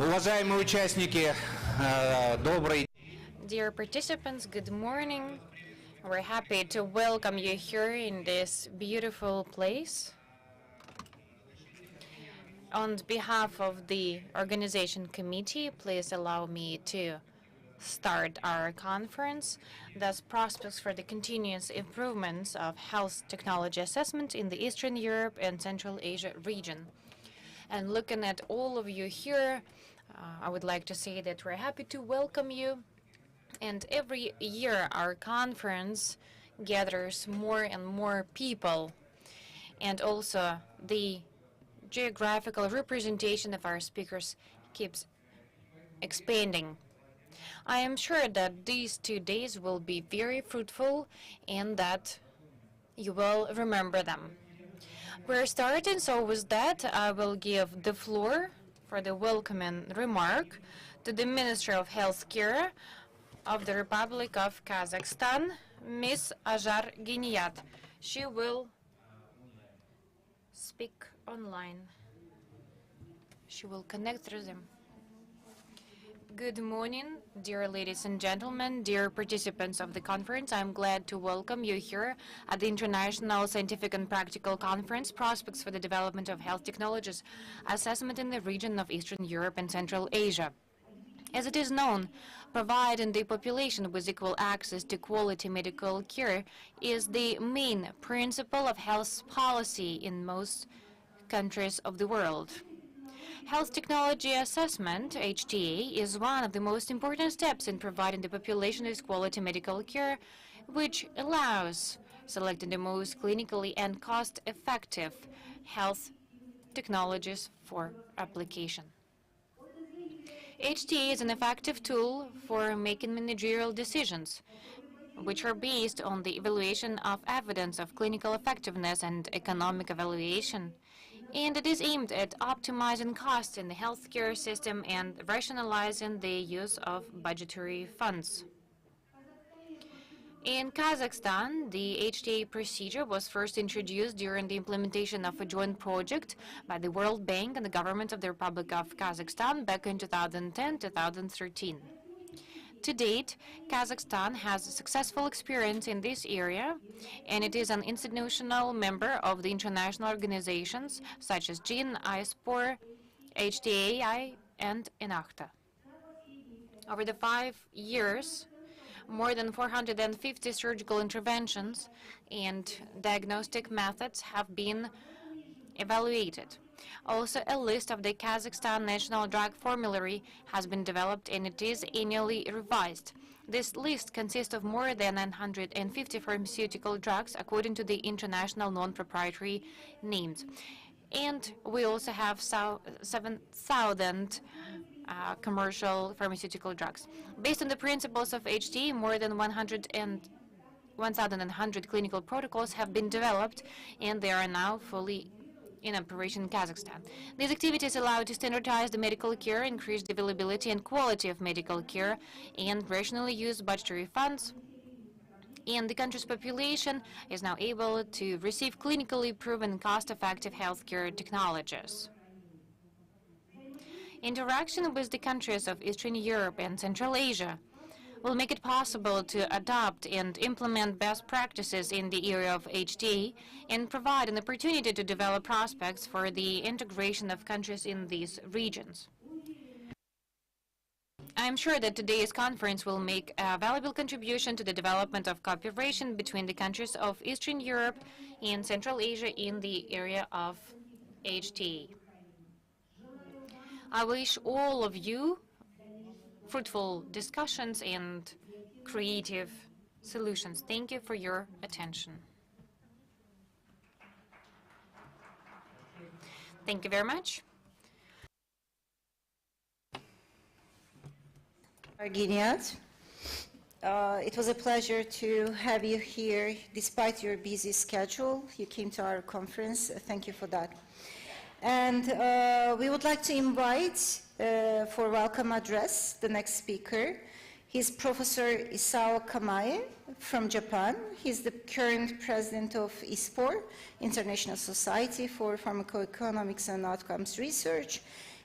Уважаемые участники, добрый. Dear participants, good morning. We're happy to welcome you here in this beautiful place. On behalf of the organization committee, please allow me to start our conference, thus prospects for the continuous improvements of health technology assessment in the Eastern Europe and Central Asia region. And looking at all of you here, I would like to say that we're happy to welcome you. And every year our conference gathers more and more people. And also the geographical representation of our speakers keeps expanding. I am sure that these 2 days will be very fruitful and that you will remember them. We're starting, so with that, I will give the floor for the welcoming remark to the Minister of Healthcare of the Republic of Kazakhstan, Ms. Ajar Geniyat. She will speak online. She will connect through them. Good morning, dear ladies and gentlemen, dear participants of the conference. I'm glad to welcome you here at the International Scientific and Practical Conference, Prospects for the Development of Health Technologies Assessment in the region of Eastern Europe and Central Asia. As it is known, providing the population with equal access to quality medical care is the main principle of health policy in most countries of the world. Health technology assessment, HTA, is one of the most important steps in providing the population with quality medical care, which allows selecting the most clinically and cost-effective health technologies for application. HTA is an effective tool for making managerial decisions, which are based on the evaluation of evidence of clinical effectiveness and economic evaluation, and it is aimed at optimizing costs in the healthcare system and rationalizing the use of budgetary funds. In Kazakhstan, the HTA procedure was first introduced during the implementation of a joint project by the World Bank and the government of the Republic of Kazakhstan back in 2010-2013. To date, Kazakhstan has successful experience in this area, and it is an institutional member of the international organizations such as GIN, ISPOR, HTA, and ENACTA. Over the 5 years, more than 450 surgical interventions and diagnostic methods have been evaluated. Also, a list of the Kazakhstan National Drug Formulary has been developed and it is annually revised. This list consists of more than 950 pharmaceutical drugs according to the international non-proprietary names. And we also have 7,000 commercial pharmaceutical drugs. Based on the principles of HTA, more than 1,100 clinical protocols have been developed, and they are now fully in operation in Kazakhstan. These activities allow to standardize the medical care, increase the availability and quality of medical care, and rationally use budgetary funds. And the country's population is now able to receive clinically proven cost-effective healthcare technologies. Interaction with the countries of Eastern Europe and Central Asia will make it possible to adopt and implement best practices in the area of HTA and provide an opportunity to develop prospects for the integration of countries in these regions. I am sure that today's conference will make a valuable contribution to the development of cooperation between the countries of Eastern Europe and Central Asia in the area of HTA. I wish all of you fruitful discussions and creative solutions. Thank you for your attention. Thank you very much. Arginiat, it was a pleasure to have you here despite your busy schedule. You came to our conference. Thank you for that. And we would like to invite for welcome address the next speaker. He's Professor Isao Kamae from Japan. He's the current president of ISPOR, International Society for Pharmacoeconomics and Outcomes Research.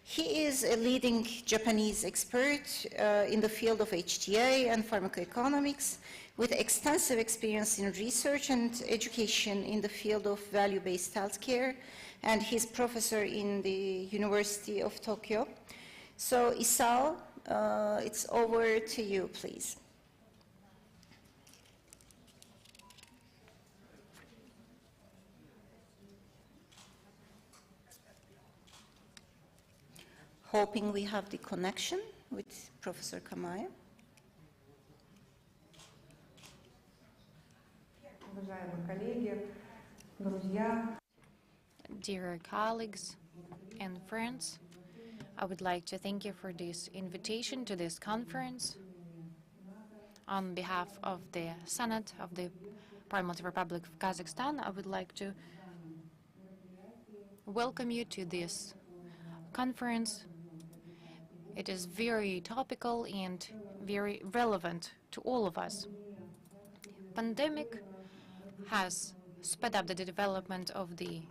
He is a leading Japanese expert in the field of HTA and pharmacoeconomics, with extensive experience in research and education in the field of value-based healthcare, and he's professor in the University of Tokyo. So Isao, it's over to you, please. Hoping we have the connection with Professor Kamaya. Dear colleagues and friends, I would like to thank you for this invitation to this conference. On behalf of the Senate of the Parliament of the Republic of Kazakhstan, I would like to welcome you to this conference. It is very topical and very relevant to all of us. Pandemic has sped up the development of the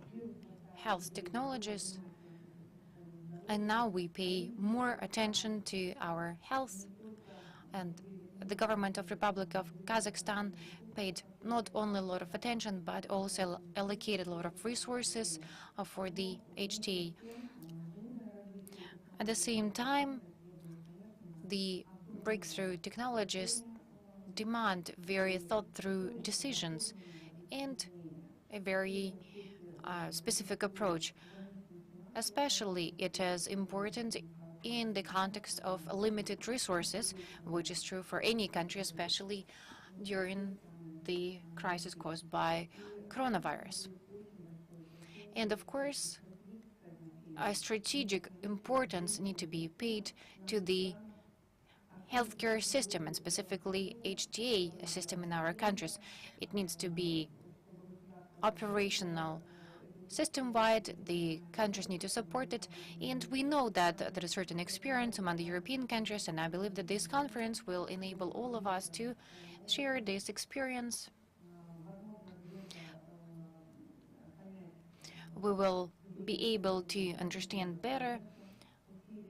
health technologies, and now we pay more attention to our health, and the government of Republic of Kazakhstan paid not only a lot of attention but also allocated a lot of resources for the HTA. At the same time, the breakthrough technologies demand very thought-through decisions and a very specific approach. Especially, it is important in the context of limited resources, which is true for any country, especially during the crisis caused by coronavirus. And of course, a strategic importance needs to be paid to the healthcare system, and specifically HTA system in our countries. It needs to be operational system-wide. The countries need to support it, and we know that there is certain experience among the European countries, and I believe that this conference will enable all of us to share this experience. We will be able to understand better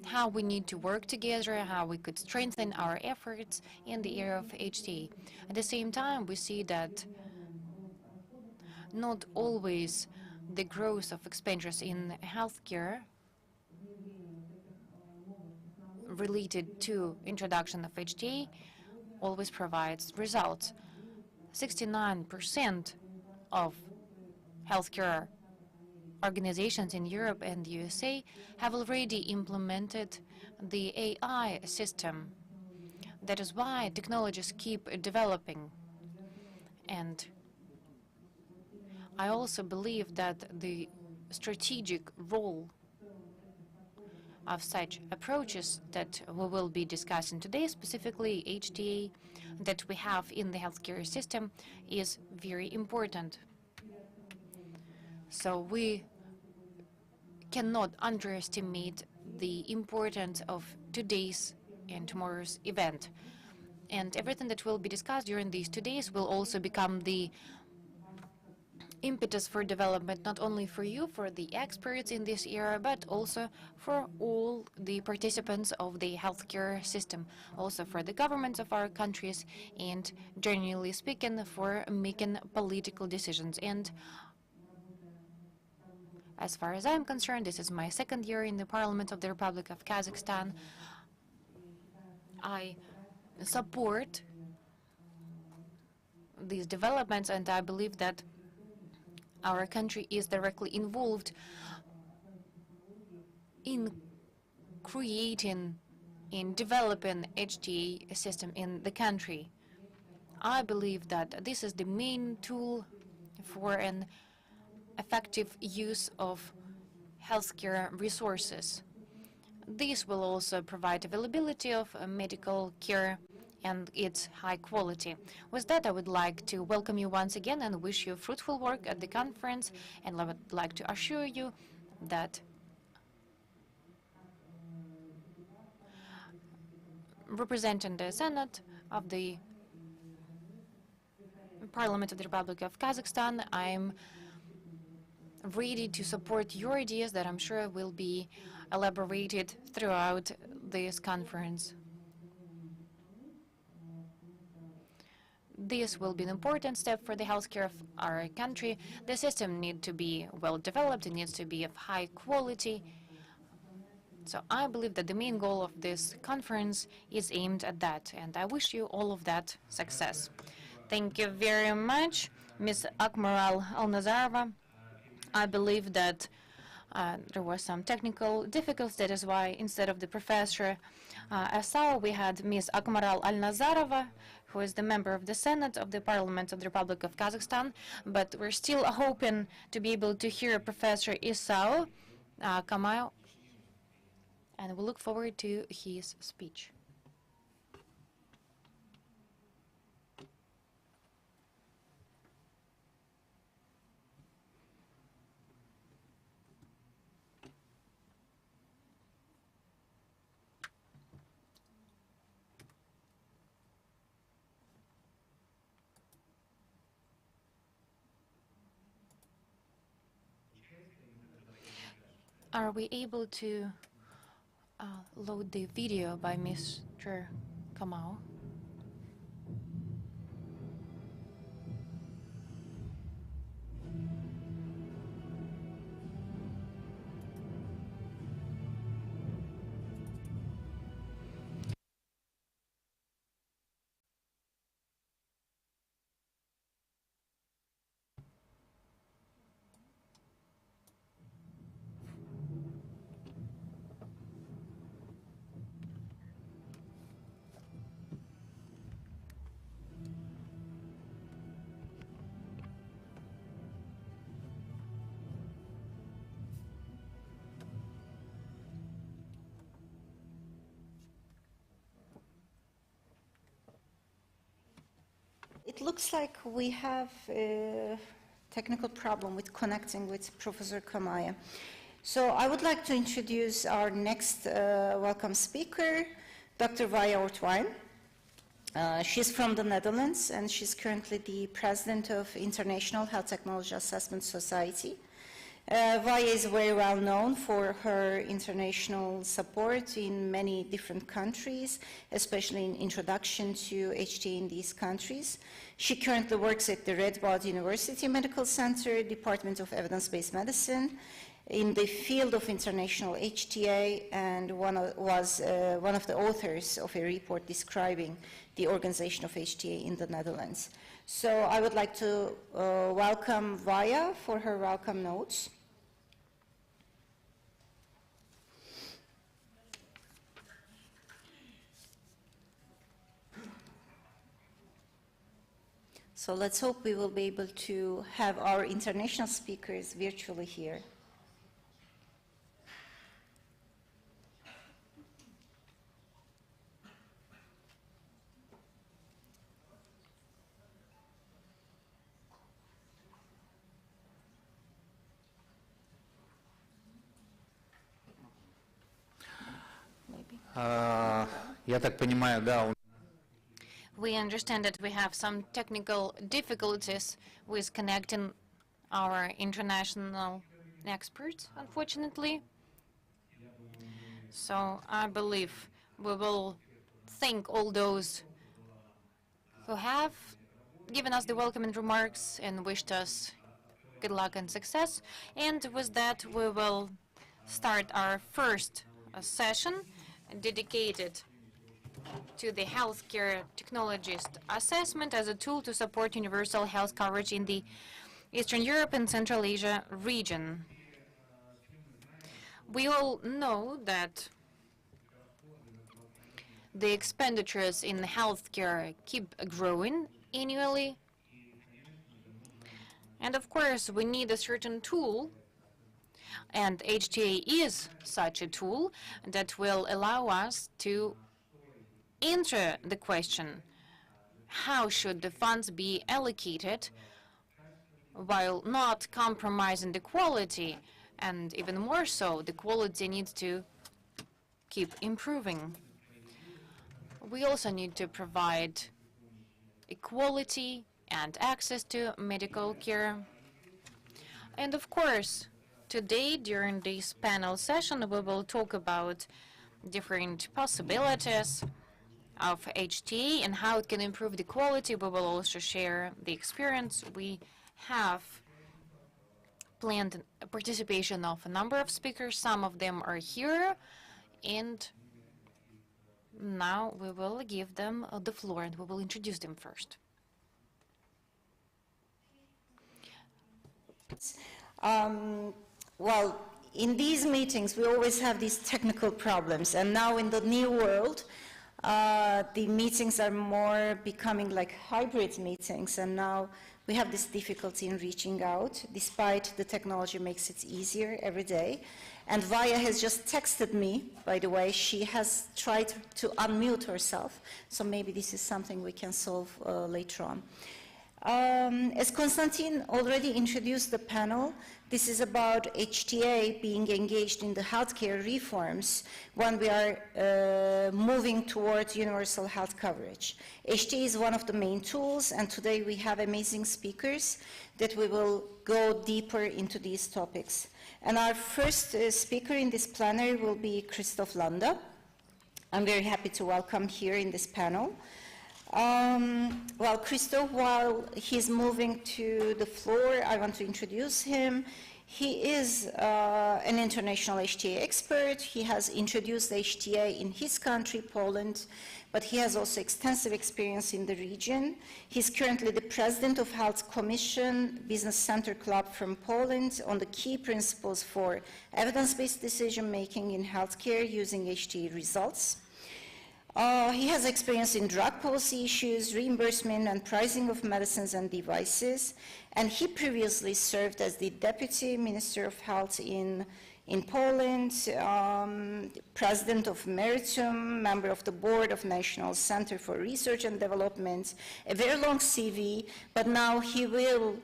how we need to work together, how we could strengthen our efforts in the area of HTA. At the same time, we see that not always the growth of expenditures in healthcare related to introduction of HTA always provides results. 69% of healthcare organizations in Europe and the USA have already implemented the AI system. That is why technologies keep developing. And I also believe that the strategic role of such approaches that we will be discussing today, specifically HTA, that we have in the healthcare system, is very important. So we cannot underestimate the importance of today's and tomorrow's event. And everything that will be discussed during these 2 days will also become the impetus for development, not only for you, for the experts in this area, but also for all the participants of the healthcare system, also for the governments of our countries, and generally speaking, for making political decisions. And as far as I'm concerned, this is my second year in the Parliament of the Republic of Kazakhstan. I support these developments, and I believe that our country is directly involved in creating, in developing HTA system in the country. I believe that this is the main tool for an effective use of healthcare resources. This will also provide availability of medical care and its high quality. With that, I would like to welcome you once again and wish you fruitful work at the conference, and I would like to assure you that representing the Senate of the Parliament of the Republic of Kazakhstan, I'm ready to support your ideas that I'm sure will be elaborated throughout this conference. This will be an important step for the healthcare of our country. The system needs to be well developed, it needs to be of high quality. So I believe that the main goal of this conference is aimed at that, and I wish you all of that success. Thank you very much, Ms. Akmaral Alnazarova. I believe that there was some technical difficulties. That is why instead of the professor Asao, we had Ms. Akmaral Alnazarova, who is the member of the Senate of the Parliament of the Republic of Kazakhstan. But we're still hoping to be able to hear Professor Isao Kamayo, and we look forward to his speech. Are we able to load the video by Mr. Kamau? It looks like we have a technical problem with connecting with Professor Kamaya. So I would like to introduce our next welcome speaker, Dr. Vaya Ortwijn. She's from the Netherlands, and she's currently the president of International Health Technology Assessment Society. Vaya is very well known for her international support in many different countries, especially in introduction to HTA in these countries. She currently works at the Redwood University Medical Center, Department of Evidence-Based Medicine, in the field of international HTA, and was one of the authors of a report describing the organization of HTA in the Netherlands. So I would like to welcome Vaya for her welcome notes. So let's hope we will be able to have our international speakers virtually here. Я так понимаю, да. We understand that we have some technical difficulties with connecting our international experts, unfortunately. So I believe we will thank all those who have given us the welcoming remarks and wished us good luck and success. And with that, we will start our first session dedicated to the healthcare technologist assessment as a tool to support universal health coverage in the Eastern Europe and Central Asia region. We all know that the expenditures in healthcare keep growing annually. And of course, we need a certain tool, and HTA is such a tool that will allow us to answer the question, how should the funds be allocated while not compromising the quality, and even more so, the quality needs to keep improving. We also need to provide equality and access to medical care. And of course, today during this panel session, we will talk about different possibilities of HTA and how it can improve the quality. We will also share the experience. We have planned participation of a number of speakers. Some of them are here, and now we will give them the floor and we will introduce them first. Well, in these meetings, we always have these technical problems, and now in the new world, the meetings are more becoming like hybrid meetings, and now we have this difficulty in reaching out, despite the technology makes it easier every day. And Vaya has just texted me, by the way. She has tried to unmute herself, so maybe this is something we can solve later on. As Konstantin already introduced the panel, this is about HTA being engaged in the healthcare reforms when we are moving towards universal health coverage. HTA is one of the main tools, and today we have amazing speakers that we will go deeper into these topics. And our first speaker in this plenary will be Christoph Landa. I'm very happy to welcome here in this panel. Well, Christoph, while he's moving to the floor, I want to introduce him. He is an international HTA expert. He has introduced HTA in his country, Poland, but he has also extensive experience in the region. He's currently the president of Health Commission Business Center Club from Poland on the key principles for evidence-based decision-making in healthcare using HTA results. He has experience in drug policy issues, reimbursement and pricing of medicines and devices, and he previously served as the Deputy Minister of Health in Poland, President of Meritum, member of the Board of National Center for Research and Development, a very long CV, but now he will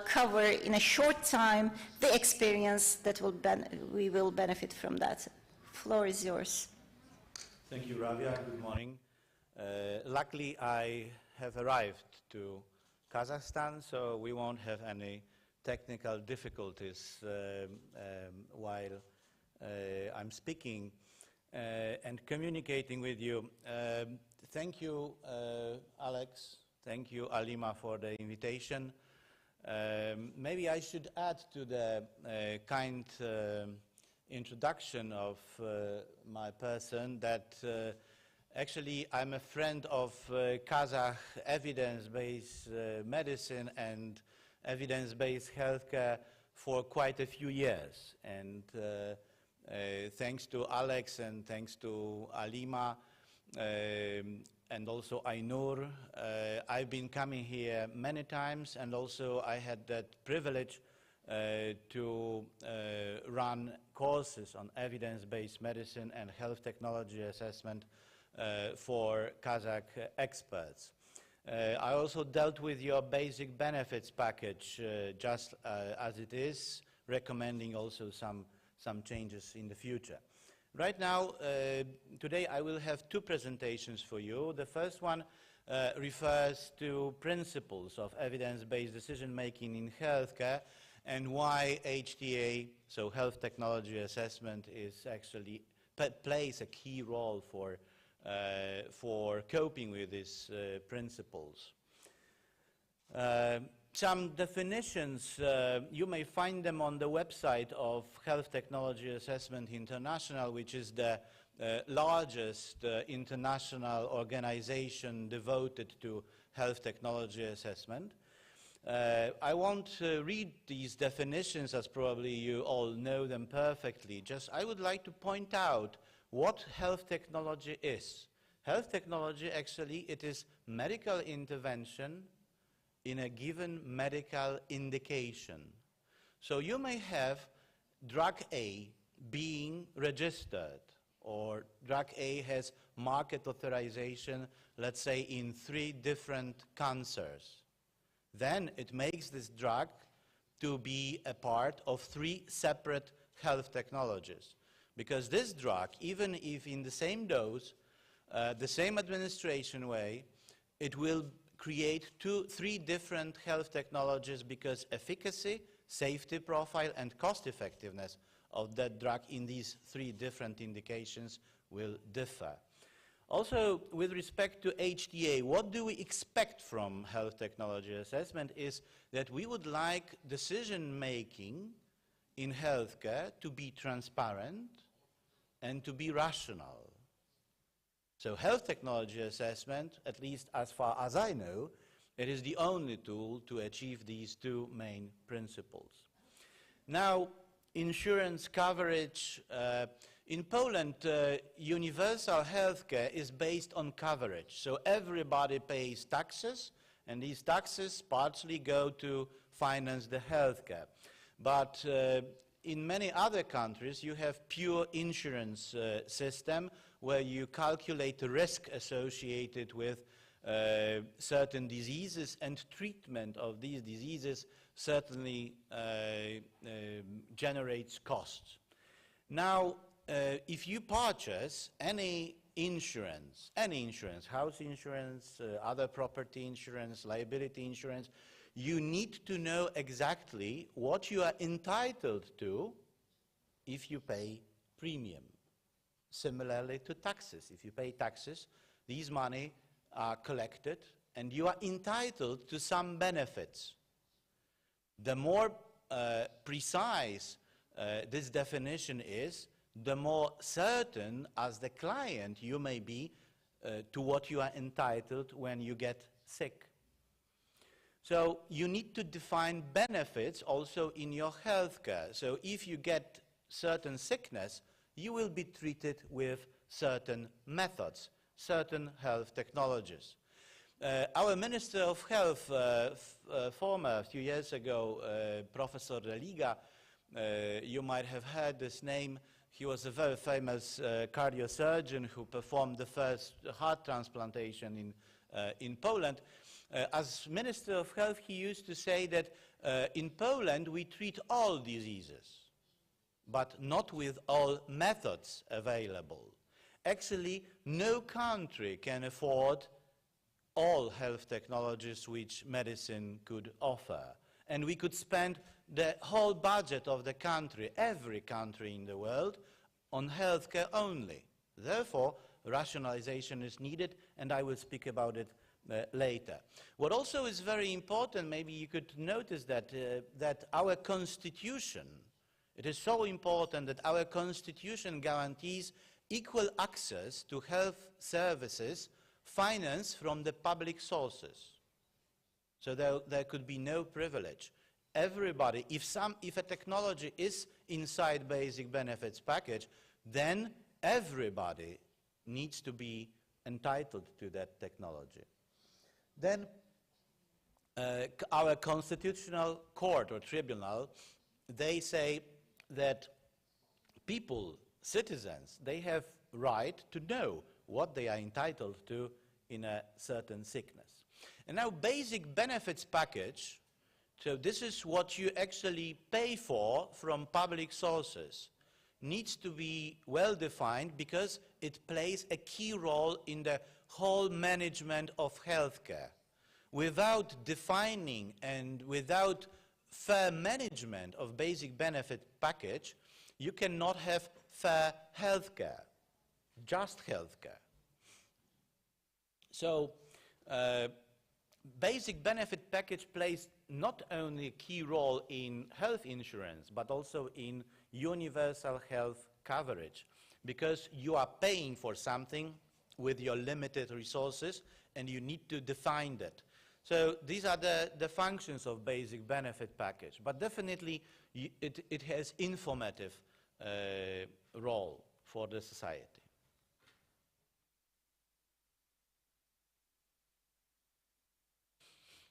cover in a short time the experience that we will benefit from that. Floor is yours. Thank you, Rabia. Good morning. Luckily, I have arrived to Kazakhstan, so we won't have any technical difficulties while I'm speaking and communicating with you. Thank you, Alex. Thank you, Alima, for the invitation. Maybe I should add to the kind introduction of my person that actually I'm a friend of Kazakh evidence-based medicine and evidence-based healthcare for quite a few years. And thanks to Alex and thanks to Alima and also Ainur, I've been coming here many times, and also I had that privilege to run courses on evidence-based medicine and health technology assessment for Kazakh experts. I also dealt with your basic benefits package just as it is, recommending also some changes in the future. Right now, today I will have two presentations for you. The first one refers to principles of evidence-based decision-making in healthcare, and why HTA, so health technology assessment, is actually plays a key role for coping with these principles. Some definitions, you may find them on the website of Health Technology Assessment International, which is the largest international organization devoted to health technology assessment. I won't read these definitions, as probably you all know them perfectly. Just I would like to point out what health technology is. Health technology, actually, it is medical intervention in a given medical indication. So you may have drug A being registered, or drug A has market authorization, let's say, in 3 different cancers. Then it makes this drug to be a part of 3 separate health technologies. Because this drug, even if in the same dose, the same administration way, it will create 3 different health technologies, because efficacy, safety profile and cost effectiveness of that drug in these 3 different indications will differ. Also, with respect to HTA, what do we expect from health technology assessment is that we would like decision-making in healthcare to be transparent and to be rational. So health technology assessment, at least as far as I know, it is the only tool to achieve these 2 main principles. Now, insurance coverage. In Poland, universal healthcare is based on coverage. So everybody pays taxes, and these taxes partly go to finance the healthcare. But in many other countries, you have pure insurance system where you calculate the risk associated with certain diseases, and treatment of these diseases certainly generates costs. Now, if you purchase any insurance, house insurance, other property insurance, liability insurance, you need to know exactly what you are entitled to if you pay premium. Similarly to taxes. If you pay taxes, these money are collected and you are entitled to some benefits. The more precise this definition is, the more certain as the client you may be to what you are entitled when you get sick. So you need to define benefits also in your healthcare. So if you get certain sickness, you will be treated with certain methods, certain health technologies. Our Minister of Health, former, a few years ago, Professor Religa, you might have heard this name. He was a very famous cardiosurgeon who performed the first heart transplantation in Poland. As Minister of Health, he used to say that in Poland we treat all diseases, but not with all methods available. Actually, no country can afford all health technologies which medicine could offer. And we could spend the whole budget of the country, every country in the world, on healthcare only. Therefore, rationalization is needed, and I will speak about it later. What also is very important, maybe you could notice that, that our Constitution, it is so important that our Constitution guarantees equal access to health services financed from the public sources. So there could be no privilege. Everybody, if a technology is inside basic benefits package, then everybody needs to be entitled to that technology. Then our constitutional court or tribunal, they say that people, citizens, they have right to know what they are entitled to in a certain sickness. And now basic benefits package, so this is what you actually pay for from public sources, needs to be well defined because it plays a key role in the whole management of healthcare. Without defining and without fair management of basic benefit package, you cannot have fair healthcare, just healthcare. So, basic benefit package plays not only a key role in health insurance, but also in universal health coverage, because you are paying for something with your limited resources, and you need to define that. So these are the functions of basic benefit package, but definitely it has informative role for the society.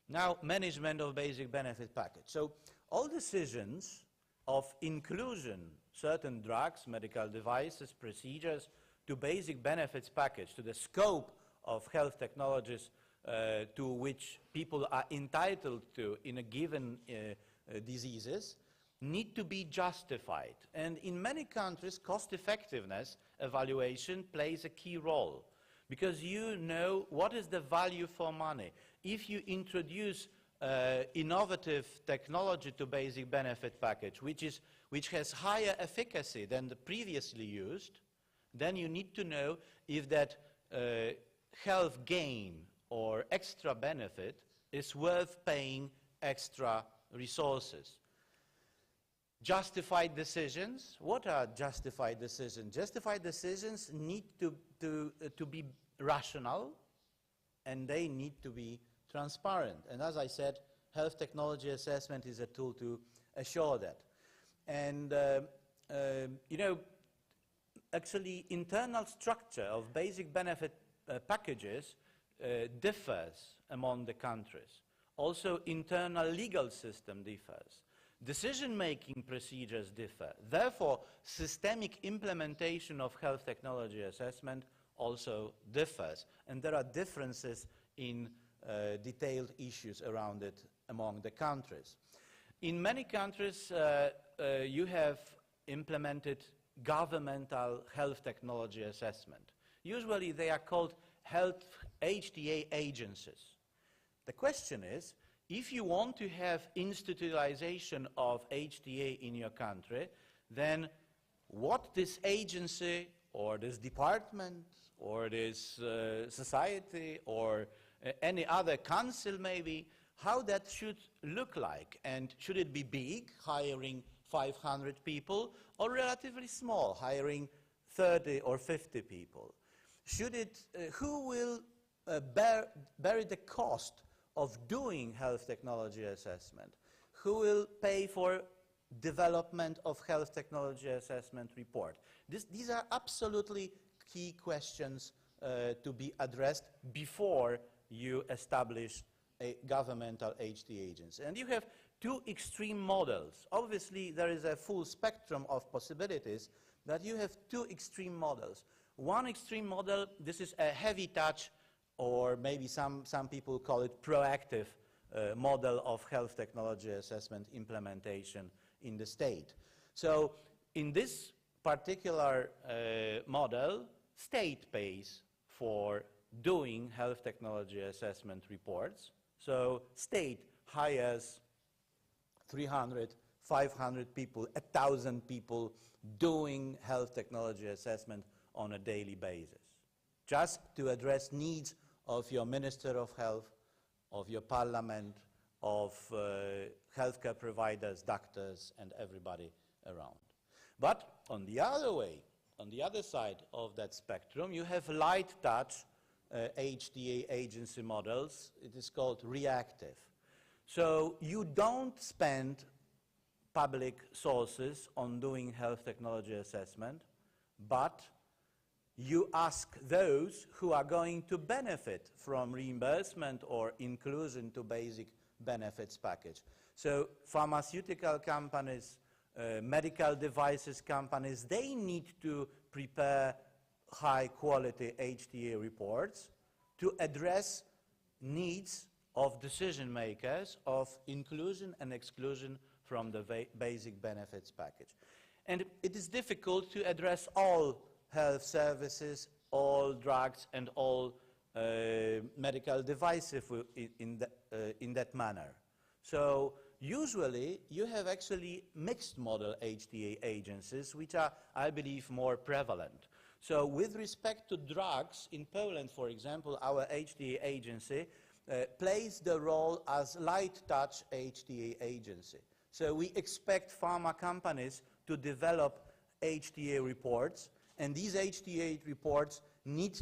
Now, management of basic benefit package. So all decisions of inclusion, certain drugs, medical devices, procedures, to basic benefits package, to the scope of health technologies to which people are entitled to in a given diseases, need to be justified. And in many countries, cost effectiveness evaluation plays a key role, because you know what is the value for money. If you introduce innovative technology to basic benefit package, which has higher efficacy than the previously used, then you need to know if that health gain or extra benefit is worth paying extra resources. Justified decisions. What are justified decisions? Justified decisions need to be rational, and they need to be transparent. And as I said, health technology assessment is a tool to assure that. And, you know, actually internal structure of basic benefit packages differs among the countries. Also, internal legal system differs. Decision-making procedures differ. Therefore, systemic implementation of health technology assessment also differs. And there are differences in detailed issues around it among the countries. In many countries, you have implemented governmental health technology assessment. Usually they are called health HTA agencies. The question is, if you want to have institutionalization of HTA in your country, then what this agency or this department or this society or any other council maybe, how that should look like, and should it be big, hiring 500 people, or relatively small, hiring 30 or 50 people? Should it, who will bear the cost of doing health technology assessment? Who will pay for development of health technology assessment report? These are absolutely key questions to be addressed before you establish a governmental HTA agency. And you have two extreme models. Obviously, there is a full spectrum of possibilities, but you have two extreme models. One extreme model, this is a heavy touch, or maybe some people call it proactive model of health technology assessment implementation in the state. So in this particular model, state pays for doing health technology assessment reports. So state hires 300, 500 people, 1,000 people doing health technology assessment on a daily basis, just to address needs of your Minister of Health, of your Parliament, of healthcare providers, doctors, and everybody around. But on the other way, on the other side of that spectrum, you have light touch HTA agency models. It is called reactive. So you don't spend public sources on doing health technology assessment, but you ask those who are going to benefit from reimbursement or inclusion to basic benefits package. So pharmaceutical companies, medical devices companies, they need to prepare high quality HTA reports to address needs of decision makers of inclusion and exclusion from the basic benefits package. And it is difficult to address all health services, all drugs, and all medical devices in that manner. So usually you have actually mixed model HTA agencies, which are, I believe, more prevalent. So with respect to drugs, in Poland, for example, our HTA agency plays the role as light touch HTA agency. So we expect pharma companies to develop HTA reports, and these HTA reports need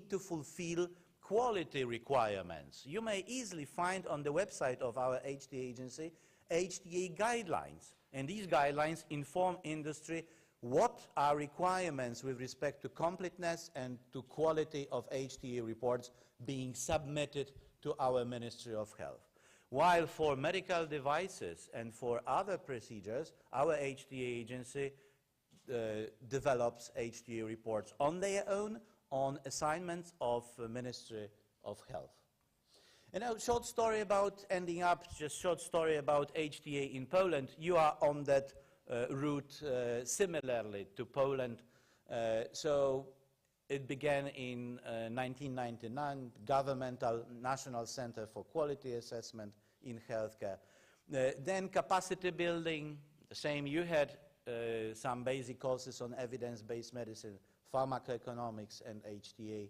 to fulfill quality requirements. You may easily find on the website of our HTA agency HTA guidelines, and these guidelines inform industry what are requirements with respect to completeness and to quality of HTA reports being submitted to our Ministry of Health. While for medical devices and for other procedures, our HTA agency develops HTA reports on their own, on assignments of Ministry of Health. And now, short story about ending up, just short story about HTA in Poland. You are on that route similarly to Poland. So it began in 1999, Governmental National Center for Quality Assessment in healthcare. Then capacity building, the same. You had some basic courses on evidence-based medicine, pharmacoeconomics, and HTA.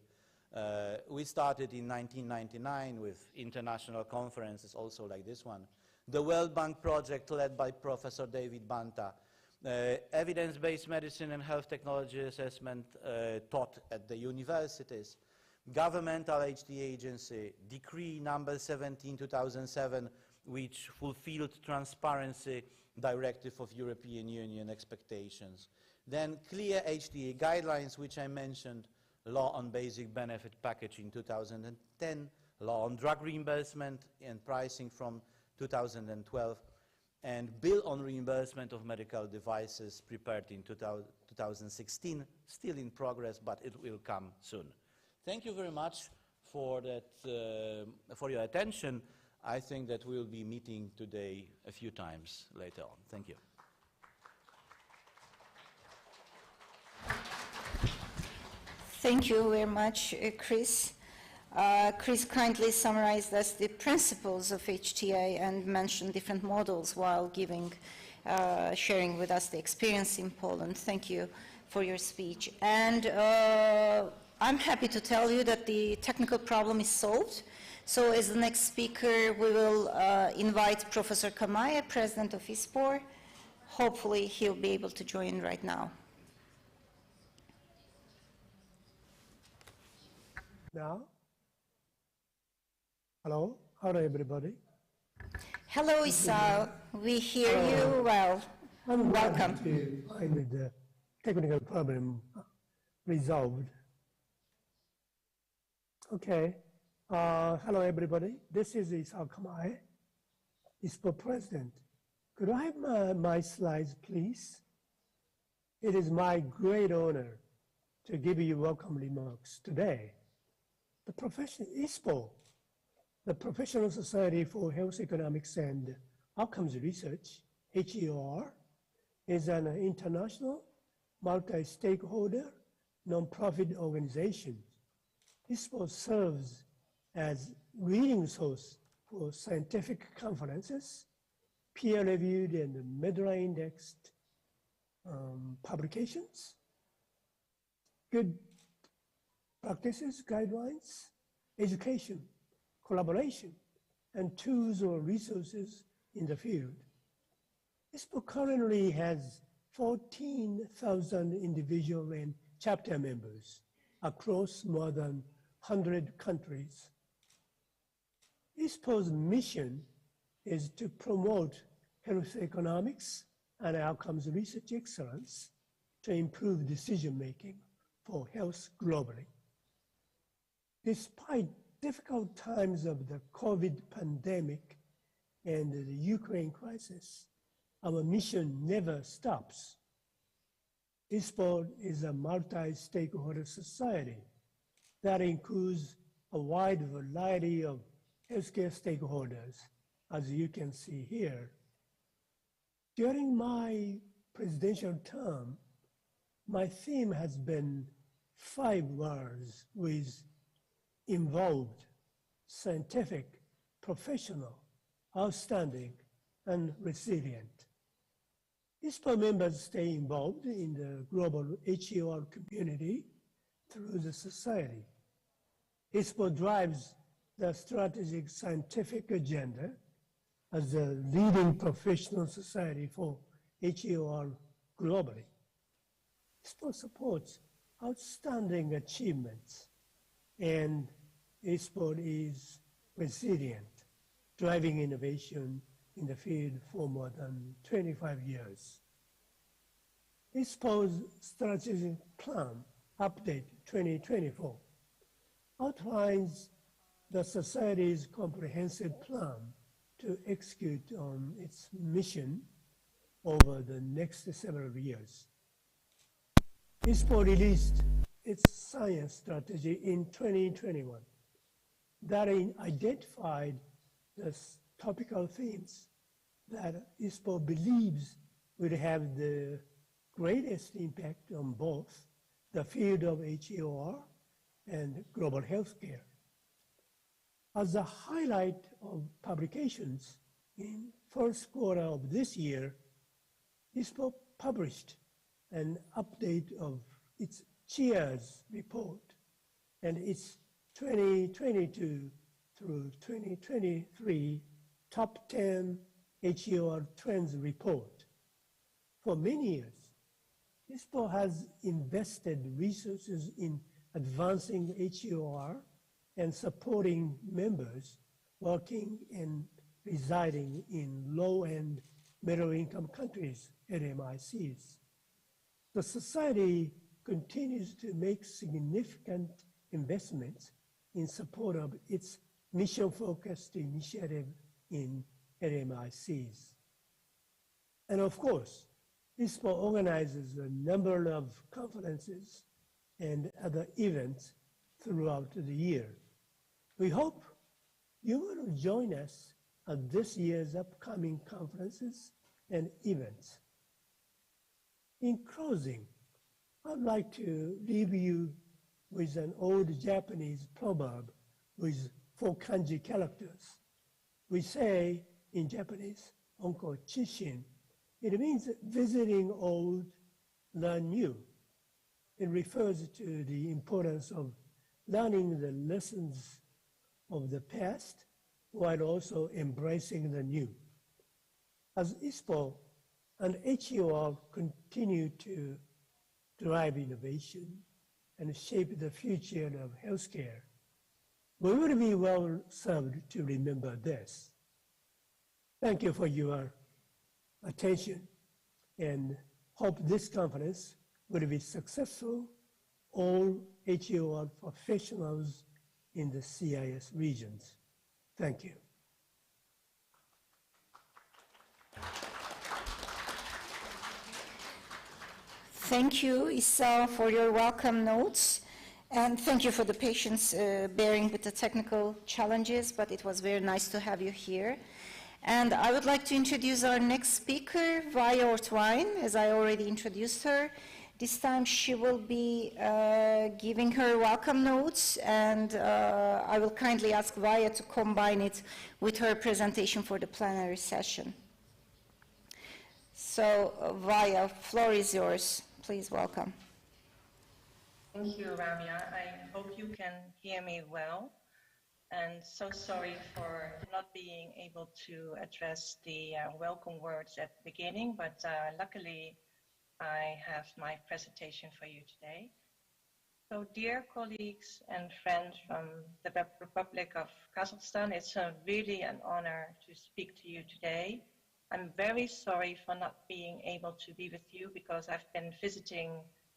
We started in 1999 with international conferences, also like this one. The World Bank project led by Professor David Banta. Evidence-based medicine and health technology assessment taught at the universities. Governmental HTA agency, decree number 17/2007, which fulfilled transparency directive of European Union expectations. Then clear HTA guidelines, which I mentioned, law on basic benefit package in 2010, law on drug reimbursement and pricing from 2012, and bill on reimbursement of medical devices prepared in 2016, still in progress, but it will come soon. Thank you very much for that, for your attention. I think that we'll be meeting today a few times later on. Thank you. Thank you very much, Chris. Chris kindly summarized us the principles of HTA and mentioned different models while sharing with us the experience in Poland. Thank you for your speech. And I'm happy to tell you that the technical problem is solved. So as the next speaker, we will invite Professor Kamaya, President of ISPOR. Hopefully, he'll be able to join right now. Now? Hello? Hello, everybody. Hello, Isao. We hear you well. I'm Welcome. glad to find the technical problem resolved. Okay. Hello, everybody. This is Isao Kamai, ISPO President. Could I have my slides, please? It is my great honor to give you welcome remarks today. The profession ISPO, the Professional Society for Health Economics and Outcomes Research, HEOR, is an international multi-stakeholder nonprofit organization. ISPO serves as reading source for scientific conferences, peer-reviewed and Medline-indexed publications, good practices, guidelines, education, collaboration, and tools or resources in the field. ISPO currently has 14,000 individual and chapter members across more than 100 countries. ISPO's mission is to promote health economics and outcomes research excellence to improve decision-making for health globally. Despite difficult times of the COVID pandemic and the Ukraine crisis, our mission never stops. ISPO is a multi-stakeholder society that includes a wide variety of healthcare stakeholders, as you can see here. During my presidential term, my theme has been 5 words with involved, scientific, professional, outstanding, and resilient. ISPO members stay involved in the global HEOR community through the society. ISPO drives the strategic scientific agenda as the leading professional society for HEOR globally. ISPO supports outstanding achievements, and ISPO is resilient, driving innovation in the field for more than 25 years. ISPO's strategic plan, Update 2024, outlines the Society's comprehensive plan to execute on its mission over the next several years. ISPO released its science strategy in 2021 that identified the topical themes that ISPO believes will have the greatest impact on both the field of HEOR and global healthcare. As a highlight of publications, in first quarter of this year, ISPO published an update of its CHEERS report and its 2022 through 2023 top 10 HEOR trends report. For many years, ISPO has invested resources in advancing HEOR and supporting members working and residing in low and middle-income countries, LMICs. The Society continues to make significant investments in support of its mission-focused initiative in LMICs. And of course, ISPO organizes a number of conferences and other events throughout the year. We hope you will join us at this year's upcoming conferences and events. In closing, I'd like to leave you with an old Japanese proverb with 4 kanji characters. We say in Japanese, onko chishin. It means visiting old, learn new. It refers to the importance of learning the lessons of the past while also embracing the new. As ISPO and HEOR continue to drive innovation and shape the future of healthcare, we will be well served to remember this. Thank you for your attention and hope this conference will be successful. All HEOR professionals in the CIS regions. Thank you. Thank you, Issa, for your welcome notes. And thank you for the patience bearing with the technical challenges, but it was very nice to have you here. And I would like to introduce our next speaker, Vaya Ortwine, as I already introduced her. This time she will be giving her welcome notes, and I will kindly ask Vaya to combine it with her presentation for the plenary session. So, Vaya, floor is yours. Please welcome. Thank you, Ramya. I hope you can hear me well. And so sorry for not being able to address the welcome words at the beginning, but luckily I have my presentation for you today. So dear colleagues and friends from the Republic of Kazakhstan, it's really an honor to speak to you today. I'm very sorry for not being able to be with you because I've been visiting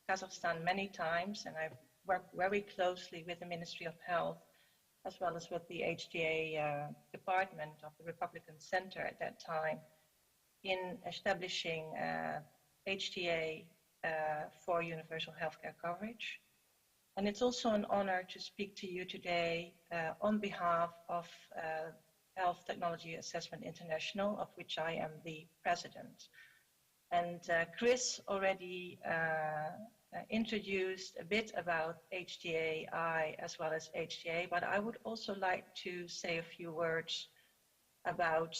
Kazakhstan many times and I've worked very closely with the Ministry of Health as well as with the HTA department of the Republican Center at that time in establishing HTA for universal healthcare coverage. And it's also an honor to speak to you today on behalf of Health Technology Assessment International, of which I am the president. And Chris already introduced a bit about HTA-I as well as HTA, but I would also like to say a few words about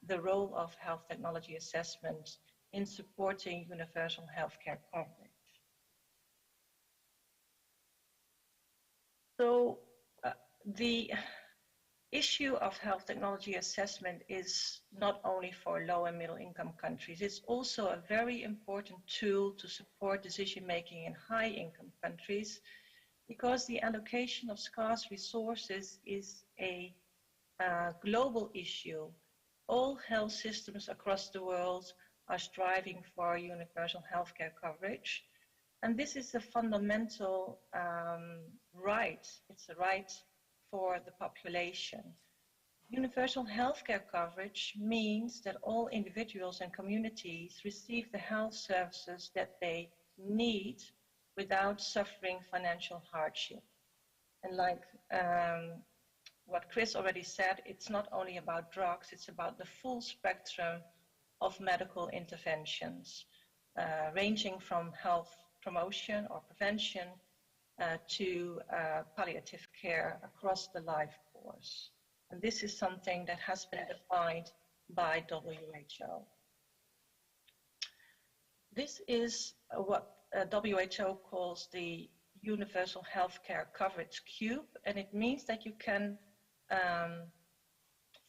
the role of health technology assessment in supporting universal healthcare coverage. So the issue of health technology assessment is not only for low and middle income countries, it's also a very important tool to support decision making in high income countries because the allocation of scarce resources is a global issue. All health systems across the world are striving for universal healthcare coverage. And this is a fundamental right. It's a right for the population. Universal healthcare coverage means that all individuals and communities receive the health services that they need without suffering financial hardship. And like what Chris already said, it's not only about drugs, it's about the full spectrum of medical interventions, ranging from health promotion or prevention to palliative care across the life course. And this is something that has been defined by WHO. This is what WHO calls the Universal Healthcare Coverage Cube, and it means that you can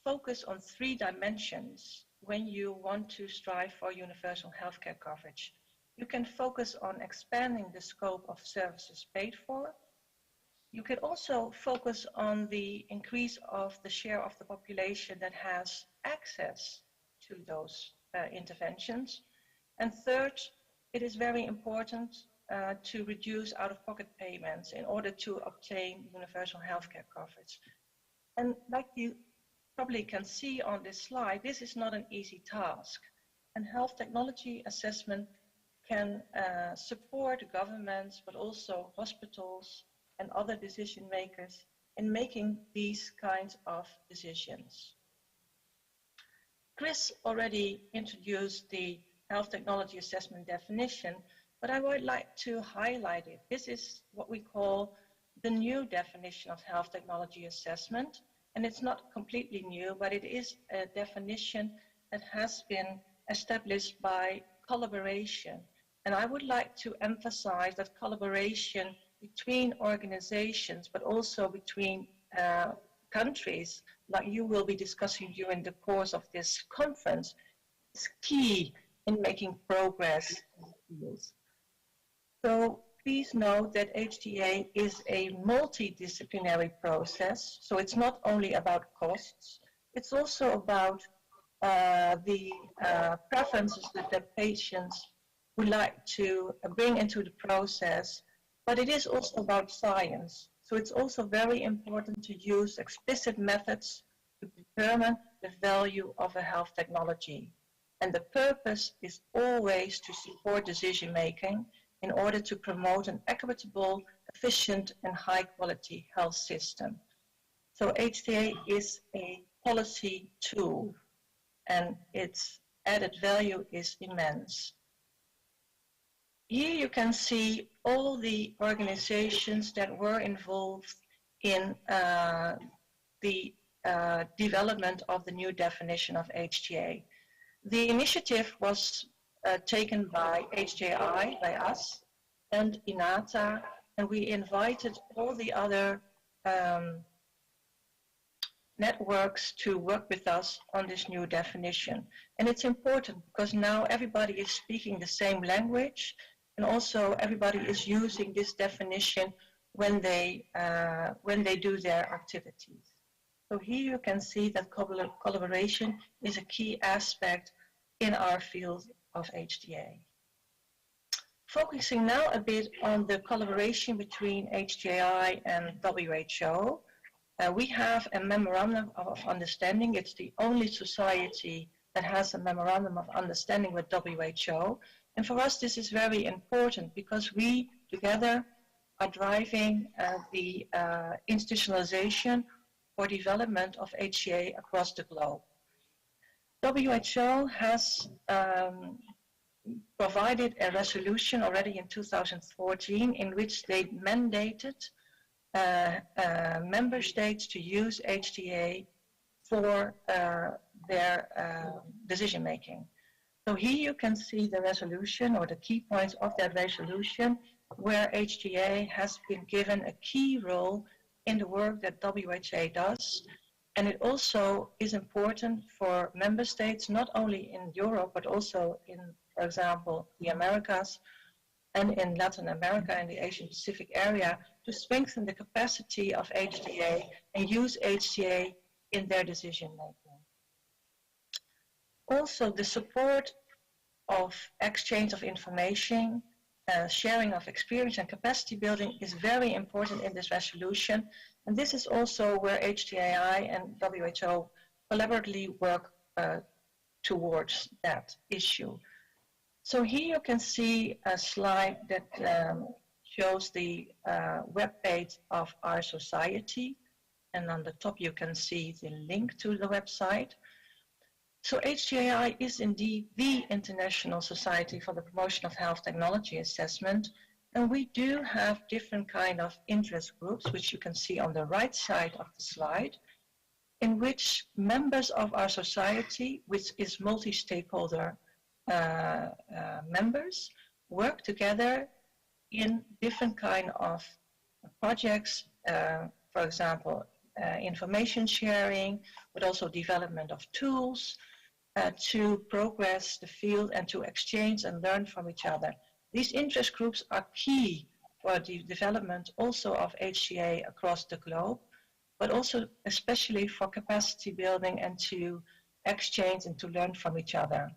focus on 3 dimensions when you want to strive for universal healthcare coverage. You can focus on expanding the scope of services paid for. You can also focus on the increase of the share of the population that has access to those interventions. And third, it is very important to reduce out-of-pocket payments in order to obtain universal healthcare coverage. And like you probably can see on this slide, this is not an easy task. And health technology assessment can support governments, but also hospitals and other decision makers in making these kinds of decisions. Chris already introduced the health technology assessment definition, but I would like to highlight it. This is what we call the new definition of health technology assessment. And it's not completely new, but it is a definition that has been established by collaboration. And I would like to emphasize that collaboration between organizations, but also between countries, like you will be discussing during the course of this conference, is key in making progress in the field. So please note that HTA is a multidisciplinary process, so it's not only about costs, it's also about the preferences that the patients would like to bring into the process, but it is also about science. So it's also very important to use explicit methods to determine the value of a health technology. And the purpose is always to support decision making in order to promote an equitable, efficient, and high-quality health system. So HTA is a policy tool, and its added value is immense. Here you can see all the organizations that were involved in the development of the new definition of HTA. The initiative was taken by HTA, by us, and INATA, and we invited all the other networks to work with us on this new definition. And it's important because now everybody is speaking the same language, and also everybody is using this definition when they do their activities. So here you can see that collaboration is a key aspect in our field of HTA. Focusing now a bit on the collaboration between HTA and WHO, we have a memorandum of understanding. It's the only society that has a memorandum of understanding with WHO. And for us, this is very important because we together are driving the institutionalization or development of HTA across the globe. WHO has provided a resolution already in 2014 in which they mandated member states to use HTA for their decision making. So here you can see the resolution or the key points of that resolution where HTA has been given a key role in the work that WHO does. And it also is important for member states, not only in Europe, but also in, for example, the Americas and in Latin America and the Asian Pacific area, to strengthen the capacity of HTA and use HTA in their decision making. Also, the support of exchange of information, sharing of experience and capacity building is very important in this resolution. And this is also where HTAI and WHO collaboratively work towards that issue. So here you can see a slide that shows the web page of our society. And on the top you can see the link to the website. So HTA is indeed the International Society for the Promotion of Health Technology Assessment. And we do have different kind of interest groups, which you can see on the right side of the slide. in which members of our society, which is multi-stakeholder members, work together in different kind of projects, for example, information sharing, but also development of tools to progress the field and to exchange and learn from each other. These interest groups are key for the development also of HTA across the globe, but also especially for capacity building and to exchange and to learn from each other.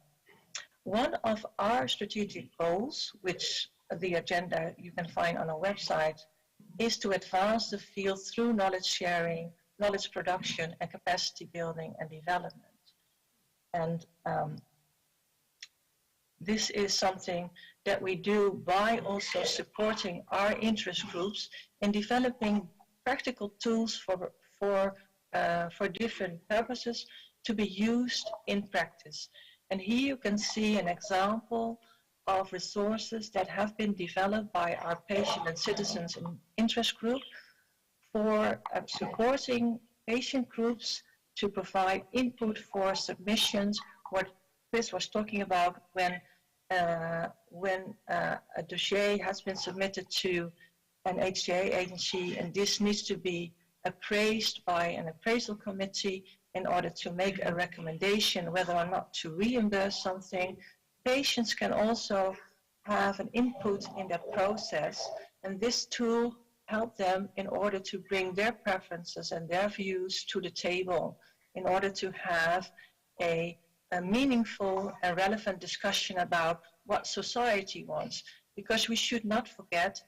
One of our strategic goals, which the agenda you can find on our website, is to advance the field through knowledge sharing, knowledge production, and capacity building and development. And this is something that we do by also supporting our interest groups in developing practical tools for different purposes to be used in practice. And here you can see an example of resources that have been developed by our patient and citizens in interest group for supporting patient groups to provide input for submissions, what Chris was talking about when a dossier has been submitted to an HTA agency, and this needs to be appraised by an appraisal committee in order to make a recommendation whether or not to reimburse something. Patients can also have an input in that process, and this tool helps them in order to bring their preferences and their views to the table in order to have a meaningful and relevant discussion about what society wants. Because we should not forget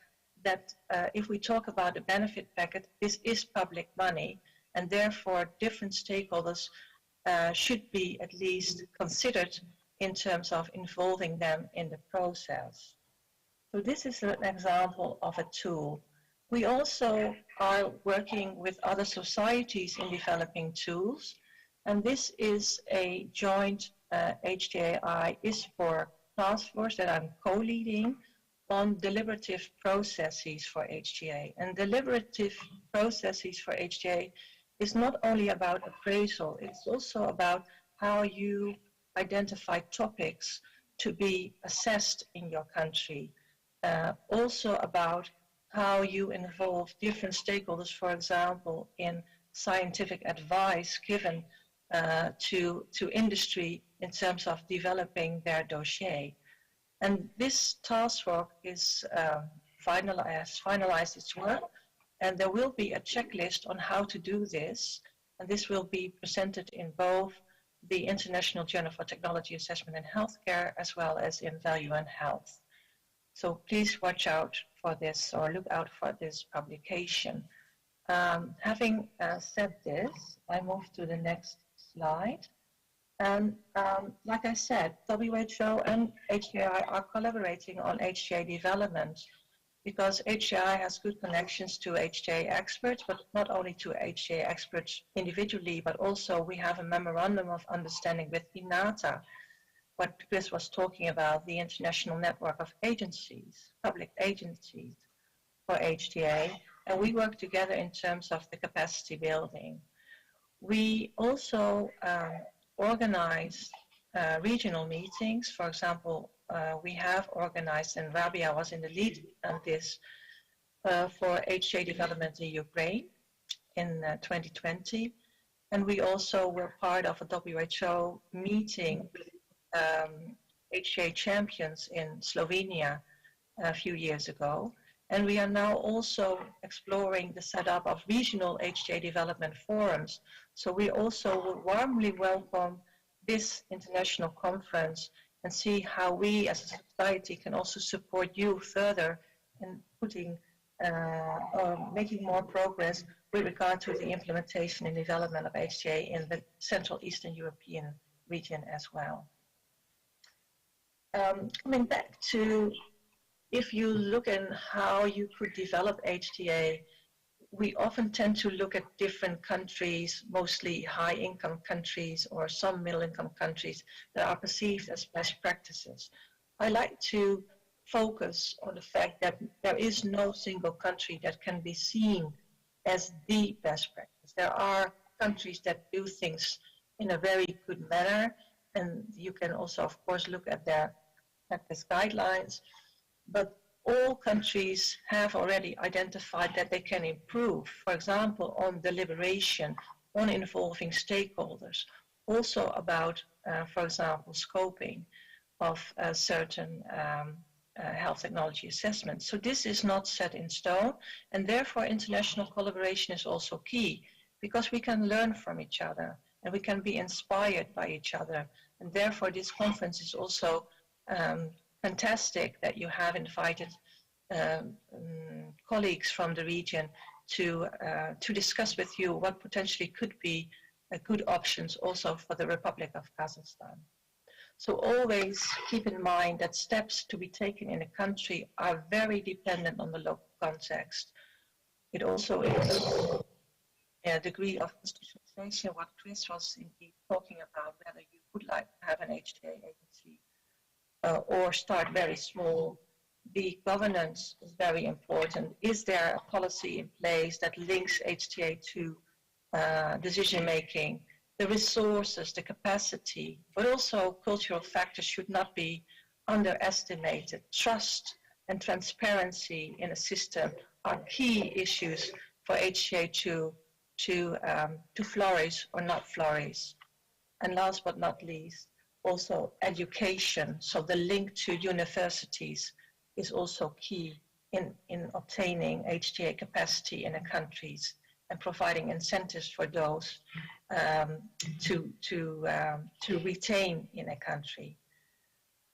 that if we talk about the benefit packet, this is public money, and therefore different stakeholders should be at least considered in terms of involving them in the process. So this is an example of a tool. We also are working with other societies in developing tools, and this is a joint HTA ISPOR task force that I'm co-leading on deliberative processes for HTA. And deliberative processes for HTA is not only about appraisal, it's also about how you identify topics to be assessed in your country. Also about how you involve different stakeholders, for example, in scientific advice given to industry in terms of developing their dossier. And this task force is finalized its work, and there will be a checklist on how to do this, and this will be presented in both the International Journal for Technology Assessment in Healthcare as well as in Value and Health. So please watch out for this or look out for this publication. Having said this, I move to the next slide. And like I said, WHO and HTA are collaborating on HTA development because HTA has good connections to HTA experts, but not only to HTA experts individually, but also we have a memorandum of understanding with INATA, what Chris was talking about, the international network of agencies, public agencies for HTA, and we work together in terms of the capacity building. We also organize regional meetings. For example, we have organized, and Rabia was in the lead on this, for HTA development in Ukraine in 2020. And we also were part of a WHO meeting, HTA champions in Slovenia a few years ago. And we are now also exploring the setup of regional HTA development forums. So we also would warmly welcome this international conference and see how we as a society can also support you further in putting or making more progress with regard to the implementation and development of HTA in the Central Eastern European region as well. Coming back to, if you look at how you could develop HTA, we often tend to look at different countries, mostly high-income countries or some middle-income countries that are perceived as best practices. I like to focus on the fact that there is no single country that can be seen as the best practice. There are countries that do things in a very good manner, and you can also, of course, look at their practice guidelines. But all countries have already identified that they can improve, for example, on deliberation, on involving stakeholders, also about, for example, scoping of certain health technology assessments. So this is not set in stone, and therefore international collaboration is also key, because we can learn from each other and we can be inspired by each other. And therefore this conference is also fantastic that you have invited colleagues from the region to discuss with you what potentially could be good options also for the Republic of Kazakhstan. So always keep in mind that steps to be taken in a country are very dependent on the local context. It also is a degree of institutionalization, what Chris was indeed talking about, whether you would like to have an HTA agency or start very small. The governance is very important. Is there a policy in place that links HTA to decision making? The resources, the capacity, but also cultural factors should not be underestimated. Trust and transparency in a system are key issues for HTA to flourish or not flourish. And last but not least, also education. So the link to universities is also key in obtaining HTA capacity in the countries and providing incentives for those to retain in a country.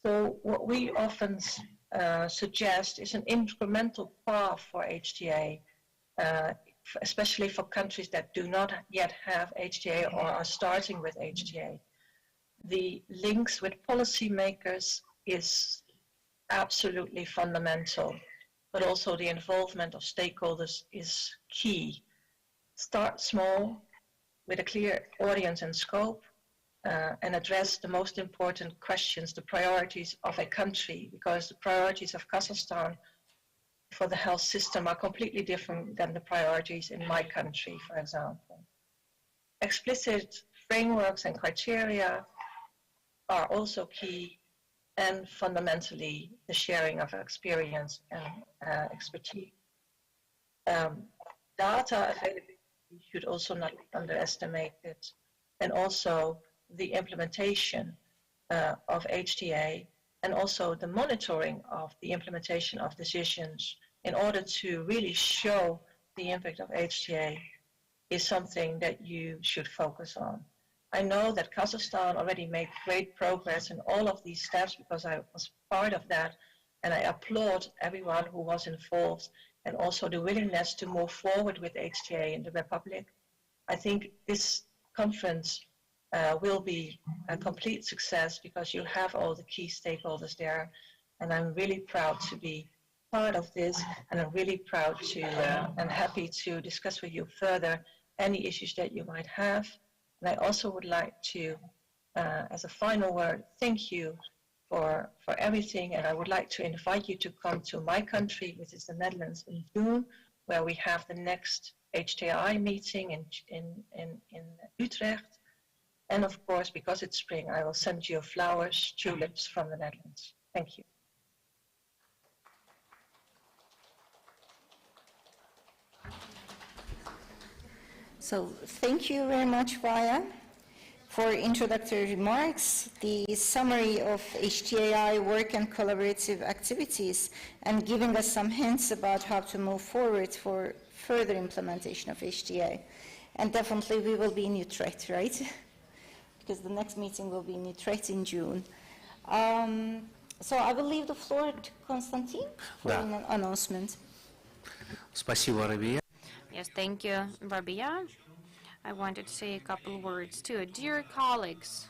So what we often suggest is an incremental path for HTA, especially for countries that do not yet have HTA or are starting with HTA. The links with policymakers is absolutely fundamental, but also the involvement of stakeholders is key. Start small with a clear audience and scope and address the most important questions, the priorities of a country, because the priorities of Kazakhstan for the health system are completely different than the priorities in my country, for example. Explicit frameworks and criteria are also key, and fundamentally the sharing of experience and expertise. Data availability should also not be underestimated, and also the implementation of HTA and also the monitoring of the implementation of decisions in order to really show the impact of HTA is something that you should focus on. I know that Kazakhstan already made great progress in all of these steps because I was part of that, and I applaud everyone who was involved and also the willingness to move forward with HTA in the Republic. I think this conference will be a complete success because you have all the key stakeholders there, and I'm really proud to be part of this, and I'm really proud to and happy to discuss with you further any issues that you might have. And I also would like to, as a final word, thank you for everything, and I would like to invite you to come to my country, which is the Netherlands, in June, where we have the next HTI meeting in Utrecht. And of course, because it's spring, I will send you flowers, tulips from the Netherlands. Thank you. So thank you very much, Vaya, for introductory remarks, the summary of HTAI work and collaborative activities, and giving us some hints about how to move forward for further implementation of HTA. And definitely we will be in Utrecht, right? Because the next meeting will be in Utrecht in June. So I will leave the floor to Konstantin for an announcement. Спасибо, Рабия. Yes, thank you, Rabia. I wanted to say a couple words too. Dear colleagues,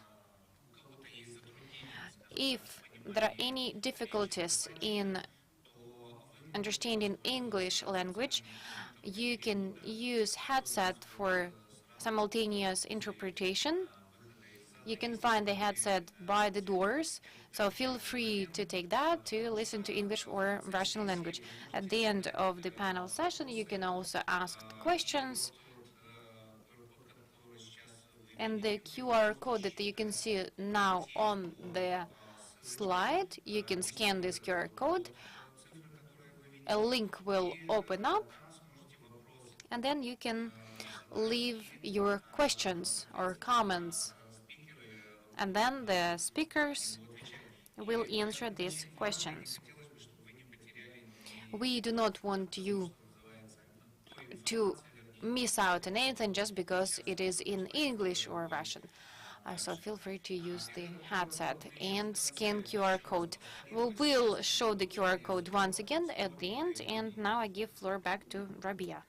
if there are any difficulties in understanding English language, you can use headset for simultaneous interpretation. You can find the headset by the doors, so feel free to take that to listen to English or Russian language. At the end of the panel session, you can also ask questions And the QR code that you can see now on the slide, you can scan this QR code, a link will open up, and then you can leave your questions or comments, and then the speakers will answer these questions. We do not want you to miss out on anything just because it is in English or Russian. So feel free to use the headset and scan QR code. We will show the QR code once again at the end, and now I give floor back to Rabia.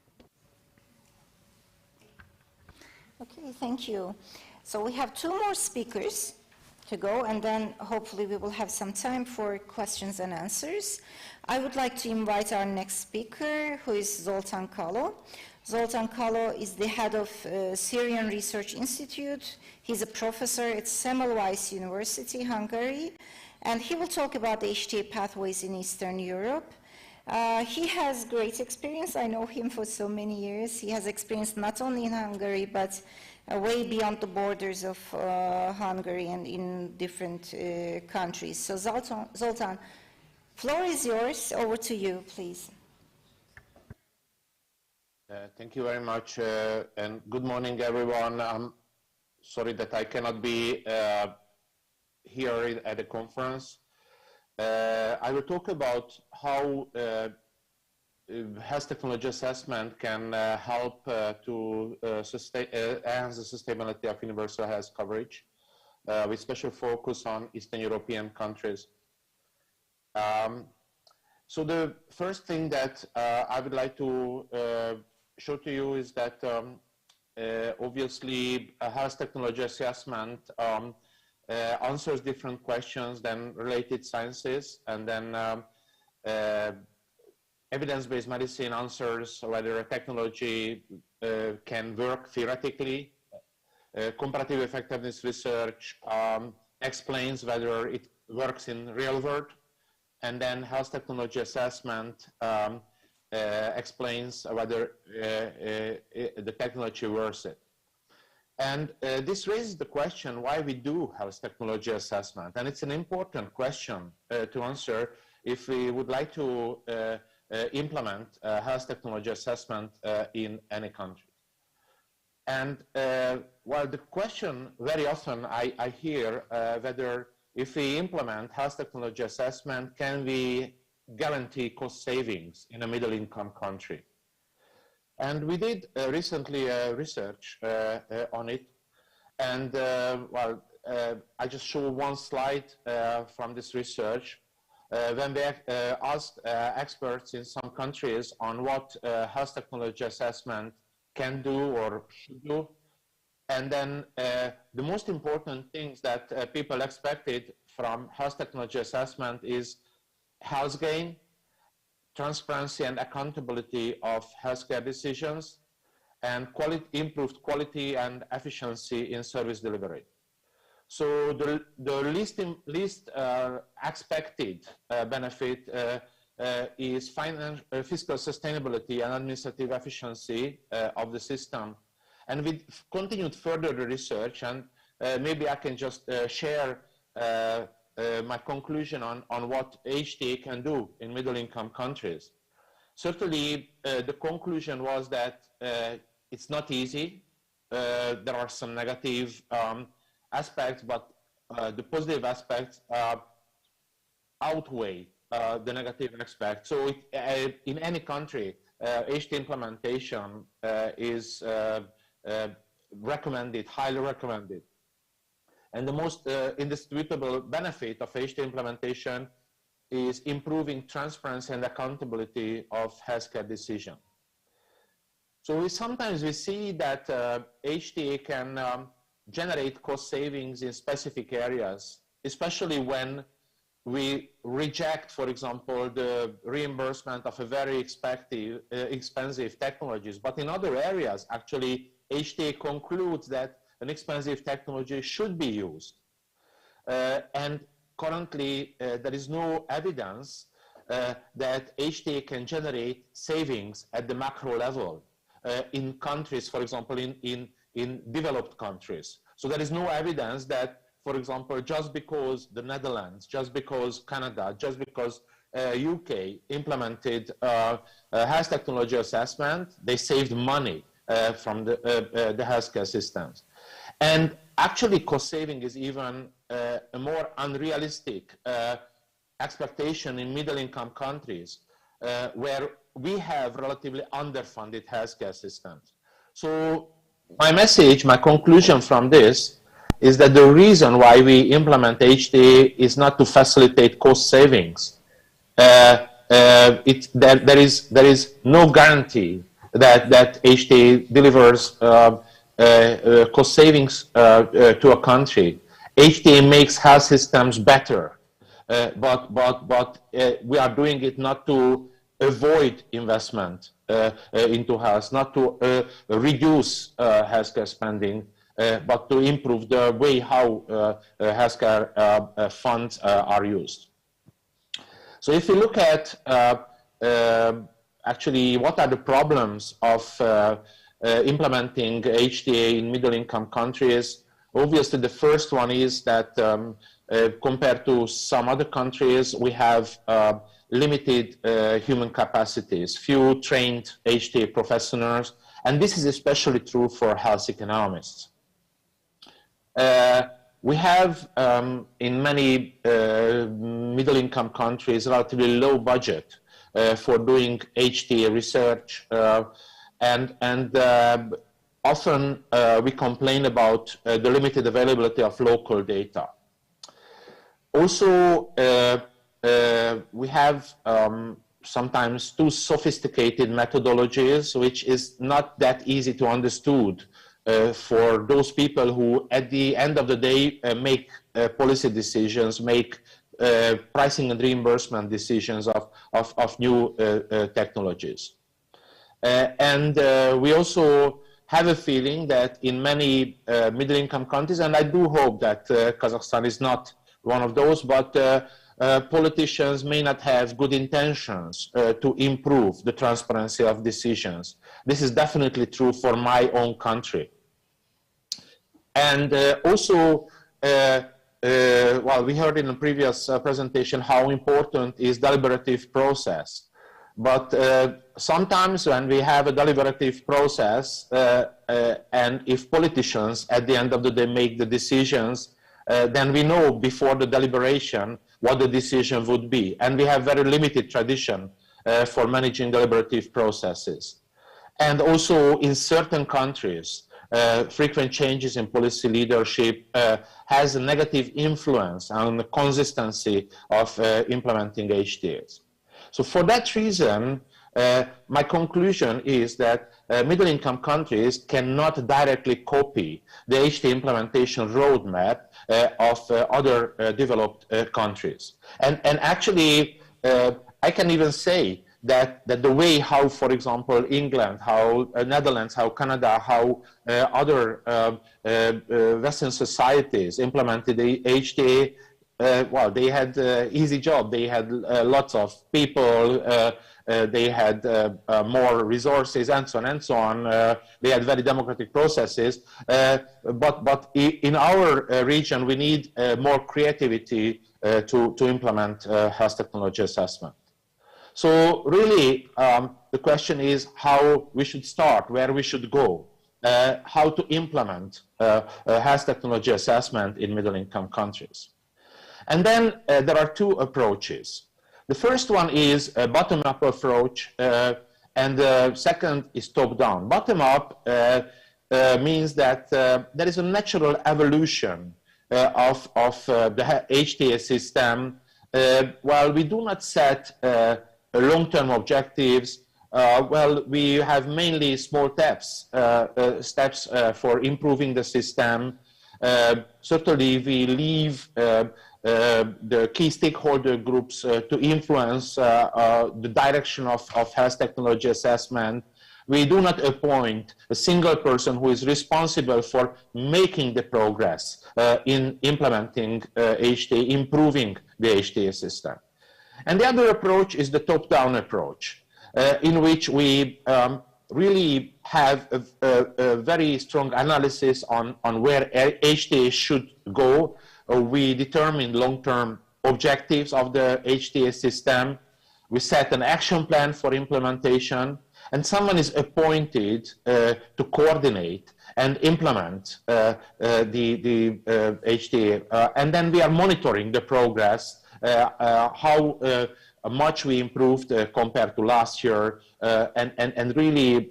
Okay, thank you. So we have two more speakers to go, and then hopefully we will have some time for questions and answers. I would like to invite our next speaker, who is Zoltan Kalo. Zoltan Kalo is the head of Syrian Research Institute. He's a professor at Semmelweis University, Hungary, and he will talk about the HTA pathways in Eastern Europe. He has great experience. I know him for so many years. He has experience not only in Hungary, but way beyond the borders of Hungary and in different countries. So Zoltan, floor is yours. Over to you, please. Thank you very much, and good morning, everyone. I'm sorry that I cannot be here at the conference. I will talk about how health technology assessment can help to enhance the sustainability of universal health coverage, with special focus on Eastern European countries. So the first thing that I would like to show to you is that obviously a health technology assessment answers different questions than related sciences, and then evidence-based medicine answers whether a technology can work theoretically. Comparative effectiveness research explains whether it works in real world, and then health technology assessment explains whether the technology works it. And this raises the question why we do health technology assessment. And it's an important question to answer if we would like to implement health technology assessment in any country. And while the question very often I hear whether if we implement health technology assessment, can we guarantee cost savings in a middle income country? And we did recently research on it. And I just show one slide from this research. When we asked experts in some countries on what health technology assessment can do or should do, and then the most important things that people expected from health technology assessment is health gain, transparency and accountability of healthcare decisions, and improved quality and efficiency in service delivery. So the least expected benefit is fiscal sustainability and administrative efficiency of the system. And we continued further the research, and maybe I can just share my conclusion on what HTA can do in middle-income countries. Certainly, the conclusion was that it's not easy. There are some negative aspects, but the positive aspects outweigh the negative aspects. So in any country, HTA implementation is recommended, highly recommended. And the most indisputable benefit of HTA implementation is improving transparency and accountability of healthcare decision. So sometimes we see that HTA can generate cost savings in specific areas, especially when we reject, for example, the reimbursement of a very expensive technologies. But in other areas, actually, HTA concludes that an expensive technology should be used. And currently, there is no evidence that HTA can generate savings at the macro level in countries, for example, in in developed countries. So there is no evidence that, for example, just because the Netherlands, just because Canada, just because UK implemented health technology assessment, they saved money from the healthcare systems. And actually, cost saving is even a more unrealistic expectation in middle-income countries where we have relatively underfunded healthcare systems. So my message, my conclusion from this is that the reason why we implement HTA is not to facilitate cost savings. There is no guarantee that HTA delivers cost savings to a country. HTA makes health systems better, but we are doing it not to avoid investment into health, not to reduce healthcare spending, but to improve the way how healthcare funds are used. So if you look at actually what are the problems of implementing HTA in middle-income countries, obviously the first one is that compared to some other countries, we have limited human capacities, few trained HTA professionals, and this is especially true for health economists. We have, in many middle-income countries, relatively low budget for doing HTA research, and often we complain about the limited availability of local data. Also, we have sometimes too sophisticated methodologies, which is not that easy to understand for those people who, at the end of the day, make policy decisions, make pricing and reimbursement decisions of new technologies. And we also have a feeling that in many middle-income countries, and I do hope that Kazakhstan is not one of those, but politicians may not have good intentions to improve the transparency of decisions. This is definitely true for my own country. And also, well, we heard in the previous presentation how important is deliberative process. But sometimes when we have a deliberative process, and if politicians at the end of the day make the decisions, then we know before the deliberation what the decision would be. And we have very limited tradition for managing deliberative processes. And also in certain countries, frequent changes in policy leadership has a negative influence on the consistency of implementing HTAs. So for that reason, my conclusion is that middle-income countries cannot directly copy the HTA implementation roadmap of other developed countries. And actually, I can even say that the way how, for example, England, how Netherlands, how Canada, how other Western societies implemented the HTA, well, they had an easy job. They had lots of people, they had more resources, and so on and so on. They had very democratic processes. But in our region, we need more creativity to implement health technology assessment. So really, the question is how we should start, where we should go, how to implement health technology assessment in middle-income countries. And then there are two approaches. The first one is a bottom-up approach, and the second is top-down. Bottom-up means that there is a natural evolution of the HTA system. While we do not set long-term objectives, well, we have mainly small steps for improving the system. Certainly, we leave the key stakeholder groups to influence the direction of health technology assessment. We do not appoint a single person who is responsible for making the progress in implementing HTA, improving the HTA system. And the other approach is the top-down approach, in which we really have a very strong analysis on where HTA should go. We determine long-term objectives of the HTA system. We set an action plan for implementation, and someone is appointed to coordinate and implement the HTA. And then we are monitoring the progress, how much we improved compared to last year, and really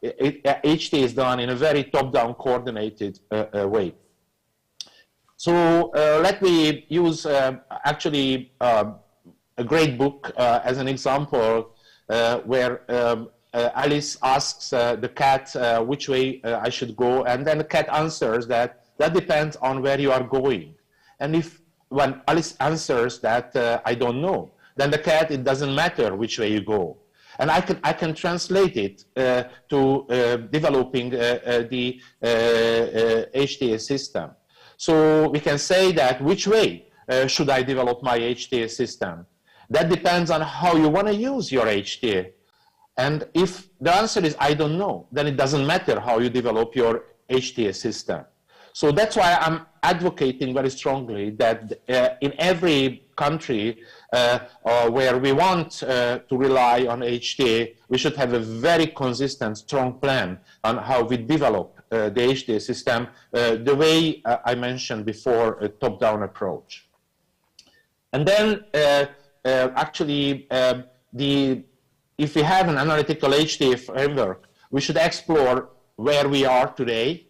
HTA is done in a very top-down coordinated way. So let me use actually a great book as an example where Alice asks the cat which way I should go, and then the cat answers that depends on where you are going. And when Alice answers that I don't know, then the cat, it doesn't matter which way you go. And I can translate it to developing the HTA system. So we can say that which way should I develop my HTA system? That depends on how you want to use your HTA. And if the answer is I don't know, then it doesn't matter how you develop your HTA system. So that's why I'm advocating very strongly that in every country where we want to rely on HTA, we should have a very consistent, strong plan on how we develop the HTA system, the way I mentioned before, a top-down approach. And then actually, if we have an analytical HTA framework, we should explore where we are today.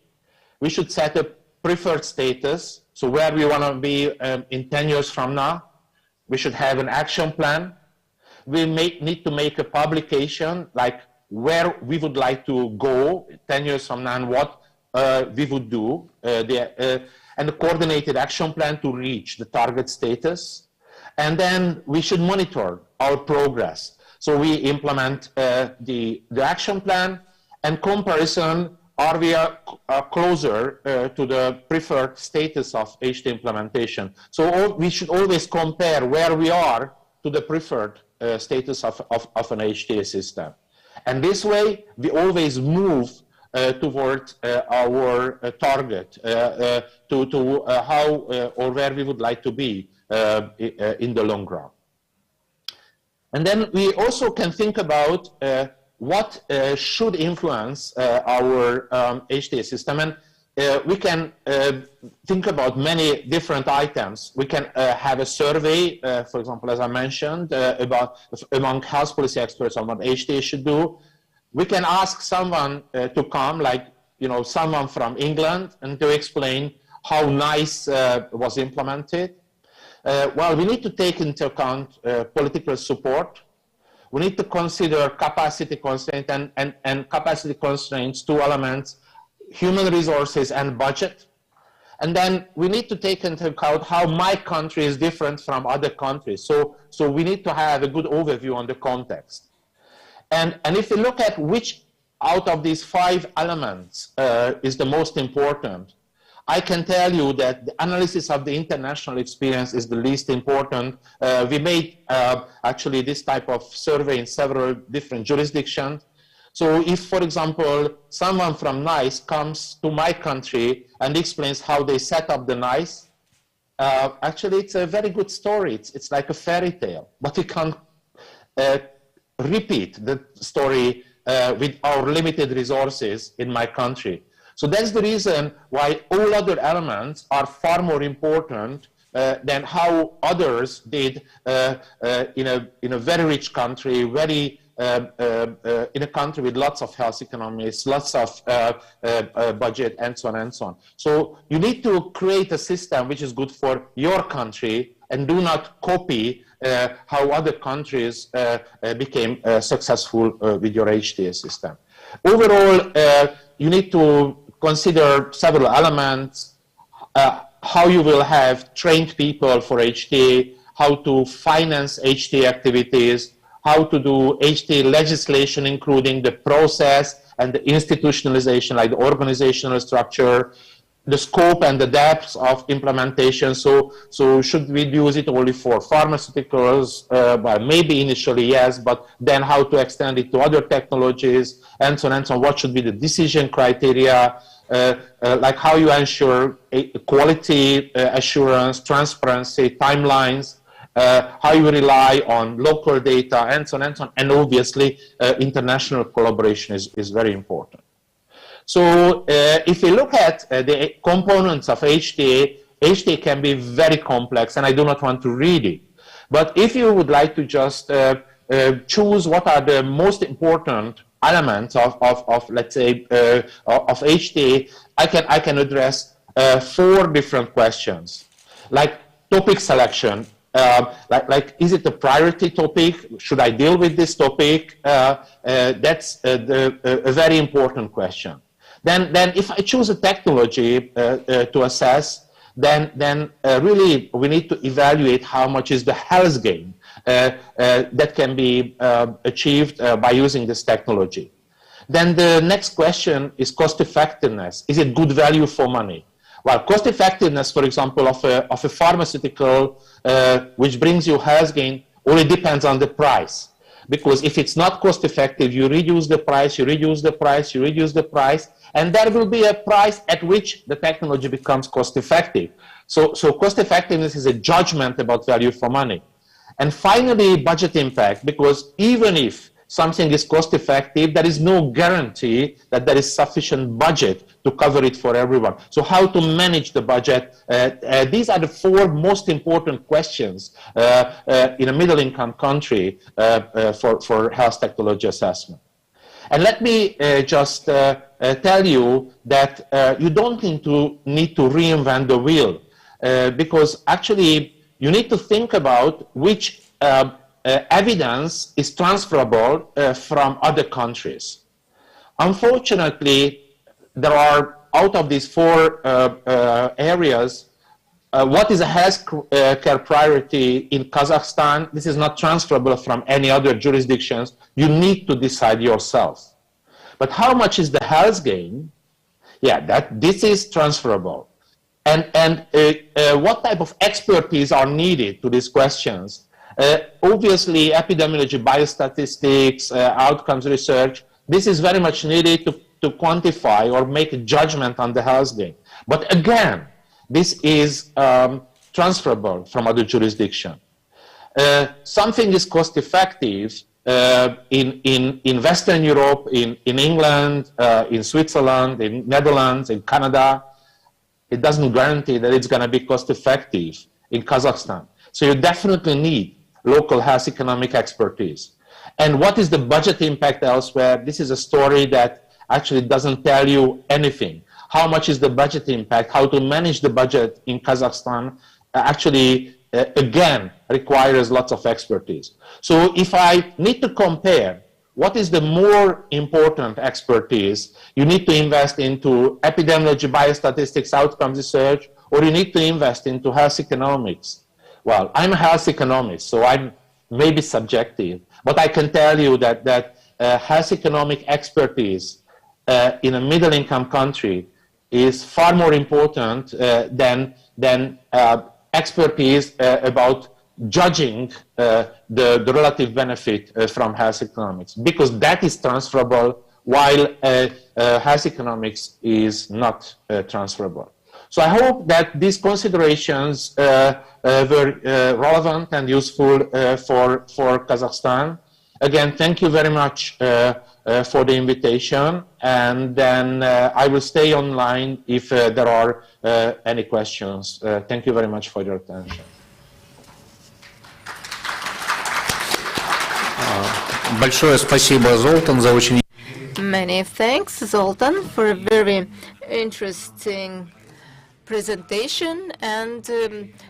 We should set a preferred status, so where we want to be in 10 years from now. We should have an action plan. We need to make a publication, like where we would like to go 10 years from now and what we would do, and a coordinated action plan to reach the target status. And then we should monitor our progress. So we implement the action plan, and comparison, are we closer to the preferred status of HTA implementation. So we should always compare where we are to the preferred status of an HTA system. And this way, we always move toward our target, to how or where we would like to be in the long run. And then we also can think about what should influence our HTA system. And we can think about many different items. We can have a survey, for example, as I mentioned, among health policy experts on what HTA should do. We can ask someone to come, like someone from England, and to explain how NICE was implemented. Well, we need to take into account political support. We need to consider capacity constraints, and capacity constraints, two elements, human resources and budget. And then we need to take into account how my country is different from other countries. So we need to have a good overview on the context. And if you look at which out of these 5 elements is the most important, I can tell you that the analysis of the international experience is the least important. We made actually this type of survey in several different jurisdictions. So if, for example, someone from NICE comes to my country and explains how they set up the NICE, actually it's a very good story. It's like a fairy tale, but we can't repeat the story with our limited resources in my country. So that's the reason why all other elements are far more important than how others did in a very rich country, in a country with lots of health economists, lots of budget, and so on and so on. So you need to create a system which is good for your country, and do not copy how other countries became successful with your HTA system. Overall, you need to consider several elements, how you will have trained people for HTA, how to finance HTA activities, how to do HTA legislation, including the process and the institutionalization, like the organizational structure, the scope and the depth of implementation. So should we use it only for pharmaceuticals? Well, maybe initially yes, but then how to extend it to other technologies, and so on and so on. What should be the decision criteria? Like how you ensure quality assurance, transparency, timelines, how you rely on local data, and so on and so on. And obviously, international collaboration is very important. So if we look at the components of HTA, HTA can be very complex, and I do not want to read it. But if you would like to just choose what are the most important elements of let's say, of HTA, I can address 4 different questions. Like topic selection, like is it a priority topic? Should I deal with this topic? That's a very important question. Then if I choose a technology to assess, then really we need to evaluate how much is the health gain that can be achieved by using this technology. Then the next question is cost effectiveness. Is it good value for money? Well, cost effectiveness, for example, of a pharmaceutical which brings you health gain only depends on the price. Because if it's not cost effective, you reduce the price, you reduce the price, you reduce the price, and there will be a price at which the technology becomes cost effective. So cost effectiveness is a judgment about value for money. And finally, budget impact, because even if something is cost effective, there is no guarantee that there is sufficient budget to cover it for everyone. So how to manage the budget? These are the 4 most important questions in a middle income country for health technology assessment. And let me just tell you that you don't need to reinvent the wheel, because actually you need to think about which evidence is transferable from other countries. Unfortunately, there are, out of these 4 areas, what is a health care priority in Kazakhstan? This is not transferable from any other jurisdictions. You need to decide yourself. But how much is the health gain? Yeah, this is transferable. And what type of expertise are needed to these questions? Obviously, epidemiology, biostatistics, outcomes research, this is very much needed to quantify or make a judgment on the health gain. But again, this is transferable from other jurisdictions. Something is cost effective in Western Europe, in England, in Switzerland, in Netherlands, in Canada. It doesn't guarantee that it's going to be cost effective in Kazakhstan. So you definitely need local health economic expertise. And what is the budget impact elsewhere? This is a story that actually doesn't tell you anything. How much is the budget impact? How to manage the budget in Kazakhstan actually, again, requires lots of expertise. So if I need to compare what is the more important expertise, you need to invest into epidemiology, biostatistics, outcomes research, or you need to invest into health economics. Well, I'm a health economist, so I'm maybe subjective, but I can tell you that health economic expertise in a middle-income country is far more important than expertise about judging the relative benefit from health economics, because that is transferable while health economics is not transferable. So I hope that these considerations were relevant and useful for Kazakhstan. Again, thank you very much for the invitation, and then I will stay online if there are any questions. Thank you very much for your attention. Большое спасибо, Золтан, за очень... Many thanks, Zoltan, for a very interesting presentation and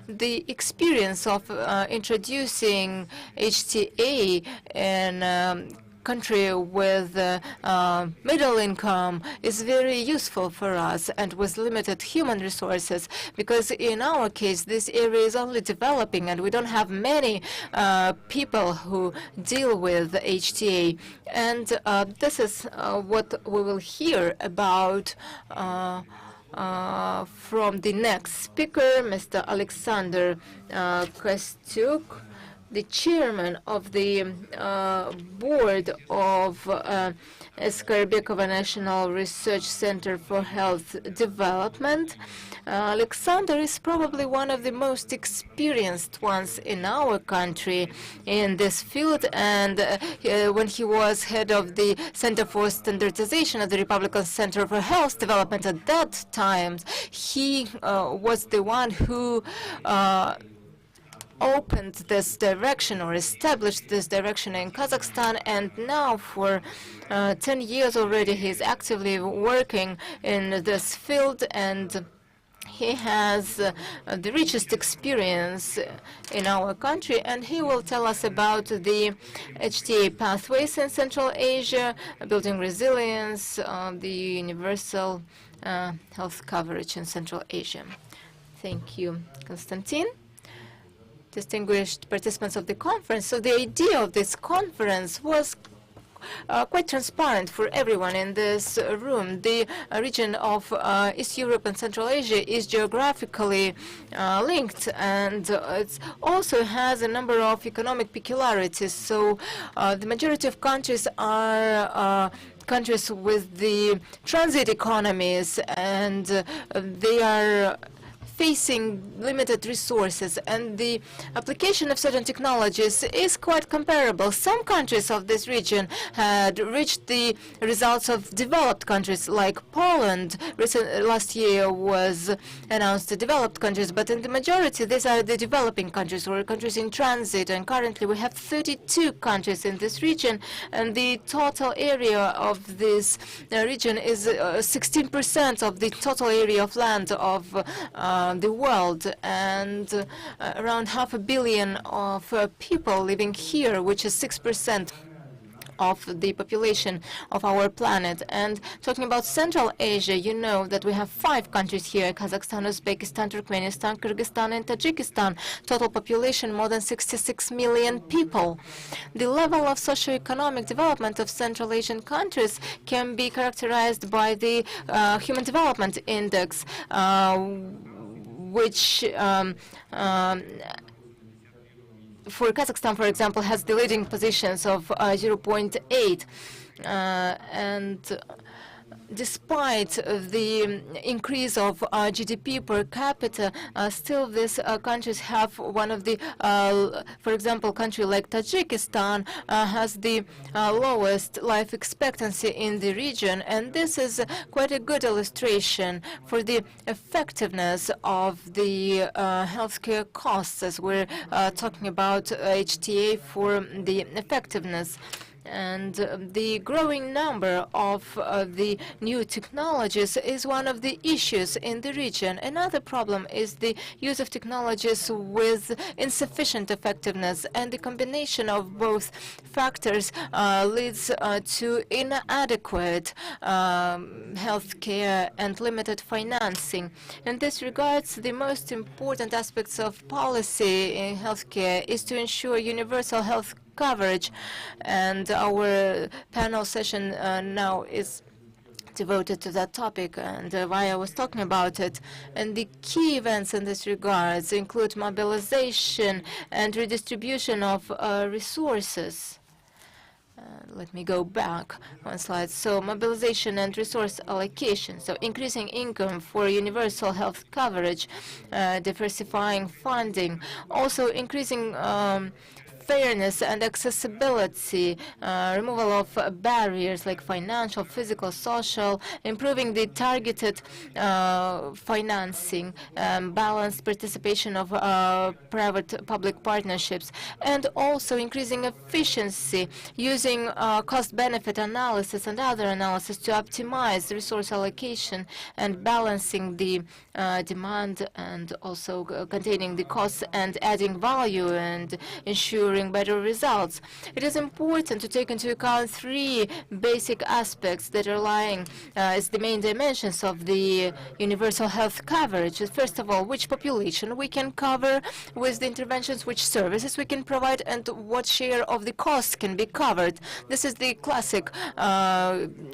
the experience of introducing HTA in country with middle income is very useful for us and with limited human resources, because in our case this area is only developing and we don't have many people who deal with HTA. And this is what we will hear about from the next speaker, Mr. Alexander Kostyuk, the chairman of the board of Skarbekova National Research Center for Health Development. Alexander is probably one of the most experienced ones in our country in this field, and when he was head of the Center for Standardization of the Republican Center for Health Development at that time, he was the one who opened this direction or established this direction in Kazakhstan, and now for 10 years already he's actively working in this field, and he has the richest experience in our country, and he will tell us about the HTA pathways in Central Asia, building resilience, the universal health coverage in Central Asia. Thank you, Konstantin. Distinguished participants of the conference, so the idea of this conference was quite transparent for everyone in this room. The region of East Europe and Central Asia is geographically linked, and it also has a number of economic peculiarities. So the majority of countries are countries with the transit economies, and they are facing limited resources, and the application of certain technologies is quite comparable. Some countries of this region had reached the results of developed countries, like Poland. Last year was announced the developed countries, but in the majority, these are the developing countries or countries in transit, and currently we have 32 countries in this region, and the total area of this region is 16% of the total area of land of the world, and around 500 million of people living here, which is 6% of the population of our planet. And talking about Central Asia, you know that we have 5 countries here: Kazakhstan, Uzbekistan, Turkmenistan, Kyrgyzstan, and Tajikistan. Total population more than 66 million people. The level of socio-economic development of Central Asian countries can be characterized by the Human Development Index, which for Kazakhstan, for example, has the leading positions of 0.8, and despite the increase of GDP per capita, still these countries have one of the, for example, country like Tajikistan has the lowest life expectancy in the region, and this is quite a good illustration for the effectiveness of the healthcare costs, as we're talking about HTA for the effectiveness. And the growing number of the new technologies is one of the issues in the region. Another problem is the use of technologies with insufficient effectiveness, and the combination of both factors leads to inadequate healthcare and limited financing. In this regards, the most important aspects of policy in healthcare is to ensure universal health coverage, and our panel session now is devoted to that topic, and why I was talking about it. And the key events in this regards include mobilization and redistribution of resources. Let me go back one slide. So mobilization and resource allocation. So increasing income for universal health coverage, diversifying funding, also increasing fairness and accessibility, removal of barriers like financial, physical, social, improving the targeted financing, balanced participation of private-public partnerships, and also increasing efficiency using cost-benefit analysis and other analysis to optimize resource allocation and balancing the demand, and also containing the costs and adding value and ensure ensuring better results. It is important to take into account three basic aspects that are lying as the main dimensions of the universal health coverage. First of all, which population we can cover with the interventions, which services we can provide, and what share of the costs can be covered. This is the classic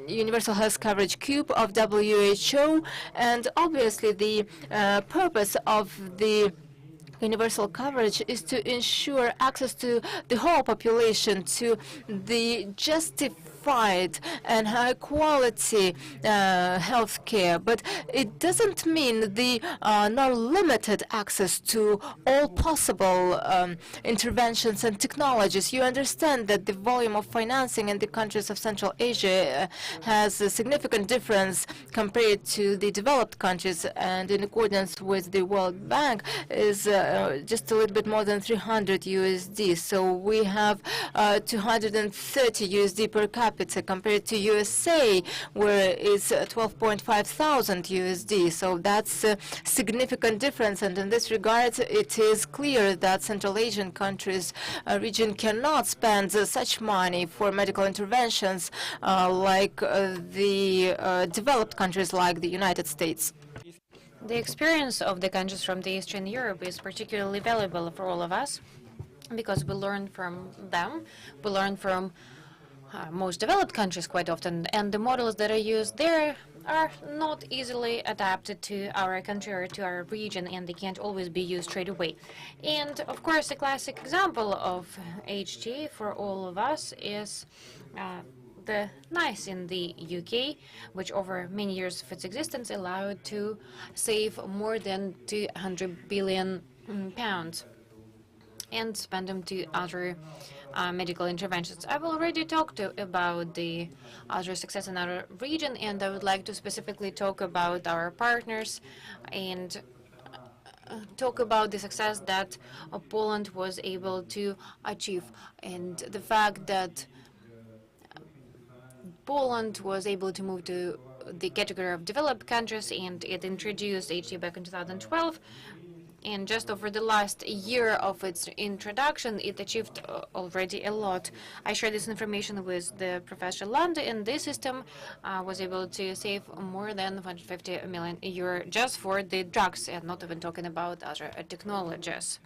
universal health coverage cube of WHO, and obviously the purpose of the universal coverage is to ensure access to the whole population to the justified and high quality health care, but it doesn't mean the non-limited access to all possible interventions and technologies. You understand that the volume of financing in the countries of Central Asia has a significant difference compared to the developed countries, and in accordance with the World Bank is just a little bit more than 300 USD. So we have 230 USD per capita compared to USA, where it's 12.5 thousand USD. So that's a significant difference. And in this regard, it is clear that Central Asian countries region cannot spend such money for medical interventions like the developed countries like the United States. The experience of the countries from the Eastern Europe is particularly valuable for all of us because we learn from them. We learn from most developed countries quite often, and the models that are used there are not easily adapted to our country or to our region, and they can't always be used straight away. And of course, a classic example of HTA for all of us is the NICE in the UK, which over many years of its existence allowed to save more than 200 billion pounds and spend them to other medical interventions. I've already talked about the other success in our region, and I would like to specifically talk about our partners and talk about the success that Poland was able to achieve, and the fact that Poland was able to move to the category of developed countries, and it introduced HTA back in 2012. And just over the last year of its introduction, it achieved already a lot. I shared this information with the Professor Lande, and this system was able to save more than 150 million euro just for the drugs, and not even talking about other technologies.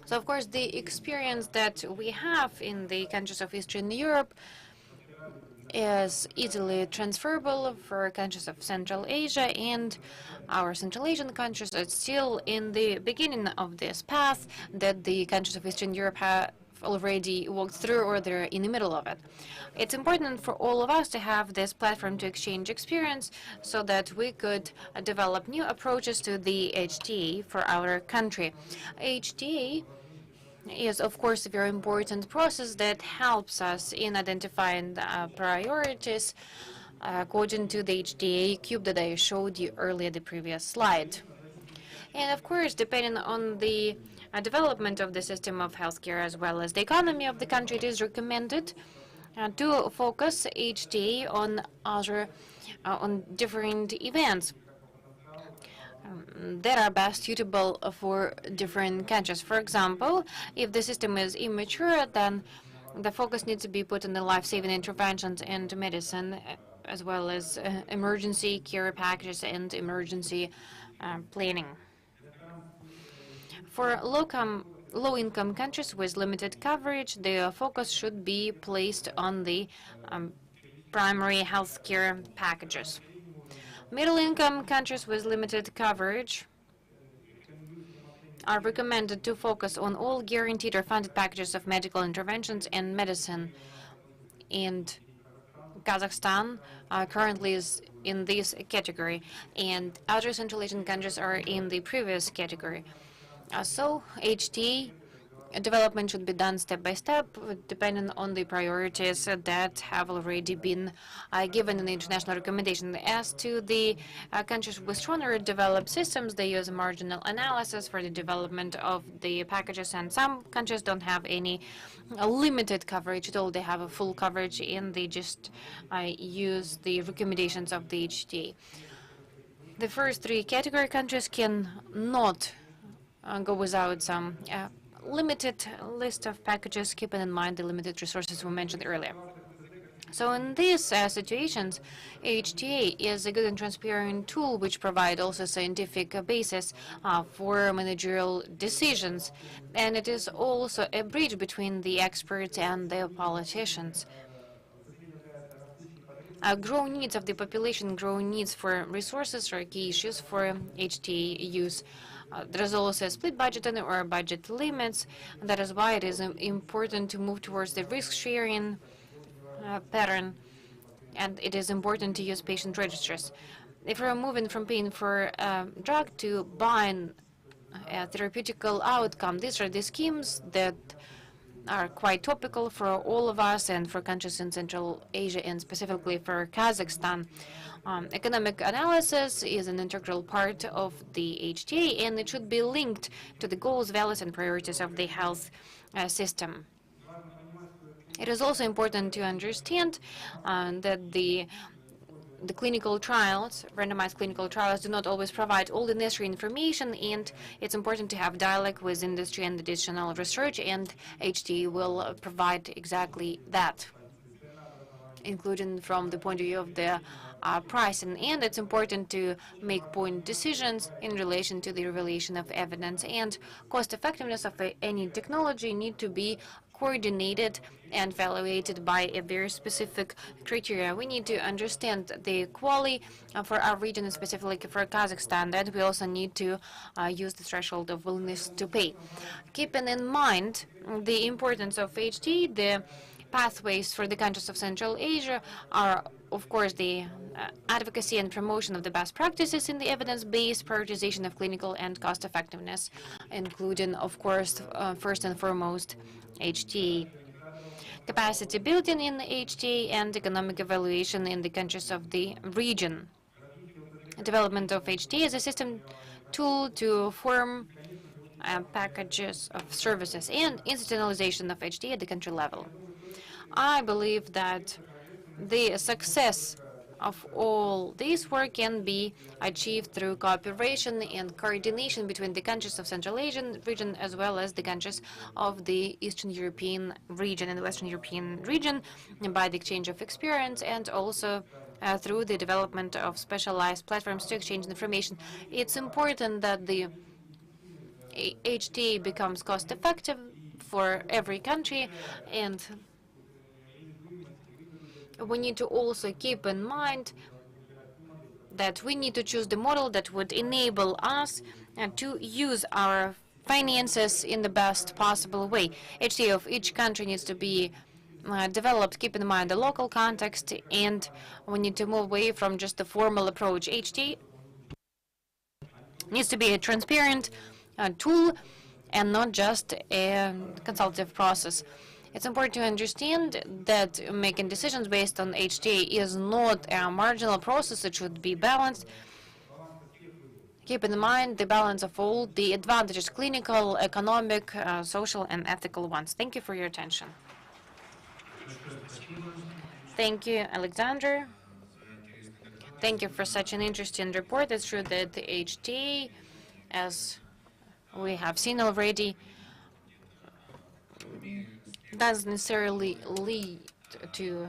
So, of course, the experience that we have in the countries of Eastern Europe is easily transferable for countries of Central Asia, and our Central Asian countries are still in the beginning of this path that the countries of Eastern Europe have already walked through, or they're in the middle of it. It's important for all of us to have this platform to exchange experience so that we could develop new approaches to the HTA for our country. HTA is, of course, a very important process that helps us in identifying priorities according to the HTA cube that I showed you earlier, the previous slide. And of course, depending on the development of the system of healthcare as well as the economy of the country, it is recommended to focus HTA on different events that are best suitable for different countries. For example, if the system is immature, then the focus needs to be put on the life-saving interventions and medicine, as well as emergency care packages and emergency planning. For low-income countries with limited coverage, the focus should be placed on the primary health care packages. Middle-income countries with limited coverage are recommended to focus on all guaranteed or funded packages of medical interventions and medicine. And Kazakhstan currently is in this category, and other Central Asian countries are in the previous category. So HTA development should be done step by step, depending on the priorities that have already been given in the international recommendation. As to the countries with stronger developed systems, they use marginal analysis for the development of the packages, and some countries don't have any limited coverage at all. They have a full coverage, and they just use the recommendations of the HTA. The first three category countries can not go without some limited list of packages, keeping in mind the limited resources we mentioned earlier. So in these situations, HTA is a good and transparent tool which provides also scientific basis for managerial decisions, and it is also a bridge between the experts and the politicians. Growing needs of the population, growing needs for resources are key issues for HTA use. There is also a split budget or budget limits. That is why it is important to move towards the risk-sharing pattern, and it is important to use patient registers. If we're moving from paying for a drug to buying a therapeutical outcome, these are the schemes that are quite topical for all of us and for countries in Central Asia and specifically for Kazakhstan. Economic analysis is an integral part of the HTA, and it should be linked to the goals, values, and priorities of the health system. It is also important to understand that the clinical trials, randomized clinical trials, do not always provide all the necessary information, and it's important to have dialogue with industry and additional research, and HTA will provide exactly that, including from the point of view of the pricing. And it's important to make point decisions in relation to the revelation of evidence, and cost effectiveness of any technology need to be coordinated and evaluated by a very specific criteria. We need to understand the quality for our region, and specifically for Kazakhstan, that we also need to use the threshold of willingness to pay. Keeping in mind the importance of HT, the pathways for the countries of Central Asia are, of course, the advocacy and promotion of the best practices in the evidence-based prioritization of clinical and cost effectiveness, including, of course, first and foremost, HTA. Capacity building in the HTA and economic evaluation in the countries of the region. Development of HTA is a system tool to form packages of services and institutionalization of HTA at the country level. I believe that the success of all this work can be achieved through cooperation and coordination between the countries of Central Asian region as well as the countries of the Eastern European region and the Western European region, by the exchange of experience and also through the development of specialized platforms to exchange information. It's important that the HTA becomes cost-effective for every country, and we need to also keep in mind that we need to choose the model that would enable us to use our finances in the best possible way. HTA of each country needs to be developed, keep in mind the local context, and we need to move away from just the formal approach. HTA needs to be a transparent tool and not just a consultative process. It's important to understand that making decisions based on HTA is not a marginal process. It should be balanced. Keep in mind the balance of all the advantages, clinical, economic, social, and ethical ones. Thank you for your attention. Thank you, Alexander. Thank you for such an interesting report. It's true that the HTA, as we have seen already, doesn't necessarily lead to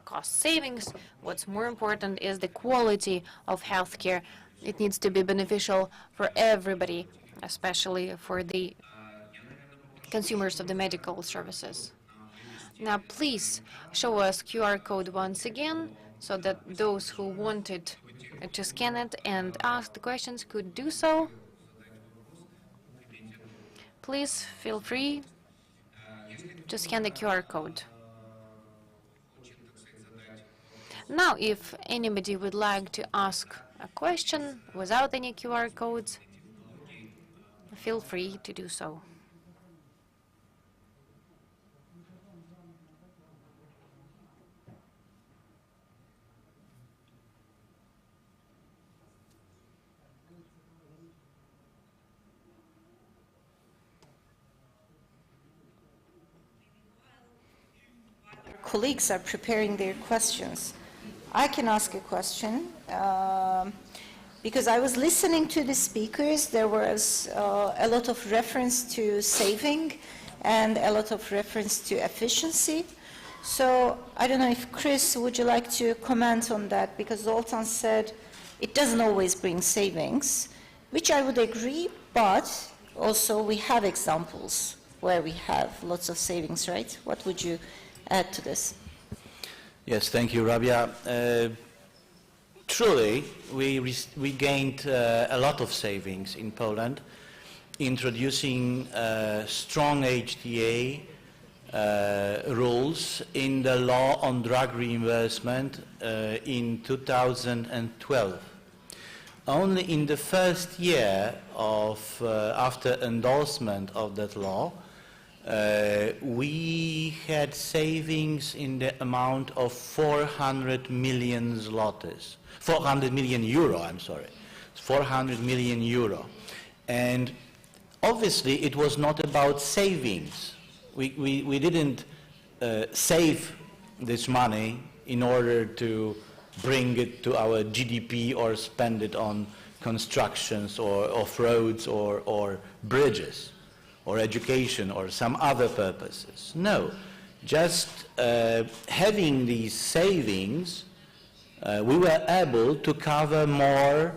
cost savings. What's more important is the quality of healthcare. It needs to be beneficial for everybody, especially for the consumers of the medical services. Now, please show us QR code once again so that those who wanted to scan it and ask the questions could do so. Please feel free to scan the QR code. Now, if anybody would like to ask a question without any QR codes, feel free to do so. Colleagues are preparing their questions. I can ask a question. because I was listening to the speakers. There was a lot of reference to saving and a lot of reference to efficiency. So I don't know if Chris, would you like to comment on that? Because Zoltan said it doesn't always bring savings, which I would agree, but also we have examples where we have lots of savings, right? What would you add to this? Yes, thank you, Rabia. Truly, we gained a lot of savings in Poland, introducing strong HTA rules in the law on drug reimbursement in 2012. Only in the first year of after endorsement of that law, we had savings in the amount of 400 million zlotys. 400 million euro, I'm sorry. 400 million euro. And obviously it was not about savings. We didn't save this money in order to bring it to our GDP or spend it on constructions or of roads or bridges or education or some other purposes. No, just having these savings, we were able to cover more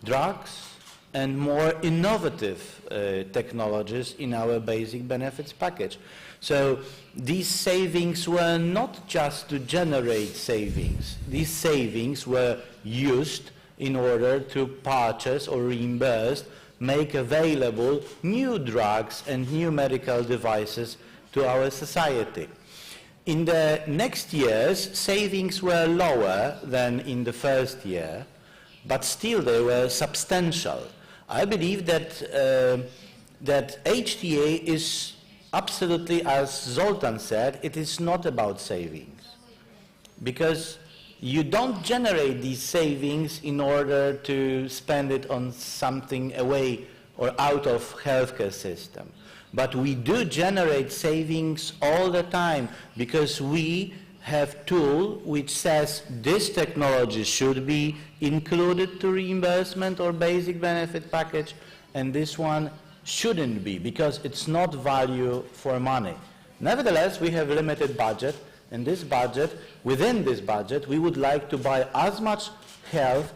drugs and more innovative technologies in our basic benefits package. So these savings were not just to generate savings. These savings were used in order to purchase or reimburse, make available new drugs and new medical devices to our society. In the next years, savings were lower than in the first year, but still they were substantial. I believe that, that HTA is absolutely, as Zoltan said, it is not about savings. Because you don't generate these savings in order to spend it on something away or out of healthcare system. But we do generate savings all the time because we have tool which says this technology should be included to reimbursement or basic benefit package, and this one shouldn't be because it's not value for money. Nevertheless, we have limited budget, and this budget, within this budget, we would like to buy as much health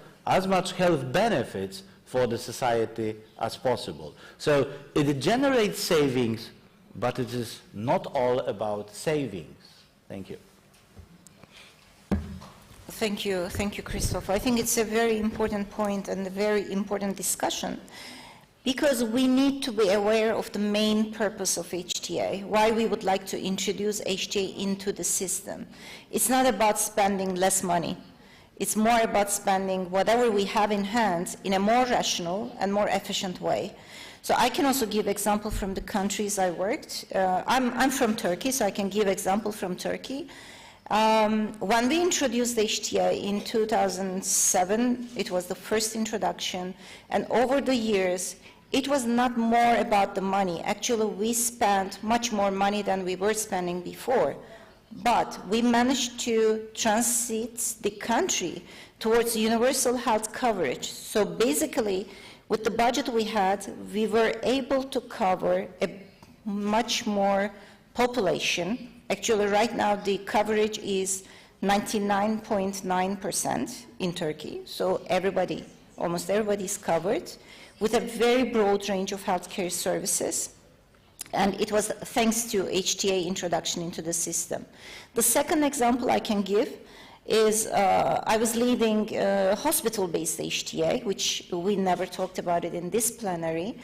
benefits for the society as possible. So it generates savings, but it is not all about savings. Thank you. Thank you, Christoph. I think it's a very important point and a very important discussion because we need to be aware of the main purpose of HTA, why we would like to introduce HTA into the system. It's not about spending less money. It's more about spending whatever we have in hand in a more rational and more efficient way. So I can also give example from the countries I worked. I'm from Turkey, so I can give example from Turkey. When we introduced HTA in 2007, it was the first introduction, and over the years, it was not more about the money. Actually, we spent much more money than we were spending before. But we managed to transit the country towards universal health coverage. So basically, with the budget we had, we were able to cover a much more population. Actually, right now, the coverage is 99.9% in Turkey. So everybody, almost everybody is covered with a very broad range of healthcare services. And it was thanks to HTA introduction into the system. The second example I can give is I was leading hospital-based HTA, which we never talked about it in this plenary,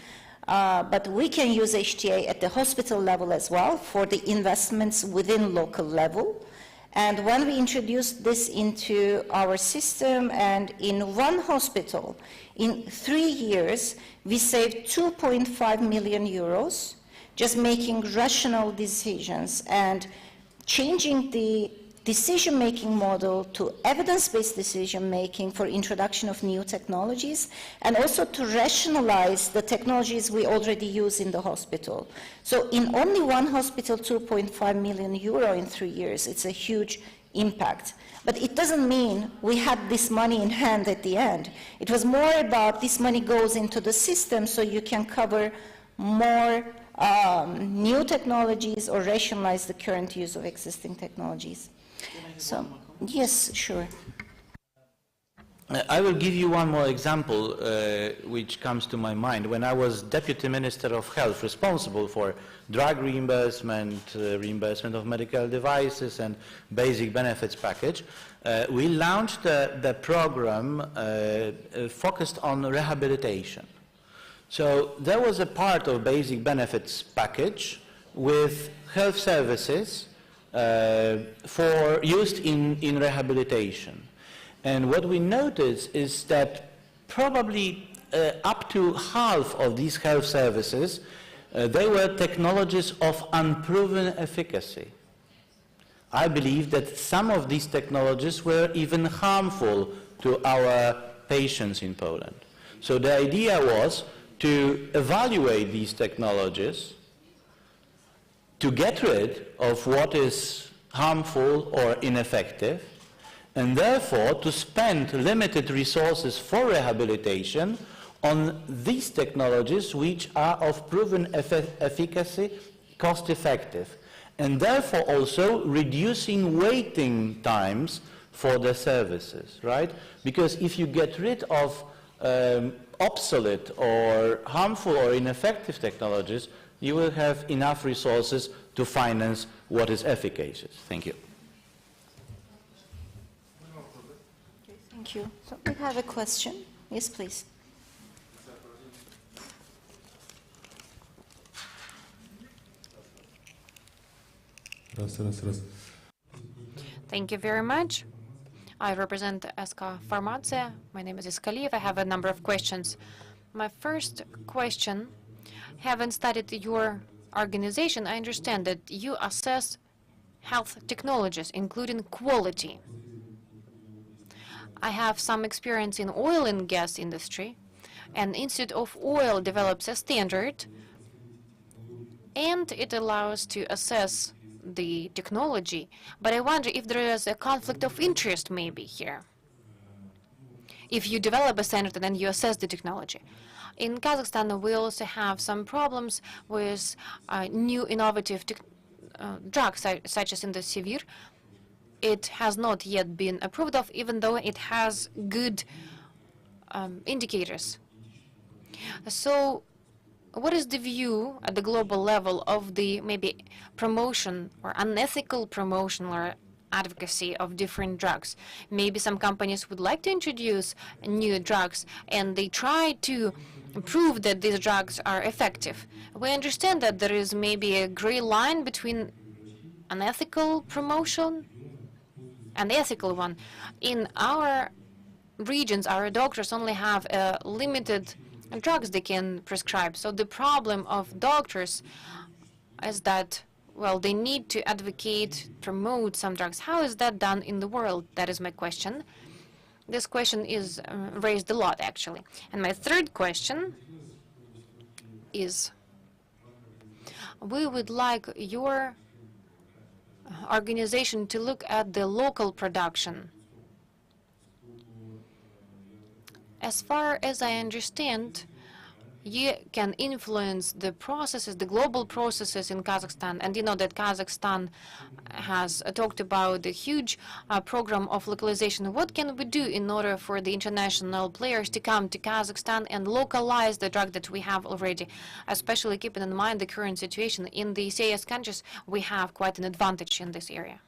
but we can use HTA at the hospital level as well for the investments within local level. And when we introduced this into our system, and in one hospital, in 3 years, we saved 2.5 million euros, just making rational decisions and changing the decision-making model to evidence-based decision-making for introduction of new technologies, and also to rationalize the technologies we already use in the hospital. So in only one hospital, 2.5 million euro in 3 years, it's a huge impact. But it doesn't mean we had this money in hand at the end. It was more about this money goes into the system so you can cover more new technologies or rationalize the current use of existing technologies. So, yes, sure. I will give you one more example which comes to my mind. When I was Deputy Minister of Health responsible for drug reimbursement, reimbursement of medical devices and basic benefits package, we launched the program focused on rehabilitation. So there was a part of basic benefits package with health services for used in rehabilitation. And what we noticed is that probably up to half of these health services, they were technologies of unproven efficacy. I believe that some of these technologies were even harmful to our patients in Poland. So the idea was to evaluate these technologies, to get rid of what is harmful or ineffective, and therefore to spend limited resources for rehabilitation on these technologies which are of proven efficacy, cost-effective, and therefore also reducing waiting times for the services, right? Because if you get rid of obsolete or harmful or ineffective technologies, you will have enough resources to finance what is efficacious. Thank you. Thank you. So we have a question. Yes, please. Thank you very much. I represent SK Farmacia. My name is Iskaliyev. I have a number of questions. My first question, having studied your organization, I understand that you assess health technologies, including quality. I have some experience in oil and gas industry, and Institute of Oil develops a standard, and it allows to assess the technology. But I wonder if there is a conflict of interest maybe here. If you develop a standard and then you assess the technology. In Kazakhstan, we also have some problems with new innovative drugs, such as Indocivir. It has not yet been approved of, even though it has good indicators. So what is the view at the global level of the maybe promotion or unethical promotion or advocacy of different drugs? Maybe some companies would like to introduce new drugs and they try to prove that these drugs are effective. We understand that there is maybe a gray line between unethical promotion and the ethical one. In our regions, our doctors only have limited drugs they can prescribe. So the problem of doctors is that, well, they need to advocate, promote some drugs. How is that done in the world? That is my question. This question is raised a lot, actually. And my third question is, we would like your organization to look at the local production. As far as I understand, you can influence the processes, the global processes in Kazakhstan. And you know that Kazakhstan has talked about the huge program of localization. What can we do in order for the international players to come to Kazakhstan and localize the drug that we have already, especially keeping in mind the current situation? In the CIS countries, we have quite an advantage in this area.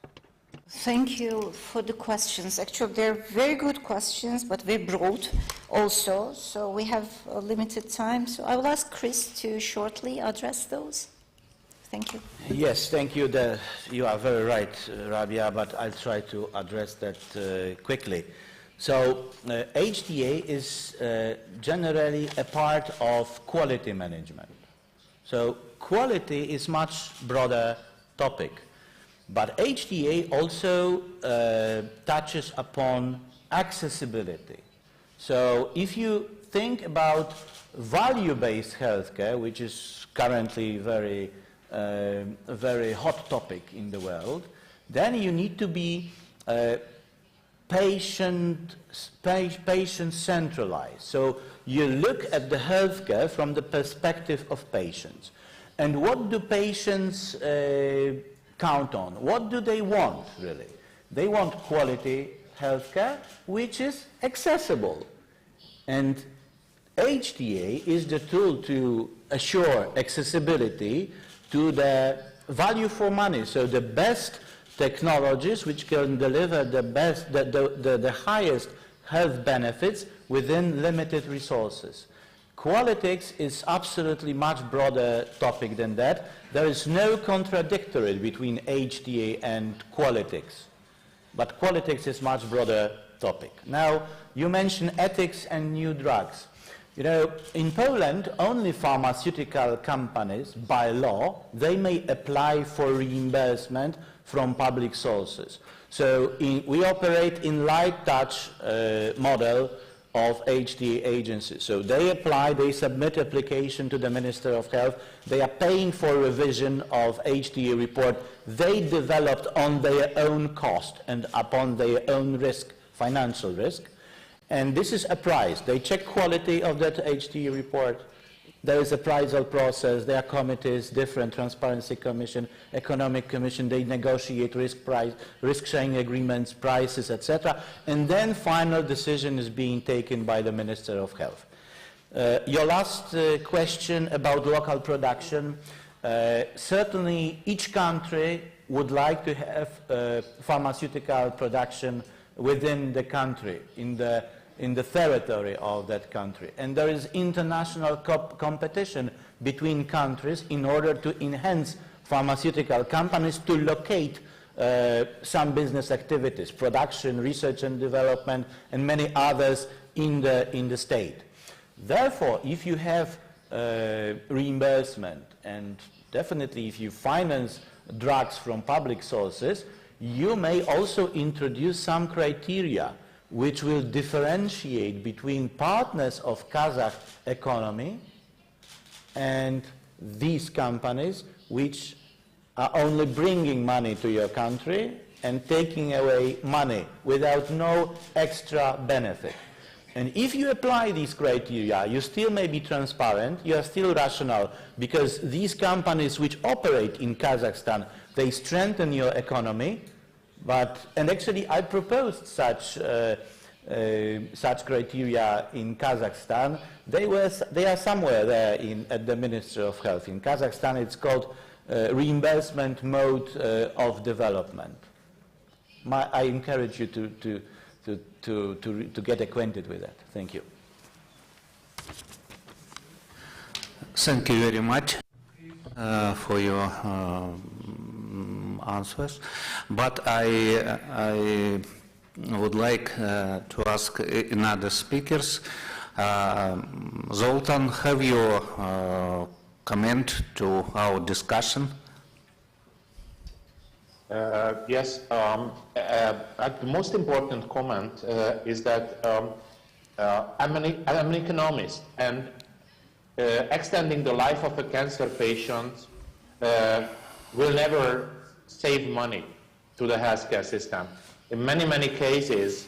Thank you for the questions. Actually, they're very good questions, but very broad also. So we have a limited time. So I will ask Chris to shortly address those. Thank you. Yes, thank you. You are very right, Rabia, but I'll try to address that quickly. So HTA is generally a part of quality management. So quality is much broader topic. But HTA also touches upon accessibility. So if you think about value-based healthcare, which is currently very hot topic in the world, then you need to be patient centralized. So you look at the healthcare from the perspective of patients. And what do patients count on? What do they want, really? They want quality healthcare, which is accessible. And HTA is the tool to assure accessibility to the value for money. So the best technologies which can deliver the highest health benefits within limited resources. Qualitics is absolutely much broader topic than that. There is no contradictory between HTA and Qualitics. But Qualitics is much broader topic. Now, you mentioned ethics and new drugs. You know, in Poland, only pharmaceutical companies, by law, they may apply for reimbursement from public sources. So we operate in light touch model of HTA agencies. So they apply, they submit application to the Minister of Health, they are paying for revision of HTA report they developed on their own cost and upon their own risk, financial risk. And this is appraised. They check quality of that HTA report. There is appraisal process, there are committees, different Transparency Commission, Economic Commission, they negotiate risk-sharing agreements, prices, etc. And then final decision is being taken by the Minister of Health. Your last question about local production, certainly each country would like to have pharmaceutical production within the country, in the territory of that country. And there is international competition between countries in order to enhance pharmaceutical companies to locate some business activities, production, research and development, and many others in the state. Therefore, if you have reimbursement, and definitely if you finance drugs from public sources, you may also introduce some criteria which will differentiate between partners of Kazakh economy and these companies which are only bringing money to your country and taking away money without no extra benefit. And if you apply these criteria, you still may be transparent, you are still rational, because these companies which operate in Kazakhstan, they strengthen your economy. And actually, I proposed such criteria in Kazakhstan. They are somewhere there at the Ministry of Health. In Kazakhstan, it's called reimbursement mode of development. I encourage you to get acquainted with that. Thank you. Thank you very much for your answers, but I would like to ask another speakers. Zoltan, have you comment to our discussion? Yes, the most important comment is that I'm an economist, and extending the life of a cancer patient will never save money to the healthcare system. In many, many cases,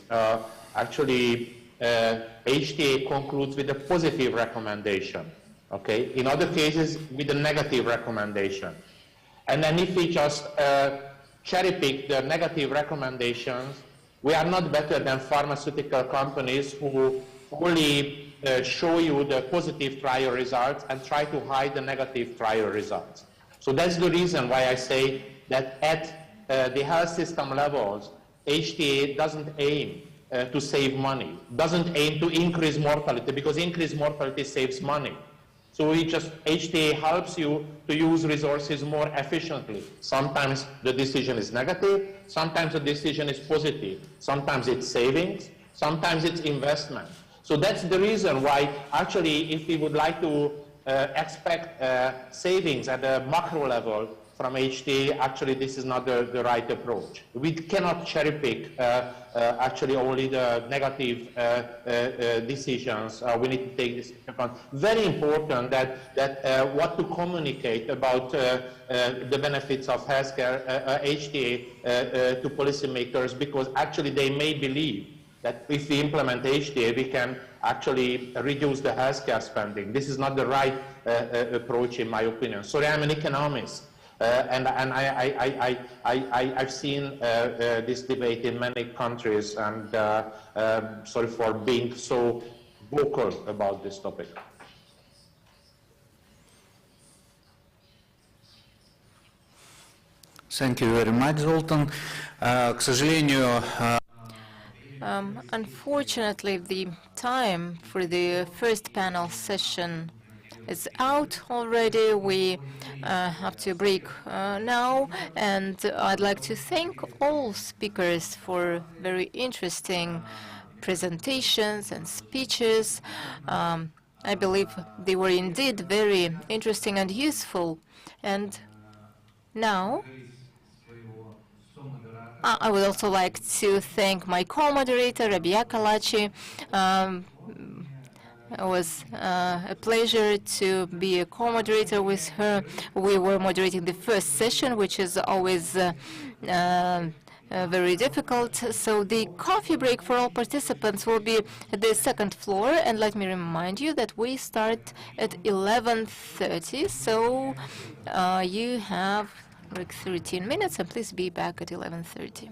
actually, HTA concludes with a positive recommendation, okay? In other cases, with a negative recommendation. And then if we just cherry-pick the negative recommendations, we are not better than pharmaceutical companies who only show you the positive trial results and try to hide the negative trial results. So that's the reason why I say that at the health system levels, HTA doesn't aim to save money, doesn't aim to increase mortality, because increased mortality saves money. So HTA helps you to use resources more efficiently. Sometimes the decision is negative, sometimes the decision is positive, sometimes it's savings, sometimes it's investment. So that's the reason why, actually, if we would like to expect savings at a macro level, from HTA, actually this is not the right approach. We cannot cherry pick actually only the negative decisions. We need to take this into account. Very important that what to communicate about the benefits of healthcare HTA to policymakers, because actually they may believe that if we implement HTA, we can actually reduce the healthcare spending. This is not the right approach, in my opinion. Sorry, I'm an economist, and I've seen this debate in many countries, and sorry for being so vocal about this topic. Thank you very much, Zoltan. К сожалению, Unfortunately, the time for the first panel session is out already. We have to break now, and I'd like to thank all speakers for very interesting presentations and speeches. I believe they were indeed very interesting and useful. And now, I would also like to thank my co-moderator, Rabia Kalachi. It was a pleasure to be a co-moderator with her. We were moderating the first session, which is always very difficult. So the coffee break for all participants will be at the second floor. And let me remind you that we start at 11:30. So you have like 13 minutes, and please be back at 11:30.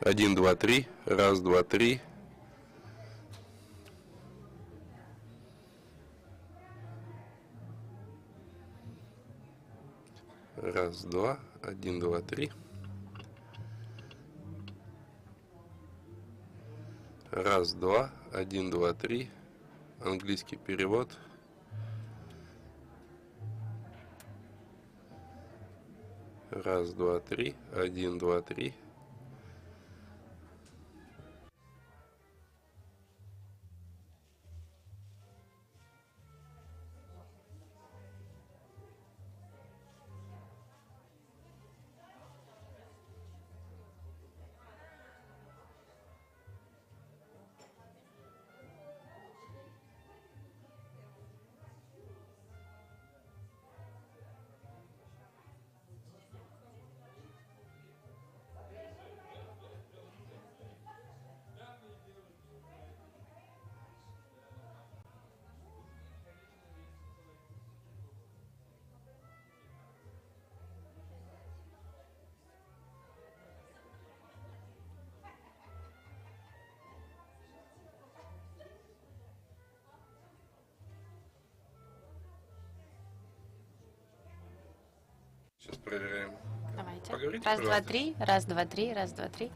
1, 2, 3. Раз, два, три. Раз, два. 1, 2, 3. Раз, два. 1, 2, 3. Английский перевод. Раз, два, три. 1, 2, 3. Сейчас проверяем. Давайте. Поговорите, Раз, два, пожалуйста. три. Раз, два, три. Раз, два, три.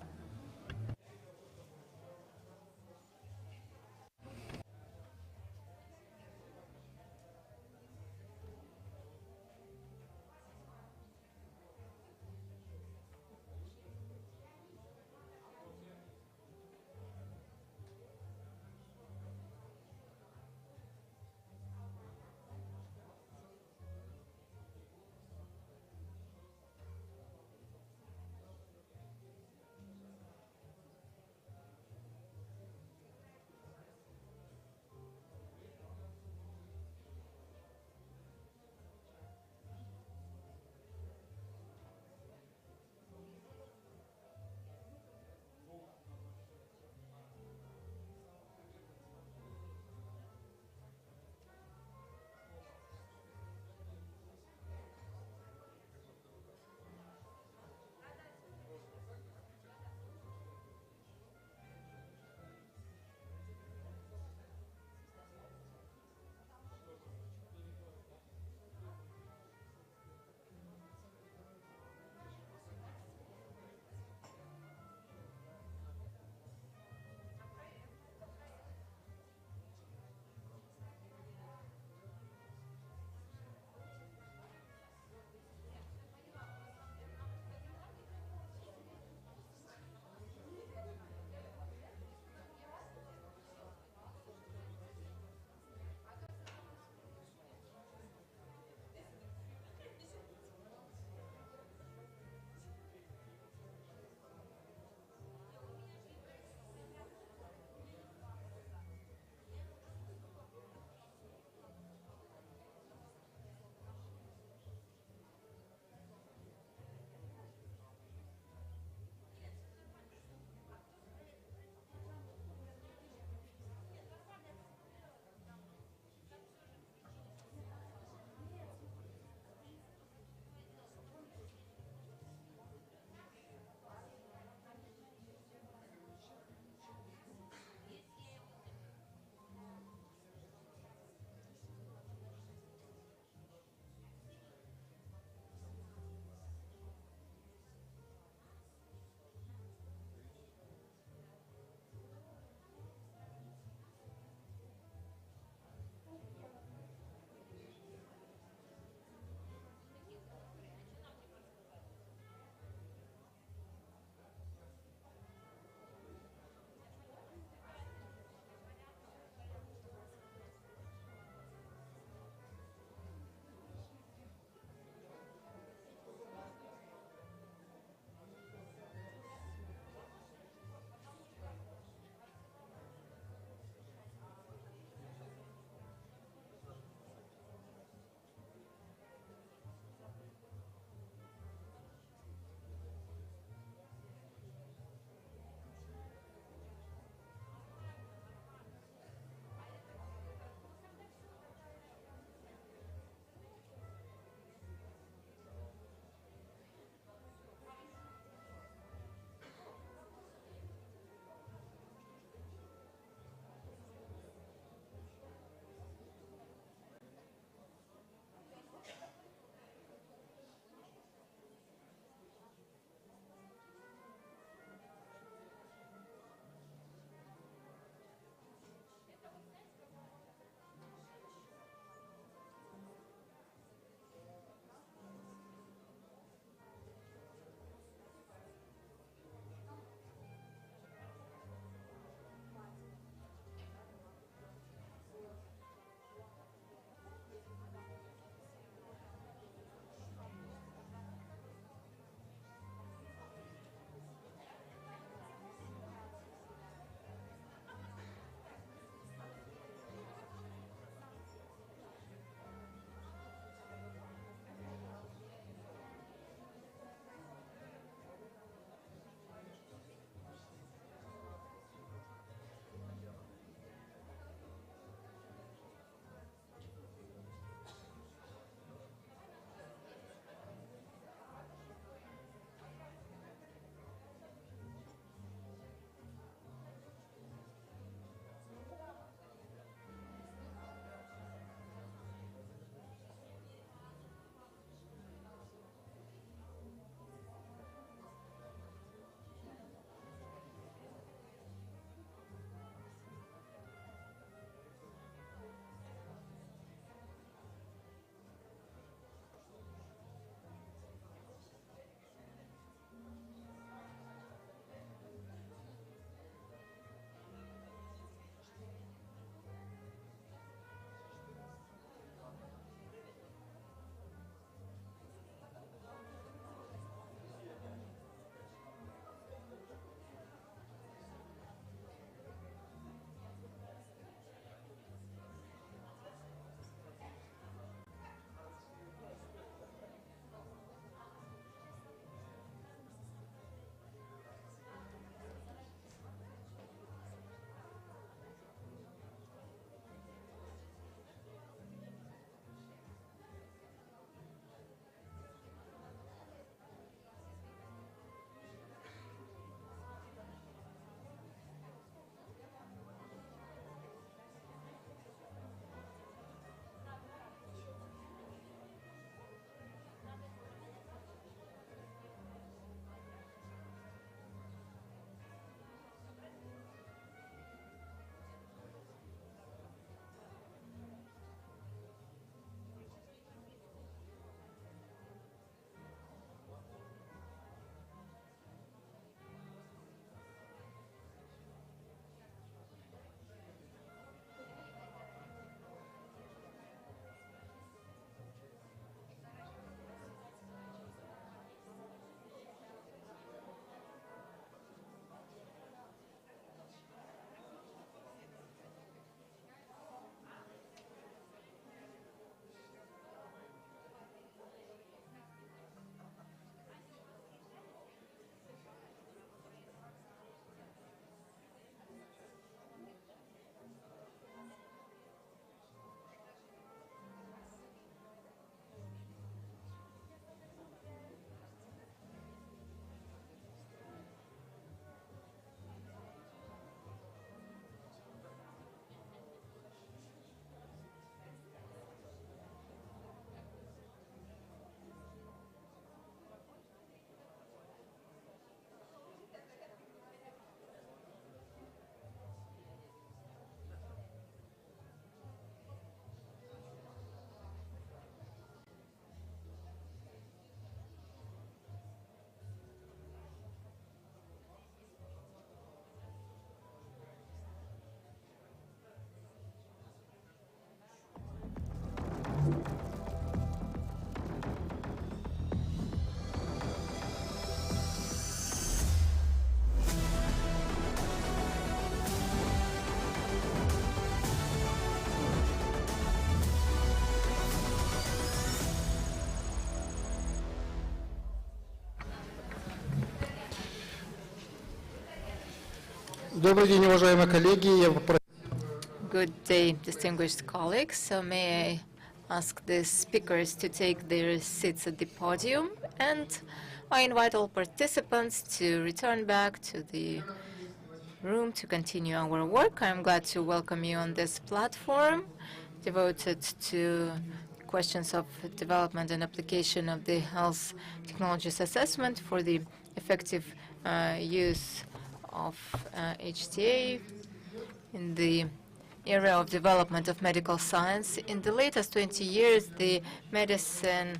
Добрый день, уважаемые коллеги. Я попрошу... Good day, distinguished colleagues. So may I ask the speakers to take their seats at the podium, and I invite all participants to return back to the room to continue our work. I'm glad to welcome you on this platform devoted to questions of development and application of the health technologies assessment for the effective use of HTA in the area of development of medical science. In the latest 20 years, the medicine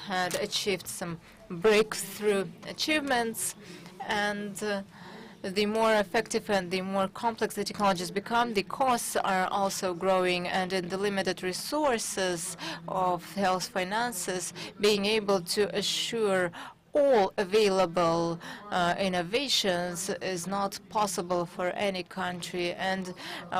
had achieved some breakthrough achievements, and the more effective and the more complex the technologies become, the costs are also growing, and in the limited resources of health finances, being able to assure all available innovations is not possible for any country. And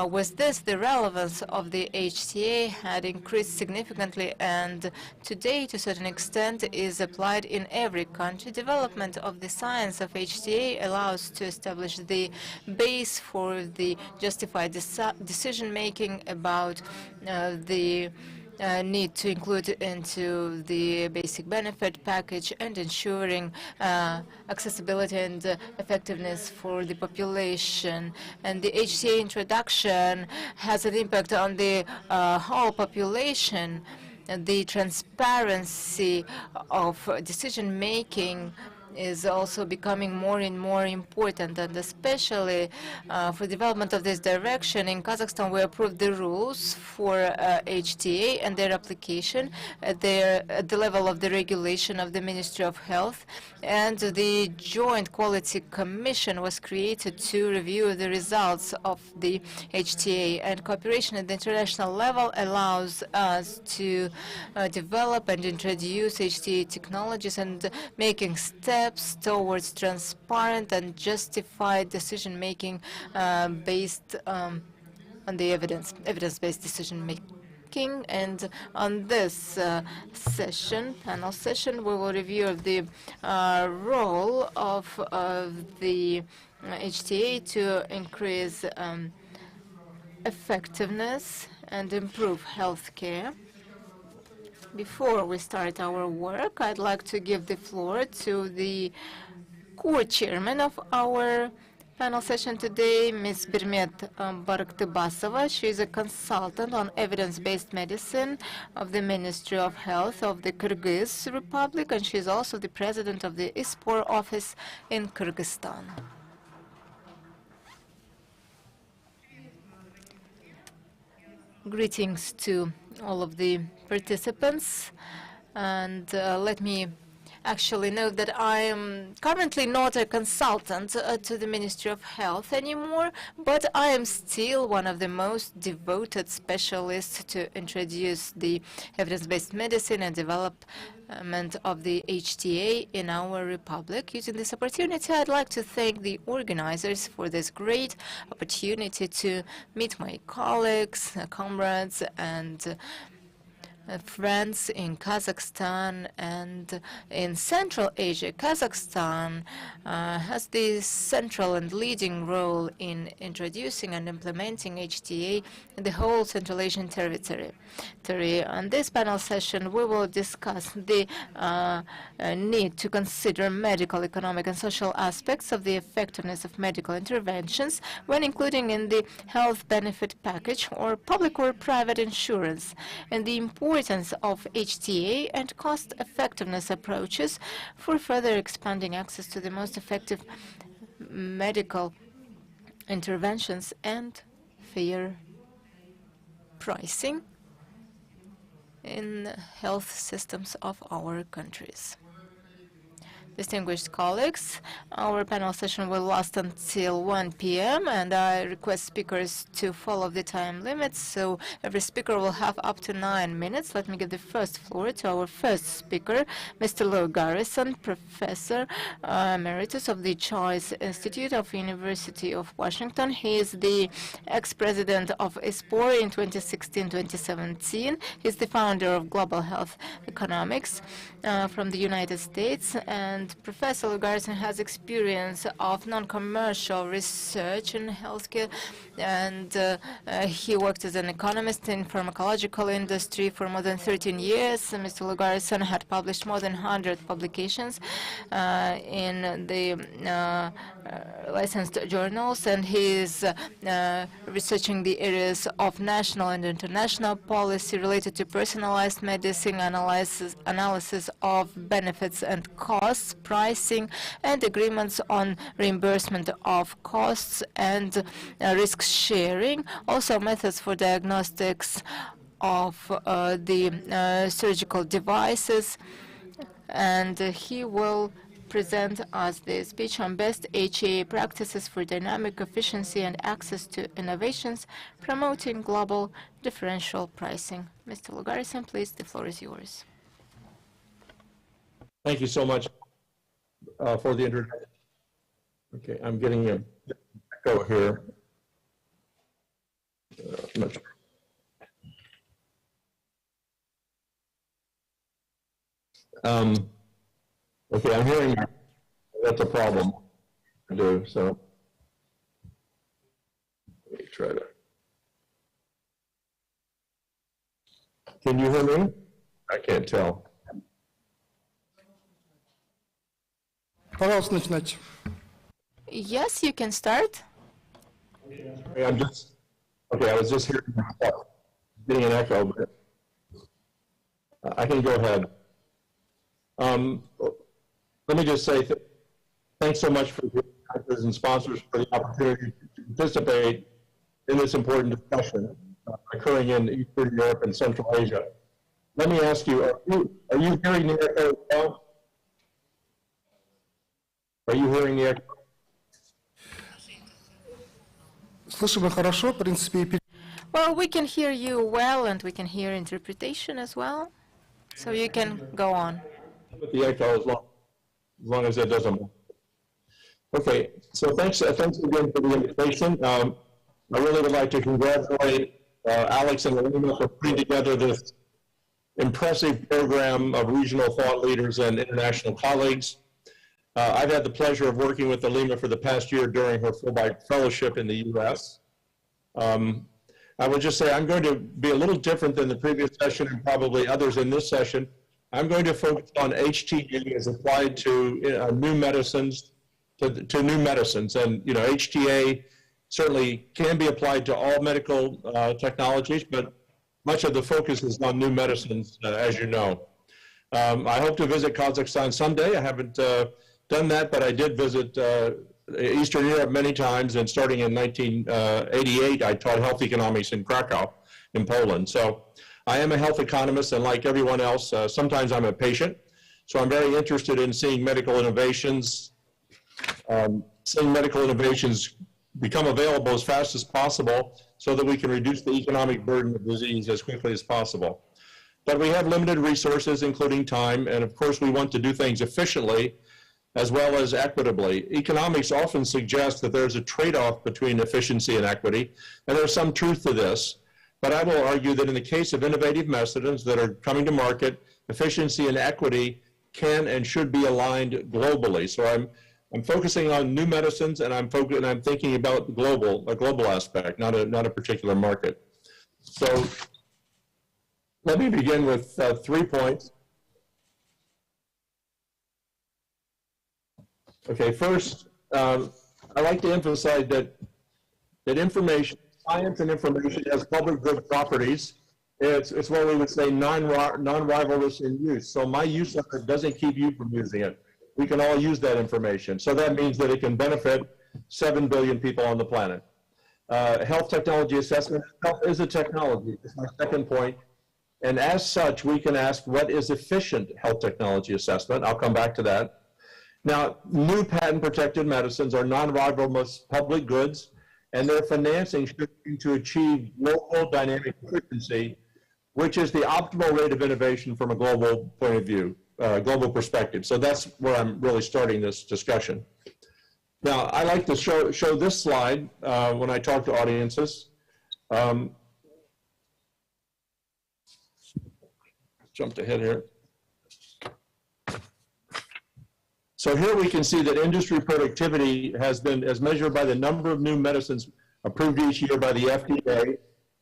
with this, the relevance of the HTA had increased significantly, and today, to a certain extent, is applied in every country. Development of the science of HTA allows to establish the base for the justified decision-making about the need to include into the basic benefit package and ensuring accessibility and effectiveness for the population. And the HTA introduction has an impact on the whole population. And the transparency of decision-making is also becoming more and more important, and especially for development of this direction. In Kazakhstan, we approved the rules for HTA and their application at the level of the regulation of the Ministry of Health, and the Joint Quality Commission was created to review the results of the HTA. And cooperation at the international level allows us to develop and introduce HTA technologies and making steps towards transparent and justified decision-making based on the evidence-based decision-making. And on this panel session, we will review the role of the HTA to increase effectiveness and improve healthcare. Before we start our work, I'd like to give the floor to the co-chairman of our panel session today, Ms. Birmet Baraktibasova. She is a consultant on evidence-based medicine of the Ministry of Health of the Kyrgyz Republic, and she is also the president of the ISPOR office in Kyrgyzstan. Greetings to all of the participants, and let me actually note that I am currently not a consultant to the Ministry of Health anymore, but I am still one of the most devoted specialists to introduce the evidence-based medicine and development of the HTA in our republic. Using this opportunity, I'd like to thank the organizers for this great opportunity to meet my colleagues, comrades, and friends in Kazakhstan and in Central Asia. Kazakhstan has the central and leading role in introducing and implementing HTA in the whole Central Asian territory. On this panel session, we will discuss the need to consider medical, economic, and social aspects of the effectiveness of medical interventions when including in the health benefit package or public or private insurance, and the importance of HTA and cost-effectiveness approaches for further expanding access to the most effective medical interventions and fair pricing in health systems of our countries. Distinguished colleagues, our panel session will last until 1 p.m. and I request speakers to follow the time limits, so every speaker will have up to 9 minutes. Let me give the first floor to our first speaker, Mr. Lou Garrison, Professor Emeritus of the Choice Institute of University of Washington. He is the ex-president of ISPOR in 2016-2017. He's the founder of Global Health Economics from the United States, and And Professor Lugarson has experience of non-commercial research in healthcare, and he worked as an economist in pharmacological industry for more than 13 years. Mr. Lugarson had published more than 100 publications in the licensed journals, and he is researching the areas of national and international policy related to personalized medicine, analysis of benefits and costs, pricing, and agreements on reimbursement of costs and risk sharing. Also, methods for diagnostics of the surgical devices. And he will present us the speech on best HTA practices for dynamic efficiency and access to innovations, promoting global differential pricing. Mr. Lugarson, please, the floor is yours. Thank you so much for the introduction. Okay, I'm getting a echo here. Much. Okay, I'm hearing that's a problem to do, so let me try to. Can you hear me? I can't tell. Пожалуйста, начинайте. Yes, you can start. I'm just, okay, I was just hearing myself, getting an echo, but I can go ahead. Let me just say thanks so much for the sponsors and sponsors for the opportunity to participate in this important discussion occurring in Eastern Europe and Central Asia. Let me ask you, are you hearing the echo as well? Are you hearing the echo? Слышимо хорошо, в принципе. Well, we can hear you well, and we can hear interpretation as well. So you can go on. With the echo as long as it doesn't move. Okay, so thanks again for the invitation. I really would like to congratulate Alex and Elena for putting together this impressive program of regional thought leaders and international colleagues. I've had the pleasure of working with Elena for the past year during her Fulbright Fellowship in the U.S. I would just say I'm going to be a little different than the previous session and probably others in this session. I'm going to focus on HTA as applied to new medicines, to new medicines. And, you know, HTA certainly can be applied to all medical technologies, but much of the focus is on new medicines, as you know. I hope to visit Kazakhstan someday. I haven't done that, but I did visit Eastern Europe many times, and starting in 1988, I taught health economics in Krakow, in Poland. So I am a health economist, and like everyone else, sometimes I'm a patient. So I'm very interested in seeing medical innovations, become available as fast as possible so that we can reduce the economic burden of disease as quickly as possible. But we have limited resources, including time, and of course we want to do things efficiently as well as equitably. Economics often suggests that there's a trade-off between efficiency and equity, and there's some truth to this. But I will argue that in the case of innovative medicines that are coming to market, efficiency and equity can and should be aligned globally. So I'm focusing on new medicines, and I'm thinking about a global aspect, not a particular market. So let me begin with 3 points. Okay, first, I like to emphasize that information, science and information has public good properties. It's what we would say non-rivalrous in use. So my use of it doesn't keep you from using it. We can all use that information. So that means that it can benefit 7 billion people on the planet. Health technology assessment, health is a technology. It's my second point. And as such, we can ask what is efficient health technology assessment. I'll come back to that. Now, new patent-protected medicines are non-rivalrous public goods, and their financing should be to achieve local dynamic efficiency, which is the optimal rate of innovation from a global point of view, global perspective. So that's where I'm really starting this discussion. Now, I like to show this slide when I talk to audiences. Jumped ahead here. So here we can see that industry productivity has been, as measured by the number of new medicines approved each year by the FDA,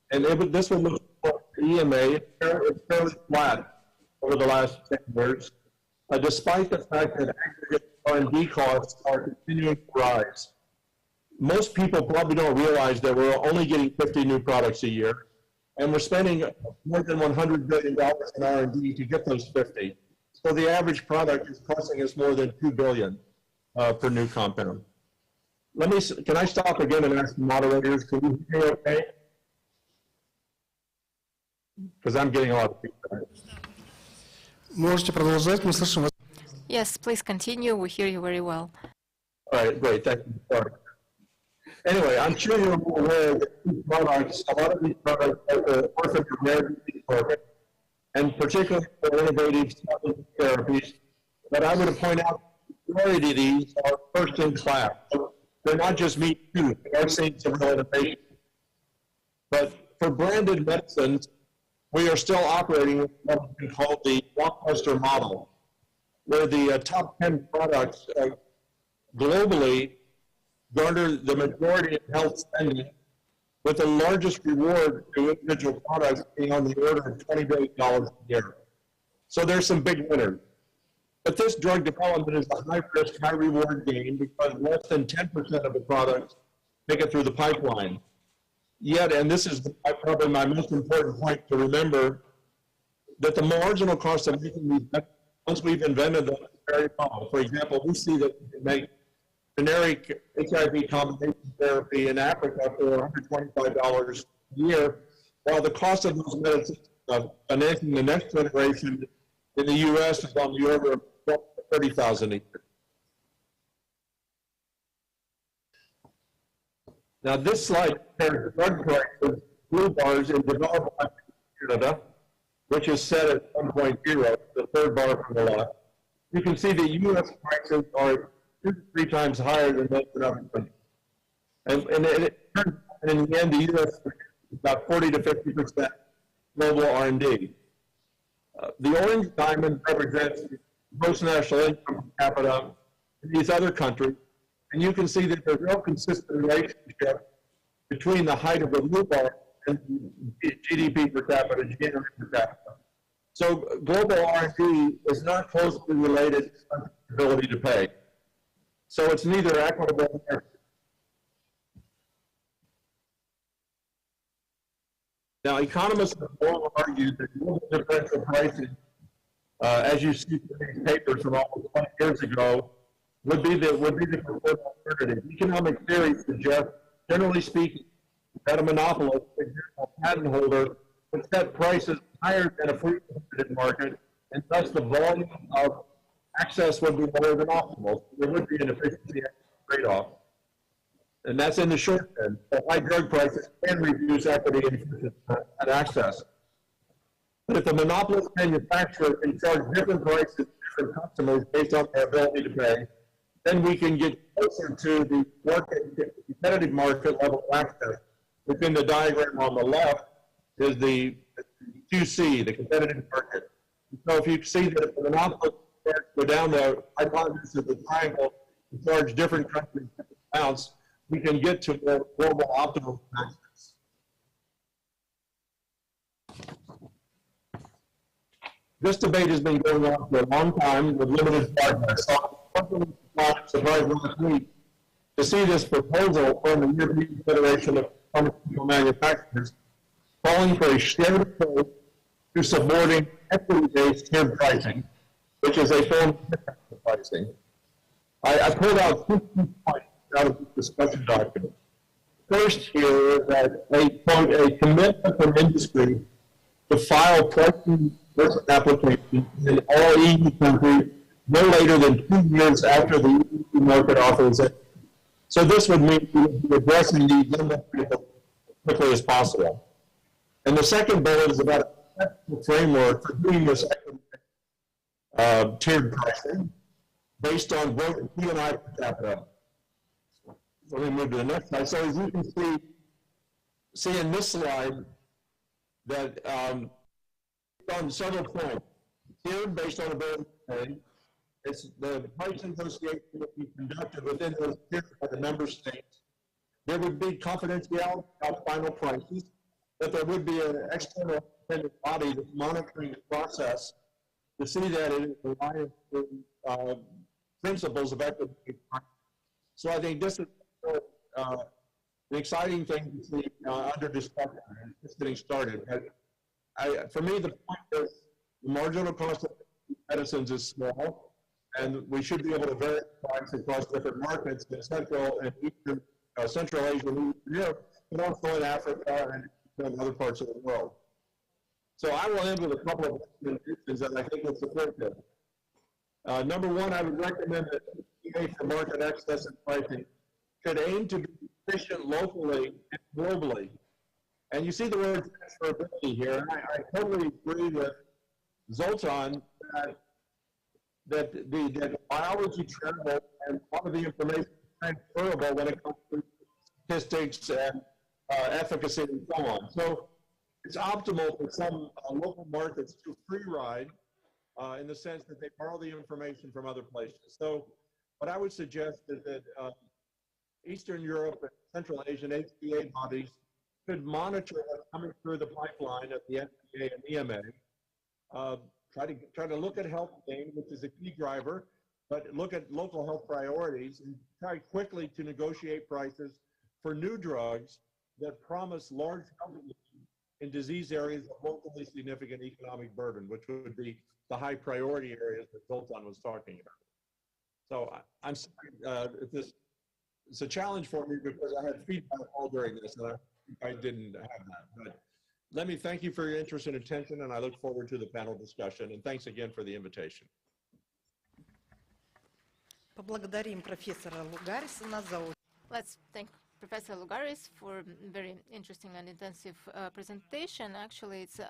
and this would look for EMA, it's fairly flat over the last 10 years, despite the fact that aggregate R&D costs are continuing to rise. Most people probably don't realize that we're only getting 50 new products a year, and we're spending more than $100 billion in R&D to get those 50. So the average product is costing us more than $2 billion per new compound. Can I stop again and ask the moderators, can you hear me okay? Because I'm getting a lot of feedback. Можете продолжать, мы слышим вас. Yes, please continue. We hear you very well. All right, great, thank you. Sorry. Anyway, I'm sure you're aware that these products, a lot of these products are the orphan rare disease program, and particularly for innovative cell therapies. But I would point out the majority of these are first in class. They're not just me too, they are seeing some real innovation. But for branded medicines, we are still operating with what we call the blockbuster model, where the top 10 products globally garner the majority of health spending, with the largest reward to individual products being on the order of $20 billion a year. So there's some big winners. But this drug development is a high-risk, high-reward game because less than 10% of the products make it through the pipeline. Yet, and this is probably my most important point to remember, that the marginal cost of making these medicines, once we've invented them, is very low. For example, we see that we can make generic HIV combination therapy in Africa for $125 a year, while the cost of those medicines financing the next generation in the U.S. is on the order of $30,000 a year. Now, this slide compares drug prices, blue bars, in developed Canada, which is set at 1.0, the third bar from the left. You can see the U.S. prices are 2 to 3 times higher than those in other countries. And in the end, the U.S. is about 40 to 50% global R&D. The orange diamond represents gross national income per capita in these other countries, and you can see that there's no consistent relationship between the height of the blue bar and GDP per capita, GNP per capita. So global R&D is not closely related to the ability to pay. So it's neither equitable nor fair. Now, economists have long argued that global differential pricing, as you see from these papers from almost 20 years ago, would be the preferred alternative. Economic theory suggests, generally speaking, that a monopolist, for example, a patent holder, would set prices higher than a free competitive market, and thus the volume of access would be lower than optimal. There would be an efficiency trade-off. And that's in the short term. So high drug prices can reduce equity and access. But if the monopolist manufacturer can charge different prices to different customers based on their ability to pay, then we can get closer to the competitive market level of access. Within the diagram on the left is the QC, the competitive market. So if you see that if the monopolist go down the hypotenuse of the triangle and charge different countries different amounts, we can get to more global optimal access. This debate has been going on for a long time with limited progress. So I'm surprised last week to see this proposal from the European Federation of Pharmaceutical Manufacturers calling for a shared approach to supporting equity-based tiered pricing, which is a form of pricing. I pulled out 2 key points out of this discussion document. First here is that a commitment from industry to file pricing applications in all EU countries no later than 2 years after the EU market authorization. So this would mean we would be addressing these as quickly as possible. And the second bullet is about a framework for doing this tiered pricing based on P&I per capita. Let me move to the next slide. So as you can see in this slide that on several points, tiered based on ability to pay, It's the price negotiation will be conducted within those years by the member states. There would be confidentiality about final prices, but there would be an external independent body that's monitoring the process to see that it is aligned with principles of equity. So I think this is the exciting thing to see under discussion and just getting started. For me, the point is the marginal cost of medicines is small, and we should be able to vary price across different markets in Central and Eastern, Central Asia and Eastern Europe, but also in Africa and in other parts of the world. So I will end with a couple of recommendations that I think will support this. Number one, I would recommend that HTA for market access and pricing should aim to be efficient locally and globally. And you see the word transferability here, and I totally agree with Zoltan that the biology travel and a lot of the information is transferable when it comes to statistics and efficacy and so on. So it's optimal for some local markets to free ride in the sense that they borrow the information from other places. So what I would suggest is that Eastern Europe and Central Asian HTA bodies could monitor what's coming through the pipeline of the FDA and EMA. Try to look at health gain, which is a key driver, but look at local health priorities and try quickly to negotiate prices for new drugs that promise large companies in disease areas of locally significant economic burden, which would be the high priority areas that Zoltan was talking about. So I'm sorry if this it's a challenge for me because I had feedback all during this and I didn't have that. But let me thank you for your interest and attention, and I look forward to the panel discussion. And thanks again for the invitation. Let's thank Professor Lugaris for a very interesting and intensive presentation. Actually, it's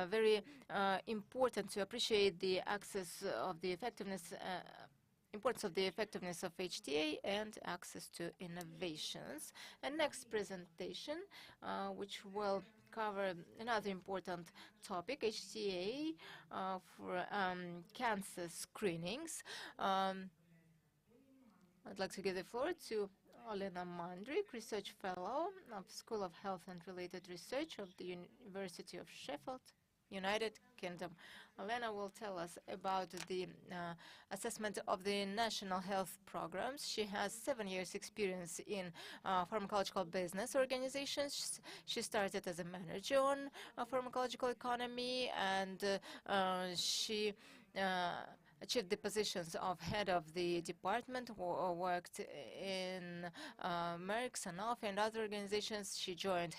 very important to appreciate the access of the effectiveness importance of the effectiveness of HTA and access to innovations. And next presentation, which will cover another important topic, HTA for cancer screenings. I'd like to give the floor to Olena Mandrik, Research Fellow of School of Health and Related Research of the University of Sheffield, United Kingdom. Olena will tell us about the assessment of the national health programs. She has 7 years experience in pharmacological business organizations. She started as a manager on pharmacological economy, and she achieved the positions of head of the department, worked in Merck, Sanofi, and other organizations. She joined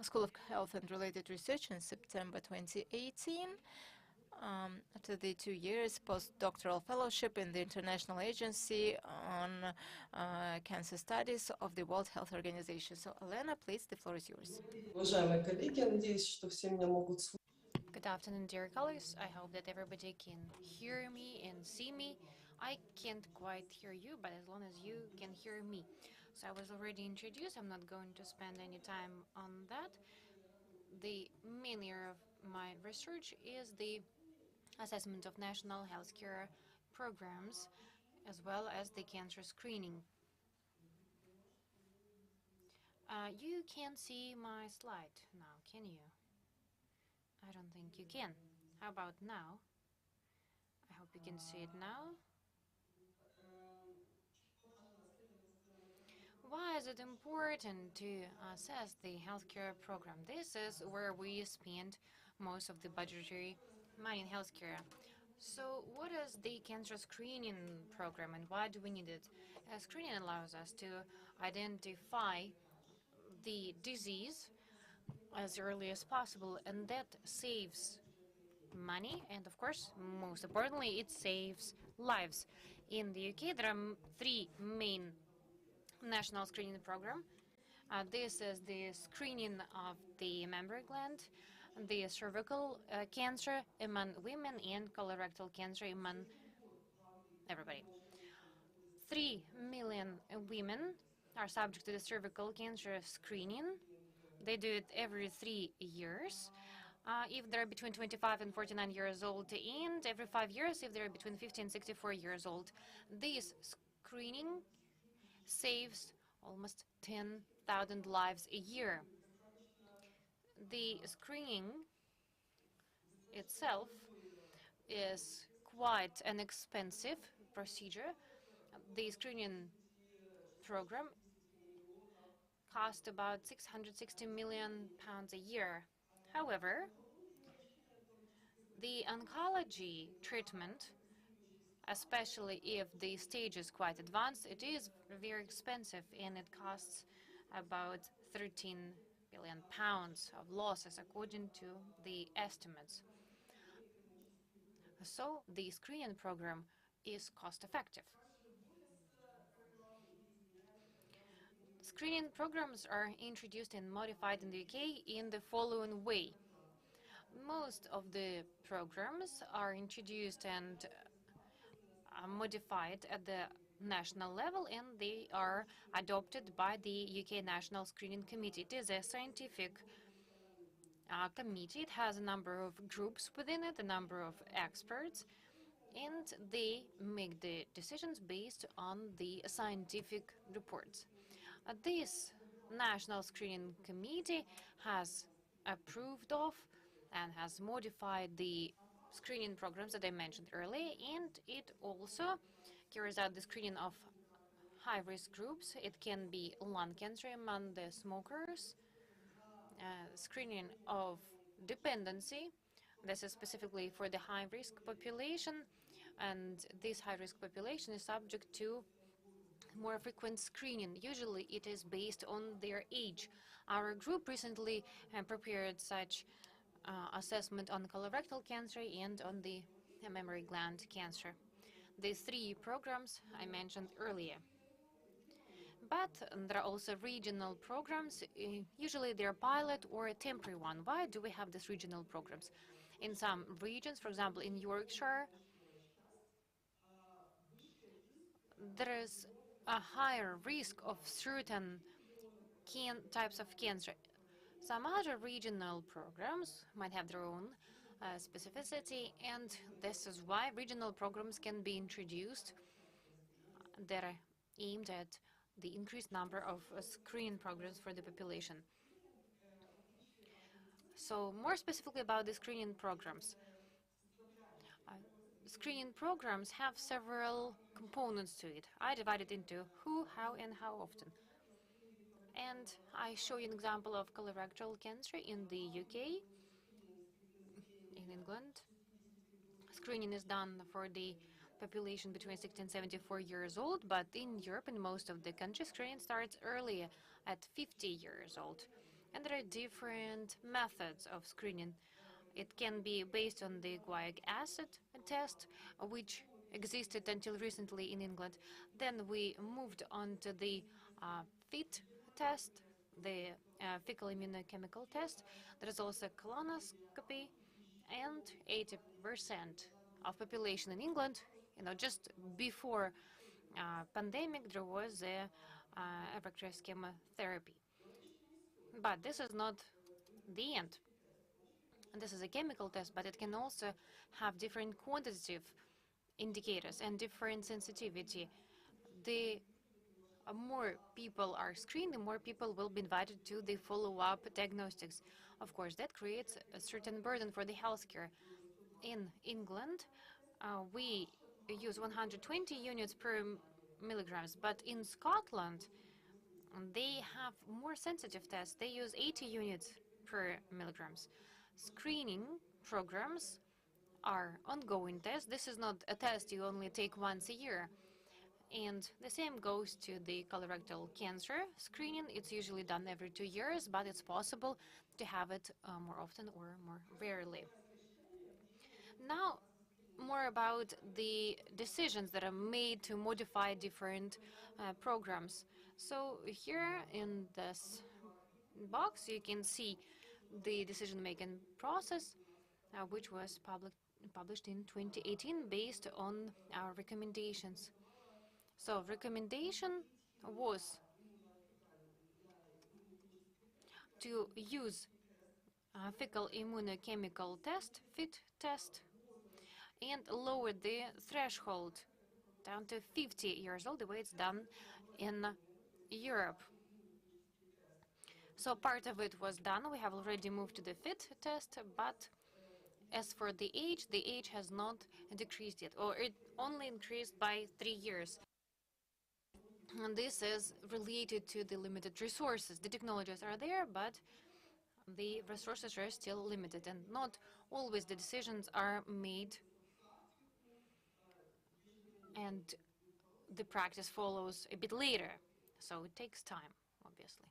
School of Health and Related Research in September 2018. After the 2 years postdoctoral fellowship in the International Agency on Cancer Studies of the World Health Organization. So, Elena, please, the floor is yours. Good afternoon, dear colleagues. I hope that everybody can hear me and see me. I can't quite hear you, but as long as you can hear me. So I was already introduced. I'm not going to spend any time on that. The main area of my research is the assessment of national healthcare programs, as well as the cancer screening. You can't see my slide now, can you? I don't think you can. How about now? I hope you can see it now. Why is it important to assess the healthcare program? This is where we spend most of the budgetary money in healthcare. So what is the cancer screening program and why do we need it? Screening allows us to identify the disease as early as possible, and that saves money, and of course, most importantly, it saves lives. In the UK, there are 3 main national screening program. This is the screening of the mammary gland, the cervical cancer among women, and colorectal cancer among everybody. 3 million women are subject to the cervical cancer screening. They do it every 3 years. if they're between 25 and 49 years old, and every 5 years if they're between 50 and 64 years old. This screening saves almost 10,000 lives a year. The screening itself is quite an expensive procedure. The screening program cost about 660 million pounds a year. However, the oncology treatment, especially if the stage is quite advanced, it is very expensive, and it costs about 13 billion pounds of losses according to the estimates. So the screening program is cost effective. Screening programs are introduced and modified in the UK in the following way. Most of the programs are introduced and modified at the national level, and they are adopted by the UK National Screening Committee. It is a scientific committee. It has a number of groups within it, a number of experts, and they make the decisions based on the scientific reports. This National Screening Committee has approved of and has modified the screening programs that I mentioned earlier, and it also carries out the screening of high-risk groups. It can be lung cancer among the smokers, screening of dependency. This is specifically for the high-risk population, and this high-risk population is subject to more frequent screening. Usually it is based on their age. Our group recently prepared such assessment on colorectal cancer and on the mammary gland cancer. These three programs I mentioned earlier. But there are also regional programs. Usually they're pilot or a temporary one. Why do we have these regional programs? In some regions, for example, in Yorkshire, there is a higher risk of certain types of cancer. Some other regional programs might have their own specificity, and this is why regional programs can be introduced that are aimed at the increased number of screening programs for the population. So more specifically about the screening programs. Screening programs have several components to it. I divide it into who, how, and how often. And I show you an example of colorectal cancer in the UK, in England. Screening is done for the population between 60 and 74 years old, but in Europe, in most of the countries, screening starts earlier at 50 years old. And there are different methods of screening. It can be based on the guaiac acid test, which existed until recently in England. Then we moved on to the FIT test, the fecal immunochemical test. There is also colonoscopy, and 80% of population in England, just before pandemic, there was a recurrent chemotherapy. But this is not the end. This is a chemical test, but it can also have different quantitative indicators and different sensitivity. The more people are screened, the more people will be invited to the follow-up diagnostics. Of course, that creates a certain burden for the healthcare. In England, we use 120 units per milligrams, but in Scotland, they have more sensitive tests. They use 80 units per milligrams. Screening programs are ongoing tests. This is not a test you only take once a year. And the same goes to the colorectal cancer screening. It's usually done every 2 years, but it's possible to have it more often or more rarely. Now, more about the decisions that are made to modify different programs. So here in this box, you can see the decision-making process, which was published in 2018 based on our recommendations. So recommendation was to use fecal immunochemical test, FIT test, and lowered the threshold down to 50 years old, the way it's done in Europe. So part of it was done. We have already moved to the FIT test, but as for the age has not decreased yet, or it only increased by 3 years. And this is related to the limited resources. The technologies are there, but the resources are still limited, and not always the decisions are made and the practice follows a bit later. So it takes time, obviously.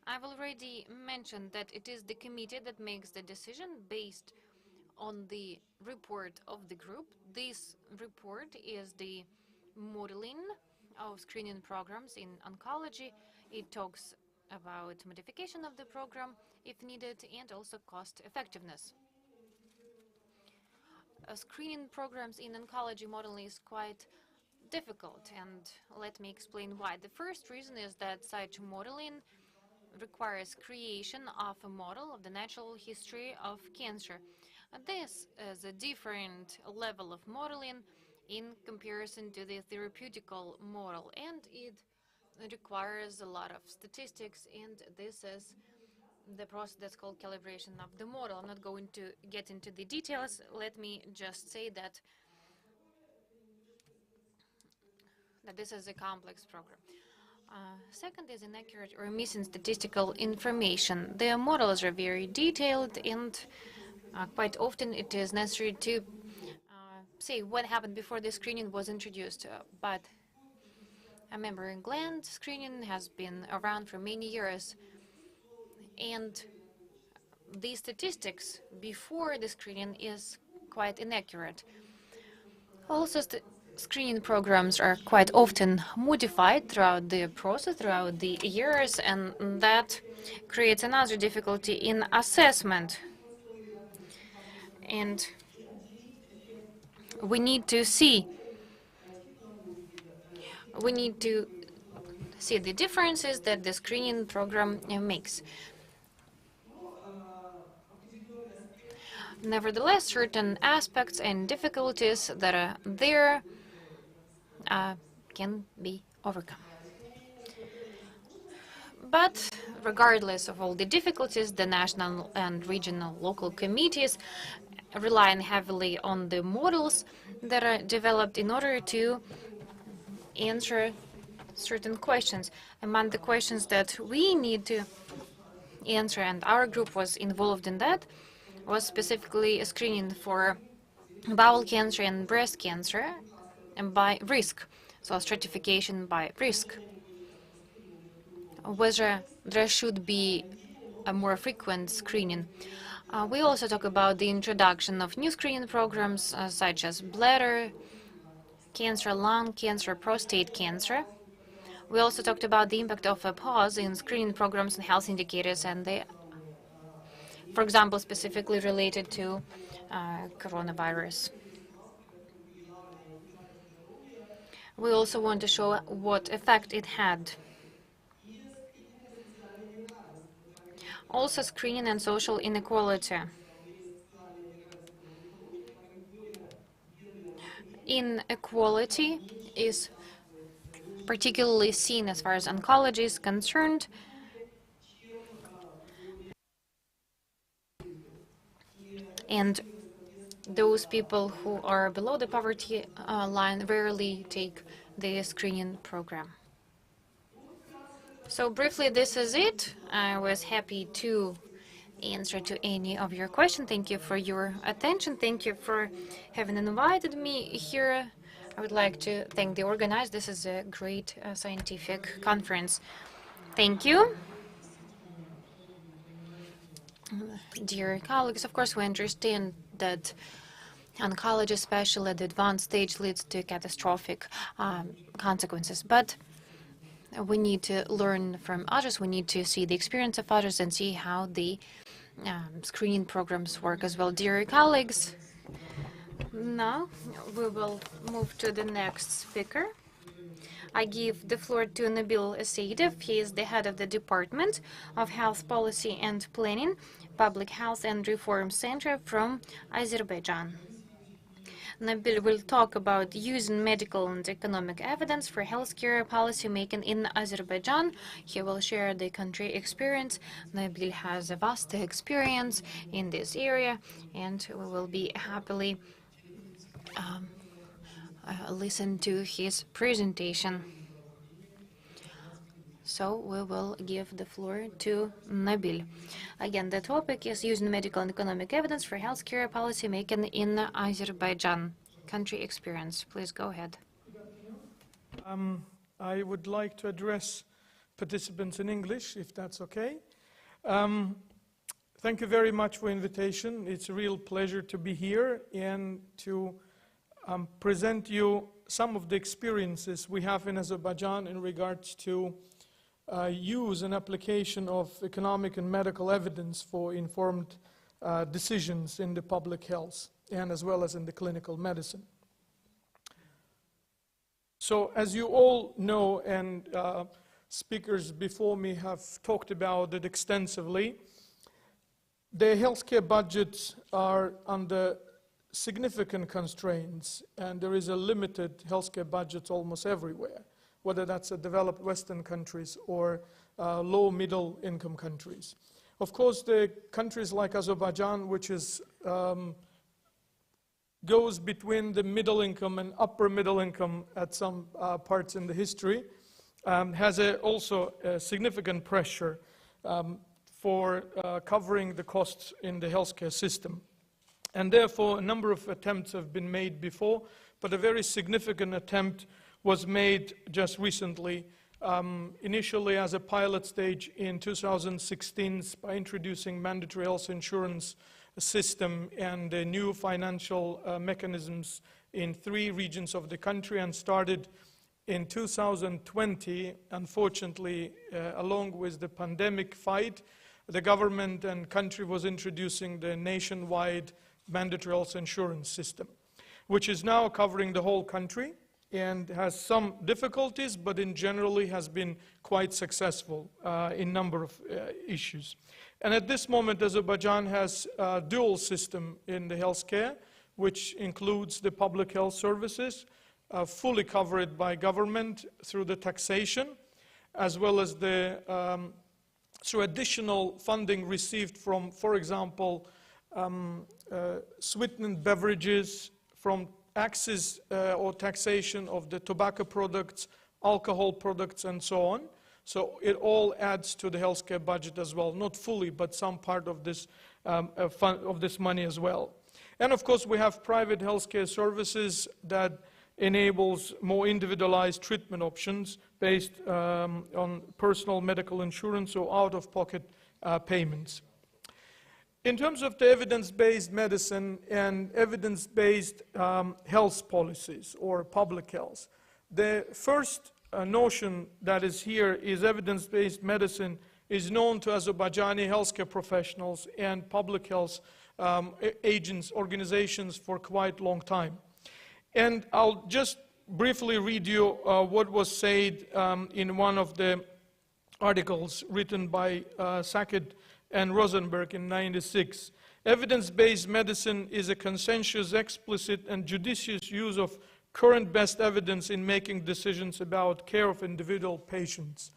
I've already mentioned that it is the committee that makes the decision based on the report of the group. This report is the modeling of screening programs in oncology. It talks about modification of the program if needed and also cost effectiveness. Screening programs in oncology modeling is quite difficult, and let me explain why. The first reason is that such modeling requires creation of a model of the natural history of cancer. This is a different level of modeling in comparison to the therapeutical model, and it requires a lot of statistics, and this is the process that's called calibration of the model. I'm not going to get into the details. Let me just say that this is a complex program. Second is inaccurate or missing statistical information. The models are very detailed, and quite often it is necessary to say what happened before the screening was introduced. But a membrane gland screening has been around for many years, and the statistics before the screening is quite inaccurate. Also, screening programs are quite often modified throughout the process, throughout the years, and that creates another difficulty in assessment. And we need to see the differences that the screening program makes. Nevertheless, certain aspects and difficulties that are there can be overcome. But regardless of all the difficulties, the national and regional local committees rely heavily on the models that are developed in order to answer certain questions. Among the questions that we need to answer, and our group was involved in that, was specifically a screening for bowel cancer and breast cancer and by risk, so stratification by risk. Whether there should be a more frequent screening. We also talk about the introduction of new screening programs such as bladder cancer, lung cancer, prostate cancer. We also talked about the impact of a pause in screening programs and health indicators, and they, for example, specifically related to coronavirus. We also want to show what effect it had. Also, screening and social inequality. Inequality is particularly seen as far as oncology is concerned. And those people who are below the poverty line rarely take the screening program. So briefly, this is it. I was happy to answer to any of your questions. Thank you for your attention. Thank you for having invited me here. I would like to thank the organizers. This is a great scientific conference. Thank you. Dear colleagues, of course, we understand that oncology, especially at the advanced stage, leads to catastrophic consequences. But we need to learn from others. We need to see the experience of others and see how the screening programs work as well. Dear colleagues, now we will move to the next speaker. I give the floor to Nabil Saidov. He is the head of the Department of Health Policy and Planning, Public Health and Reform Center from Azerbaijan. Nabil will talk about using medical and economic evidence for healthcare policy making in Azerbaijan. He will share the country experience. Nabil has a vast experience in this area, and we will be happily listen to his presentation. So we will give the floor to Nabil. Again, the topic is using medical and economic evidence for healthcare policy making in Azerbaijan. Country experience. Please go ahead. I would like to address participants in English, if that's okay. Thank you very much for the invitation. It's a real pleasure to be here and to present you some of the experiences we have in Azerbaijan in regards to use and application of economic and medical evidence for informed decisions in the public health and as well as in the clinical medicine. So as you all know, and speakers before me have talked about it extensively, the healthcare budgets are under significant constraints, and there is a limited healthcare budget almost everywhere, whether that's in developed Western countries or low middle income countries. Of course, the countries like Azerbaijan, which is goes between the middle income and upper middle income at some parts in the history, has also a significant pressure for covering the costs in the healthcare system. And therefore, a number of attempts have been made before, but a very significant attempt was made just recently, initially as a pilot stage in 2016 by introducing mandatory health insurance system and new financial mechanisms in 3 regions of the country, and started in 2020. Unfortunately, along with the pandemic fight, the government and country was introducing the nationwide mandatory health insurance system, which is now covering the whole country and has some difficulties, but in generally has been quite successful in number of issues. And at this moment, Azerbaijan has a dual system in the healthcare, which includes the public health services, fully covered by government through the taxation, as well as the through additional funding received from, for example, sweetened beverages, from access or taxation of the tobacco products, alcohol products, and so on. So it all adds to the healthcare budget as well, not fully, but some part of this money as well. And of course, we have private healthcare services that enables more individualized treatment options based on personal medical insurance or out-of-pocket payments. In terms of the evidence-based medicine and evidence-based health policies or public health, the first notion that is here is evidence-based medicine is known to Azerbaijani healthcare professionals and public health agents, organizations for quite a long time. And I'll just briefly read you what was said in one of the articles written by Sackett and Rosenberg in '96. Evidence-based medicine is a consensuous, explicit, and judicious use of current best evidence in making decisions about care of individual patients.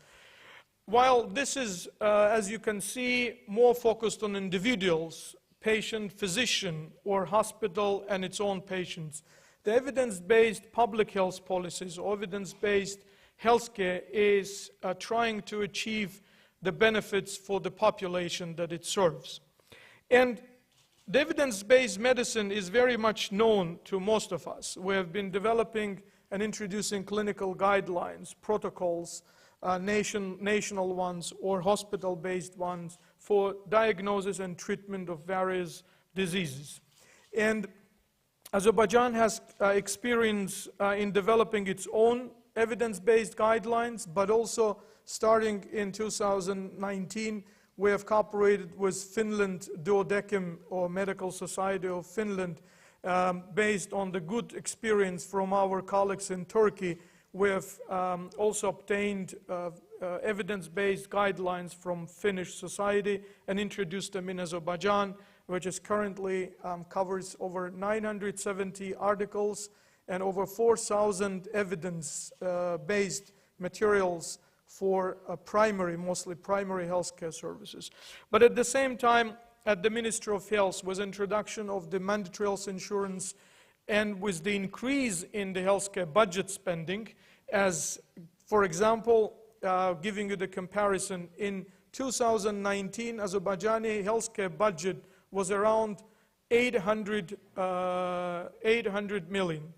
While this is, as you can see, more focused on individuals, patient, physician, or hospital and its own patients, the evidence-based public health policies or evidence-based healthcare is trying to achieve the benefits for the population that it serves. And the evidence-based medicine is very much known to most of us. We have been developing and introducing clinical guidelines, protocols, national ones or hospital-based ones for diagnosis and treatment of various diseases. And Azerbaijan has experience in developing its own evidence-based guidelines, but also starting in 2019, we have cooperated with Finland Duodecim, or Medical Society of Finland, based on the good experience from our colleagues in Turkey, We have also obtained evidence-based guidelines from Finnish society and introduced them in Azerbaijan, which is currently covers over 970 articles and over 4,000 evidence-based materials for mostly primary healthcare services. But at the same time, at the Ministry of Health, with introduction of the mandatory health insurance and with the increase in the healthcare budget spending, as, for example, giving you the comparison, in 2019, Azerbaijani healthcare budget was around 800 million.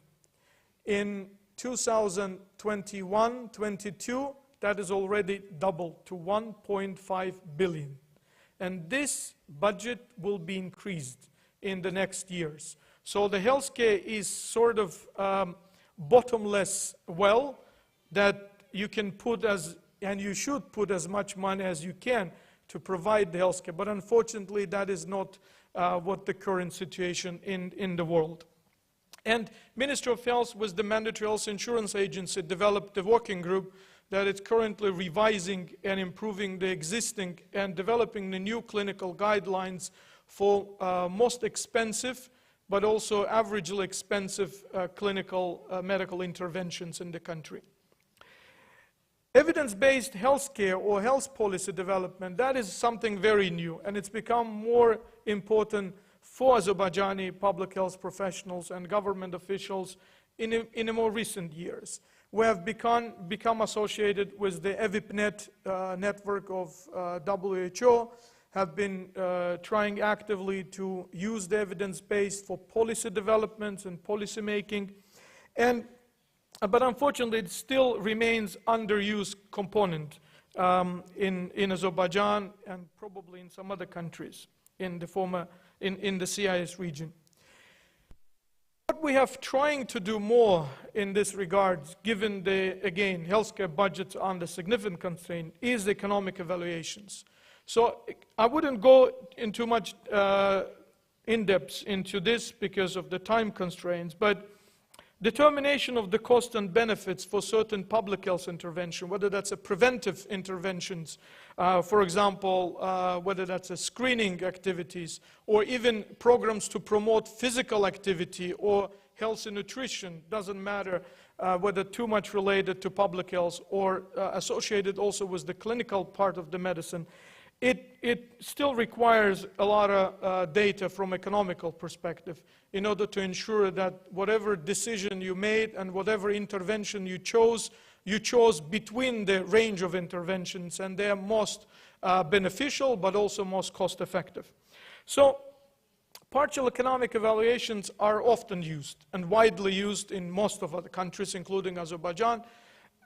In 2021-22, that is already doubled to 1.5 billion. And this budget will be increased in the next years. So the healthcare is sort of bottomless well that you can put and you should put as much money as you can to provide the healthcare. But unfortunately, that is not what the current situation in the world. And Ministry of Health, with the Mandatory Health Insurance Agency, developed a working group that is currently revising and improving the existing and developing the new clinical guidelines for most expensive but also averagely expensive clinical medical interventions in the country. Evidence-based healthcare or health policy development, that is something very new, and it's become more important for Azerbaijani public health professionals and government officials in the more recent years. We have become associated with the EVIPNet network of WHO, have been trying actively to use the evidence-based for policy developments and policy making. But unfortunately, it still remains underused component in Azerbaijan and probably in some other countries in the CIS region. What we have trying to do more in this regard, given the, again, healthcare budgets under significant constraint, is economic evaluations. So I wouldn't go into much in-depth into this because of the time constraints, but determination of the cost and benefits for certain public health intervention, whether that's a preventive interventions, for example, whether that's a screening activities, or even programs to promote physical activity or healthy nutrition, doesn't matter whether too much related to public health or associated also with the clinical part of the medicine. It still requires a lot of data from economical perspective in order to ensure that whatever decision you made and whatever intervention you chose between the range of interventions, and they are most beneficial but also most cost effective. So partial economic evaluations are often used and widely used in most of other countries, including Azerbaijan.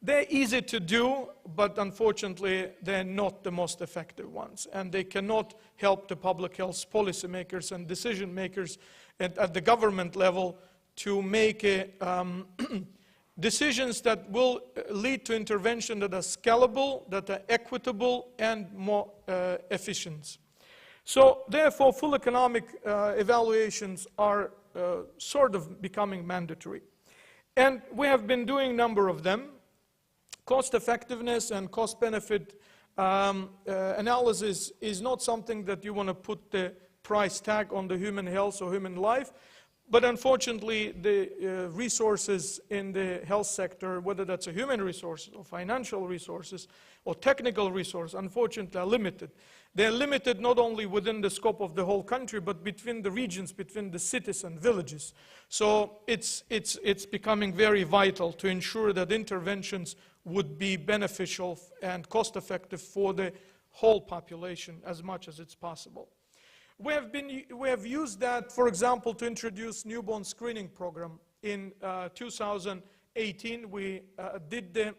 They're easy to do, but unfortunately, they're not the most effective ones. And they cannot help the public health policymakers and decision makers at the government level to make decisions that will lead to intervention that are scalable, that are equitable, and more efficient. So therefore, full economic evaluations are sort of becoming mandatory. And we have been doing a number of them. Cost effectiveness and cost benefit analysis is not something that you want to put the price tag on the human health or human life, but unfortunately the resources in the health sector, whether that's a human resources or financial resources or technical resources, unfortunately are limited. They're limited not only within the scope of the whole country, but between the regions, between the cities and villages. So it's becoming very vital to ensure that interventions would be beneficial and cost-effective for the whole population as much as it's possible. We have used that, for example, to introduce newborn screening program. In 2018, we did the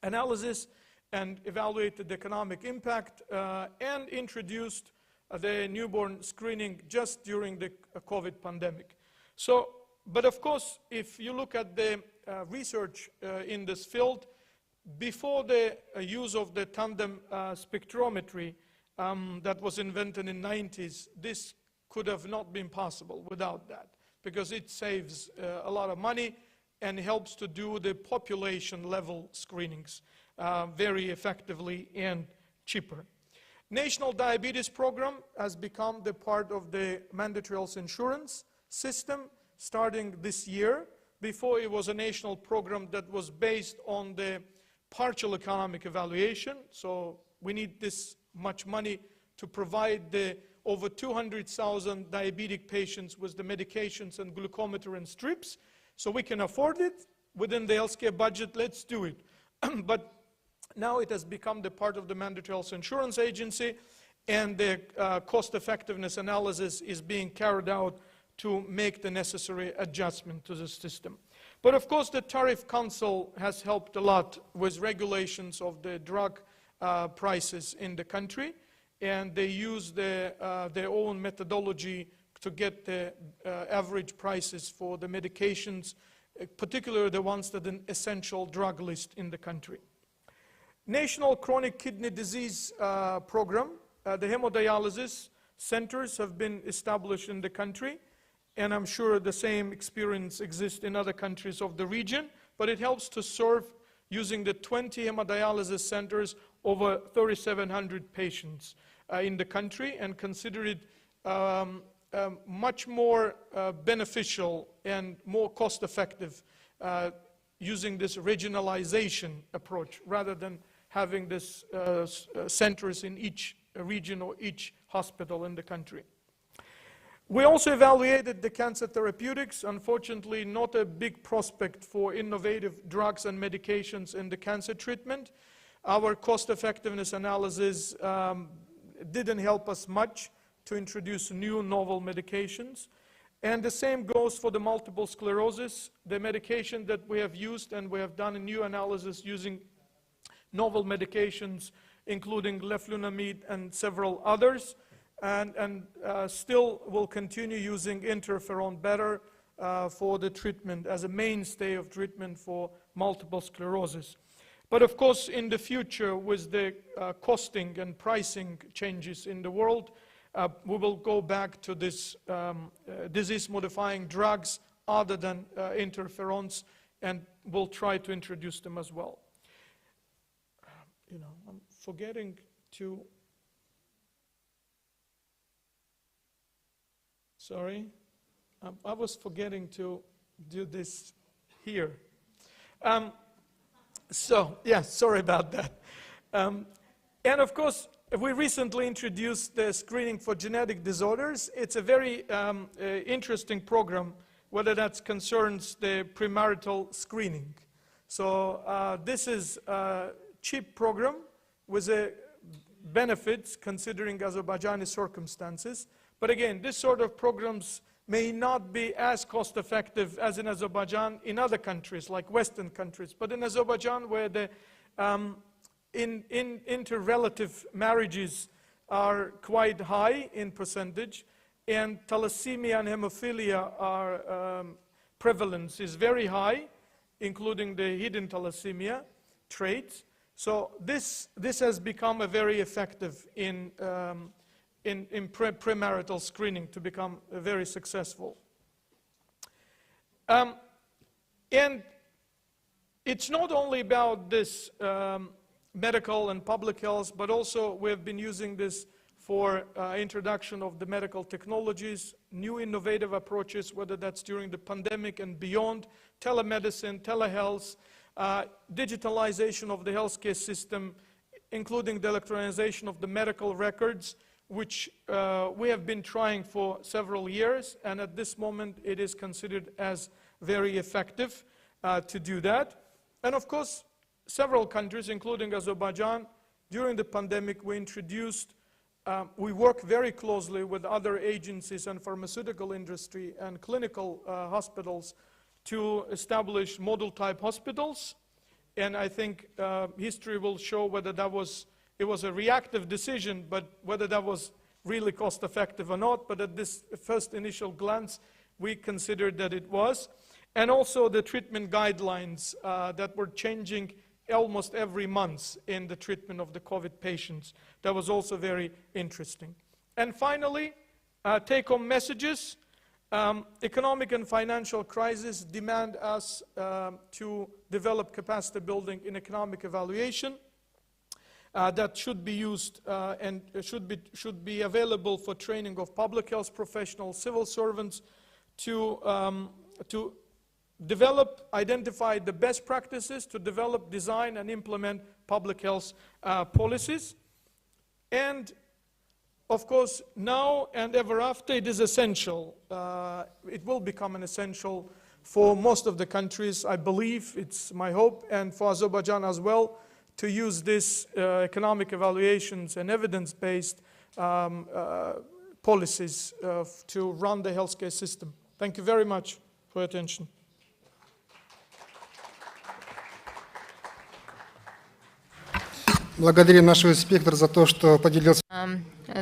analysis and evaluated the economic impact and introduced the newborn screening just during the COVID pandemic. So, but of course, if you look at the research in this field, before the use of the tandem spectrometry that was invented in the 90s, this could have not been possible without that, because it saves a lot of money and helps to do the population level screenings very effectively and cheaper. National Diabetes Program has become the part of the mandatory health insurance system starting this year. Before, it was a national program that was based on the partial economic evaluation. So we need this much money to provide the over 200,000 diabetic patients with the medications and glucometer and strips. So we can afford it within the healthcare budget, let's do it. But now it has become the part of the mandatory health insurance agency, and the cost effectiveness analysis is being carried out to make the necessary adjustment to the system. But of course, the Tariff Council has helped a lot with regulations of the drug prices in the country, and they use their own methodology to get the average prices for the medications, particularly the ones that are an essential drug list in the country. National Chronic Kidney Disease Program, the hemodialysis centers have been established in the country, and I'm sure the same experience exists in other countries of the region, but it helps to serve, using the 20 hemodialysis centers, over 3,700 patients in the country, and consider it much more beneficial and more cost-effective using this regionalization approach rather than having this centers in each region or each hospital in the country. We also evaluated the cancer therapeutics. Unfortunately, not a big prospect for innovative drugs and medications in the cancer treatment. Our cost-effectiveness analysis didn't help us much to introduce new novel medications. And the same goes for the multiple sclerosis. The medication that we have used, and we have done a new analysis using novel medications, including leflunomide and several others, and still will continue using interferon beta for the treatment as a mainstay of treatment for multiple sclerosis. But of course, in the future, with the costing and pricing changes in the world, we will go back to this disease-modifying drugs other than interferons, and we'll try to introduce them as well. I'm forgetting to... Sorry, I was forgetting to do this here. Sorry about that. And of course, we recently introduced the screening for genetic disorders. It's a very interesting program, whether that concerns the premarital screening. So this is a cheap program with benefits considering Azerbaijani circumstances. But again, this sort of programs may not be as cost effective as in Azerbaijan in other countries, like Western countries. But in Azerbaijan, where the inter-relative marriages are quite high in percentage, and thalassemia and hemophilia are prevalence is very high, including the hidden thalassemia traits. So this has become a very effective in premarital screening to become very successful. And it's not only about this medical and public health, but also we've been using this for introduction of the medical technologies, new innovative approaches, whether that's during the pandemic and beyond, telemedicine, telehealth, digitalization of the healthcare system, including the electronization of the medical records, which we have been trying for several years, and at this moment it is considered as very effective to do that. And of course, several countries, including Azerbaijan, during the pandemic we introduced, we work very closely with other agencies and pharmaceutical industry and clinical hospitals to establish model-type hospitals. And I think history will show whether it was a reactive decision, but whether that was really cost-effective or not. But at this first initial glance, we considered that it was. And also the treatment guidelines that were changing almost every month in the treatment of the COVID patients. That was also very interesting. And finally, take-home messages. Economic and financial crisis demand us to develop capacity building in economic evaluation that should be used and should be available for training of public health professionals, civil servants, to develop, identify the best practices, to develop, design, and implement public health policies. And of course, now and ever after, it is essential. It will become an essential for most of the countries, I believe, it's my hope, and for Azerbaijan as well, to use this economic evaluations and evidence-based policies to run the healthcare system. Thank you very much for your attention. Благодарим нашего спикера за то, что поделился.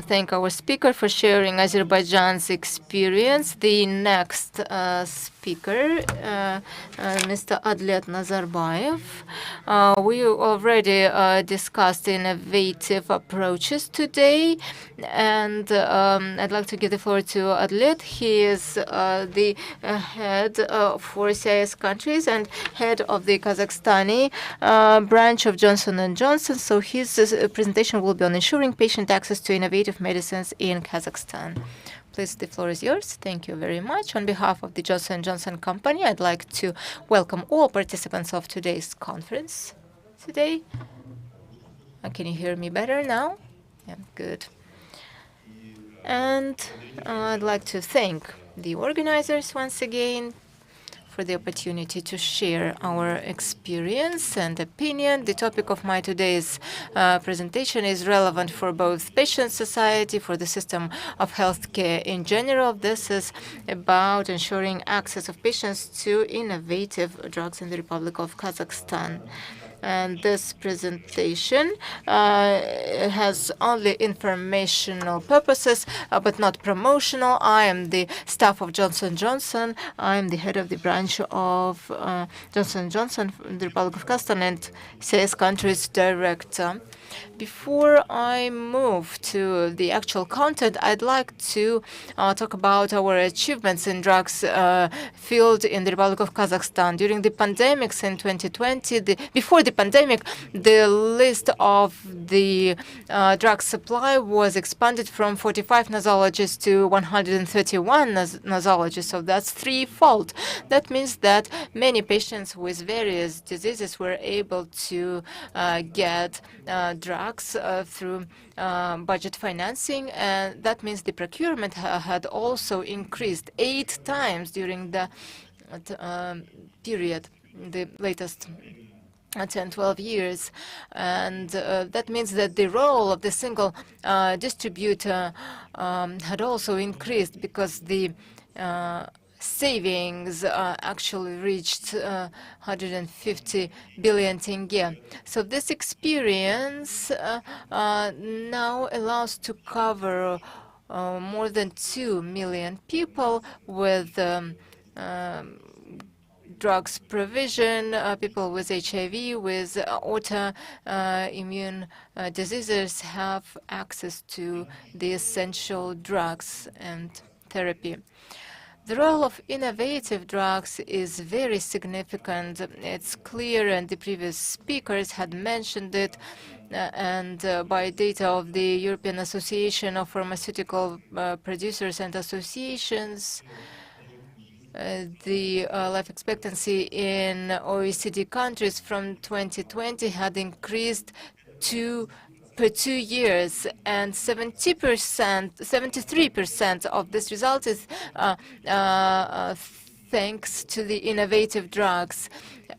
Thank our speaker for sharing Azerbaijan's experience. The next speaker, Mr. Adlet Nazarbayev. We already discussed innovative approaches today, and I'd like to give the floor to Adlet. He is the head for CIS countries and head of the Kazakhstani branch of Johnson & Johnson. So his presentation will be on ensuring patient access to innovative medicines in Kazakhstan. Please, the floor is yours. Thank you very much. On behalf of the Johnson & Johnson company, I'd like to welcome all participants of today's conference today. Can you hear me better now? Yeah, good. And I'd like to thank the organizers once again for the opportunity to share our experience and opinion. The topic of my today's presentation is relevant for both patient society, for the system of healthcare in general. This is about ensuring access of patients to innovative drugs in the Republic of Kazakhstan. And this presentation has only informational purposes, but not promotional. I am the staff of Johnson & Johnson. I am the head of the branch of Johnson & Johnson in the Republic of Kazakhstan and CIS countries director. Before I move to the actual content, I'd like to talk about our achievements in drugs field in the Republic of Kazakhstan. During the pandemics in 2020, before the pandemic, the list of the drug supply was expanded from 45 nosologists to 131 nosologists, so that's threefold. That means that many patients with various diseases were able to get drugs through budget financing, and that means the procurement had also increased 8 times during the period, the latest 10-12 years. And that means that the role of the single distributor had also increased, because the savings actually reached 150 billion tenge. So this experience now allows to cover more than 2 million people with drugs provision, people with HIV, with autoimmune diseases have access to the essential drugs and therapy. The role of innovative drugs is very significant. It's clear, and the previous speakers had mentioned it, and by data of the European Association of Pharmaceutical Producers and Associations, the life expectancy in OECD countries from 2020 had increased per 2 years, and 73% of this result is thanks to the innovative drugs.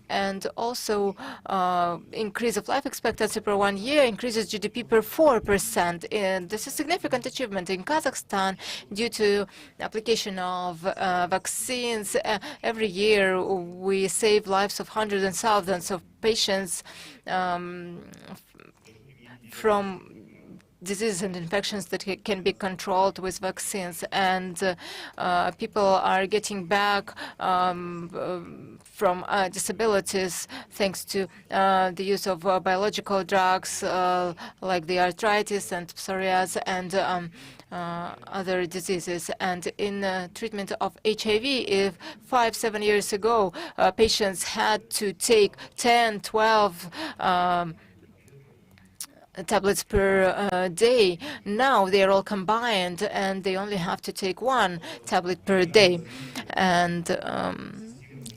And also increase of life expectancy per 1 year increases GDP per 4%. And this is a significant achievement in Kazakhstan due to application of vaccines. Every year we save lives of hundreds and thousands of patients from diseases and infections that can be controlled with vaccines, and people are getting back from disabilities thanks to the use of biological drugs like the arthritis and psoriasis and other diseases. And in treatment of HIV, if 5-7 years ago patients had to take 10, 12 tablets per day. Now they are all combined, and they only have to take 1 tablet per day. And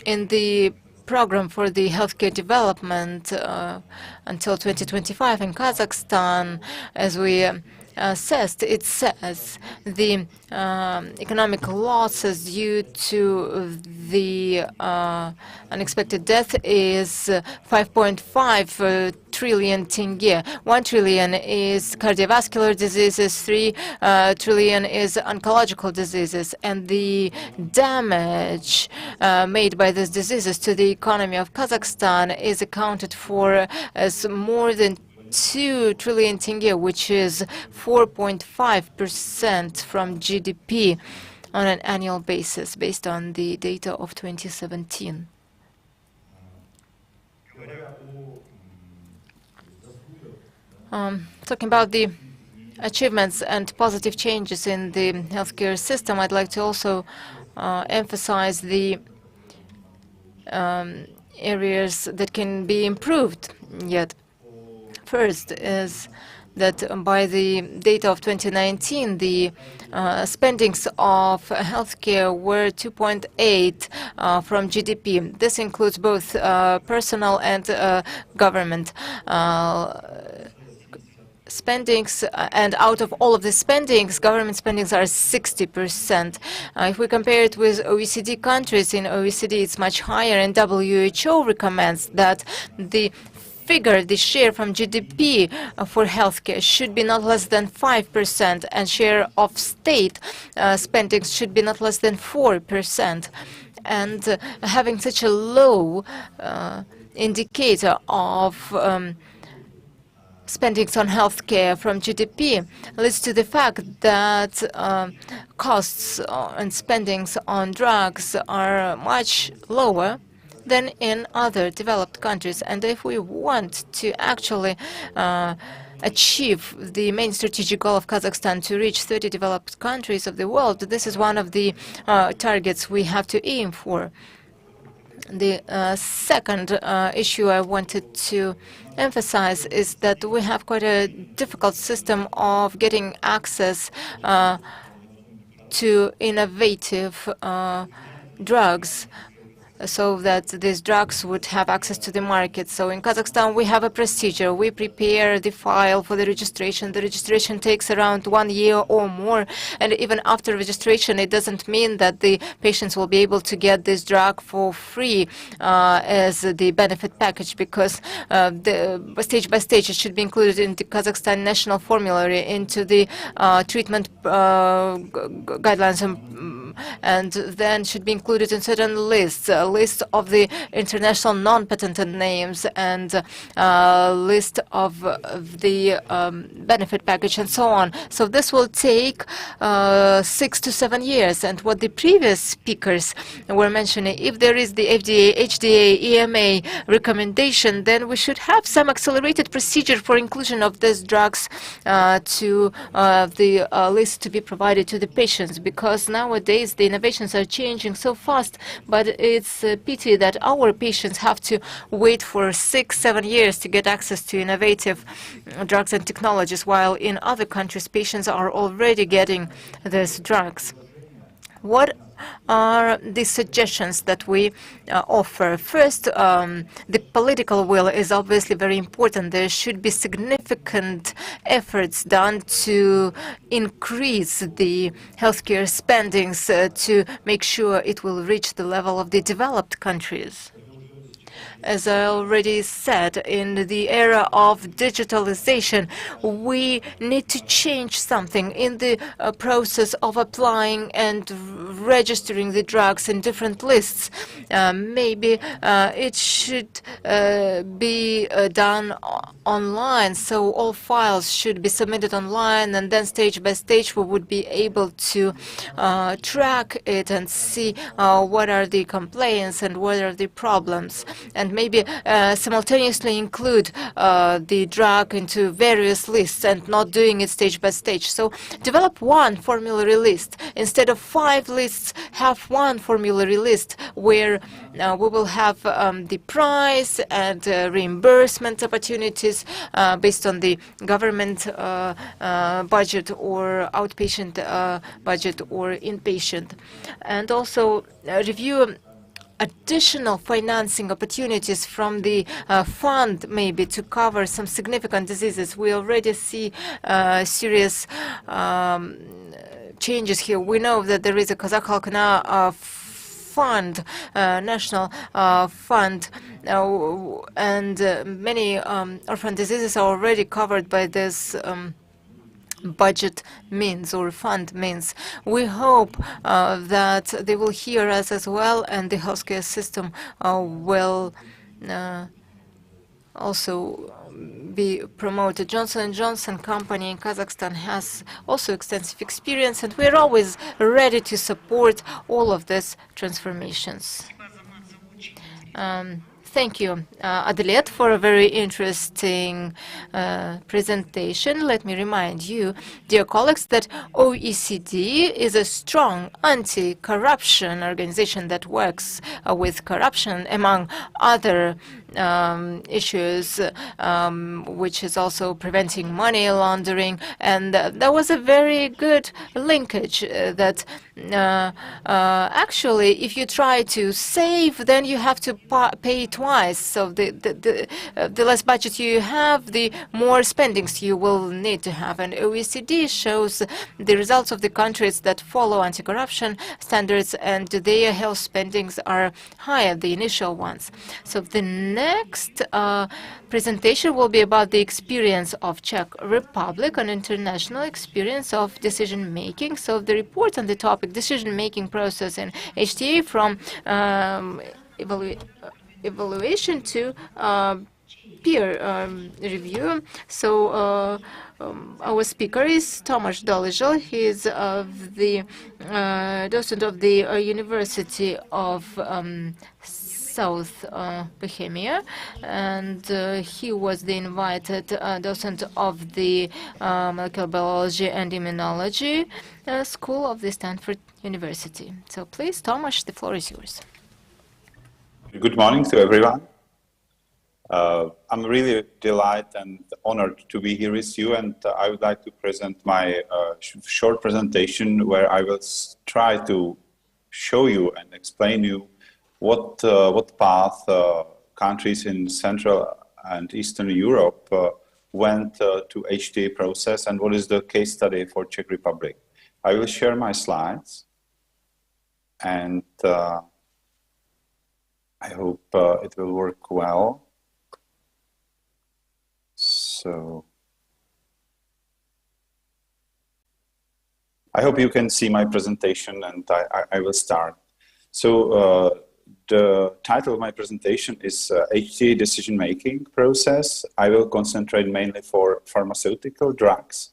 in the program for the healthcare development until 2025 in Kazakhstan, as we assessed, it says the economic losses due to the unexpected death is 5.5 trillion tenge. 1 trillion is cardiovascular diseases, 3 trillion is oncological diseases, and the damage made by these diseases to the economy of Kazakhstan is accounted for as more than 2 trillion tenge, which is 4.5% from GDP on an annual basis, based on the data of 2017. Talking about the achievements and positive changes in the healthcare system, I'd like to also emphasize the areas that can be improved yet. First is that by the data of 2019, the spendings of healthcare were 2.8 from GDP. This includes both personal and government spendings, and out of all of the spendings, government spendings are 60%. If we compare it with OECD countries, in OECD it's much higher, and WHO recommends that the share from GDP for healthcare should be not less than 5%, and share of state spending should be not less than 4%. And having such a low indicator of spendings on healthcare from GDP leads to the fact that costs and spendings on drugs are much lower than in other developed countries. And if we want to actually achieve the main strategic goal of Kazakhstan to reach 30 developed countries of the world, this is one of the targets we have to aim for. The second issue I wanted to emphasize is that we have quite a difficult system of getting access to innovative drugs, so that these drugs would have access to the market. So in Kazakhstan, we have a procedure. We prepare the file for the registration. The registration takes around 1 year or more. And even after registration, it doesn't mean that the patients will be able to get this drug for free as the benefit package, because stage by stage it should be included in the Kazakhstan national formulary, into the treatment guidelines, and then should be included in certain lists, a list of the international non-patented names, and a list of the benefit package, and so on. So this will take 6 to 7 years. And what the previous speakers were mentioning, if there is the FDA, HTA, EMA recommendation, then we should have some accelerated procedure for inclusion of these drugs to the list to be provided to the patients, because nowadays the innovations are changing so fast. But it's a pity that our patients have to wait for 6-7 years to get access to innovative drugs and technologies, while in other countries patients are already getting these drugs. What are the suggestions that we offer? First, the political will is obviously very important. There should be significant efforts done to increase the healthcare spendings to make sure it will reach the level of the developed countries. As I already said, in the era of digitalization, we need to change something in the process of applying and registering the drugs in different lists. Maybe it should be done online, so all files should be submitted online, and then stage by stage we would be able to track it and see what are the complaints and what are the problems, and maybe simultaneously include the drug into various lists and not doing it stage by stage. So develop one formulary list. Instead of 5 lists, have one formulary list where we will have the price and reimbursement opportunities based on the government budget or outpatient budget or inpatient. And also review additional financing opportunities from the fund, maybe to cover some significant diseases. We already see serious changes here. We know that there is a Kazakh Halkana fund, national fund, and many orphan diseases are already covered by this budget means or fund means. We hope that they will hear us as well, and the healthcare system will also be promoted. Johnson & Johnson company in Kazakhstan has also extensive experience, and we're always ready to support all of these transformations. Thank you, Adelet, for a very interesting presentation. Let me remind you, dear colleagues, that OECD is a strong anti-corruption organization that works with corruption, among other issues, which is also preventing money laundering. And there was a very good linkage that actually, if you try to save, then you have to pay twice. So the less budget you have, the more spendings you will need to have. And OECD shows the results of the countries that follow anti-corruption standards, and their health spendings are higher, the initial ones. So the next presentation will be about the experience of Czech Republic, an international experience of decision-making. So the report on the topic decision-making process in HTA from evaluation to peer review. So our speaker is Tomasz Doležal. He is the docent of the University of South Bohemia, and he was the invited docent of the molecular biology and immunology school of the Stanford University. So please, Tomasz, the floor is yours. Good morning to everyone. I'm really delighted and honored to be here with you, and I would like to present my short presentation where I will try to show you and explain you what path countries in Central and Eastern Europe went to HTA process, and what is the case study for Czech Republic. I will share my slides, and I hope it will work well. So I hope you can see my presentation, and I will start. So the title of my presentation is HTA decision-making process. I will concentrate mainly for pharmaceutical drugs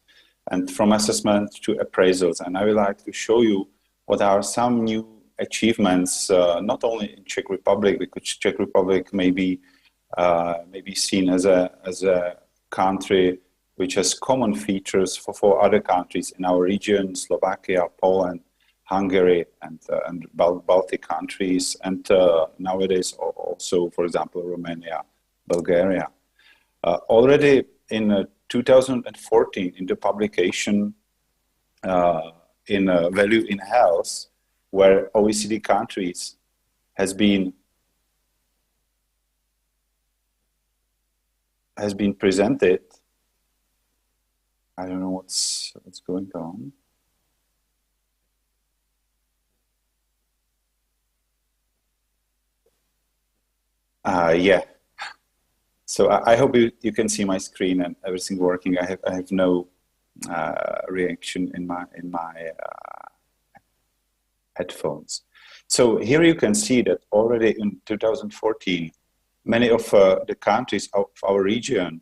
and from assessment to appraisals. And I would like to show you what are some new achievements, not only in Czech Republic, because Czech Republic may be seen as a country which has common features for other countries in our region, Slovakia, Poland, Hungary, and Baltic countries, and nowadays also, for example, Romania, Bulgaria. Already in 2014, in the publication in Value in Health, where OECD countries has been presented. I don't know what's going on. Yeah. So I hope you can see my screen and everything working. I have no reaction in my headphones. So here you can see that already in 2014, many of the countries of our region,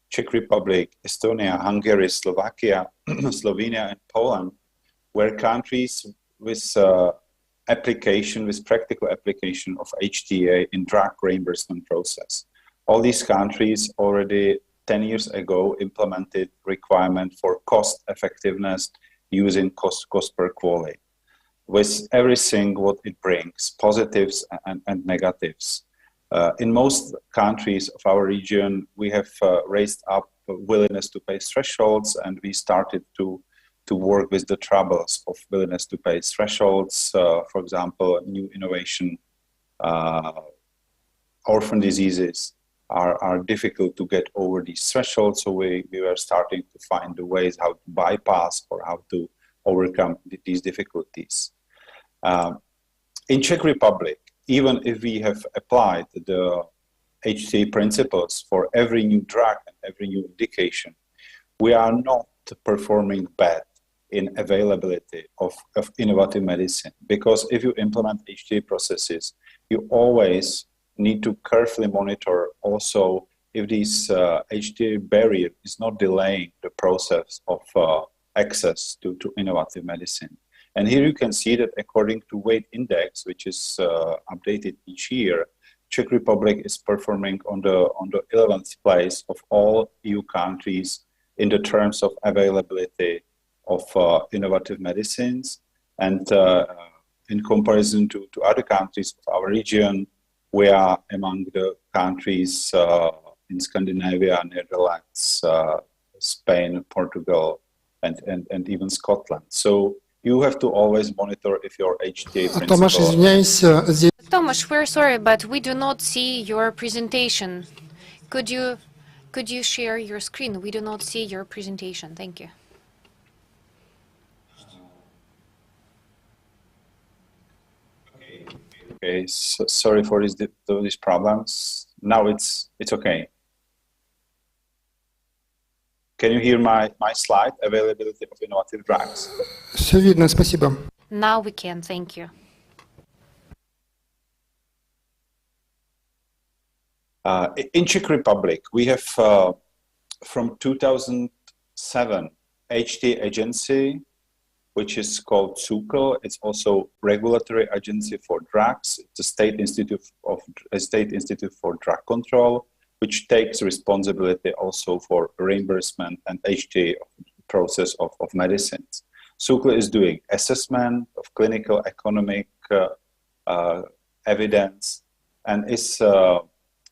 Czech Republic, Estonia, Hungary, Slovakia, Slovenia, and Poland, were countries with practical application of HTA in drug reimbursement process. All these countries already 10 years ago implemented requirement for cost effectiveness using cost per quality, with everything what it brings, positives and negatives. In most countries of our region, we have raised up willingness to pay thresholds, and we started to work with the troubles of willingness to pay thresholds. For example, new innovation, orphan diseases are difficult to get over these thresholds. So we were starting to find the ways how to bypass or how to overcome these difficulties. In Czech Republic, even if we have applied the HTA principles for every new drug and every new indication, we are not performing bad in availability of innovative medicine. Because if you implement HTA processes, you always need to carefully monitor also if this HTA barrier is not delaying the process of access to innovative medicine. And here you can see that according to weight index, which is updated each year, Czech Republic is performing on the 11th place of all EU countries in the terms of availability of innovative medicines. And in comparison to other countries of our region, we are among the countries in Scandinavia, Netherlands, Spain, Portugal, and even Scotland. So you have to always monitor if your HTA principle... Tomasz, we're sorry, but we do not see your presentation. Could you share your screen? We do not see your presentation. Thank you. Okay, so sorry for these problems. Now it's okay. Can you hear my slide, availability of innovative drugs? Все видно, спасибо. Now we can, thank you. In Czech Republic, we have from 2007 HTA agency, which is called SÚKL. It's also regulatory agency for drugs. It's a state institute for drug control, which takes responsibility also for reimbursement and HTA process of medicines. SÚKL is doing assessment of clinical economic evidence and is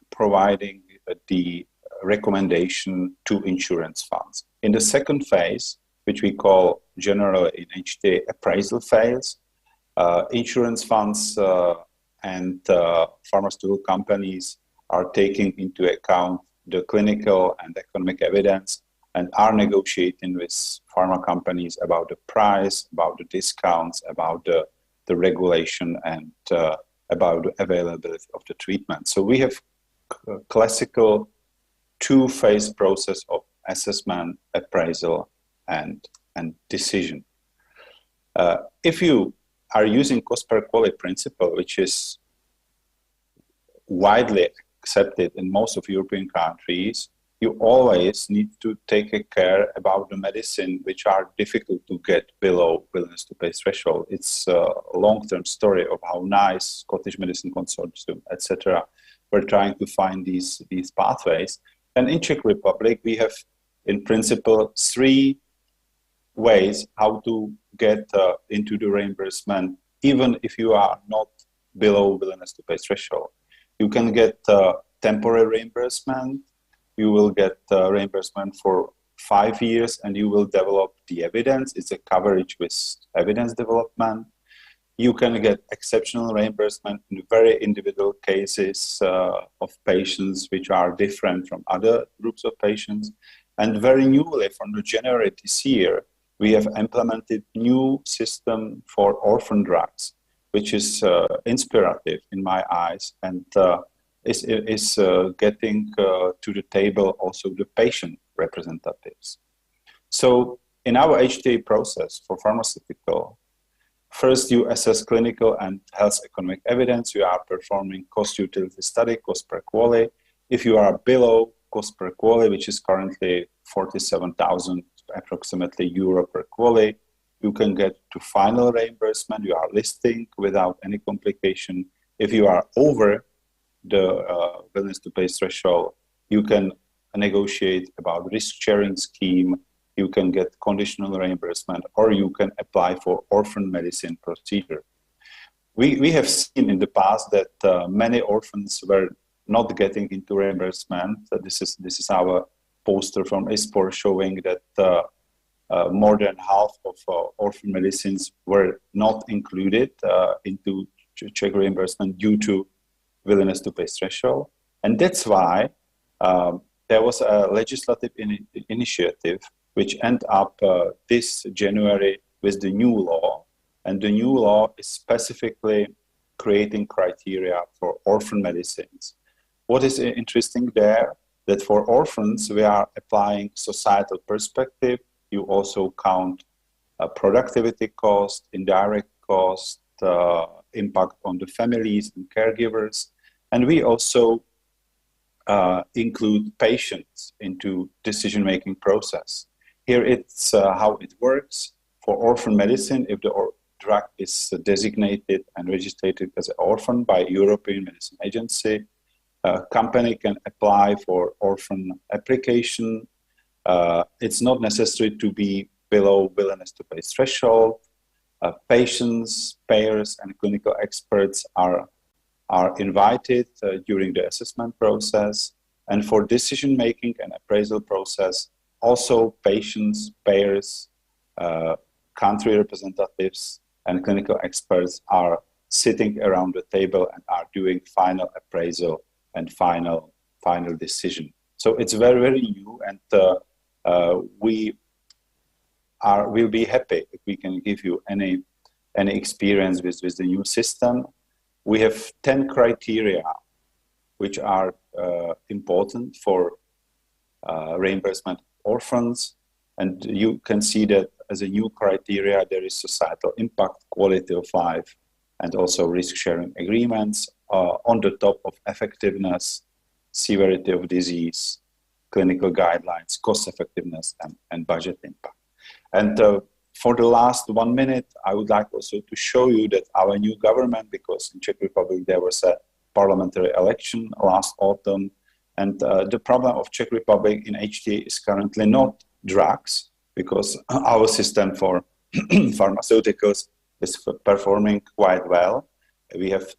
providing the recommendation to insurance funds. In the second phase, which we call generally in HTA appraisal phase, insurance funds and pharmaceutical companies are taking into account the clinical and economic evidence and are negotiating with pharma companies about the price, about the discounts, about the regulation, and about the availability of the treatment. So we have a classical two-phase process of assessment, appraisal, and decision. If you are using cost per quality principle, which is widely accepted in most of European countries, you always need to take care about the medicine which are difficult to get below willingness to pay threshold. It's a long-term story of how NICE, Scottish Medicine Consortium, etc. We're trying to find these pathways. And in Czech Republic, we have, in principle, 3 ways how to get into the reimbursement, even if you are not below willingness to pay threshold. You can get temporary reimbursement. You will get reimbursement for 5 years, and you will develop the evidence. It's a coverage with evidence development. You can get exceptional reimbursement in very individual cases of patients which are different from other groups of patients. And very newly, from January this year, we have implemented new system for orphan drugs, which is inspirative in my eyes. And is getting to the table also the patient representatives. So in our HTA process for pharmaceutical, first you assess clinical and health economic evidence. You are performing cost utility study, cost per quality. If you are below cost per quality, which is currently 47,000 approximately euro per quality, you can get to final reimbursement. You are listing without any complication. If you are over the willingness to pay threshold, you can negotiate about risk sharing scheme, you can get conditional reimbursement, or you can apply for orphan medicine procedure. We have seen in the past that many orphans were not getting into reimbursement. This is our poster from ISPOR showing that more than half of orphan medicines were not included into Czech reimbursement due to willingness to pay threshold. And that's why there was a legislative initiative which ended up this January with the new law. And the new law is specifically creating criteria for orphan medicines. What is interesting there, that for orphans, we are applying societal perspective. You also count productivity cost, indirect cost, impact on the families and caregivers. And we also include patients into decision-making process. Here it's how it works. For orphan medicine, if the drug is designated and registered as an orphan by European Medicine Agency, a company can apply for orphan application. It's not necessary to be below willingness to pay threshold. Patients, payers, and clinical experts are invited during the assessment process. And for decision-making and appraisal process, also patients, payers, country representatives, and clinical experts are sitting around the table and are doing final appraisal and final decision. So it's very, very new, and we'll be happy if we can give you any experience with the new system. We have 10 criteria which are important for reimbursement orphans, and you can see that as a new criteria there is societal impact, quality of life, and also risk-sharing agreements on the top of effectiveness, severity of disease, clinical guidelines, cost effectiveness, and budget impact. And for the last 1 minute, I would like also to show you that our new government, because in Czech Republic there was a parliamentary election last autumn, and the problem of Czech Republic in HTA is currently not drugs, because our system for pharmaceuticals is performing quite well. We have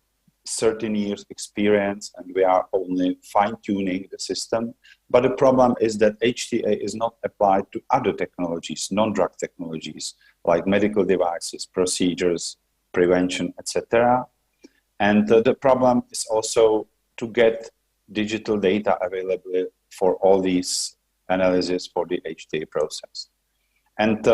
13 years experience and we are only fine-tuning the system. But the problem is that HTA is not applied to other technologies, non-drug technologies, like medical devices, procedures, prevention, etc. And the problem is also to get digital data available for all these analysis for the HTA process. And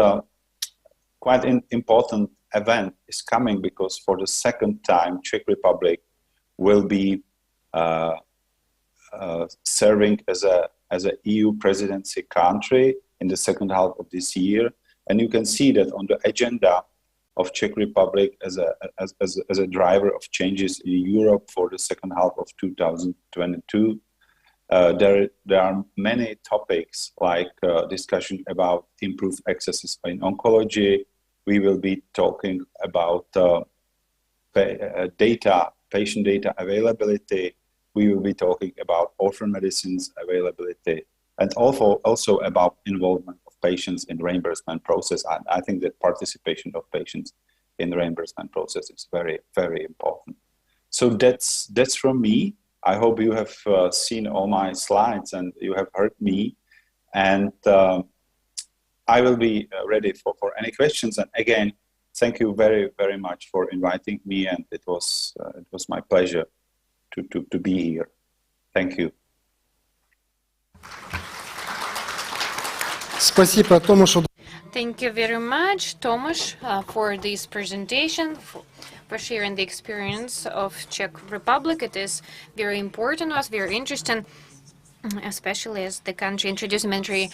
quite an important event is coming, because for the second time, Czech Republic will be serving as a EU presidency country in the second half of this year. And you can see that on the agenda of Czech Republic as a driver of changes in Europe for the second half of 2022. There are many topics like discussion about improved access in oncology. We will be talking about patient data availability. We will be talking about orphan medicines availability, and also about involvement of patients in the reimbursement process. And I think that participation of patients in the reimbursement process is very, very important. So that's from me. I hope you have seen all my slides and you have heard me. And I will be ready for any questions. And again, thank you very, very much for inviting me. And it was my pleasure to be here. Thank you. Thank you very much, Tomasz, for this presentation, for for sharing the experience of Czech Republic. It is very important, was very interesting, especially as the country introduced mandatory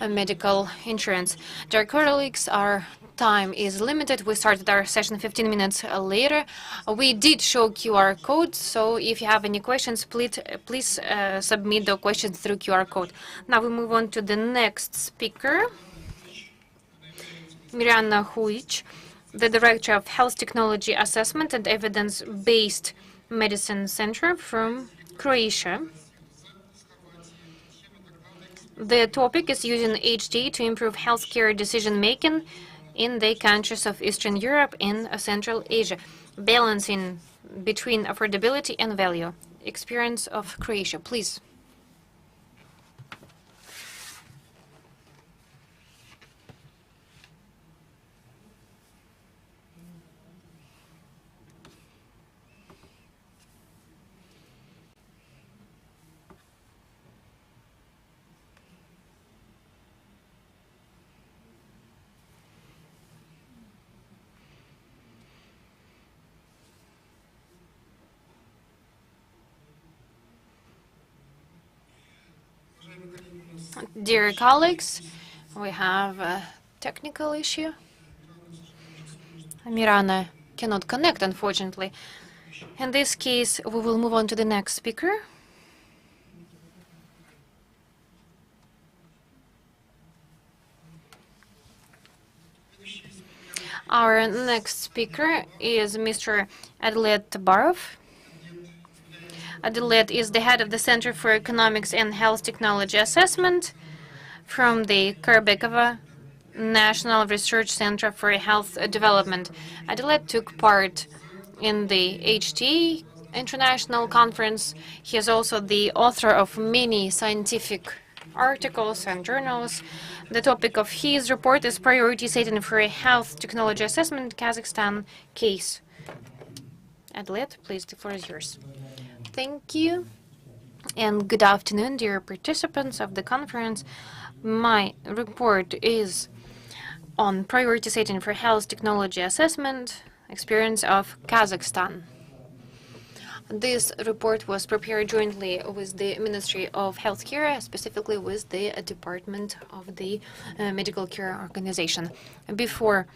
medical insurance. Dear colleagues, our time is limited. We started our session 15 minutes later. We did show QR codes, so if you have any questions, please submit the questions through QR code. Now we move on to the next speaker, Mirjana Huic, the Director of Health Technology Assessment and Evidence-Based Medicine Center from Croatia. The topic is using HTA to improve healthcare decision-making in the countries of Eastern Europe and Central Asia, balancing between affordability and value. Experience of Croatia, please. Dear colleagues, we have a technical issue. Mirjana cannot connect, unfortunately. In this case, we will move on to the next speaker. Our next speaker is Mr. Adilet Tabarov. Adilet is the head of the Center for Economics and Health Technology Assessment from the Karbekova National Research Center for Health Development. Adilet took part in the HTA International Conference. He is also the author of many scientific articles and journals. The topic of his report is Priority Setting for a Health Technology Assessment Kazakhstan case. Adilet, please, the floor is yours. Thank you, and good afternoon, dear participants of the conference. My report is on priority setting for health technology assessment, experience of Kazakhstan. This report was prepared jointly with the Ministry of Healthcare, specifically with the Department of the Medical Care Organization. Before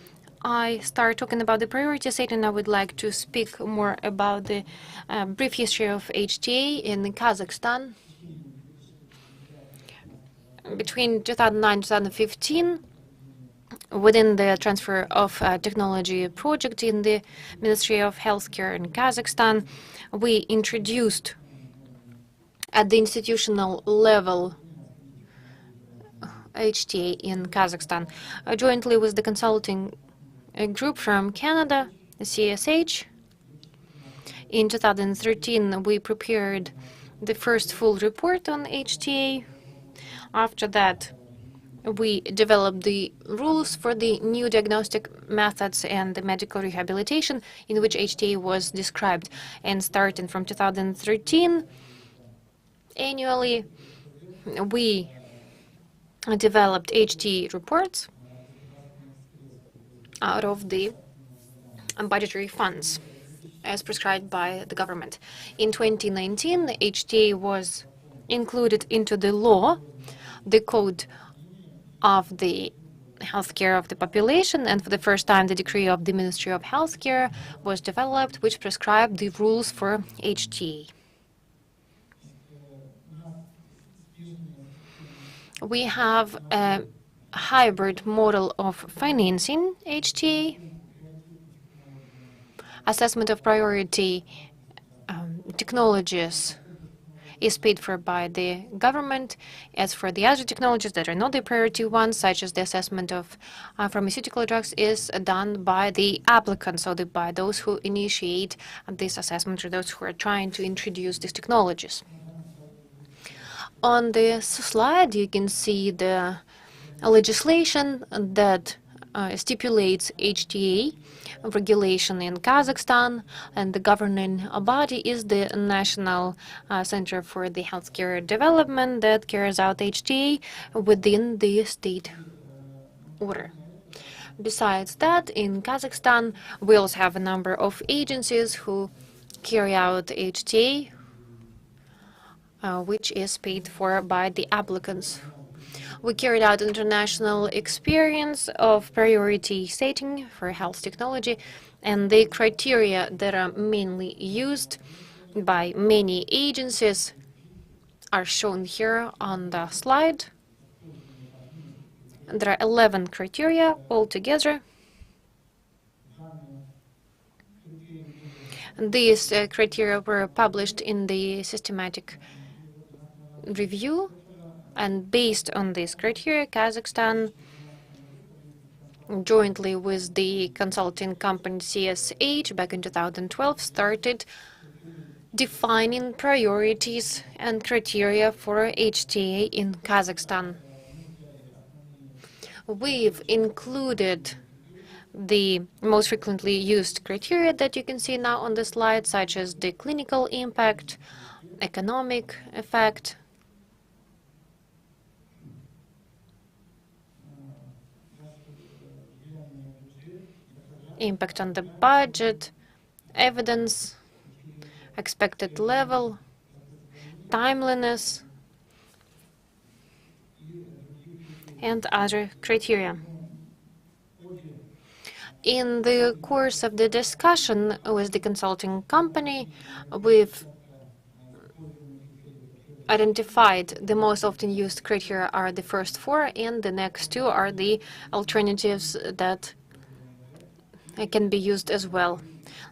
I start talking about the priority setting, I would like to speak more about the brief history of HTA in Kazakhstan. Between 2009 and 2015, within the transfer of technology project in the Ministry of Healthcare in Kazakhstan, we introduced at the institutional level HTA in Kazakhstan, jointly with the consulting group from Canada, the CSH. In 2013, we prepared the first full report on HTA. After that, we developed the rules for the new diagnostic methods and the medical rehabilitation in which HTA was described. And starting from 2013, annually, we developed HTA reports out of the budgetary funds as prescribed by the government. In 2019, HTA was included into the law, the code of the healthcare of the population, and for the first time the decree of the Ministry of Healthcare was developed, which prescribed the rules for HTA. We have a hybrid model of financing HTA, assessment of priority technologies is paid for by the government. As for the other technologies that are not the priority ones, such as the assessment of pharmaceutical drugs, is done by the applicants, so by those who initiate this assessment or those who are trying to introduce these technologies. On this slide, you can see the legislation that stipulates HTA regulation in Kazakhstan, and the governing body is the National Center for the Healthcare Development that carries out HTA within the state order. Besides that, in Kazakhstan, we also have a number of agencies who carry out HTA, which is paid for by the applicants. We carried out international experience of priority setting for health technology, and the criteria that are mainly used by many agencies are shown here on the slide. There are 11 criteria altogether. These criteria were published in the systematic review, and based on these criteria, Kazakhstan, jointly with the consulting company CSH back in 2012, started defining priorities and criteria for HTA in Kazakhstan. We've included the most frequently used criteria that you can see now on the slide, such as the clinical impact, economic effect, impact on the budget, evidence, expected level, timeliness, and other criteria. In the course of the discussion with the consulting company, we've identified the most often used criteria are the first four, and the next two are the alternatives that can be used as well.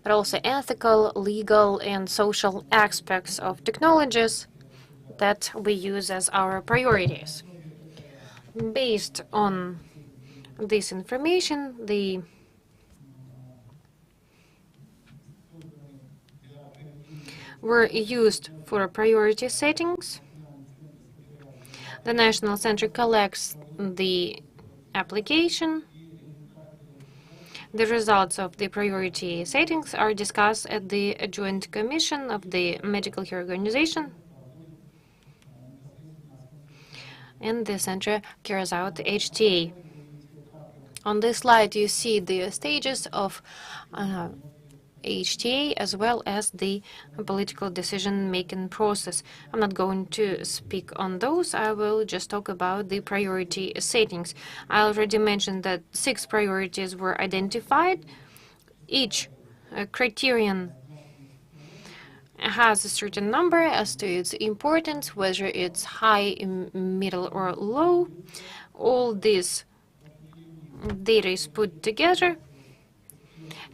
There are also ethical, legal, and social aspects of technologies that we use as our priorities. Based on this information, the were used for priority settings. The National Center collects the application. The results of the priority settings are discussed at the Joint Commission of the Medical Care Organization, and the center carries out the HTA. On this slide, you see the stages of HTA as well as the political decision-making process. I'm not going to speak on those. I will just talk about the priority settings. I already mentioned that 6 priorities were identified. Each criterion has a certain number as to its importance, whether it's high, middle, or low. All this data is put together.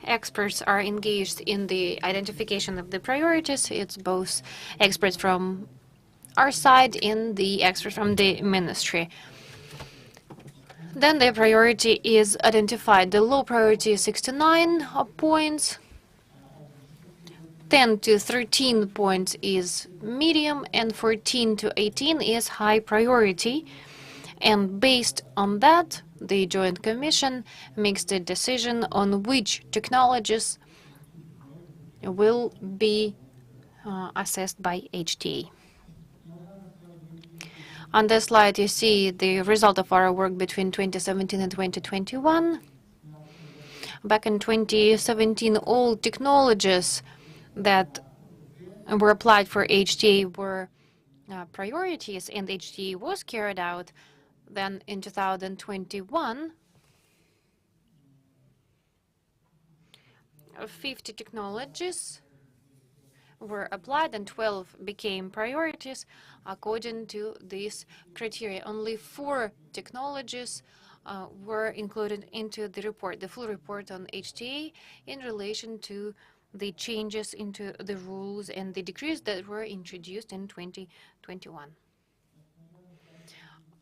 Experts are engaged in the identification of the priorities. It's both experts from our side and the experts from the ministry. Then the priority is identified. The low priority is 69 points. 10 to 13 points is medium, and 14 to 18 is high priority. And based on that, the Joint Commission makes the decision on which technologies will be assessed by HTA. On this slide, you see the result of our work between 2017 and 2021. Back in 2017, all technologies that were applied for HTA were priorities, and HTA was carried out. Then in 2021, 50 technologies were applied and 12 became priorities according to these criteria. Only 4 technologies were included into the report, the full report on HTA, in relation to the changes into the rules and the decrees that were introduced in 2021.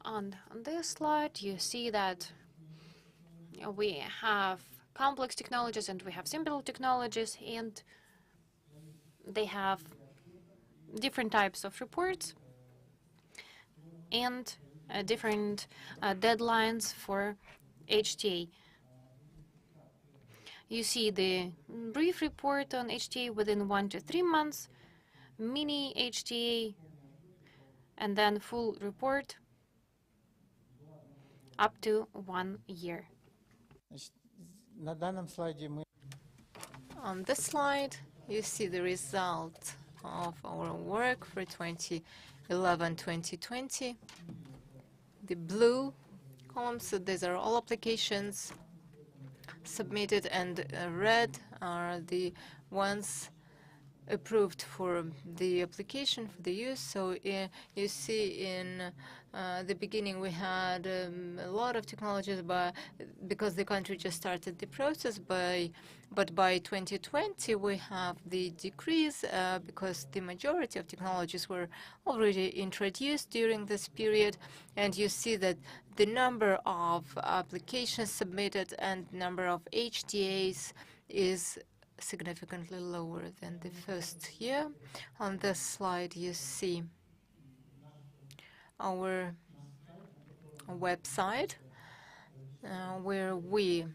On this slide, you see that we have complex technologies and we have simple technologies, and they have different types of reports and different deadlines for HTA. You see the brief report on HTA within 1 to 3 months, mini HTA, and then full report up to 1 year. On this slide, you see the result of our work for 2011-2020. The blue columns, so these are all applications submitted, and red are the ones approved for the application for the use. So you see in the beginning we had a lot of technologies, because the country just started the process. But by 2020 we have the decrease because the majority of technologies were already introduced during this period. And you see that the number of applications submitted and number of HTAs is significantly lower than the first year. On this slide, you see our website where we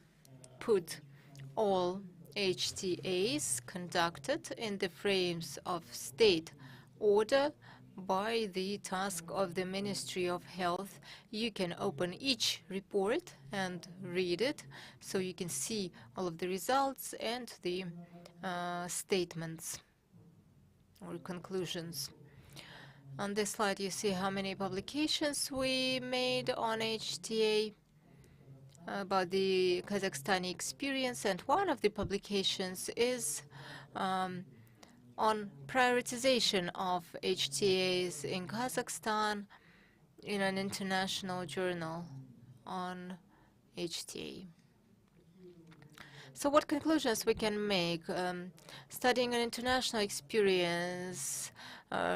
put all HTAs conducted in the frames of state order by the task of the Ministry of Health. You can open each report and read it, so you can see all of the results and the statements or conclusions. On this slide, you see how many publications we made on HTA about the Kazakhstani experience, and one of the publications is on prioritization of HTAs in Kazakhstan in an international journal on HTA. So what conclusions we can make? Studying an international experience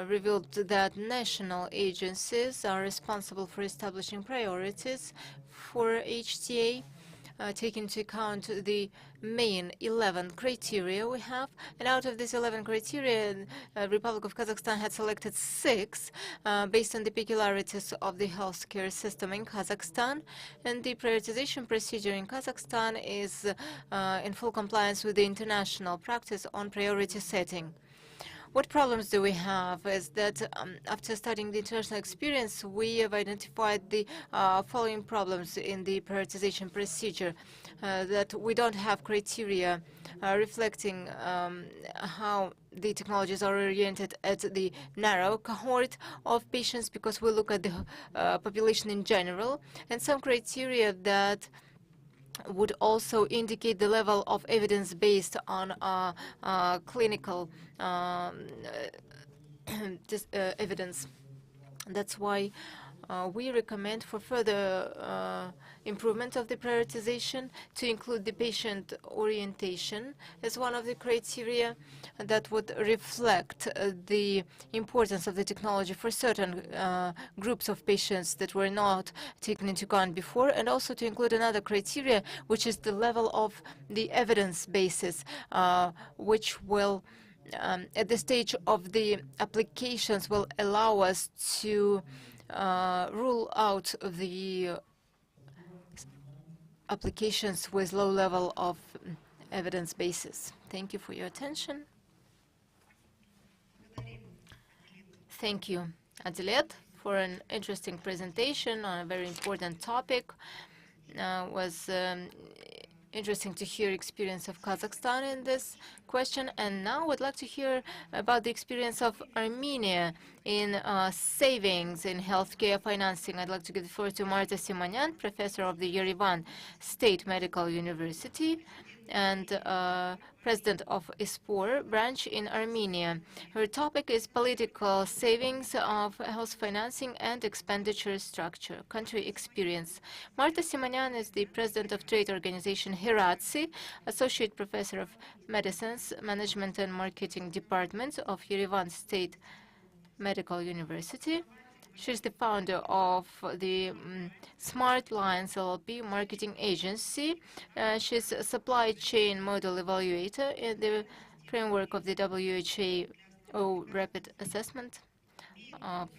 revealed that national agencies are responsible for establishing priorities for HTA, take into account the main 11 criteria we have. And out of these 11 criteria, Republic of Kazakhstan had selected 6 based on the peculiarities of the healthcare system in Kazakhstan. And the prioritization procedure in Kazakhstan is in full compliance with the international practice on priority setting. What problems do we have is that after studying the international experience, we have identified the following problems in the prioritization procedure, that we don't have criteria reflecting how the technologies are oriented at the narrow cohort of patients, because we look at the population in general, and some criteria that would also indicate the level of evidence based on clinical evidence. That's why we recommend for further improvement of the prioritization to include the patient orientation as one of the criteria that would reflect the importance of the technology for certain groups of patients that were not taken into account before, and also to include another criteria, which is the level of the evidence basis, which will at the stage of the applications will allow us to rule out the applications with low level of evidence basis. Thank you for your attention. Thank you, Adilet, for an interesting presentation on a very important topic. Was interesting to hear experience of Kazakhstan in this question. And now I'd like to hear about the experience of Armenia in savings in healthcare financing. I'd like to give the floor to Marta Simonyan, professor of the Yerevan State Medical University and president of ISPOR branch in Armenia. Her topic is political savings of health financing and expenditure structure, country experience. Marta Simonyan is the president of trade organization Heratsi, associate professor of medicines, management and marketing department of Yerevan State Medical University. She's the founder of the Smart Lines LLP marketing agency. She's a supply chain model evaluator in the framework of the WHO rapid assessment of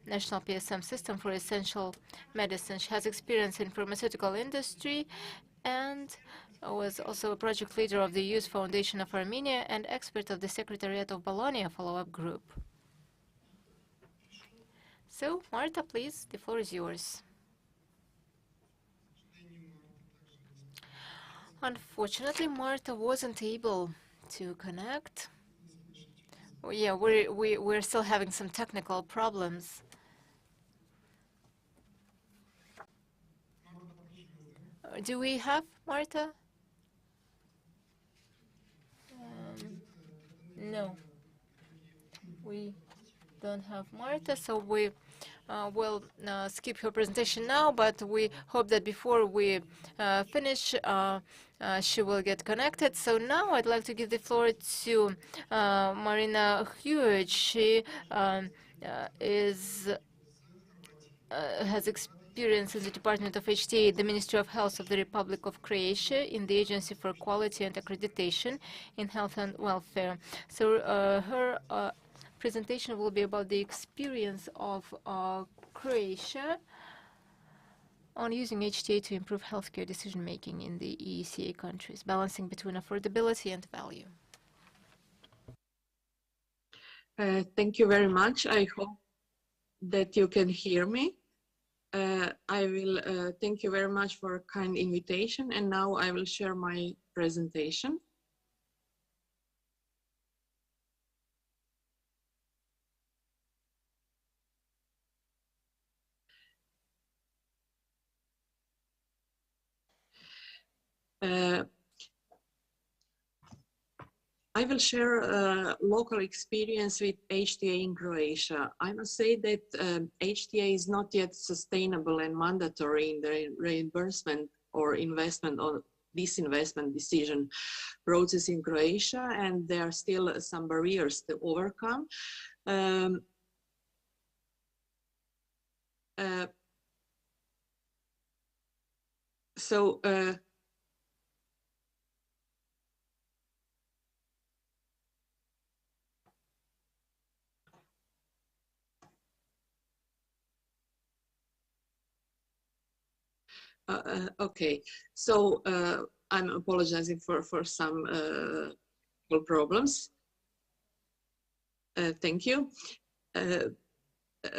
National PSM system for essential medicine. She has experience in pharmaceutical industry and was also a project leader of the Youth Foundation of Armenia and expert of the Secretariat of Bologna follow-up group. So, Marta, please, the floor is yours. Unfortunately, Marta wasn't able to connect. Well, yeah, we're still having some technical problems. Do we have Marta? No, we don't have Marta, so we will skip her presentation now, but we hope that before we finish, she will get connected. So now I'd like to give the floor to Marina Huge. She has experience in the Department of HTA, the Ministry of Health of the Republic of Croatia, in the Agency for Quality and Accreditation in Health and Welfare. So her presentation will be about the experience of Croatia on using HTA to improve healthcare decision-making in the EECA countries, balancing between affordability and value. Thank you very much. I hope that you can hear me. I will thank you very much for a kind invitation, and now I will share my presentation. I will share local experience with HTA in Croatia. I must say that HTA is not yet sustainable and mandatory in the reimbursement or investment or disinvestment decision process in Croatia, and there are still some barriers to overcome. Okay, so I'm apologizing for some problems. Thank you.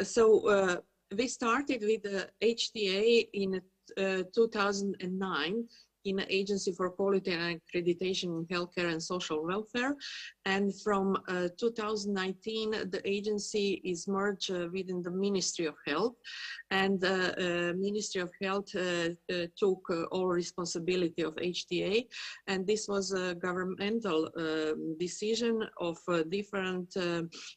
So we started with the HTA in 2009 in the Agency for Quality and Accreditation in Healthcare and Social Welfare. And from 2019, the agency is merged within the Ministry of Health. And the Ministry of Health took all responsibility of HTA. And this was a governmental decision of a different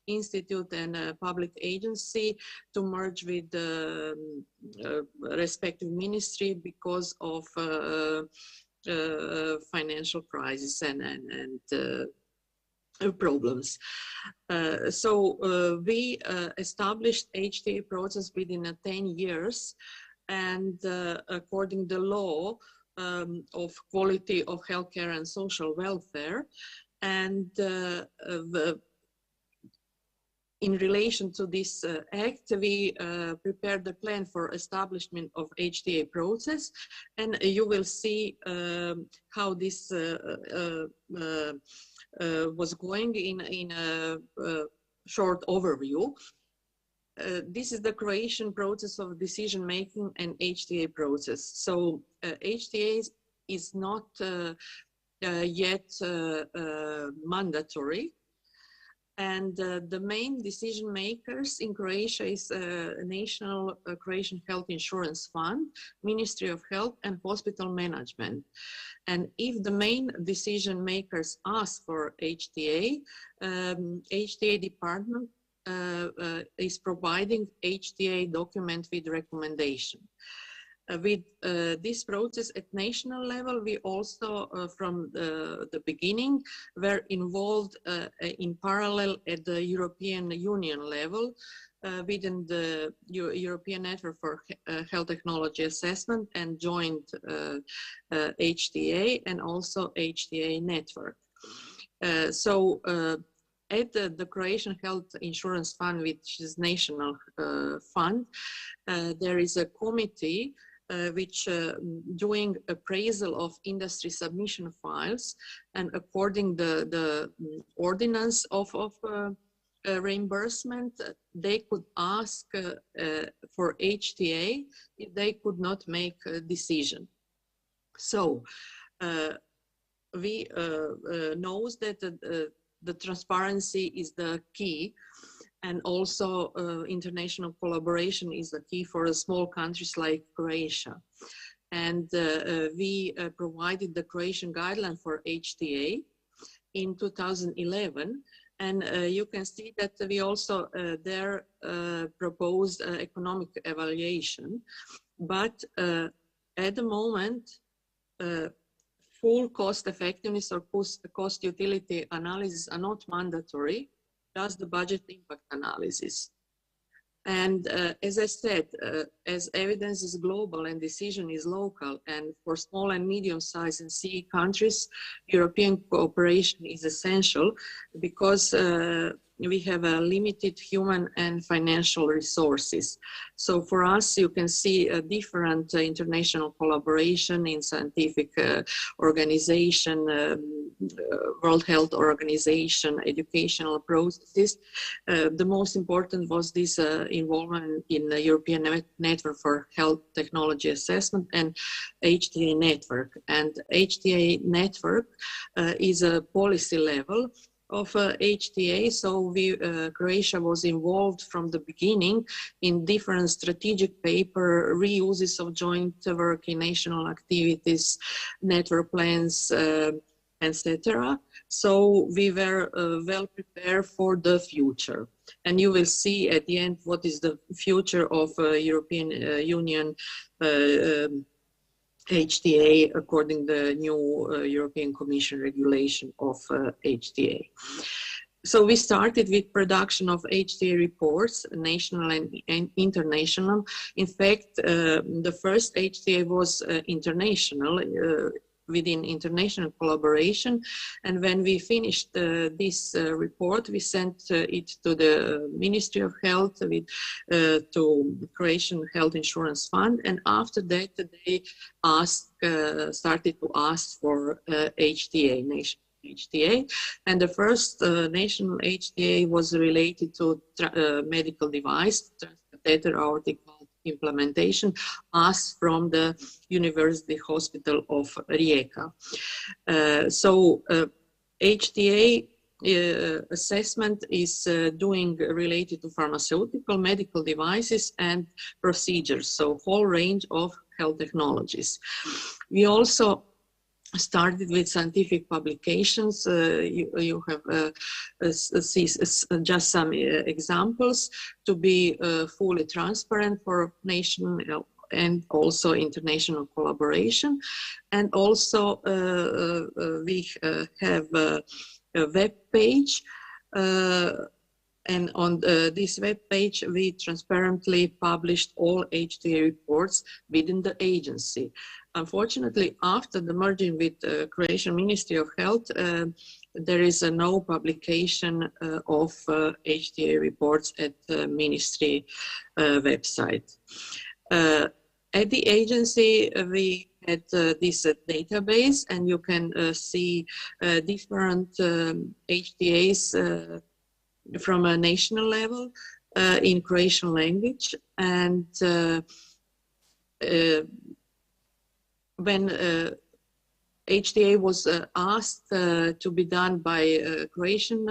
institute and public agency to merge with the respective ministry because of financial crisis and problems. So we established HTA process within 10 years, and according to the law of quality of healthcare and social welfare, and in relation to this act, we prepared the plan for establishment of HTA process, and you will see how this was going in a short overview. This is the Croatian process of decision making and HTA process. So HTA is not yet mandatory. And the main decision makers in Croatia is National Croatian Health Insurance Fund, Ministry of Health, and Hospital Management. And if the main decision makers ask for HTA, HTA department is providing HTA document with recommendation. With this process at national level, we also, from the beginning, were involved in parallel at the European Union level within the European Network for Health Technology Assessment and joint HTA and also HTA network. So at the Croatian Health Insurance Fund, which is national fund, there is a committee which doing appraisal of industry submission files, and according the ordinance of reimbursement, they could ask for HTA if they could not make a decision. So we knows that the transparency is the key, and also international collaboration is the key for small countries like Croatia. And we provided the Croatian guideline for HTA in 2011. And you can see that we also there proposed economic evaluation. But at the moment, full cost effectiveness or cost utility analysis are not mandatory, just the budget impact analysis. And as I said, as evidence is global and decision is local, and for small and medium-sized and CE countries, European cooperation is essential because we have a limited human and financial resources. So for us, you can see a different international collaboration in scientific organization, World Health Organization, educational processes. The most important was this involvement in the European Network for Health Technology Assessment and HTA network. And HTA network is a policy level of HTA, so Croatia was involved from the beginning in different strategic paper, reuses of joint working, national activities, network plans, etc. So we were well prepared for the future. And you will see at the end what is the future of European Union HTA according to the new European Commission regulation of HTA. So we started with production of HTA reports, national and international. In fact, the first HTA was international, within international collaboration. And when we finished this report, we sent it to the Ministry of Health, to Croatian Health Insurance Fund. And after that, they started to ask for HTA, national HTA. And the first national HTA was related to medical device, transcatheter aortic implementation, asked from the University Hospital of Rijeka. So HTA assessment is doing related to pharmaceutical, medical devices and procedures, so whole range of health technologies. We also started with scientific publications. You have see just some examples to be fully transparent for national and also international collaboration. And also we have a web page, and on this web page we transparently published all HTA reports within the agency. Unfortunately, after the merging with Croatian Ministry of Health, there is no publication of HTA reports at the ministry website. At the agency, we had this database, and you can see different HTAs from a national level in Croatian language. And when HTA was asked to be done by Croatian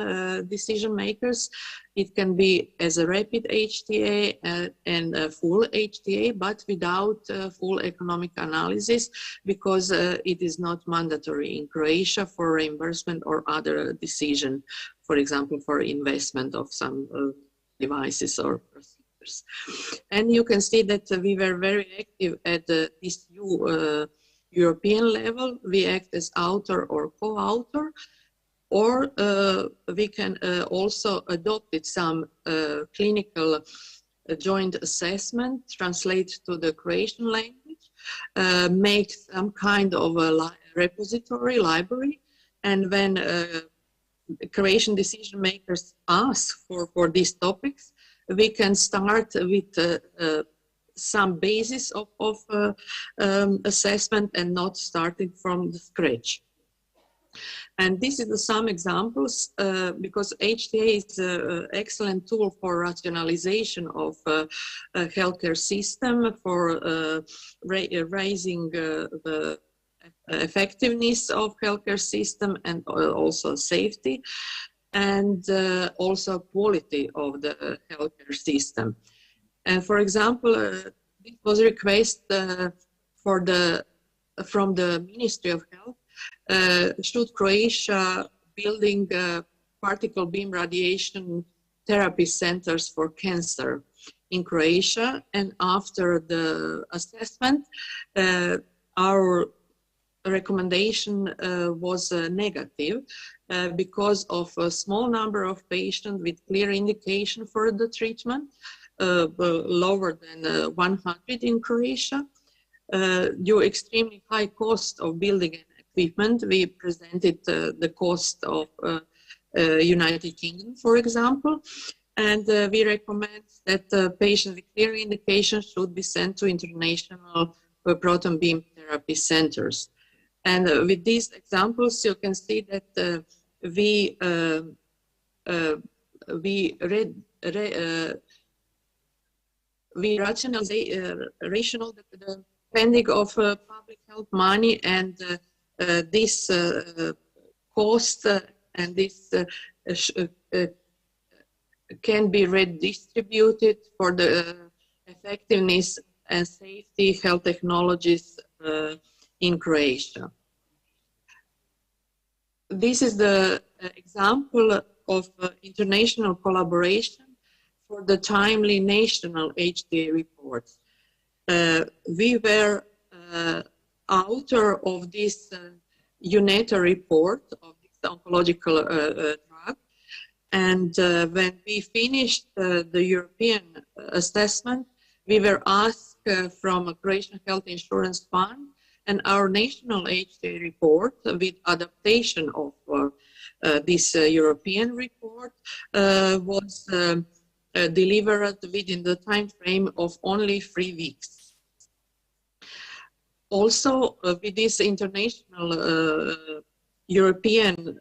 decision makers, it can be as a rapid HTA and a full HTA, but without full economic analysis, because it is not mandatory in Croatia for reimbursement or other decision, for example, for investment of some devices or procedures. And you can see that we were very active at this new European level. We act as author or co-author, or we can also adopt some clinical joint assessment, translate to the Croatian language, make some kind of a repository, library, and when Croatian decision makers ask for these topics, we can start with some basis of assessment and not starting from the scratch. And this is some examples, because HTA is an excellent tool for rationalization of a healthcare system, for raising the effectiveness of healthcare system and also safety, and also quality of the healthcare system. And for example, it was a request from the Ministry of Health, should Croatia building particle beam radiation therapy centers for cancer in Croatia, and after the assessment, our recommendation was negative because of a small number of patients with clear indication for the treatment, lower than 100 in Croatia. Due extremely high cost of building and equipment, we presented the cost of United Kingdom, for example, and we recommend that patients with clear indications should be sent to international proton beam therapy centers. And with these examples, you can see that we rational the spending of public health money, and this cost and this can be redistributed for the effectiveness and safety health technologies in Croatia. This is the example of international collaboration for the timely national HTA reports. We were author of this UNETA report of this oncological drug, and when we finished the European assessment, we were asked from a Croatian Health Insurance Fund and our national HTA report with adaptation of this European report was delivered within the time frame of only 3 weeks. Also, with this international European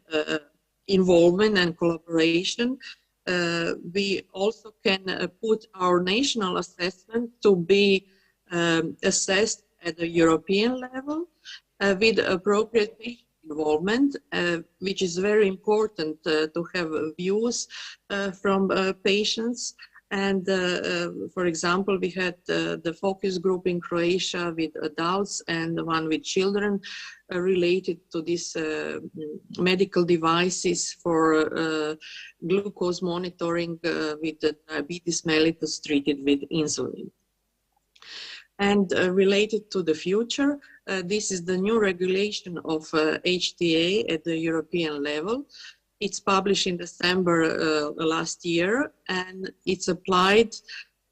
involvement and collaboration, we also can put our national assessment to be assessed at the European level with appropriate patient involvement, which is very important to have views from patients. And for example, we had the focus group in Croatia with adults and the one with children related to these medical devices for glucose monitoring with the diabetes mellitus treated with insulin. And related to the future, this is the new regulation of HTA at the European level. It's published in December last year, and it's applied,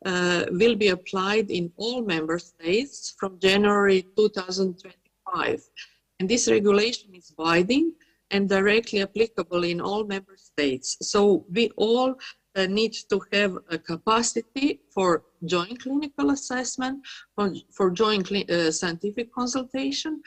will be applied in all member states from January 2025. And this regulation is binding and directly applicable in all member states. So we all need to have a capacity for joint clinical assessment, for joint scientific consultation,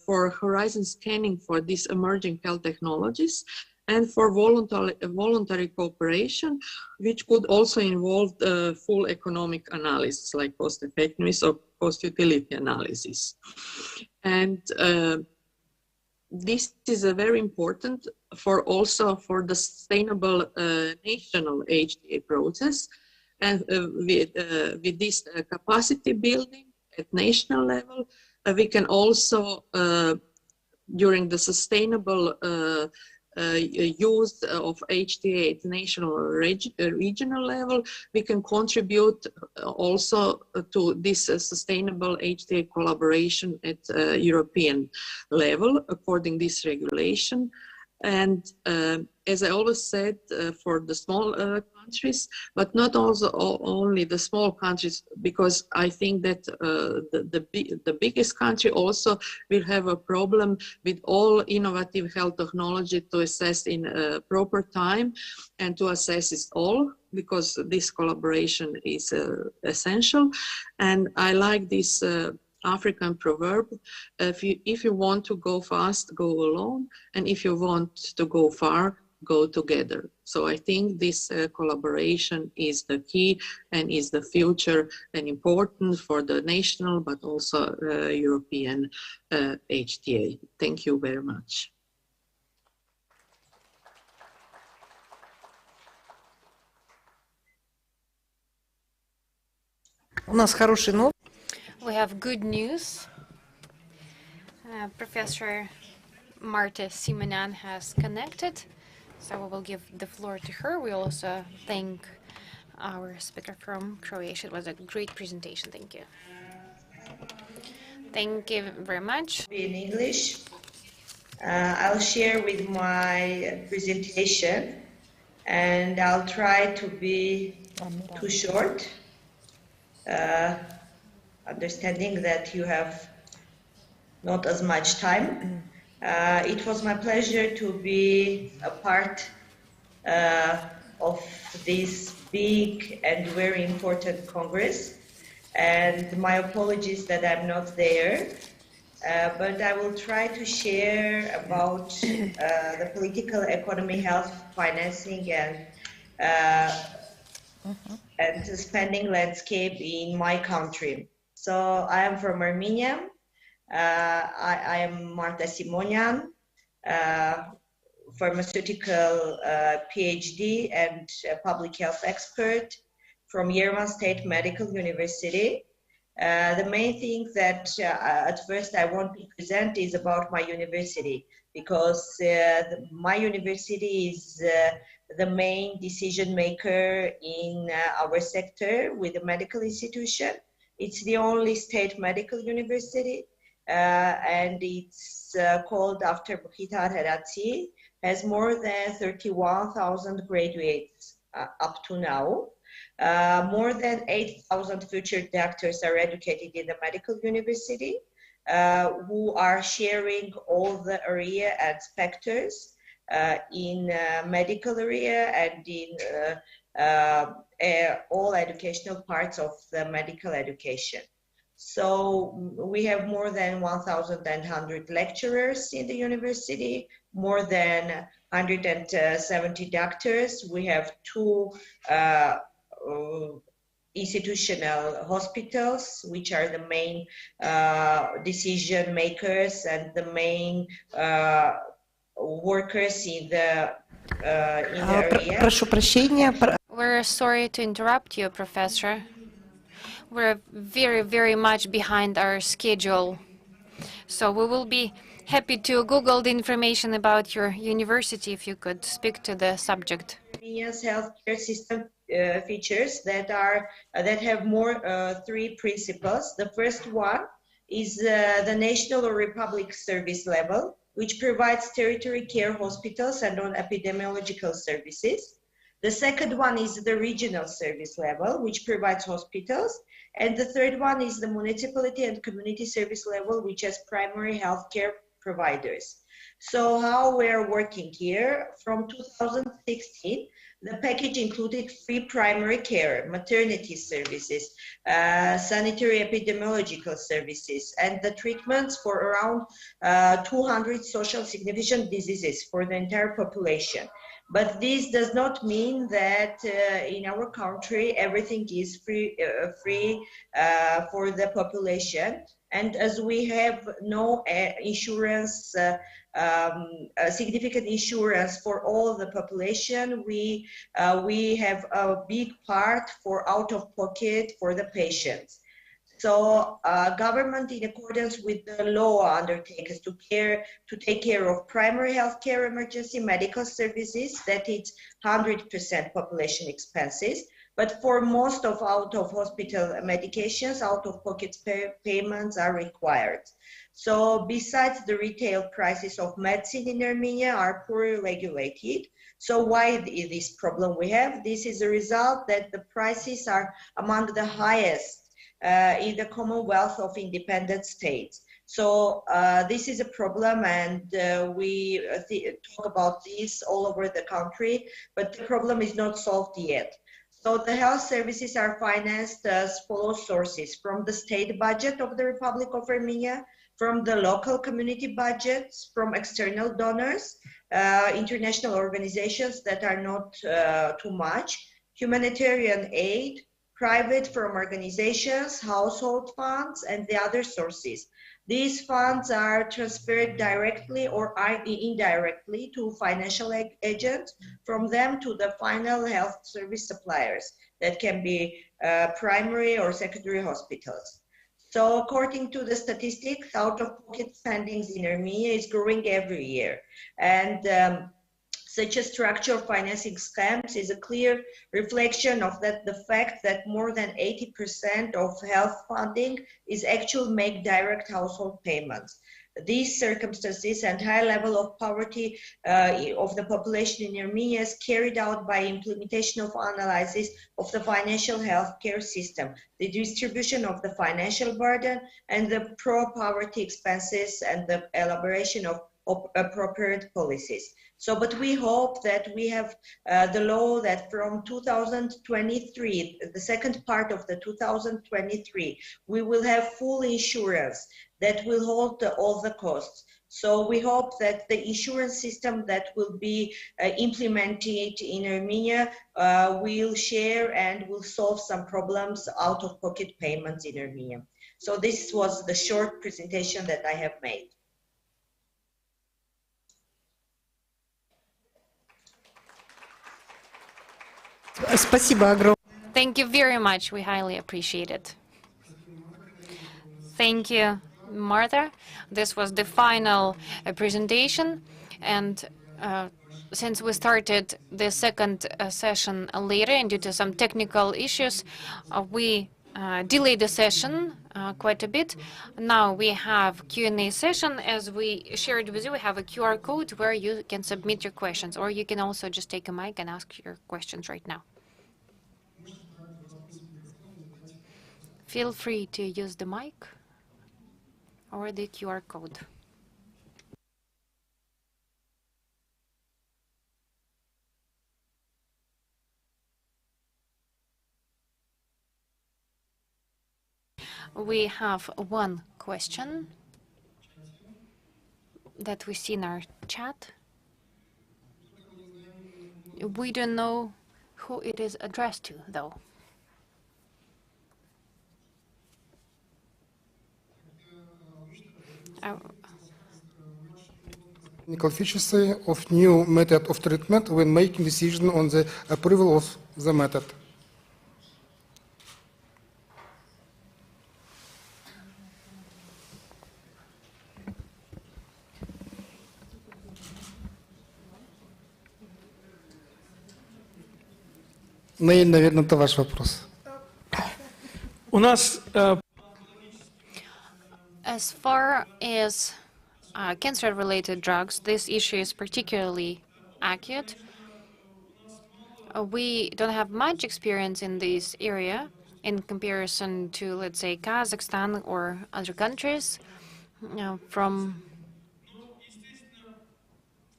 for horizon scanning for these emerging health technologies, and for voluntary cooperation, which could also involve full economic analysis, like cost effectiveness or cost utility analysis. And this is a very important for also for the sustainable national HTA process, and with this capacity building at national level, we can also during the sustainable use of HTA at national or regional level, we can contribute also to this sustainable HTA collaboration at European level according to this regulation. And as I always said, for the small countries, but not also only the small countries, because I think that the biggest country also will have a problem with all innovative health technology to assess in proper time and to assess it all, because this collaboration is essential. And I like this African proverb, if you want to go fast, go alone, and if you want to go far, go together. So I think this collaboration is the key and is the future and important for the national but also European HTA. Thank you very much. We have good news. Professor Marta Simonan has connected, so we will give the floor to her. We also thank our speaker from Croatia. It was a great presentation. Thank you. Thank you very much. In English, I'll share with my presentation, and I'll try to be too short, understanding that you have not as much time. It was my pleasure to be a part of this big and very important Congress, and my apologies that I'm not there, but I will try to share about the political economy, health, financing, and the spending landscape in my country. So I am from Armenia. I am Marta Simonan, pharmaceutical PhD and public health expert from Yerevan State Medical University. The main thing that at first I want to present is about my university, because my university is the main decision maker in our sector with the medical institution. It's the only state medical university, and it's called after Bukhita Heratsi, has more than 31,000 graduates up to now. More than 8,000 future doctors are educated in the medical university, who are sharing all the area and sectors in medical area and in all educational parts of the medical education. So we have more than 1,100 lecturers in the university, more than 170 doctors. We have 2 institutional hospitals, which are the main decision makers and the main workers in the area. We're sorry to interrupt you, Professor. We're very, very much behind our schedule. So we will be happy to Google the information about your university if you could speak to the subject. Armenia's healthcare system features that have more 3 principles. The first one is the national or republic service level, which provides tertiary care hospitals and non-epidemiological services. The second one is the regional service level, which provides hospitals. And the third one is the municipality and community service level, which has primary healthcare providers. So how we're working here, from 2016, the package included free primary care, maternity services, sanitary epidemiological services, and the treatments for around 200 social significant diseases for the entire population. But this does not mean that in our country everything is free for the population. And as we have no insurance, significant insurance for all the population, we have a big part for out-of-pocket for the patients. So government, in accordance with the law, undertakes to take care of primary healthcare emergency medical services, that is 100% population expenses. But for most of out-of-hospital medications, out-of-pocket payments are required. So besides the retail prices of medicine in Armenia are poorly regulated. So why this problem we have? This is a result that the prices are among the highest in the Commonwealth of Independent States. So this is a problem, and we talk about this all over the country, but the problem is not solved yet. So the health services are financed as follows sources: from the state budget of the Republic of Armenia, from the local community budgets, from external donors, international organizations that are not too much, humanitarian aid, private from organizations, household funds, and the other sources. These funds are transferred directly or indirectly to financial agents, from them to the final health service suppliers that can be primary or secondary hospitals. So according to the statistics, out-of-pocket spendings in Armenia is growing every year. And such a structure of financing scams is a clear reflection of the fact that more than 80% of health funding is actually make direct household payments. These circumstances and high level of poverty of the population in Armenia is carried out by implementation of analysis of the financial healthcare system, the distribution of the financial burden, and the pro-poverty expenses, and the elaboration of appropriate policies. So, but we hope that we have the law that from 2023, the second part of the 2023, we will have full insurance that will hold all the costs. So we hope that the insurance system that will be implemented in Armenia will share and will solve some problems out-of-pocket payments in Armenia. So this was the short presentation that I have made. Thank you very much. We highly appreciate it. Thank you, Martha. This was the final presentation, and since we started the second session later and due to some technical issues, we delayed the session quite a bit. Now we have Q&A session. As we shared with you, we have a QR code where you can submit your questions, or you can also just take a mic and ask your questions right now. Feel free to use the mic or the QR code. We have one question that we see in our chat. We don't know who it is addressed to, though. Technical features of new method of treatment when making decision on the approval of the method. Наверное, это ваш вопрос. У нас As far as cancer-related drugs, this issue is particularly acute. We don't have much experience in this area in comparison to, let's say, Kazakhstan or other countries from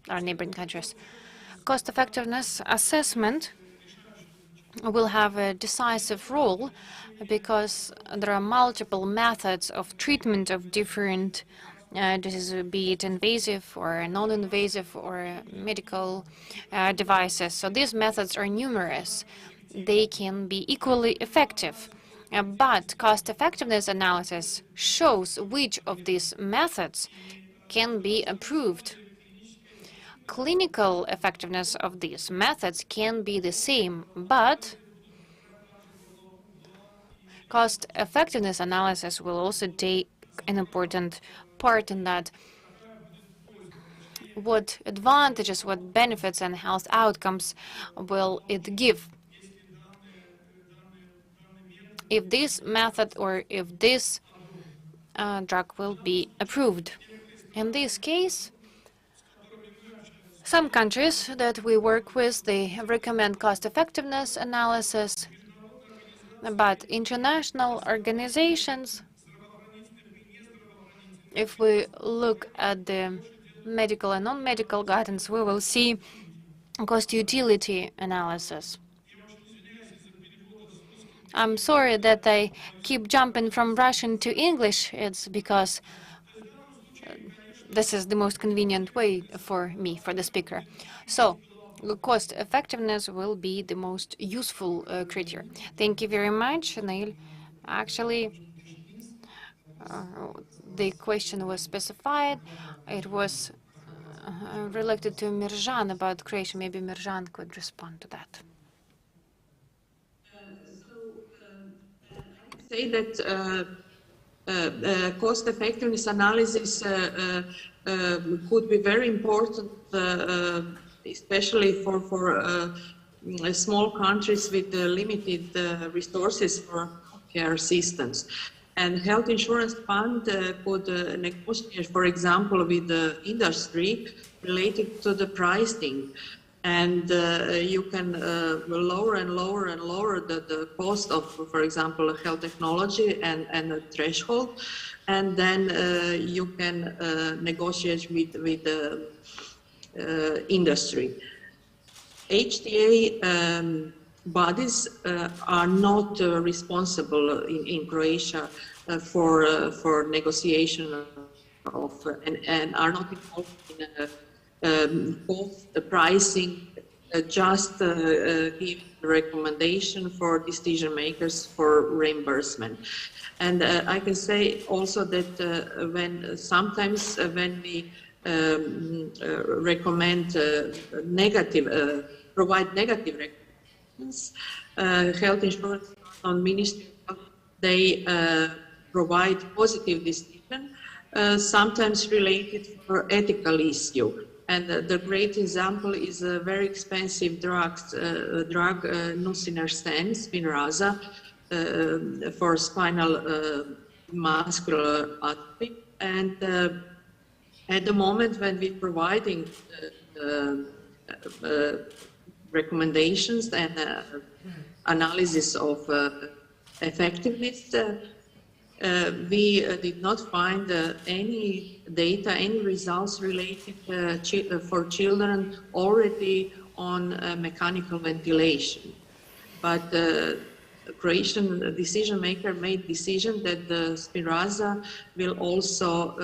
our neighboring countries. Cost-effectiveness assessment will have a decisive role because there are multiple methods of treatment of different diseases, be it invasive or non-invasive or medical devices. So these methods are numerous. They can be equally effective. But cost-effectiveness analysis shows which of these methods can be approved. Clinical effectiveness of these methods can be the same, but cost-effectiveness analysis will also take an important part in that. What advantages, what benefits and health outcomes will it give? If this method or if this drug will be approved. In this case, some countries that we work with, they recommend cost-effectiveness analysis, but international organizations, if we look at the medical and non-medical guidance, we will see cost-utility analysis. I'm sorry that I keep jumping from Russian to English. It's because this is the most convenient way for me, for the speaker. So, cost effectiveness will be the most useful criteria. Thank you very much, Neil. Actually, the question was specified. It was related to Mirjan about Croatia. Maybe Mirjan could respond to that. Say that cost effectiveness analysis could be very important, especially for small countries with limited resources for healthcare systems. And health insurance fund could negotiate, for example, with the industry related to the pricing. And you can lower and lower and lower the cost of, for example, health technology and the threshold. And then you can negotiate with the industry. HTA bodies are not responsible in Croatia for negotiation of and are not involved in both the pricing, just give recommendation for decision makers for reimbursement. And I can say also that when sometimes when we recommend negative, provide negative recommendations, health insurance on ministry, they provide positive decision, sometimes related for ethical issue. And the great example is a very expensive drug, nusinersen, Spinraza, for spinal muscular atrophy. And at the moment when we're providing recommendations and analysis of effectiveness, we did not find any data, any results related for children already on mechanical ventilation. But the Croatian decision maker made decision that the Spinraza will also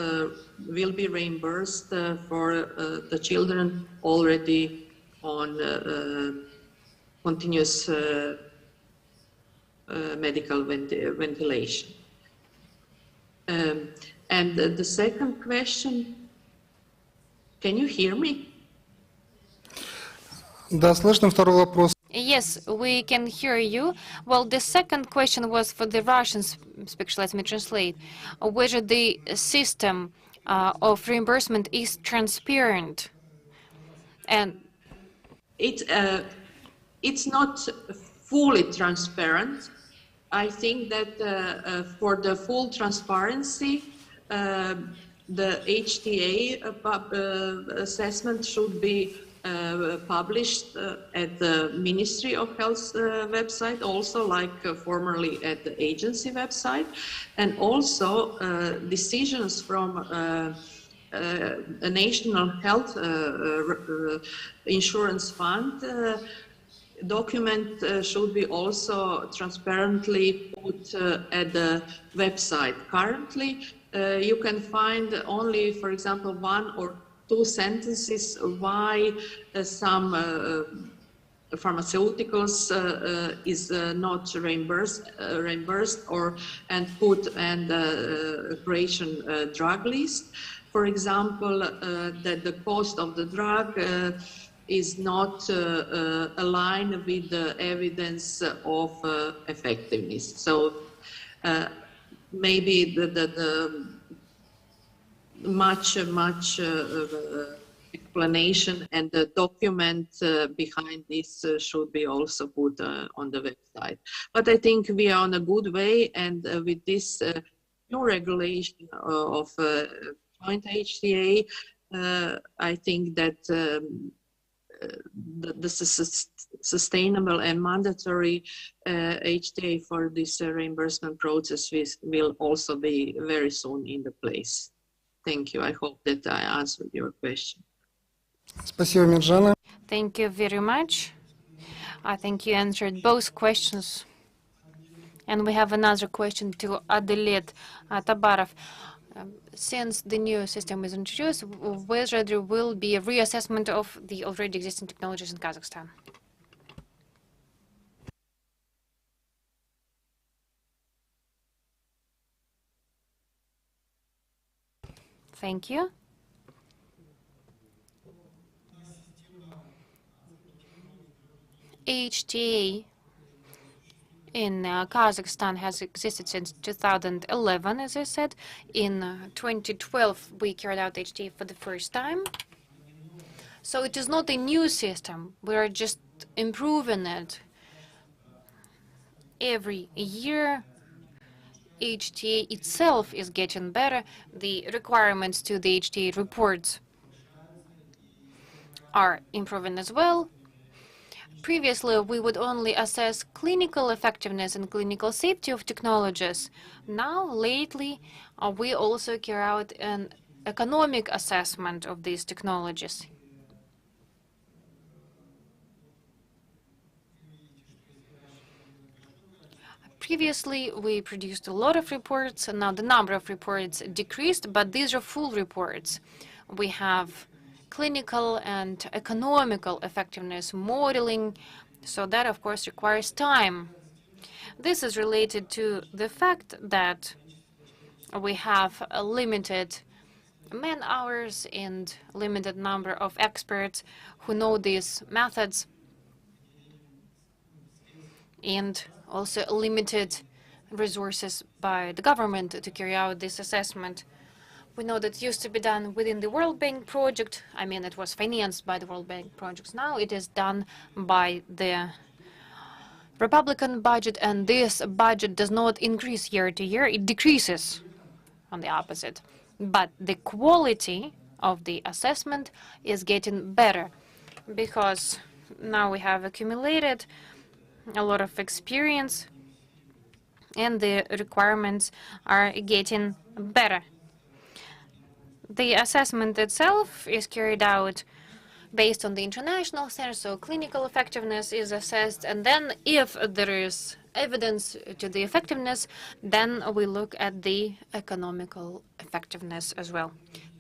will be reimbursed for the children already on continuous medical ventilation. And the second question, can you hear me? Да, слышно. Второй вопрос. Yes, we can hear you. Well, the second question was for the Russian speakers. Let me translate. Whether the system of reimbursement is transparent. And it's not fully transparent. I think that for the full transparency, the HTA assessment should be published at the Ministry of Health website, also like formerly at the agency website, and also decisions from a national health insurance fund document should be also transparently put at the website. Currently, you can find only, for example, one or two sentences why some pharmaceuticals is not reimbursed or and put and Croatian drug list. For example, that the cost of the drug is not aligned with the evidence of effectiveness. So maybe the much explanation and the document behind this should be also put on the website. But I think we are on a good way, and with this new regulation of joint HTA, I think that the sustainable and mandatory HTA for this reimbursement process will also be very soon in the place. Thank you. I hope that I answered your question. Спасибо, Миржана. Thank you very much. I think you answered both questions. And we have another question to Adelet Tabarov. since the new system is introduced, whether there will be a reassessment of the already existing technologies in Kazakhstan. Thank you. HTA in Kazakhstan has existed since 2011, as I said. In 2012, we carried out HTA for the first time. So it is not a new system. We are just improving it. Every year, HTA itself is getting better. The requirements to the HTA reports are improving as well. Previously, we would only assess clinical effectiveness and clinical safety of technologies. Now, lately, we also carry out an economic assessment of these technologies. Previously, we produced a lot of reports, and now the number of reports decreased, but these are full reports. We have clinical and economical effectiveness modeling, so that, of course, requires time. This is related to the fact that we have a limited man-hours and limited number of experts who know these methods, and also limited resources by the government to carry out this assessment. We know that it used to be done within the World Bank project. I mean, it was financed by the World Bank projects. Now it is done by the Republican budget, and this budget does not increase year to year. It decreases on the opposite. But the quality of the assessment is getting better because now we have accumulated a lot of experience and the requirements are getting better. The assessment itself is carried out based on the international standards, so clinical effectiveness is assessed, and then if there is evidence to the effectiveness, then we look at the economical effectiveness as well.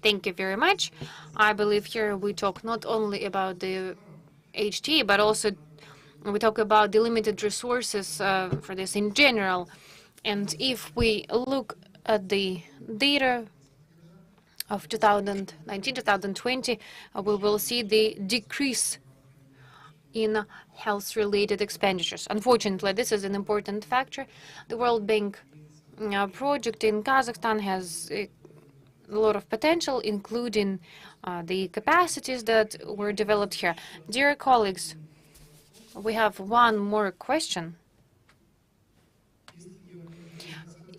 Thank you very much. I believe here we talk not only about the HT, but also we talk about the limited resources for this in general. And if we look at the data of 2019-2020, we will see the decrease in health-related expenditures. Unfortunately, this is an important factor. The World Bank project in Kazakhstan has a lot of potential, including the capacities that were developed here. Dear colleagues, we have one more question.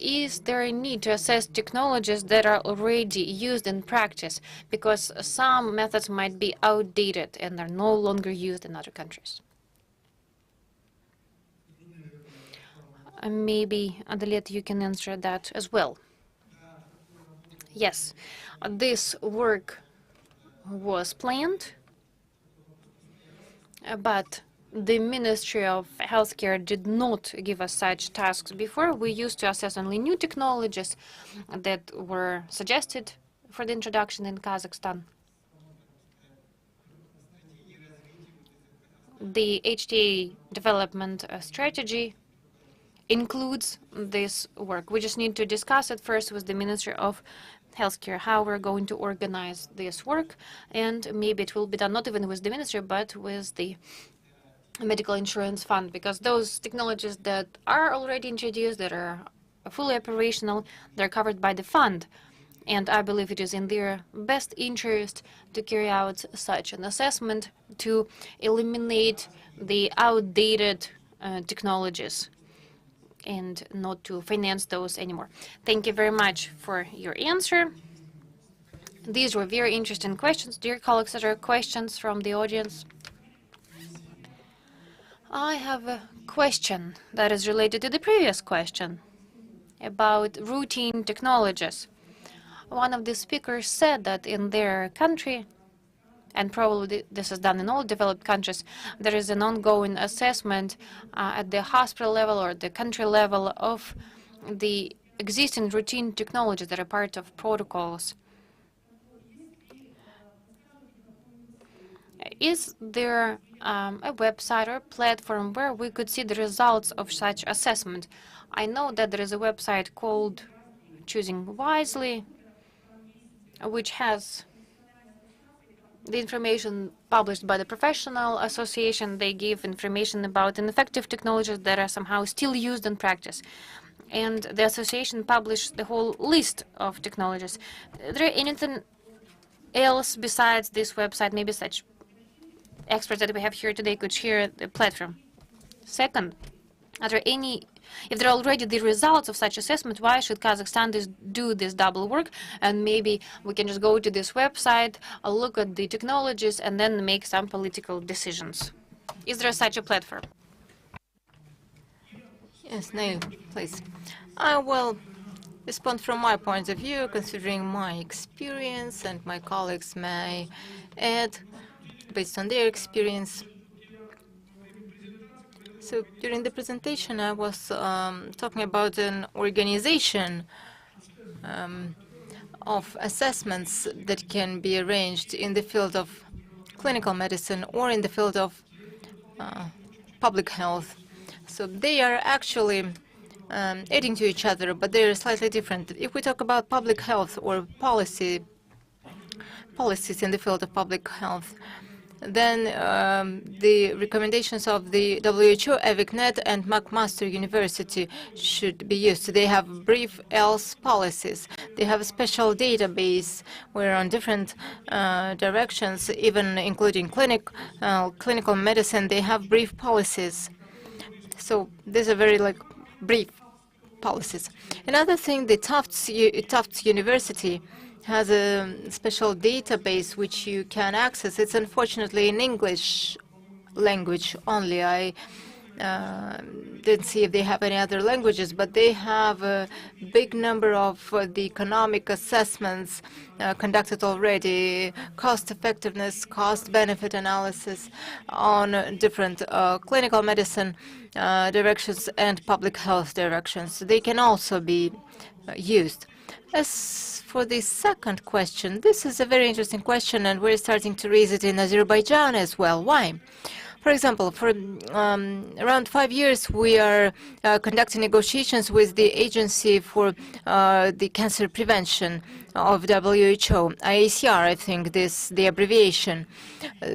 Is there a need to assess technologies that are already used in practice? Because some methods might be outdated and are no longer used in other countries. Maybe, Adalet, you can answer that as well. Yes, this work was planned, but the Ministry of Healthcare did not give us such tasks before. We used to assess only new technologies that were suggested for the introduction in Kazakhstan. The HTA development strategy includes this work. We just need to discuss it first with the Ministry of Healthcare, how we're going to organize this work, and maybe it will be done not even with the Ministry, but with the medical insurance fund, because those technologies that are already introduced, that are fully operational, they're covered by the fund. And I believe it is in their best interest to carry out such an assessment to eliminate the outdated technologies and not to finance those anymore. Thank you very much for your answer. These were very interesting questions. Dear colleagues, are there questions from the audience? I have a question that is related to the previous question about routine technologies. One of the speakers said that in their country, and probably this is done in all developed countries, there is an ongoing assessment at the hospital level or the country level of the existing routine technologies that are part of protocols. Is there a website or a platform where we could see the results of such assessment? I know that there is a website called Choosing Wisely, which has the information published by the professional association. They give information about ineffective technologies that are somehow still used in practice. And the association published the whole list of technologies. Is there anything else besides this website, maybe such experts that we have here today could share the platform? Second, if there are already the results of such assessment, why should Kazakhstan do this double work? And maybe we can just go to this website, look at the technologies, and then make some political decisions. Is there such a platform? Yes, Neil, please. I will respond from my point of view, considering my experience, and my colleagues may add based on their experience. So during the presentation, I was talking about an organization of assessments that can be arranged in the field of clinical medicine or in the field of public health. So they are actually adding to each other, but they are slightly different. If we talk about public health or policies in the field of public health, then the recommendations of the WHO, EVICNet, and McMaster University should be used. They have brief else policies. They have a special database where on different directions, even including clinical medicine, they have brief policies. So these are very brief policies. Another thing, the Tufts University has a special database which you can access. It's unfortunately in English language only. I didn't see if they have any other languages, but they have a big number of the economic assessments conducted already, cost effectiveness, cost benefit analysis on different clinical medicine directions and public health directions. They can also be used. As for the second question, this is a very interesting question, and we're starting to raise it in Azerbaijan as well. Why? For example, for around 5 years, we are conducting negotiations with the Agency for the Cancer Prevention of WHO, IACR, I think this the abbreviation,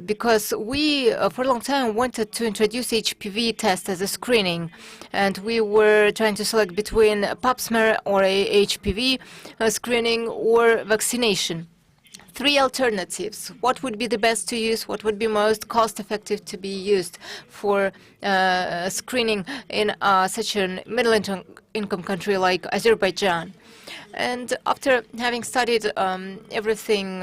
because we, for a long time, wanted to introduce HPV test as a screening, and we were trying to select between pap smear or a HPV screening or vaccination. 3 alternatives. What would be the best to use? What would be most cost-effective to be used for screening in such a middle-income country like Azerbaijan? And after having studied everything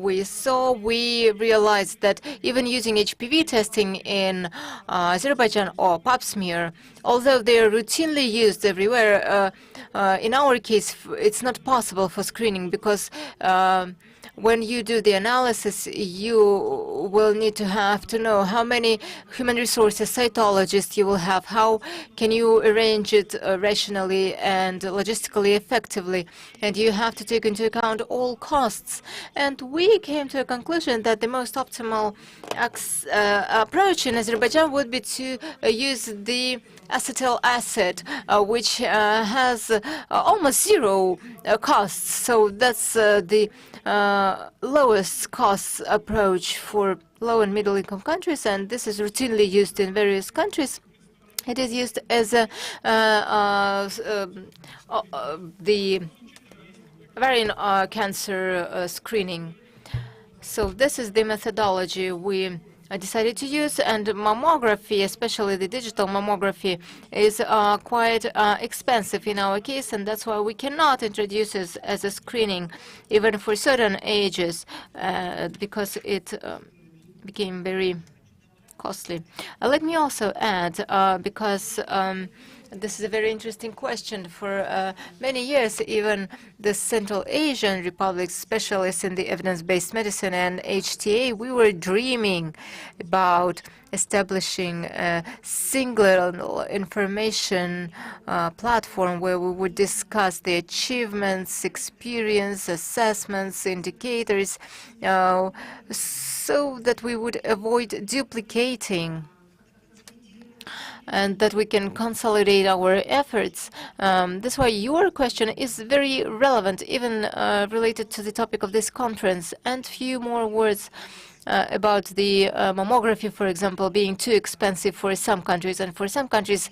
we saw, we realized that even using HPV testing in Azerbaijan or pap smear, although they are routinely used everywhere, in our case, it's not possible for screening because when you do the analysis, you will need to have to know how many human resources cytologists you will have, how can you arrange it rationally and logistically effectively, and you have to take into account all costs. And we came to a conclusion that the most optimal approach in Azerbaijan would be to use the acetyl acid, which has almost zero costs. So that's the lowest cost approach for low and middle income countries, and this is routinely used in various countries. It is used as the ovarian cancer screening. So this is the methodology we decided to use, and mammography, especially the digital mammography, is quite expensive in our case, and that's why we cannot introduce it as a screening, even for certain ages, because it became very costly. Let me also add, because This is a very interesting question. For many years, even the Central Asian republics, specialists in the evidence-based medicine and HTA, we were dreaming about establishing a single information platform where we would discuss the achievements, experience, assessments, indicators, so that we would avoid duplicating and that we can consolidate our efforts. That's why your question is very relevant, even related to the topic of this conference. And few more words about the mammography, for example, being too expensive for some countries, and for some countries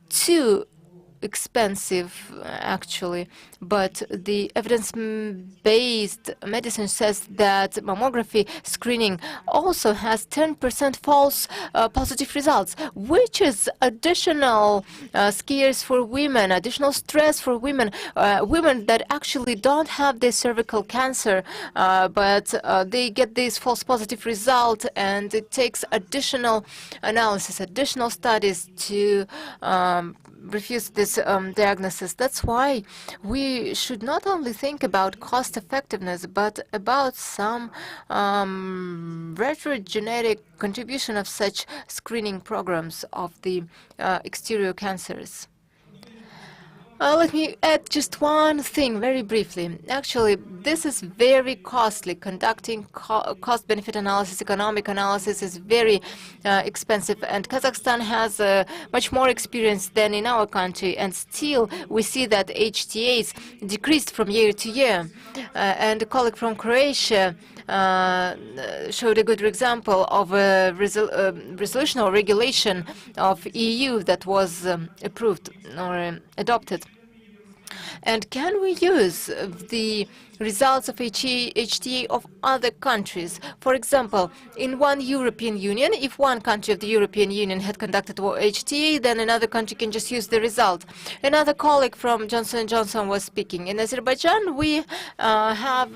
too expensive, actually. But the evidence-based medicine says that mammography screening also has 10% false positive results, which is additional scares for women, additional stress for women, women that actually don't have this cervical cancer, but they get this false positive result, and it takes additional analysis, additional studies to refuse this diagnosis. That's why we should not only think about cost effectiveness, but about some retrogenetic contribution of such screening programs of the exterior cancers. Let me add just one thing very briefly. Actually, this is very costly. Conducting cost-benefit analysis, economic analysis is very expensive, and Kazakhstan has much more experience than in our country, and still we see that HTAs decreased from year to year. And a colleague from Croatia showed a good example of a resolution or regulation of EU that was approved or adopted. And can we use the results of HTA of other countries? For example, in one European Union, if one country of the European Union had conducted HTA, then another country can just use the result. Another colleague from Johnson & Johnson was speaking. In Azerbaijan, we have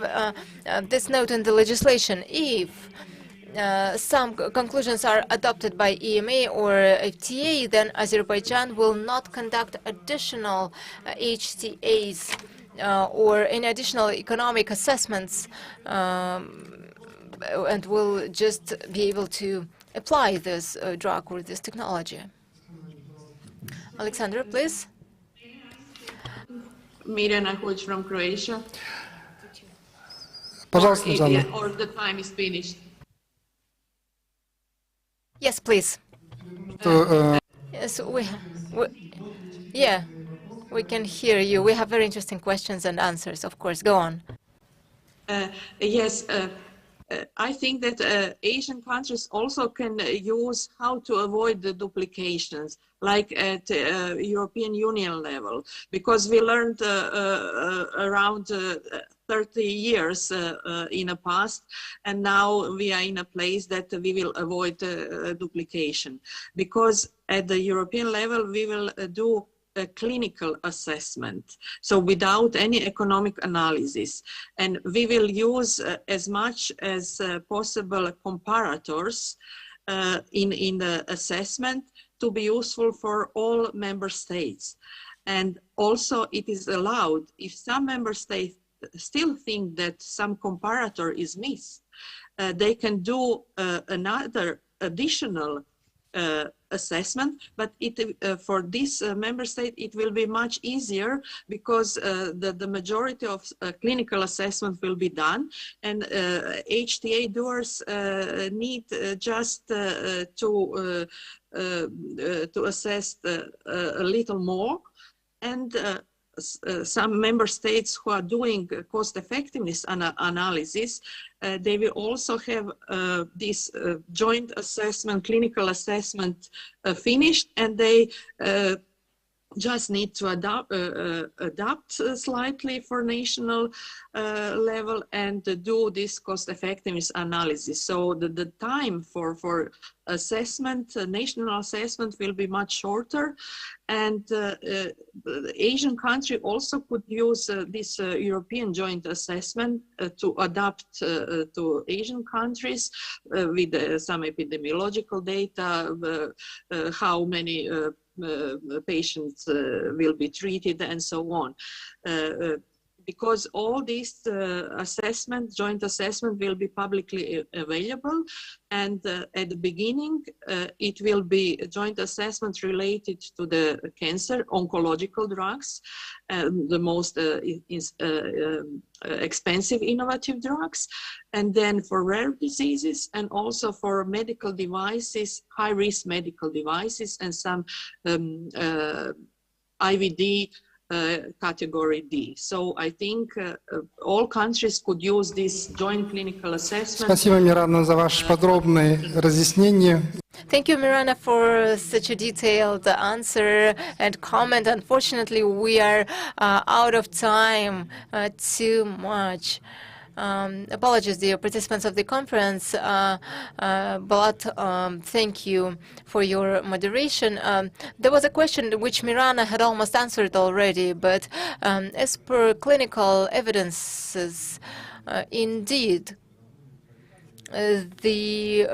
this note in the legislation. If some conclusions are adopted by EMA or FTA, then Azerbaijan will not conduct additional HTAs or any additional economic assessments, and will just be able to apply this drug or this technology. Alexandra, please. Mirjana Huć from Croatia. Or the time is finished. Yes, please. Yes, we can hear you. We have very interesting questions and answers, of course. Go on. Yes, I think that Asian countries also can use how to avoid the duplications, like at European Union level, because we learned around 30 years in the past, and now we are in a place that we will avoid duplication. Because at the European level, we will do a clinical assessment, so without any economic analysis. And we will use as much as possible comparators in the assessment to be useful for all member states. And also it is allowed, if some member states still think that some comparator is missed, they can do another additional assessment, but for this member state it will be much easier, because the majority of clinical assessment will be done, and HTA doers need just to assess a little more. And some member states who are doing cost effectiveness analysis, they will also have this joint assessment, clinical assessment finished, and they just need to adapt slightly for national level and do this cost effectiveness analysis. So the time for assessment, national assessment, will be much shorter, and the Asian country also could use this European joint assessment to adapt to Asian countries with some epidemiological data, how many patients will be treated and so on. Because all these joint assessment will be publicly available, and at the beginning it will be a joint assessment related to the cancer oncological drugs, the most expensive innovative drugs, and then for rare diseases, and also for medical devices, high-risk medical devices, and some IVD category D. So I think all countries could use this joint clinical assessment. Спасибо, Мирана, за ваши подробные разъяснения. Thank you, Mirana, for such a detailed answer and comment. Unfortunately, we are out of time too much. Apologies, dear participants of the conference, but thank you for your moderation. There was a question which Mirana had almost answered already, but as per clinical evidences, indeed, the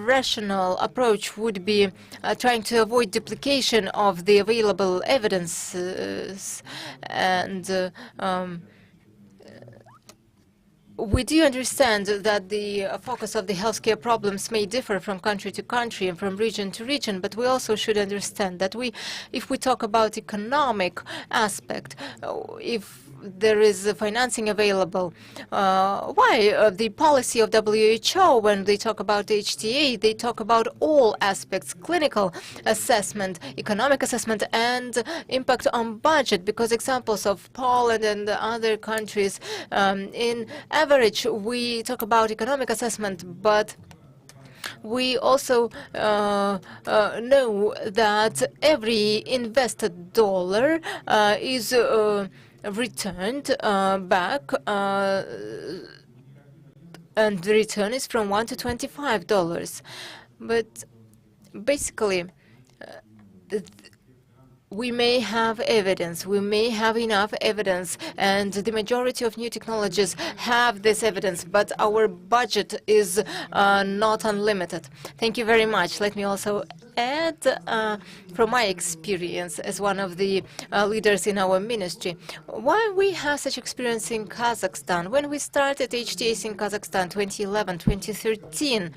rational approach would be trying to avoid duplication of the available evidences, and we do understand that the focus of the healthcare problems may differ from country to country and from region to region, but we also should understand that if we talk about economic aspect, if there is financing available, why the policy of WHO, when they talk about HTA, they talk about all aspects: clinical assessment, economic assessment, and impact on budget, because examples of Poland and other countries, in average, we talk about economic assessment, but we also know that every invested dollar is returned back, and the return is from $1 to $25. But basically, we may have evidence, we may have enough evidence, and the majority of new technologies have this evidence, but our budget is not unlimited. Thank you very much. Let me also add, from my experience as one of the leaders in our ministry, why we have such experience in Kazakhstan. When we started HTAs in Kazakhstan 2011, 2013,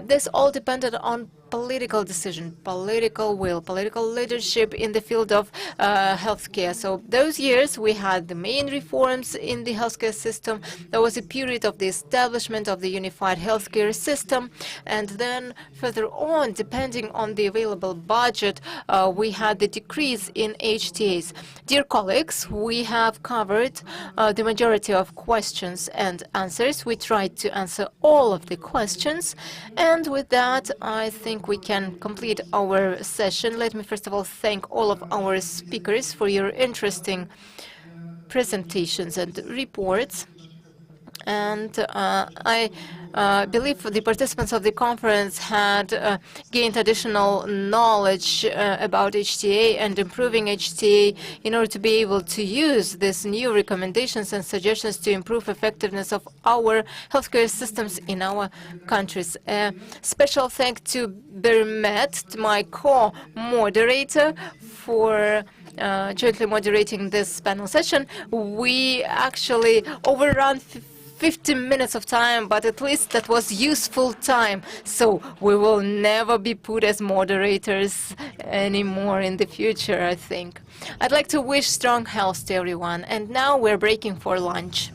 this all depended on political decision, political will, political leadership in the field of healthcare. So those years we had the main reforms in the healthcare system. There was a period of the establishment of the unified healthcare system, and then further on, depending on the available budget, we had the decrease in HTAs. Dear colleagues, we have covered the majority of questions and answers. We tried to answer all of the questions, and with that, I think we can complete our session. Let me first of all thank all of our speakers for your interesting presentations and reports. And I believe the participants of the conference had gained additional knowledge about HTA and improving HTA in order to be able to use these new recommendations and suggestions to improve effectiveness of our healthcare systems in our countries. Special thanks to Bermet, my co-moderator, for jointly moderating this panel session. We actually overran 15 minutes of time, but at least that was useful time. So we will never be put as moderators anymore in the future, I think. I'd like to wish strong health to everyone. And now we're breaking for lunch.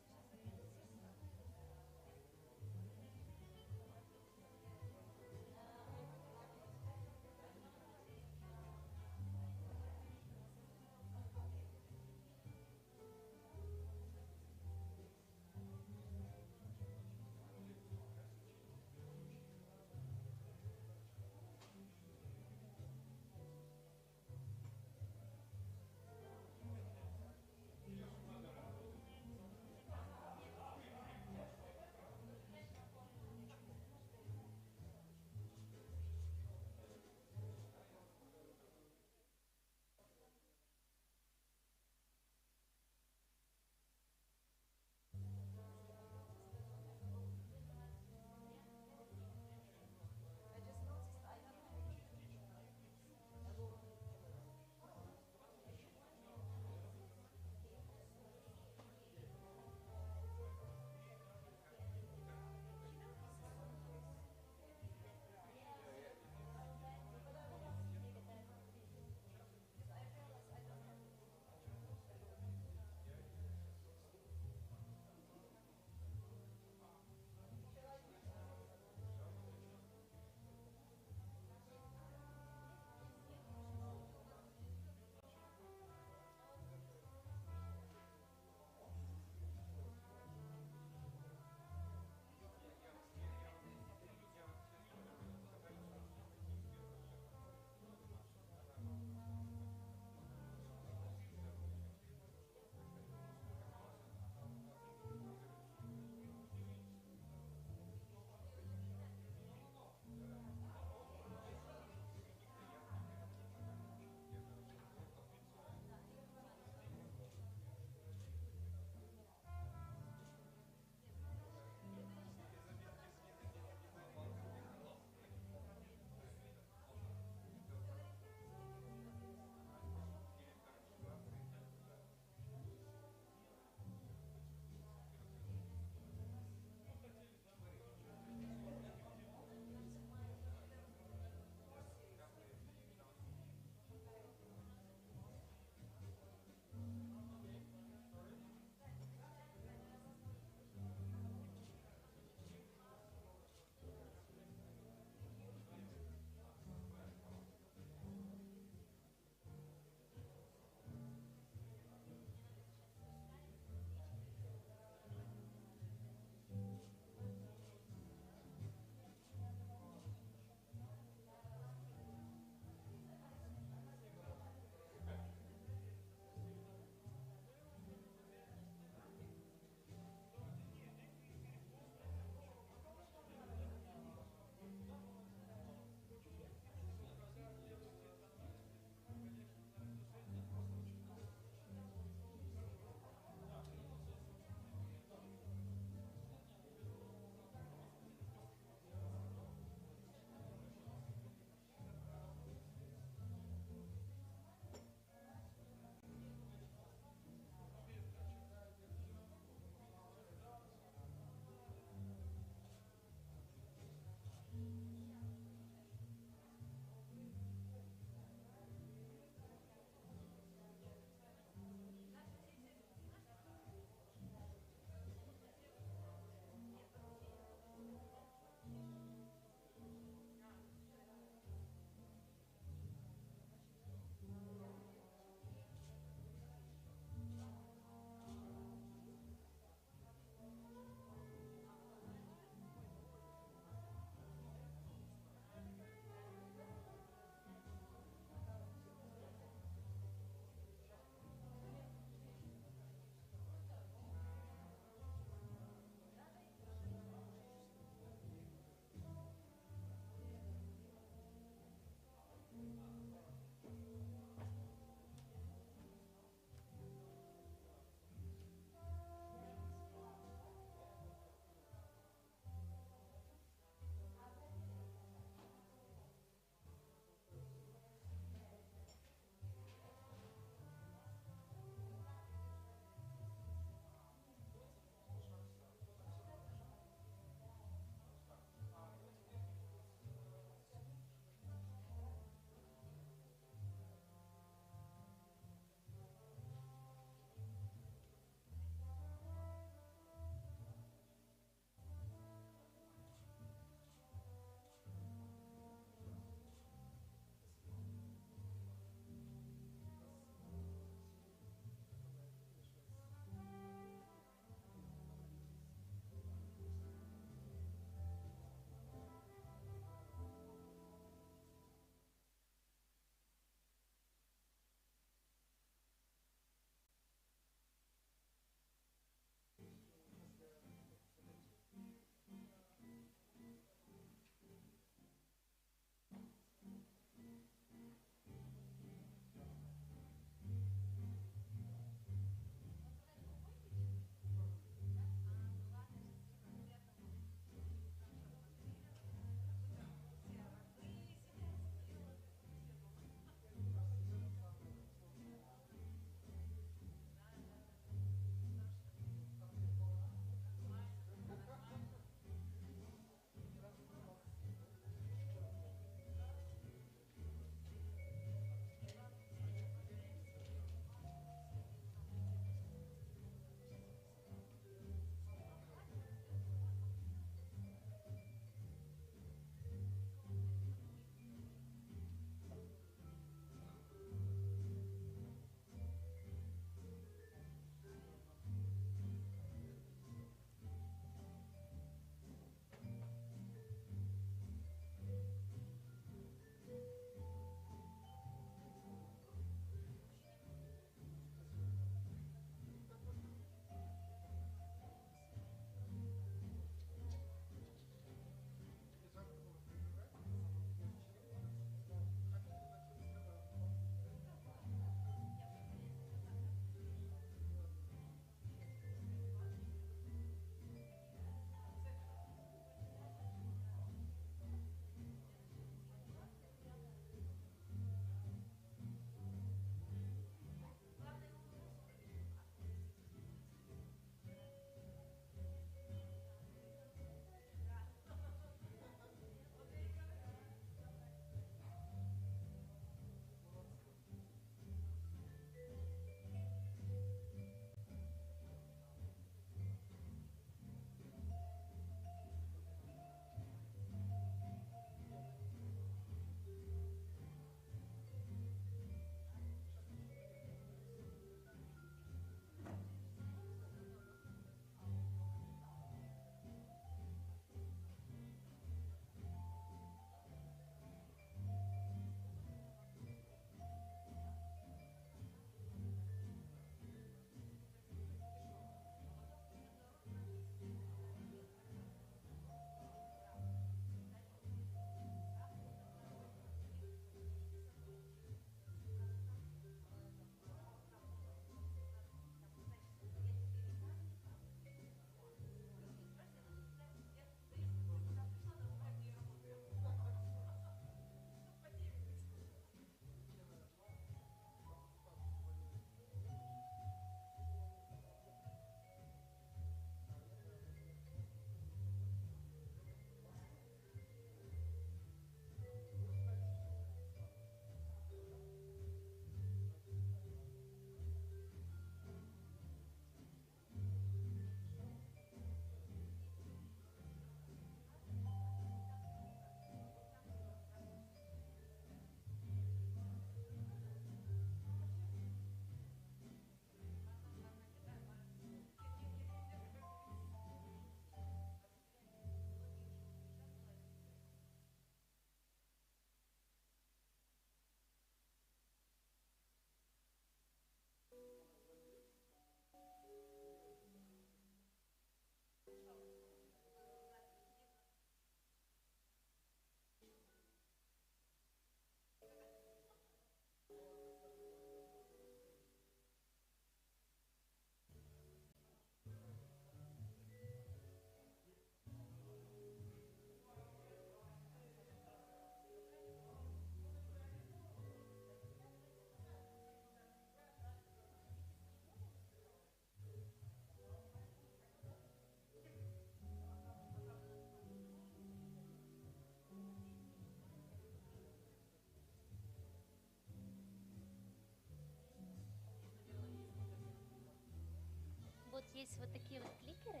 вот есть вот такие вот кликеры.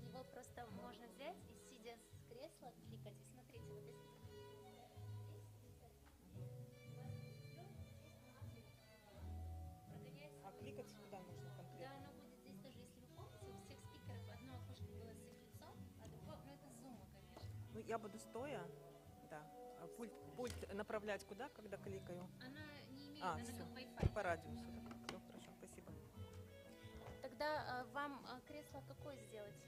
Его просто можно взять и, сидя с кресла, кликать. И смотрите, вот если А кликать куда нужно конкретно? да, оно будет здесь тоже, если вы помните, у всех спикеров одно окошко было с их лицом, а другое, ну это зума, конечно. Ну, я буду стоя, да. А пульт направлять куда, когда кликаю? Она не имеет, она всё. как Wi-Fi. По радиусу. Все, хорошо, спасибо. Тогда вам кресло какое сделать?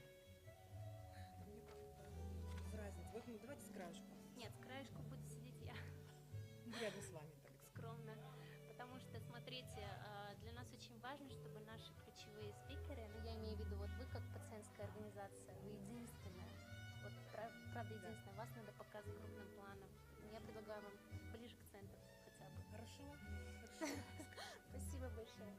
Без разницы. Вот, ну, давайте с краешку. Нет, с краешку буду сидеть я. Рядом с вами так. Скромно. Потому что, смотрите, для нас очень важно, чтобы наши ключевые спикеры, ну я имею в виду, вот вы как пациентская организация, вы единственная, вот правда единственная, вас надо показывать крупным планом. Я предлагаю вам ближе к центру хотя бы. Хорошо. Спасибо большое.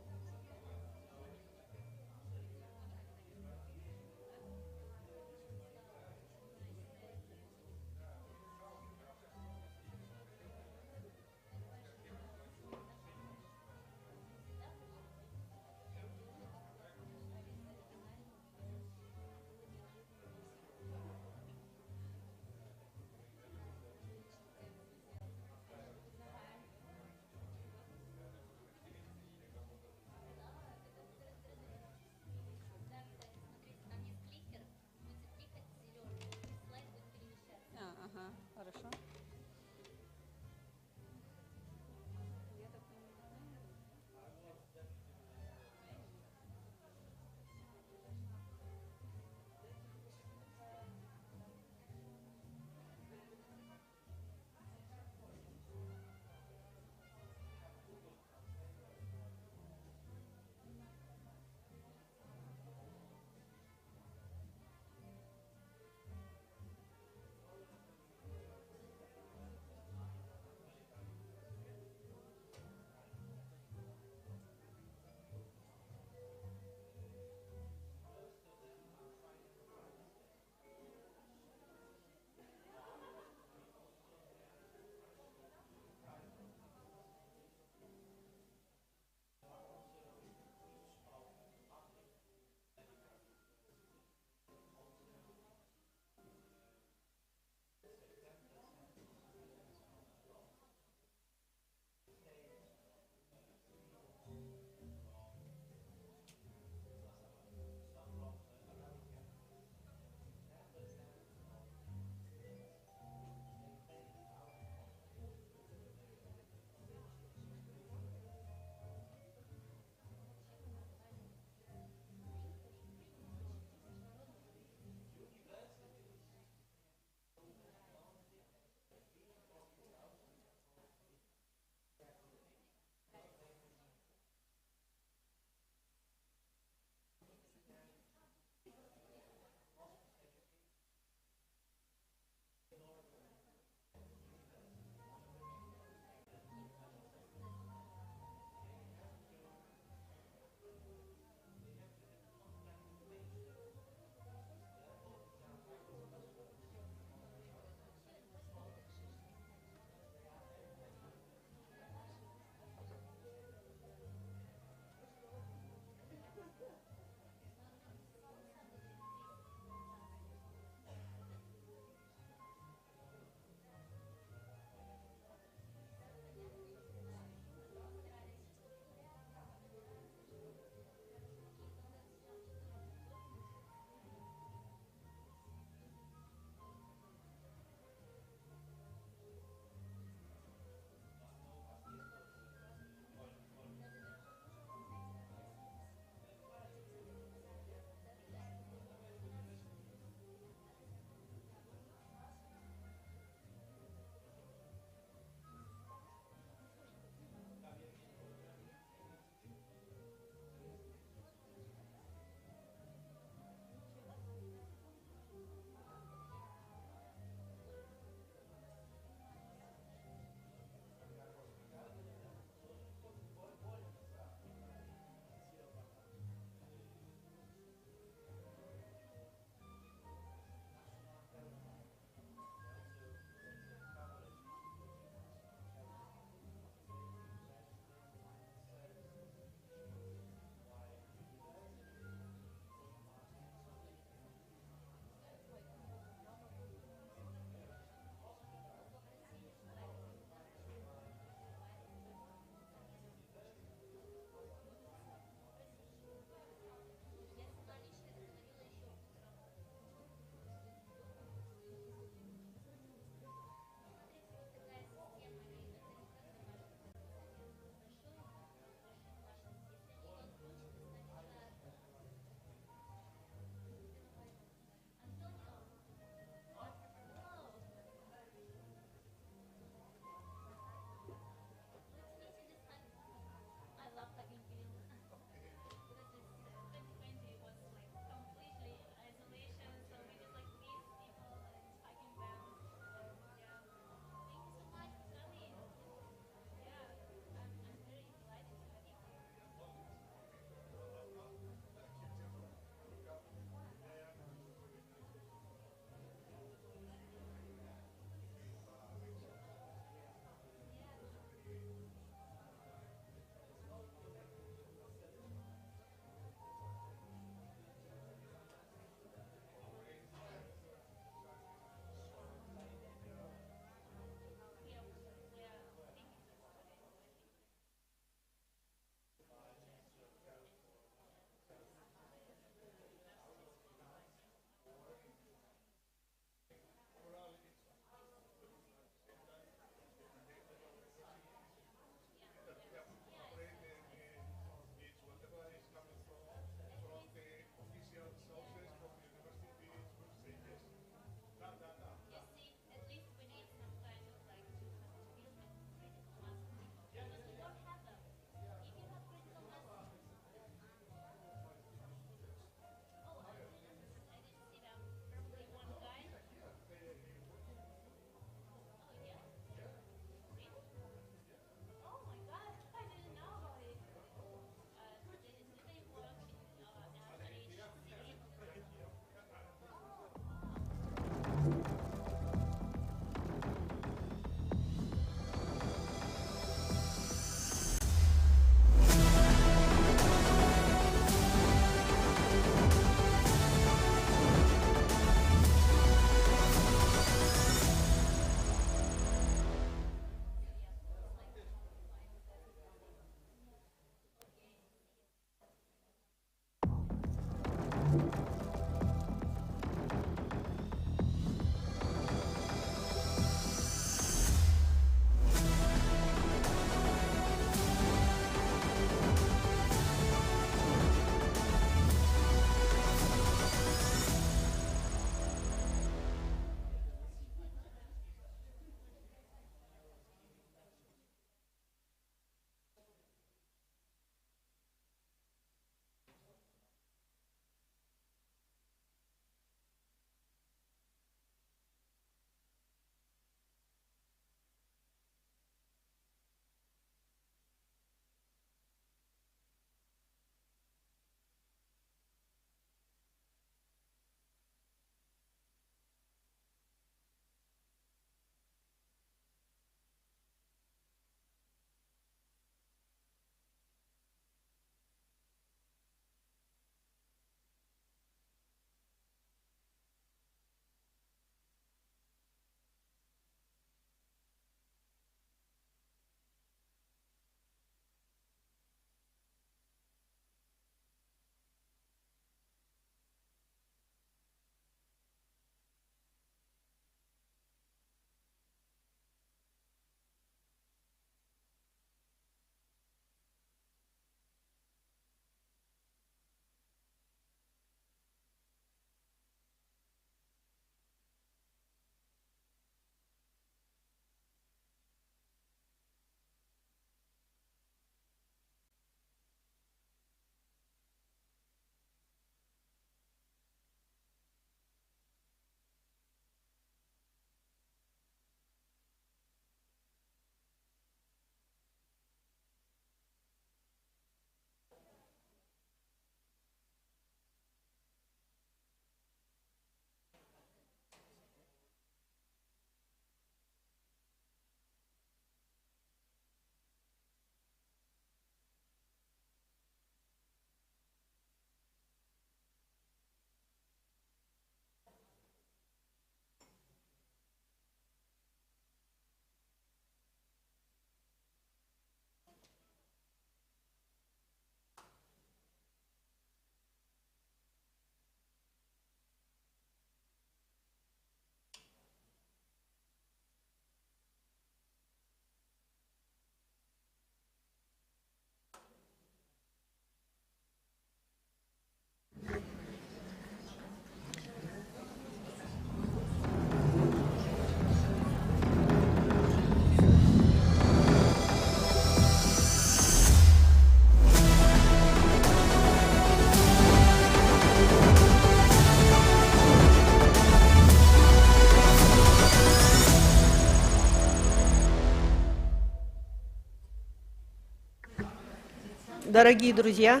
Дорогие друзья,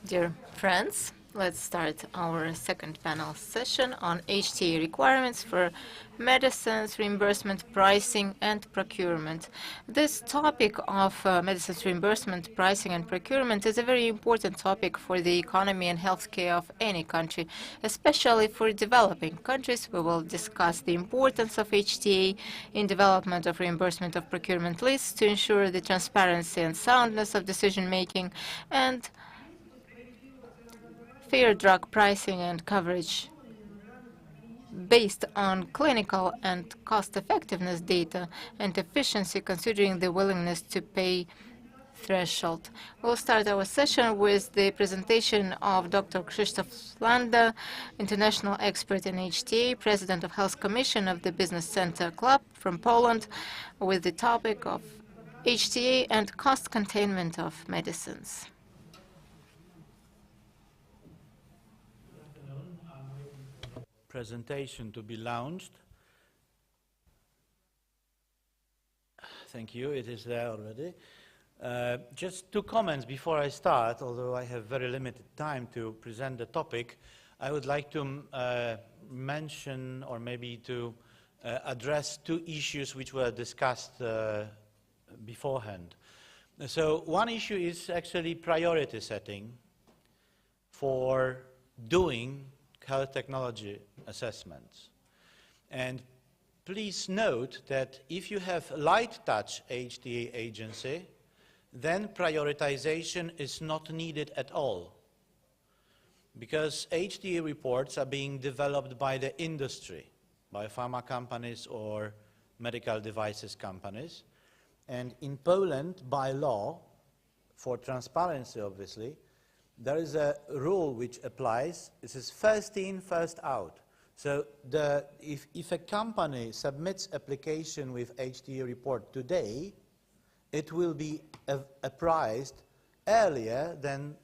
Dear friends, let's start our second panel session on HTA requirements for medicines, reimbursement, pricing, and procurement. This topic of medicines reimbursement, pricing, and procurement is a very important topic for the economy and healthcare of any country, especially for developing countries. We will discuss the importance of HTA in development of reimbursement of procurement lists to ensure the transparency and soundness of decision-making and fair drug pricing and coverage based on clinical and cost-effectiveness data and efficiency considering the willingness to pay threshold. We'll start our session with the presentation of Dr. Krzysztof Landa, international expert in HTA, President of Health Commission of the Business Center Club from Poland, with the topic of HTA and cost containment of medicines. Presentation to be launched. Thank you, it is there already. Just 2 comments before I start, although I have very limited time to present the topic. I would like to mention or maybe to address 2 issues which were discussed beforehand. So one issue is actually priority setting for doing health technology assessments. And please note that if you have light touch HTA agency, then prioritization is not needed at all. because HTA reports are being developed by the industry, by pharma companies or medical devices companies. And in Poland, by law, for transparency obviously, there is a rule which applies. This is first in, first out. So if a company submits application with HTA report today, it will be apprised earlier than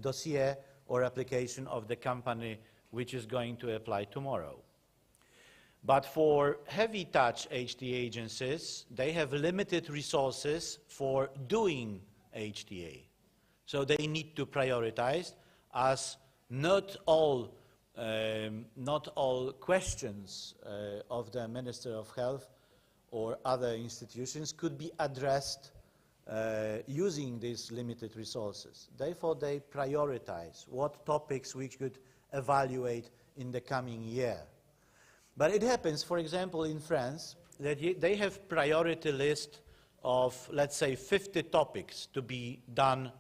dossier or application of the company which is going to apply tomorrow. But for heavy touch HTA agencies, they have limited resources for doing HTA. So they need to prioritize, as not all questions of the Minister of Health or other institutions could be addressed using these limited resources. Therefore, they prioritize what topics we could evaluate in the coming year. But it happens, for example, in France, that they have priority list of, let's say, 50 topics to be done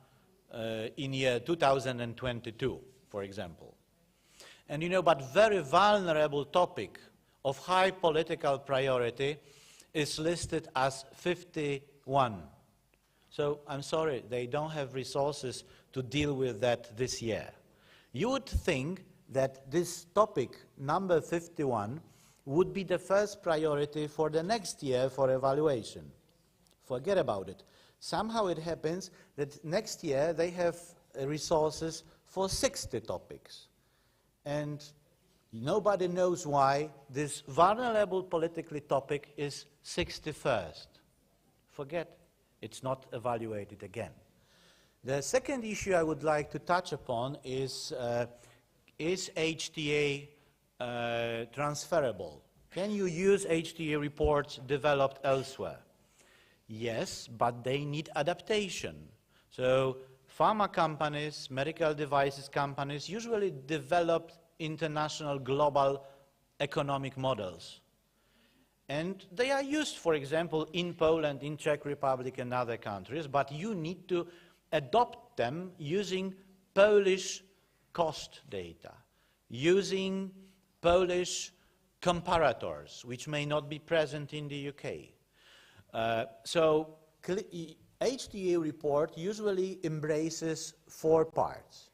in year 2022, for example. And you know, but very vulnerable topic of high political priority is listed as 51. So I'm sorry, they don't have resources to deal with that this year. You would think that this topic, number 51, would be the first priority for the next year for evaluation. Forget about it. Somehow it happens that next year they have resources for 60 topics. And nobody knows why this vulnerable politically topic is 61st. Forget, it's not evaluated again. The second issue I would like to touch upon is HTA transferable? Can you use HTA reports developed elsewhere? Yes, but they need adaptation. So pharma companies, medical devices companies usually develop international global economic models. And they are used, for example, in Poland, in Czech Republic and other countries, but you need to adopt them using Polish cost data, using Polish comparators, which may not be present in the UK. So HTA report usually embraces 4 parts.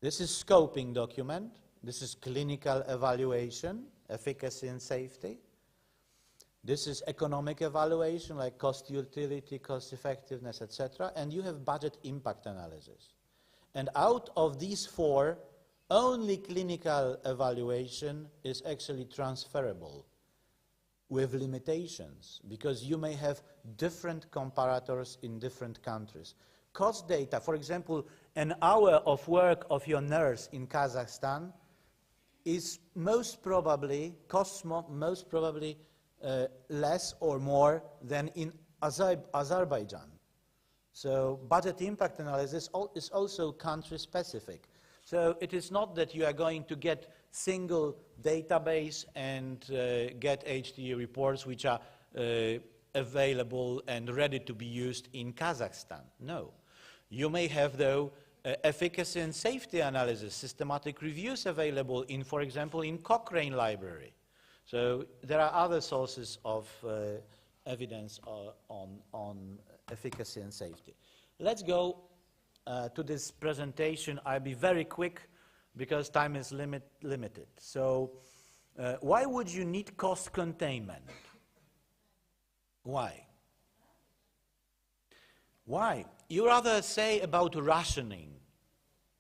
This is scoping document, this is clinical evaluation, efficacy and safety. This is economic evaluation, like cost utility, cost effectiveness, etc. And you have budget impact analysis. And out of these 4, only clinical evaluation is actually transferable with limitations, because you may have different comparators in different countries. Cost data, for example, an hour of work of your nurse in Kazakhstan is most probably, costs most probably less or more than in Azerbaijan. So budget impact analysis is also country specific. So it is not that you are going to get single database and get HTA reports which are available and ready to be used in Kazakhstan. No. You may have, though, efficacy and safety analysis, systematic reviews available in, for example, in Cochrane Library. So there are other sources of evidence on efficacy and safety. Let's go to this presentation. I'll be very quick because time is limited. So why would you need cost containment? Why? Why? You rather say about rationing.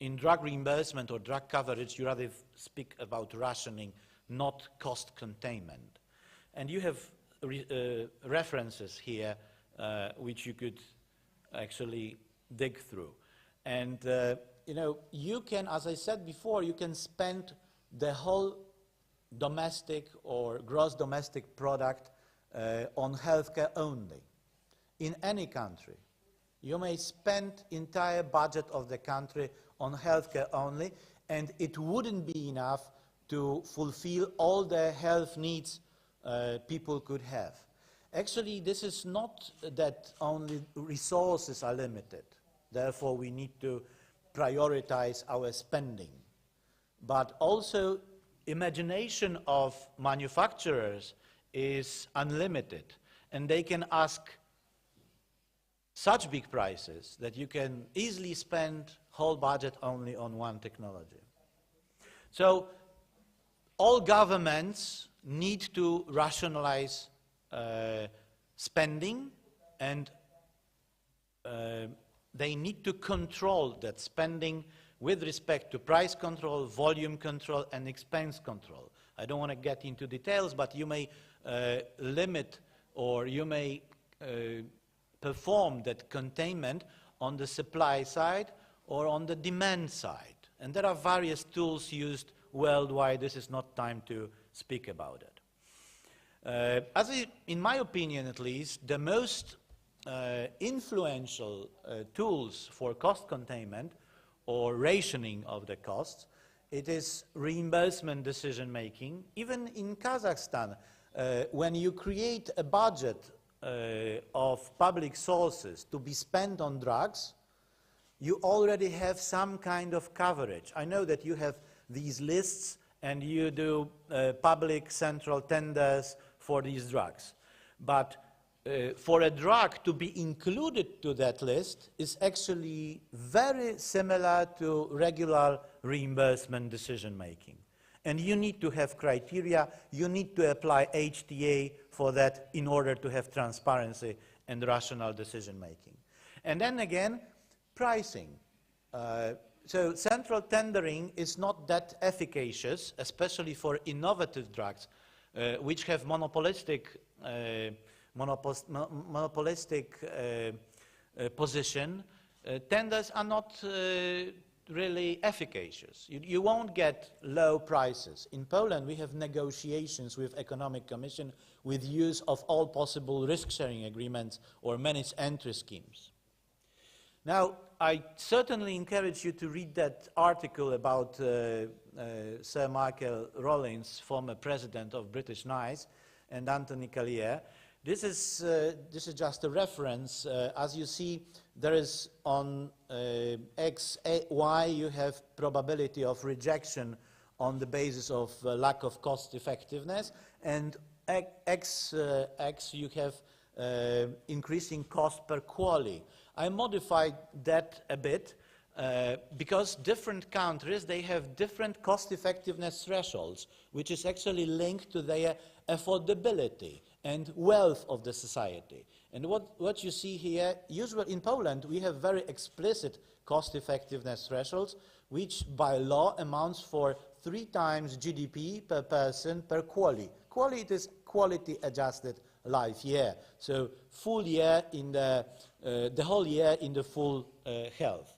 In drug reimbursement or drug coverage, you rather speak about rationing, not cost containment. And you have references here which you could actually dig through. And you know, you can, as I said before, you can spend the whole domestic or gross domestic product on healthcare only in any country. You may spend entire budget of the country on healthcare only, and it wouldn't be enough to fulfill all the health needs people could have. Actually, this is not that only resources are limited. Therefore, we need to prioritize our spending, but also imagination of manufacturers is unlimited, and they can ask such big prices that you can easily spend whole budget only on one technology. So all governments need to rationalize spending, and they need to control that spending with respect to price control, volume control, and expense control. I don't want to get into details, but you may limit, or you may perform that containment on the supply side or on the demand side. And there are various tools used worldwide. This is not time to speak about it. In my opinion at least, the most influential tools for cost containment or rationing of the costs, it is reimbursement decision making. Even in Kazakhstan, when you create a budget of public sources to be spent on drugs, you already have some kind of coverage. I know that you have these lists and you do public central tenders for these drugs. But for a drug to be included to that list is actually very similar to regular reimbursement decision making. And you need to have criteria, you need to apply HTA for that in order to have transparency and rational decision making. And then again, pricing. So central tendering is not that efficacious, especially for innovative drugs, which have monopolistic position. Tenders are not really efficacious. You won't get low prices. In Poland, we have negotiations with Economic Commission with use of all possible risk-sharing agreements or managed entry schemes. Now, I certainly encourage you to read that article about Sir Michael Rollins, former president of British NICE, and Anthony Collier. This is just a reference. As you see, there is on X, Y, you have probability of rejection on the basis of lack of cost effectiveness, and X, you have increasing cost per quality. I modified that a bit because different countries, they have different cost effectiveness thresholds, which is actually linked to their affordability and wealth of the society. And what you see here, usually in Poland, we have very explicit cost effectiveness thresholds, which by law amounts for 3 times GDP per person per quality. Quality is quality adjusted life year. So full year in the whole year in the full health.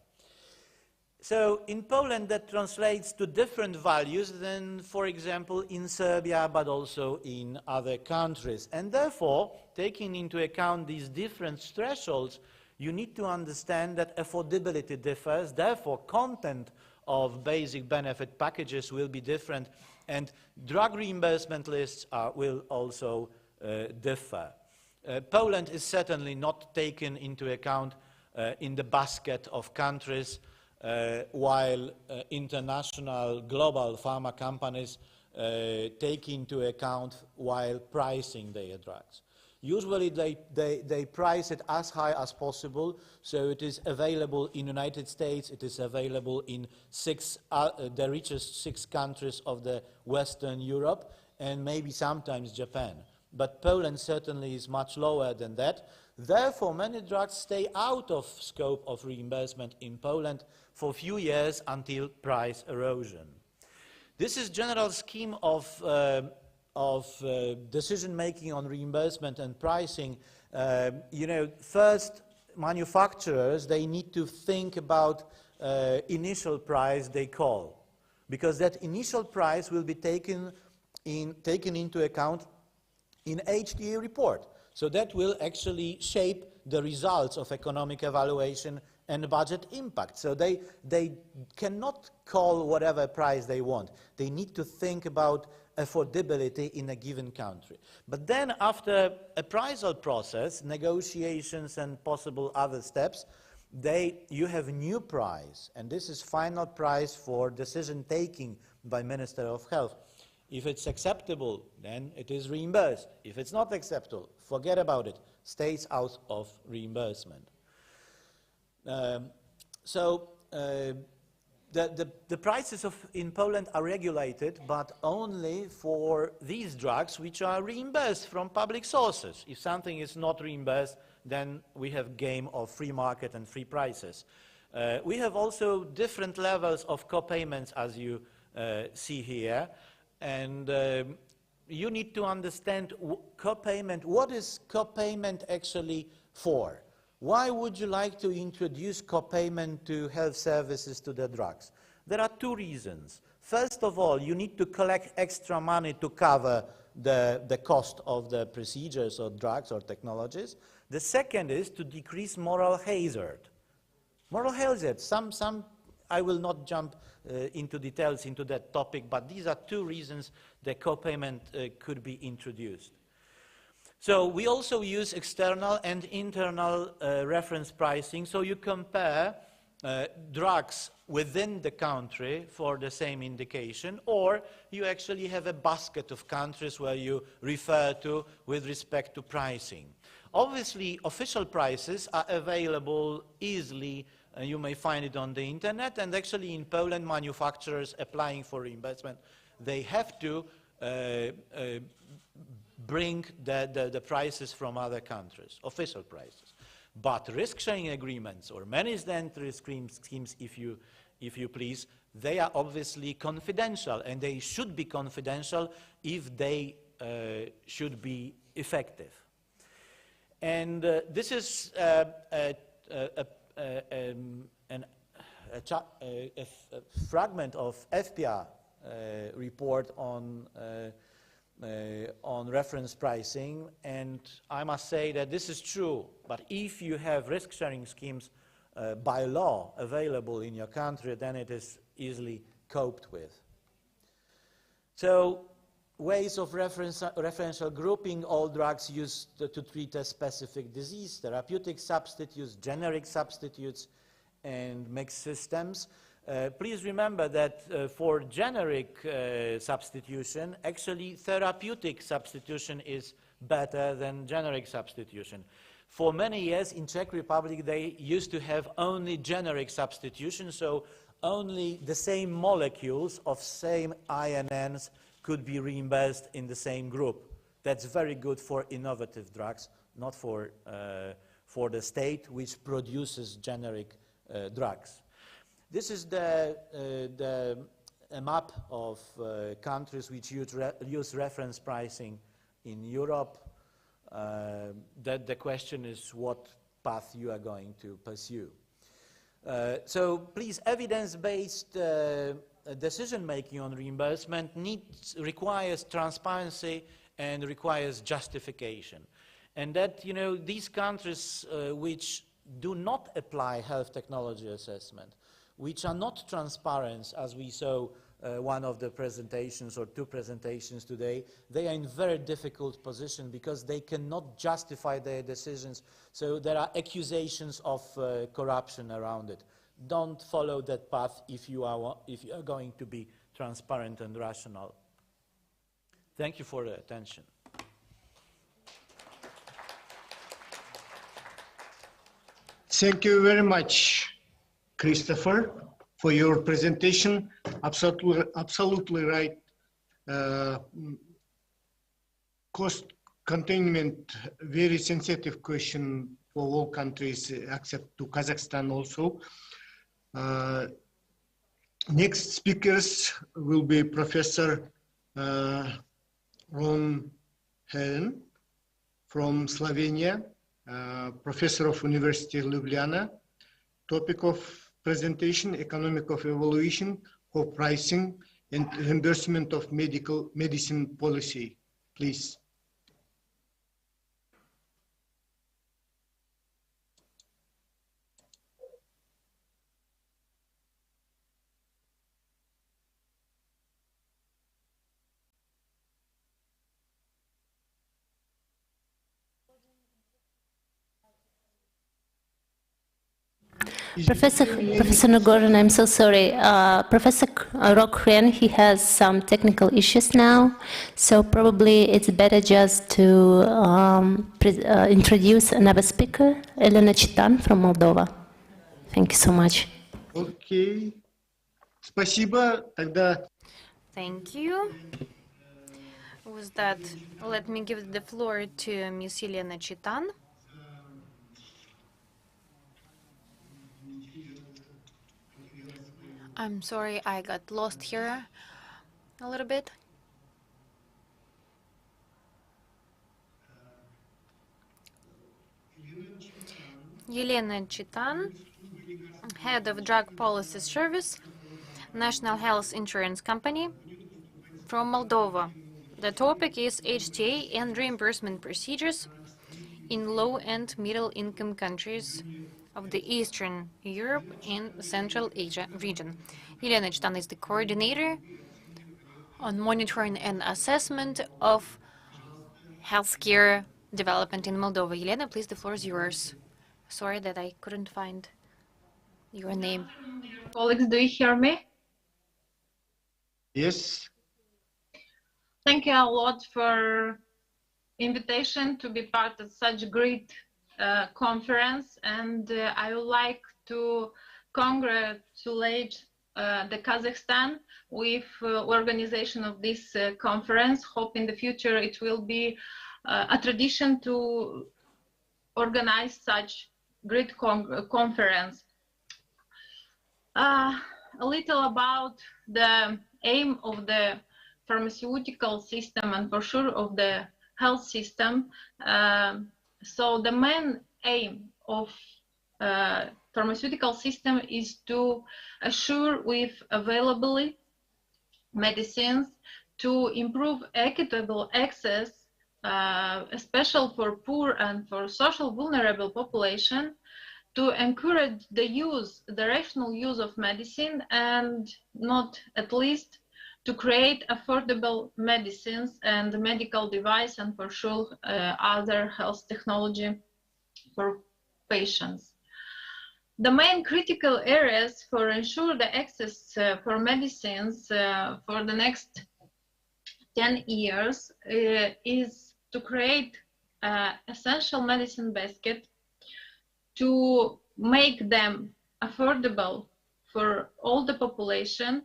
So in Poland that translates to different values than, for example, in Serbia, but also in other countries. And therefore, taking into account these different thresholds, you need to understand that affordability differs, therefore content of basic benefit packages will be different, and drug reimbursement lists will also differ. Poland is certainly not taken into account in the basket of countries while international global pharma companies take into account while pricing their drugs. Usually they price it as high as possible, so it is available in the United States, it is available in the richest 6 countries of the Western Europe, and maybe sometimes Japan. But Poland certainly is much lower than that. Therefore, many drugs stay out of scope of reimbursement in Poland for a few years until price erosion. This is general scheme of decision-making on reimbursement and pricing. First, manufacturers, they need to think about initial price they call, because that initial price will be taken into account in HTA report. So that will actually shape the results of economic evaluation and budget impact. So they cannot call whatever price they want. They need to think about affordability in a given country. But then after appraisal process, negotiations and possible other steps, you have a new price, and this is final price for decision taking by Minister of Health. If it's acceptable, then it is reimbursed. If it's not acceptable, forget about it, stays out of reimbursement. The prices in Poland are regulated, but only for these drugs which are reimbursed from public sources. If something is not reimbursed, then we have game of free market and free prices. We have also different levels of co-payments, as you see here, and you need to understand co-payment. What is co-payment actually for? Why would you like to introduce co-payment to health services to the drugs? There are two reasons. First of all, you need to collect extra money to cover the cost of the procedures or drugs or technologies. The second is to decrease moral hazard. Moral hazard, I will not jump into details into that topic, but these are two reasons that co-payment could be introduced. So we also use external and internal reference pricing, so you compare drugs within the country for the same indication, or you actually have a basket of countries where you refer to with respect to pricing. Obviously, official prices are available easily. You may find it on the internet, and actually in Poland, manufacturers applying for reimbursement, they have to bring the prices from other countries, official prices. But risk-sharing agreements or managed entry schemes, if you please, they are obviously confidential, and they should be confidential if they should be effective. And this is a fragment of FPR report on reference pricing, and I must say that this is true, but if you have risk-sharing schemes by law available in your country, then it is easily coped with. So, ways of referential grouping: all drugs used to treat a specific disease, therapeutic substitutes, generic substitutes, and mixed systems. Please remember that for generic substitution, actually therapeutic substitution is better than generic substitution. For many years in Czech Republic, they used to have only generic substitution, so only the same molecules of same INNs could be reimbursed in the same group. That's very good for innovative drugs, not for the state which produces generic drugs. This is a map of countries which use reference pricing in Europe. The question is what path you are going to pursue. So please, evidence-based decision-making on reimbursement requires transparency and requires justification. And that, these countries which do not apply health technology assessment, which are not transparent, as we saw one of the presentations or two presentations today, they are in very difficult position because they cannot justify their decisions. So there are accusations of corruption around it. Don't follow that path if you are going to be transparent and rational. Thank you for the attention. Thank you very much, Christopher, for your presentation. Absolutely right. Cost containment, very sensitive question for all countries except to Kazakhstan also. Next speakers will be Professor Ron Helen from Slovenia, Professor of University of Ljubljana. Topic of presentation: economic of evaluation for pricing and reimbursement of medicine policy. Please. Professor Nogorin, I'm so sorry. Professor Rokhren, he has some technical issues now, so probably it's better just to introduce another speaker, Elena Chitan from Moldova. Thank you so much. Okay. Спасибо. Тогда. Thank you. With that, let me give the floor to Ms. Elena Chitan. I'm sorry, I got lost here a little bit. Elena Chitan, Head of Drug Policy Service, National Health Insurance Company from Moldova. The topic is HTA and reimbursement procedures in low and middle income countries of the Eastern Europe and Central Asia region. Elena Chitan is the coordinator on monitoring and assessment of healthcare development in Moldova. Elena, please, the floor is yours. Sorry that I couldn't find your name. Colleagues, do you hear me? Yes. Thank you a lot for invitation to be part of such great conference, and I would like to congratulate the Kazakhstan with organization of this conference. Hope in the future it will be a tradition to organize such great conference. A little about the aim of the pharmaceutical system and for sure of the health system. So the main aim of pharmaceutical system is to assure with availability medicines, to improve equitable access, especially for poor and for social vulnerable population, to encourage the use, the rational use of medicine, and not at least to create affordable medicines and medical device and for sure other health technology for patients. The main critical areas for ensure the access for medicines for the next 10 years is to create essential medicine basket, to make them affordable for all the population,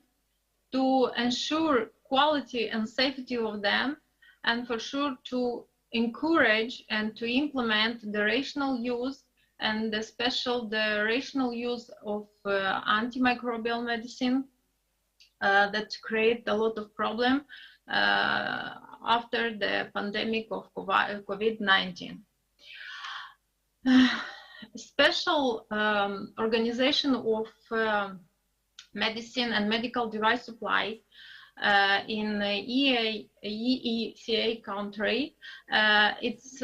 to ensure quality and safety of them, and for sure to encourage and to implement the rational use and especially the rational use of antimicrobial medicine that create a lot of problem after the pandemic of COVID-19. Special organization of medicine and medical device supply in EECA country, it's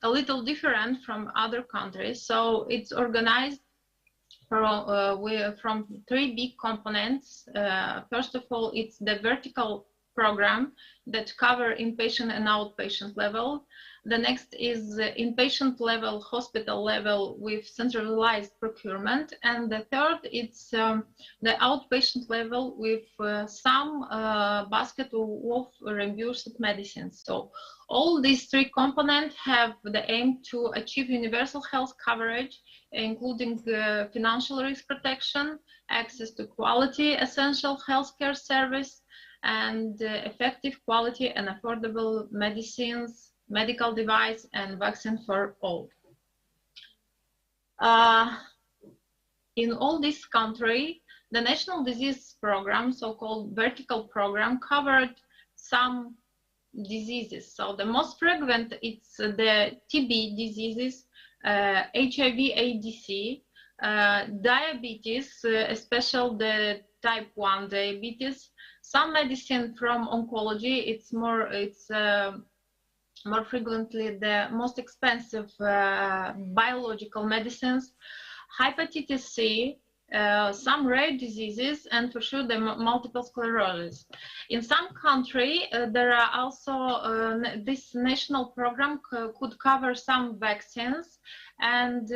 a little different from other countries. So it's organized from three big components. First of all, it's the vertical program that cover inpatient and outpatient level. The next is inpatient level, hospital level with centralized procurement. And the third, it's the outpatient level with some basket of reimbursed medicines. So all these three components have the aim to achieve universal health coverage, including financial risk protection, access to quality essential healthcare service, and effective quality and affordable medicines, medical device, and vaccine for all. In all this country, the national disease program, so-called vertical program, covered some diseases. So the most frequent, it's the TB diseases, HIV/AIDS, diabetes, especially the type 1 diabetes, some medicine from oncology. It's more frequently the most expensive biological medicines, hepatitis C, some rare diseases, and for sure the multiple sclerosis. In some country, there are also this national program could cover some vaccines and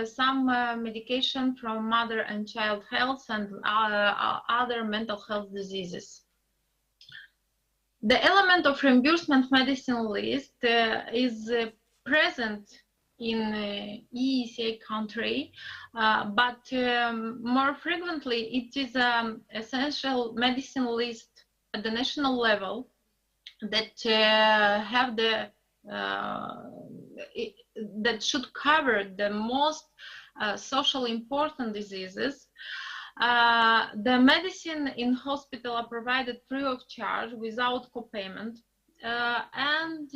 some medication from mother and child health and other mental health diseases. The element of reimbursement medicine list is present in EECA country, but more frequently it is an essential medicine list at the national level that have the that should cover the most socially important diseases. The medicine in hospital are provided free of charge without copayment, and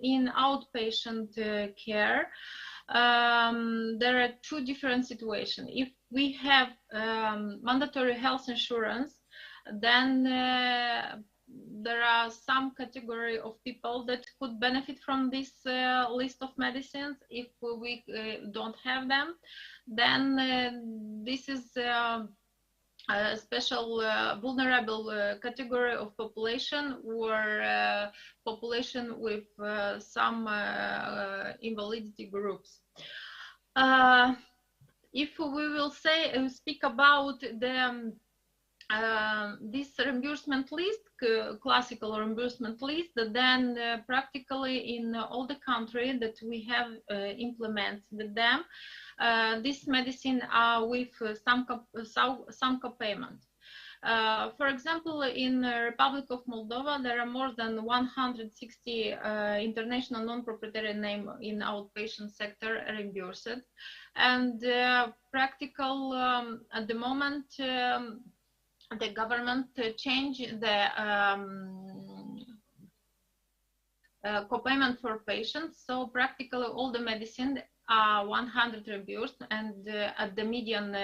in outpatient care, there are two different situations. If we have mandatory health insurance, then there are some category of people that could benefit from this list of medicines. If we don't have them, then this is a special vulnerable category of population or population with some invalidity groups. If we will speak about the this reimbursement list, classical reimbursement list, then practically in all the country that we have implemented them, this medicine are with some copayment. For example, in Republic of Moldova, there are more than 160 international non-proprietary names in outpatient sector reimbursed, and practical at the moment. The government changed the copayment for patients, so practically all the medicine are 100 reimbursed, and at the median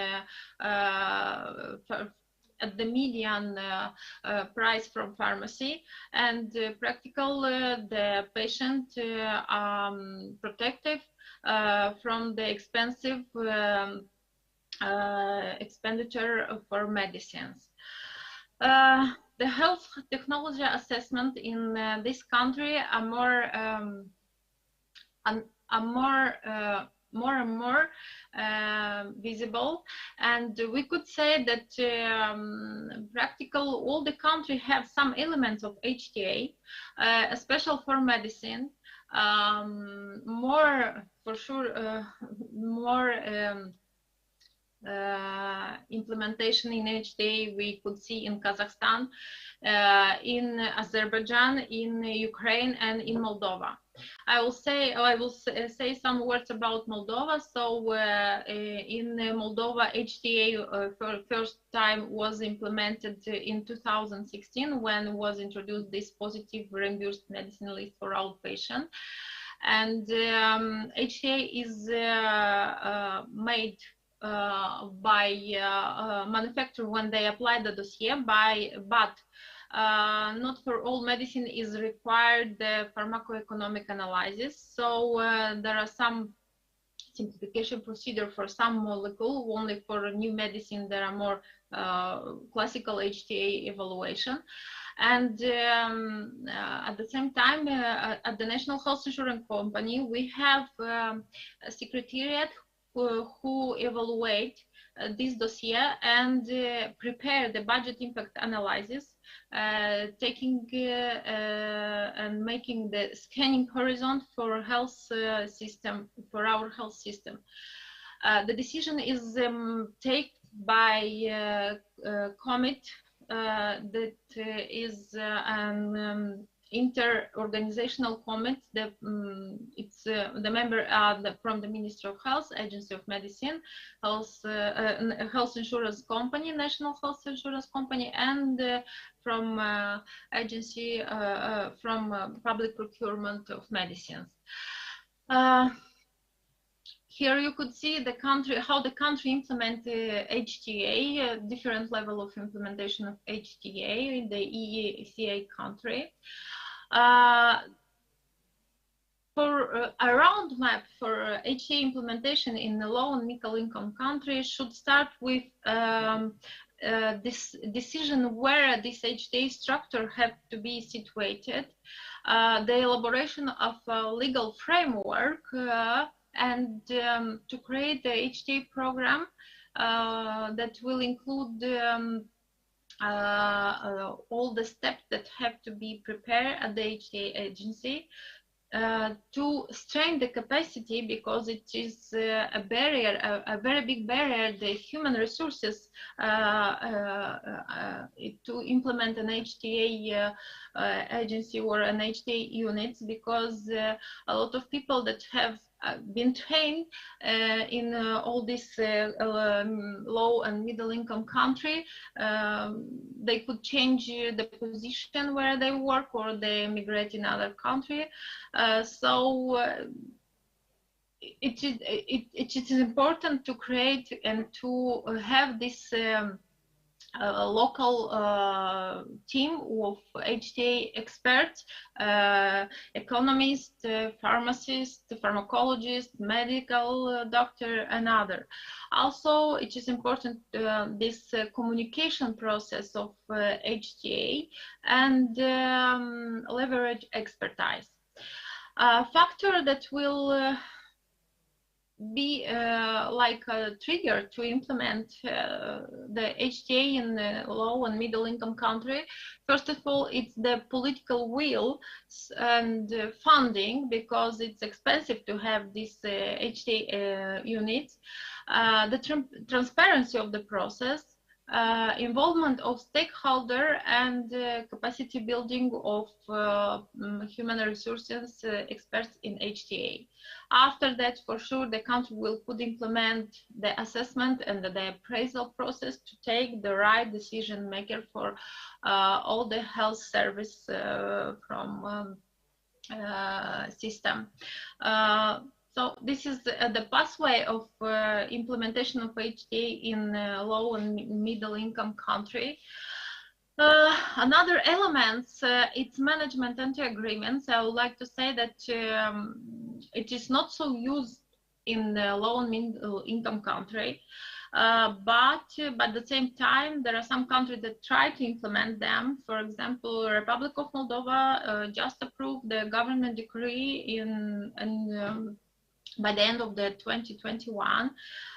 price from pharmacy, and practical the patient protective from the expensive expenditure for medicines. The health technology assessment in this country are more and more visible, and we could say that practical all the country have some elements of HTA, especially for medicine. More for sure, more implementation in HTA we could see in Kazakhstan, in Azerbaijan, in Ukraine, and in Moldova. I will say some words about Moldova. So in Moldova, HTA for first time was implemented in 2016 when was introduced this positive reimbursed medicine list for outpatient. And HTA is made by manufacturer when they apply the dossier, but not for all medicine is required the pharmacoeconomic analysis. So there are some simplification procedure for some molecule. Only for new medicine there are more classical HTA evaluation. And at the same time, at the National Health Insurance Company, we have a secretariat who evaluate this dossier and prepare the budget impact analysis, taking and making the scanning horizon for health system, for our health system. The decision is taken by a committee that is an inter-organizational committee. The member are from the Ministry of Health, Agency of Medicine, Health Insurance Company, National Health Insurance Company, and from Agency from Public Procurement of Medicines. Here you could see the country, how the country implement HTA, different level of implementation of HTA in the EECA country. for a roadmap for HTA implementation in the low and middle income countries should start with this decision where this HTA structure have to be situated, the elaboration of a legal framework, and to create the HTA program that will include all the steps that have to be prepared at the HTA agency to strengthen the capacity, because it is a barrier, a very big barrier, the human resources to implement an HTA agency or an HTA units, because a lot of people that have been trained in all this low and middle income country, they could change the position where they work, or they migrate in other country. It is important to create and to have this local team of HTA experts, economists, pharmacists, pharmacologists, medical doctor, and other. Also, it is important this communication process of HTA and leverage expertise. A factor that will be like a trigger to implement the HTA in the low and middle income country. First of all, it's the political will and funding, because it's expensive to have these HTA units. The transparency of the process, involvement of stakeholder, and capacity building of human resources experts in HTA. After that, for sure, the country could implement the assessment and the appraisal process to take the right decision maker for all the health service from system. So this is the pathway of implementation of HTA in low and middle income country. Another element, it's management entry-agreements. I would like to say that it is not so used in the low and middle income country, but at the same time, there are some countries that try to implement them. For example, Republic of Moldova just approved the government decree by the end of the 2021,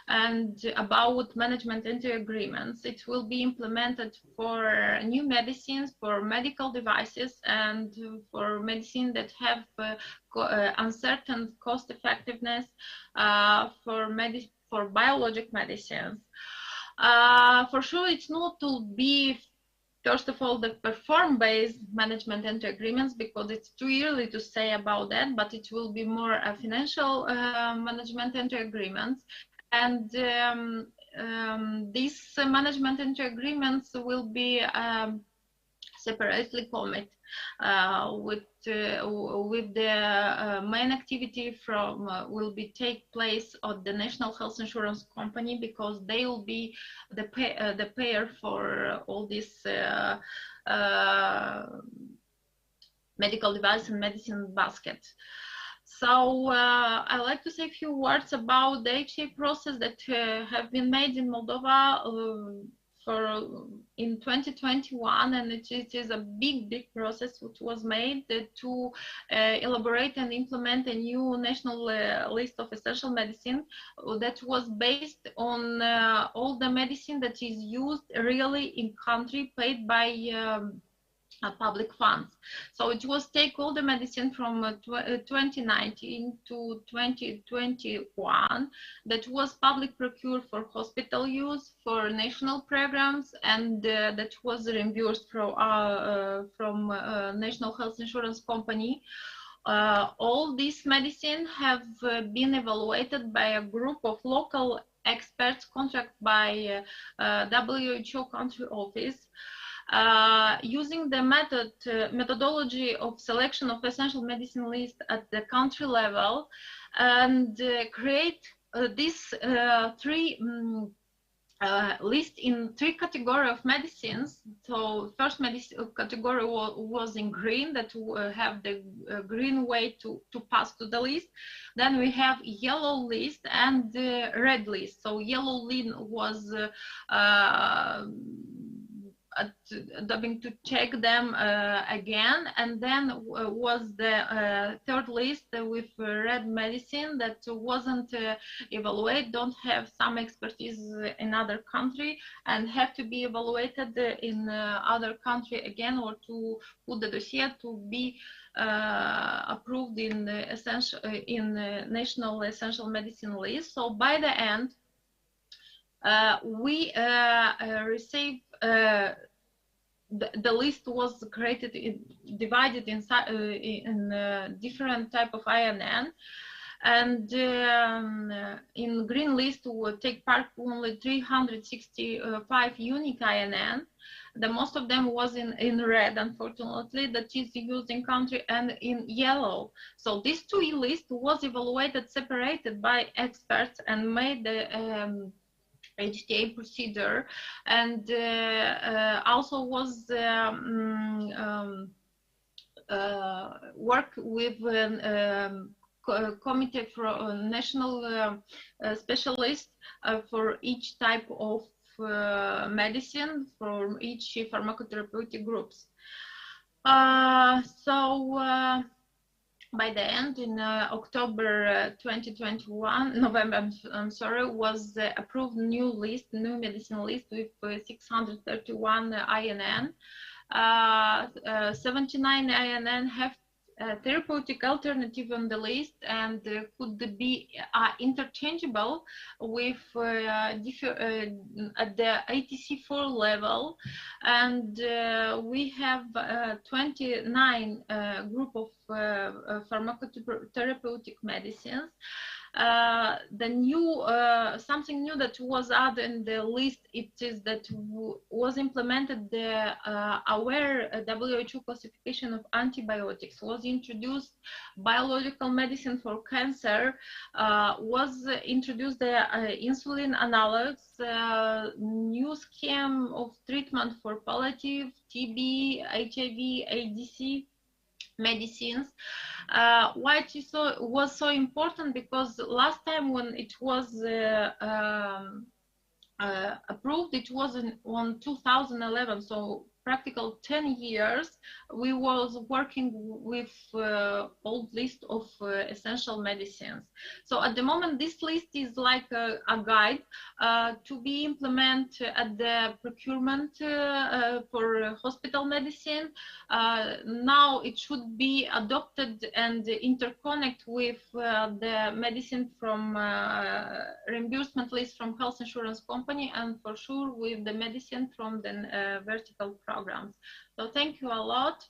and about management entry-agreements. It will be implemented for new medicines, for medical devices, and for medicine that have uncertain cost effectiveness, for biologic medicines. For sure, it's not to be first of all, the perform-based management entry-agreements, because it's too early to say about that, but it will be more financial management entry-agreements. And these management entry-agreements will be separately committed with the main activity from will be take place at the National Health Insurance Company, because they will be the payer for all this medical device and medicine basket. So I'd like to say a few words about the HTA process that have been made in Moldova in 2021, and it is a big process which was made to elaborate and implement a new national list of essential medicine that was based on all the medicine that is used really in country paid by public funds. So it was take all the medicine from 2019 to 2021 that was public procured for hospital use, for national programs, and that was reimbursed from National Health Insurance Company. All these medicine have been evaluated by a group of local experts contracted by WHO country office. Using the methodology of selection of essential medicine list at the country level, and create these three list in 3 categories of medicines. So first category was in green, that have the green way to pass to the list. Then we have yellow list and red list. So yellow list was dubbing to check them again, and then was the third list with red medicine that wasn't evaluated, don't have some expertise in other country, and have to be evaluated in other country again, or to put the dossier to be approved in the essential national essential medicine list. So by the end, we received the list was created divided in different type of INN, and in green list will take part only 365 unique INN. The most of them was in red, unfortunately, that is used in country, and in yellow. So these 2 lists was evaluated, separated by experts, and made the HTA procedure, and also was work with committee for national specialists for each type of medicine from each pharmacotherapeutic groups. By the end, in October 2021, November, I'm sorry, was approved new medicine list with 631 INN. 79 INN have therapeutic alternative on the list, and could be interchangeable with at the ATC4 level, and we have 29 group of pharmacotherapeutic medicines. The new something new that was added in the list, it is that was implemented the aware WHO classification of antibiotics, was introduced biological medicine for cancer, was introduced the insulin analogs, new scheme of treatment for palliative, TB, HIV, ADC medicines. Why it was so important? Because last time when it was approved, it was on 2011, so practical 10 years we was working with old list of essential medicines. So at the moment this list is like a guide to be implemented at the procurement for hospital medicine. Now it should be adopted and interconnect with the medicine from reimbursement list from health insurance company, and for sure with the medicine from the vertical programs. So thank you a lot.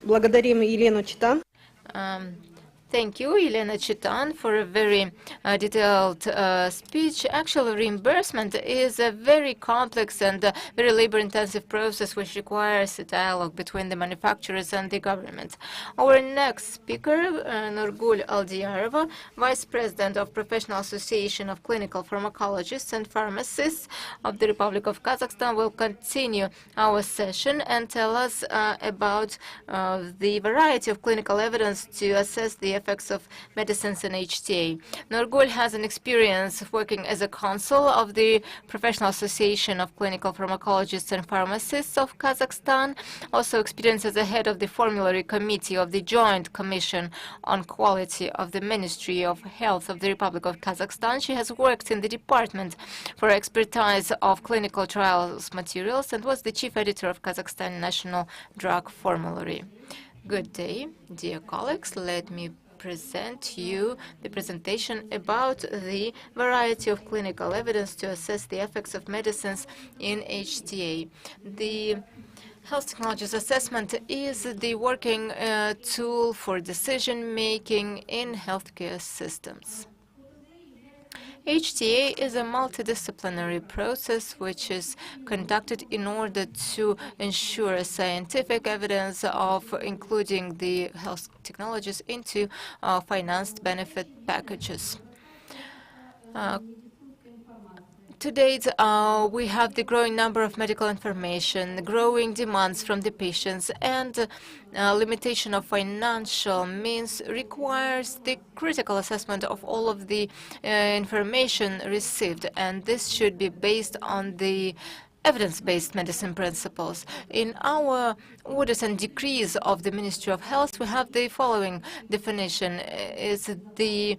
Благодарим Елену Читан. Thank you, Elena Chitan, for a very detailed speech. Actual reimbursement is a very complex and very labor-intensive process which requires a dialogue between the manufacturers and the government. Our next speaker, Nurgul Aldiarova, Vice President of Professional Association of Clinical Pharmacologists and Pharmacists of the Republic of Kazakhstan, will continue our session and tell us about the variety of clinical evidence to assess the effects of medicines in HTA. Nurgul has an experience working as a counsel of the Professional Association of Clinical Pharmacologists and Pharmacists of Kazakhstan, also experience as a head of the Formulary Committee of the Joint Commission on Quality of the Ministry of Health of the Republic of Kazakhstan. She has worked in the Department for Expertise of Clinical Trials Materials and was the chief editor of Kazakhstan National Drug Formulary. Good day, dear colleagues. Let me present you the presentation about the variety of clinical evidence to assess the effects of medicines in HTA. The Health Technologies Assessment is the working tool for decision-making in healthcare systems. HTA is a multidisciplinary process which is conducted in order to ensure scientific evidence of including the health technologies into financed benefit packages. To date, we have the growing number of medical information, growing demands from the patients, and limitation of financial means requires the critical assessment of all of the information received, and this should be based on the evidence-based medicine principles. In our orders and decrees of the Ministry of Health, we have the following definition: is the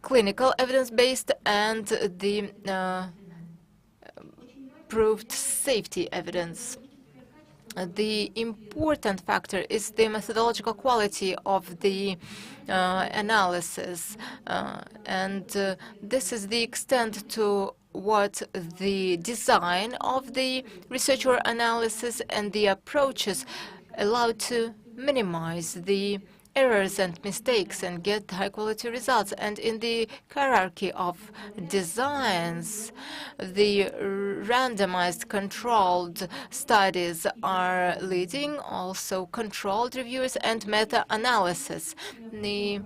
clinical evidence-based and the proved safety evidence. The important factor is the methodological quality of the analysis, and this is the extent to what the design of the research or analysis and the approaches allow to minimize the errors and mistakes and get high-quality results. And in the hierarchy of designs, the randomized controlled studies are leading, also controlled reviews and meta-analysis. The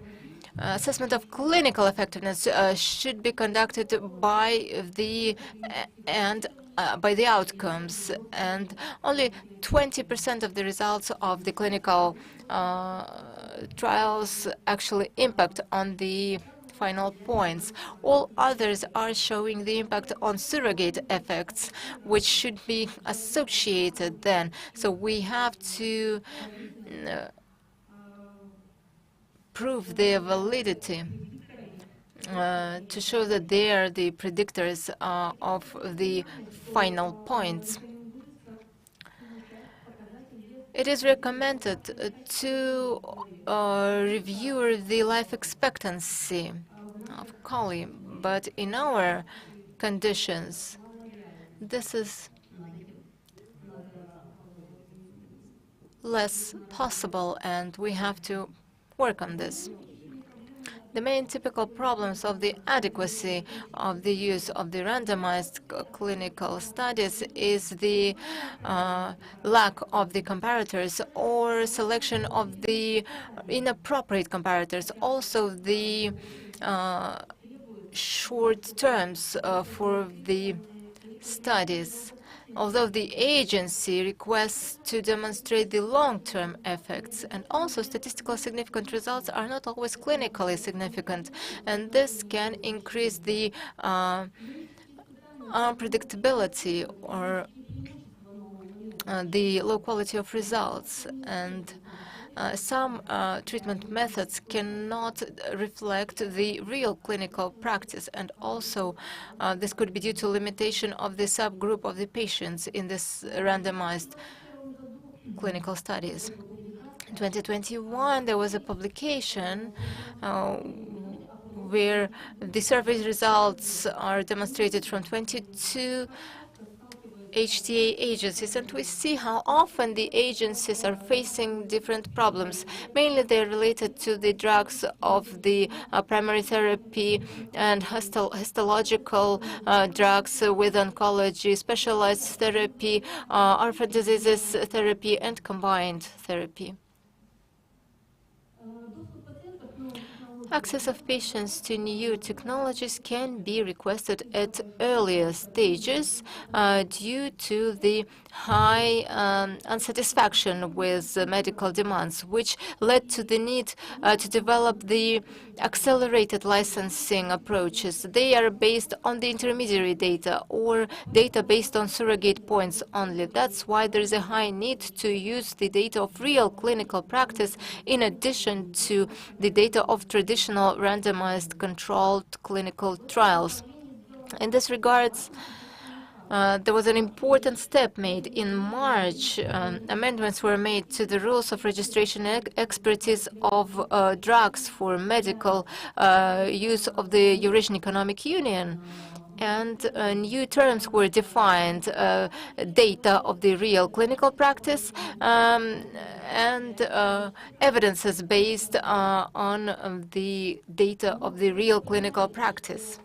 assessment of clinical effectiveness should be conducted by the outcomes, and only 20% of the results of the clinical trials actually impact on the final points. All others are showing the impact on surrogate effects, which should be associated then. So we have to prove their validity to show that they are the predictors of the final points. It is recommended to review the life expectancy of COLI, but in our conditions, this is less possible, and we have to work on this. The main typical problems of the adequacy of the use of the randomized clinical studies is the lack of the comparators or selection of the inappropriate comparators. Also, the short terms for the studies. Although the agency requests to demonstrate the long-term effects, and also statistical significant results are not always clinically significant, and this can increase the unpredictability or the low quality of results. And some treatment methods cannot reflect the real clinical practice, and also this could be due to limitation of the subgroup of the patients in this randomized clinical studies. In 2021, there was a publication where the survey results are demonstrated from 22 HTA agencies, and we see how often the agencies are facing different problems. Mainly they're related to the drugs of the primary therapy and histological drugs with oncology, specialized therapy, orphan diseases therapy, and combined therapy. Access of patients to new technologies can be requested at earlier stages due to the high unsatisfaction with medical demands, which led to the need to develop the accelerated licensing approaches. They are based on the intermediary data or data based on surrogate points only. That's why there is a high need to use the data of real clinical practice in addition to the data of traditional randomized controlled clinical trials. In this regards, there was an important step made in March. Amendments were made to the rules of registration and expertise of drugs for medical use of the Eurasian Economic Union. and new terms were defined, data of the real clinical practice, and evidences based on the data of the real clinical practice.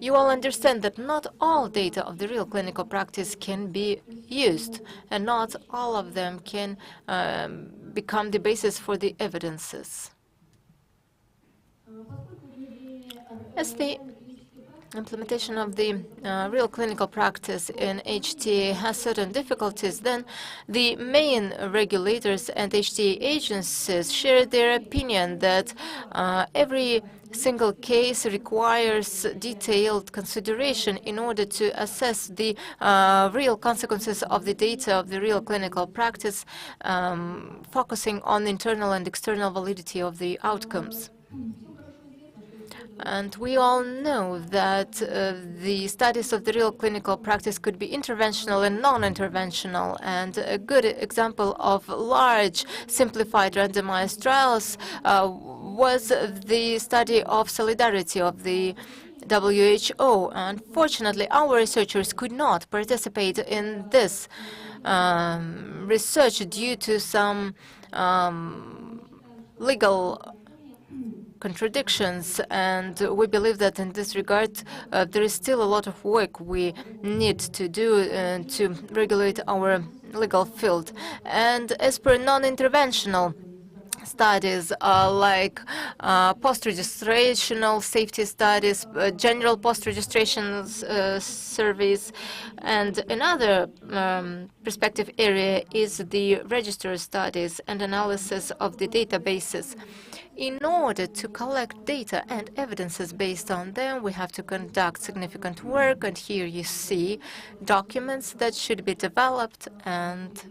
You all understand that not all data of the real clinical practice can be used, and not all of them can become the basis for the evidences. As the implementation of the real clinical practice in HTA has certain difficulties, then the main regulators and HTA agencies share their opinion that every single case requires detailed consideration in order to assess the real consequences of the data of the real clinical practice, focusing on internal and external validity of the outcomes. And we all know that the studies of the real clinical practice could be interventional and non-interventional. And a good example of large, simplified randomized trials was the study of solidarity of the WHO. Unfortunately, our researchers could not participate in this research due to some legal contradictions, and we believe that in this regard there is still a lot of work we need to do to regulate our legal field. And as per non-interventional studies like post-registrational safety studies, general post-registration surveys, and another perspective area is the register studies and analysis of the databases. In order to collect data and evidences based on them, we have to conduct significant work, and here you see documents that should be developed and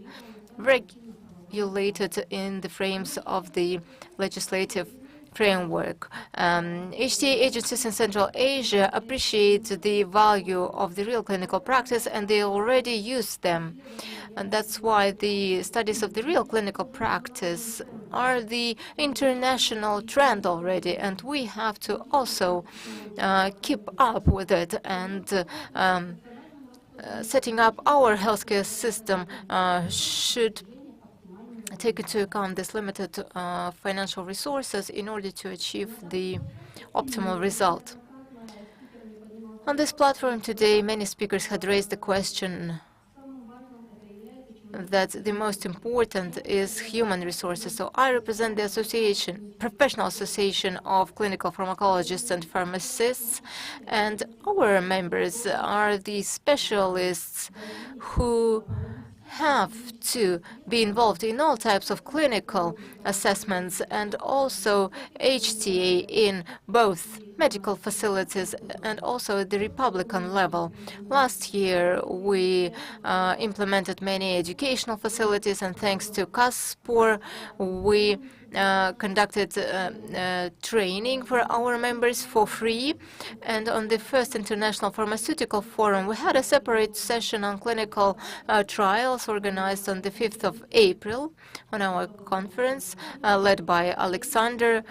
regulated in the frames of the legislative framework. HTA agencies in Central Asia appreciate the value of the real clinical practice, and they already use them. And that's why the studies of the real clinical practice are the international trend already, and we have to also keep up with it. And setting up our healthcare system should take into account this limited financial resources in order to achieve the optimal result. On this platform today, many speakers had raised the question that the most important is human resources. So I represent the association, Professional Association of Clinical Pharmacologists and Pharmacists, and our members are the specialists who have to be involved in all types of clinical assessments, and also HTA in both medical facilities and also at the Republican level. Last year, we implemented many educational facilities, and thanks to CASPOR, we conducted training for our members for free. And on the first International Pharmaceutical Forum, we had a separate session on clinical trials organized on the 5th of April on our conference, led by Alexander.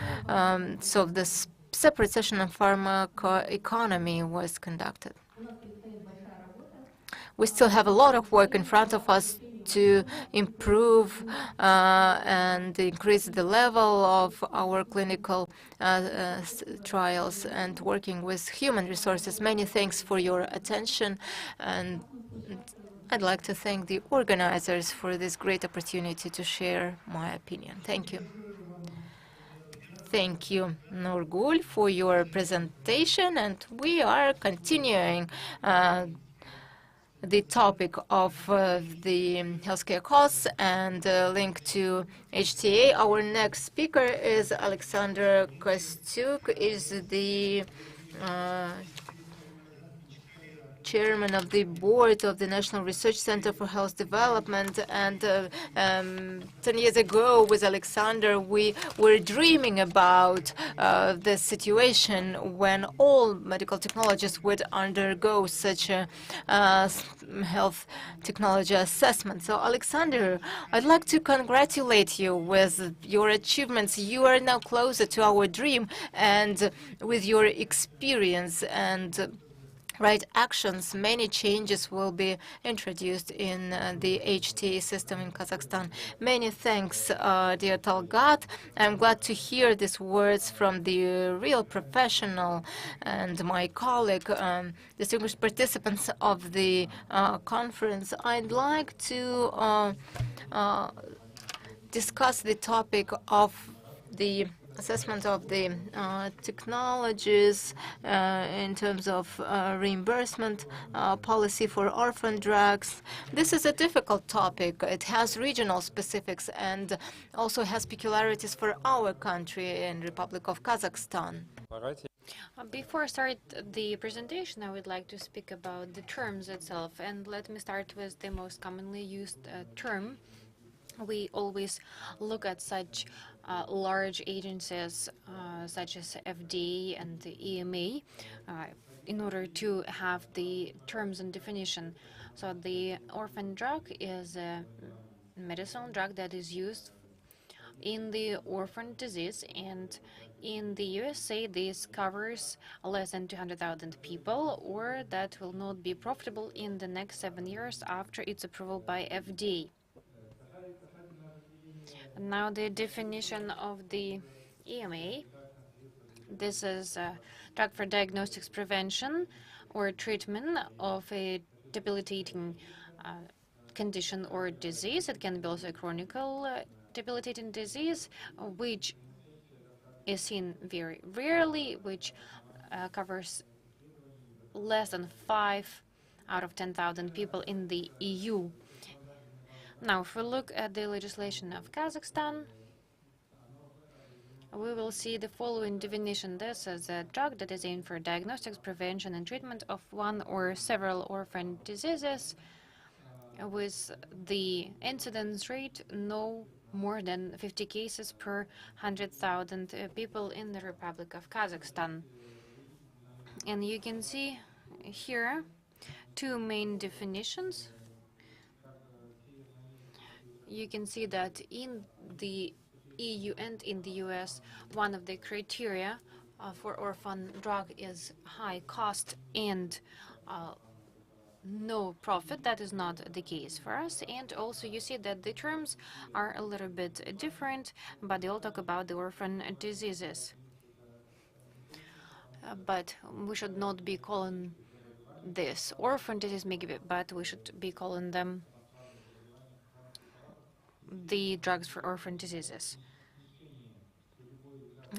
So this separate session on pharmacoeconomy was conducted. We still have a lot of work in front of us to improve and increase the level of our clinical trials and working with human resources. Many thanks for your attention, and I'd like to thank the organizers for this great opportunity to share my opinion. Thank you. Thank you, Nurgul, for your presentation, and we are continuing the topic of the healthcare costs and link to HTA. Our next speaker is Alexander Kostyuk, is the chairman of the board of the National Research Center for Health Development. And 10 years ago with Alexander, we were dreaming about the situation when all medical technologists would undergo such a health technology assessment. So Alexander, I'd like to congratulate you with your achievements. You are now closer to our dream, and with your experience and right actions, many changes will be introduced in the HTA system in Kazakhstan. Many thanks, dear Talgat. I'm glad to hear these words from the real professional and my colleague, distinguished participants of the conference. I'd like to discuss the topic of the assessment of the technologies in terms of reimbursement policy for orphan drugs. This is a difficult topic. It has regional specifics and also has peculiarities for our country in Republic of Kazakhstan. Before I start the presentation, I would like to speak about the terms itself, and let me start with the most commonly used term. We always look at such large agencies such as FDA and the EMA in order to have the terms and definition. So the orphan drug is a medicinal drug that is used in the orphan disease, and in the USA this covers less than 200,000 people, or that will not be profitable in the next 7 years after its approval by FDA. Now the definition of the EMA. This is a drug for diagnostics, prevention, or treatment of a debilitating condition or disease. It can be also a chronic debilitating disease, which is seen very rarely, which covers less than 5 out of 10,000 people in the EU. Now, if we look at the legislation of Kazakhstan, we will see the following definition. This is a drug that is aimed for diagnostics, prevention, and treatment of one or several orphan diseases with the incidence rate no more than 50 cases per 100,000 people in the Republic of Kazakhstan. And you can see here two main definitions. You can see that in the EU and in the US, one of the criteria for orphan drug is high cost and no profit. That is not the case for us. And also you see that the terms are a little bit different, but they all talk about the orphan diseases. But we should not be calling this orphan disease, but we should be calling them the drugs for orphan diseases.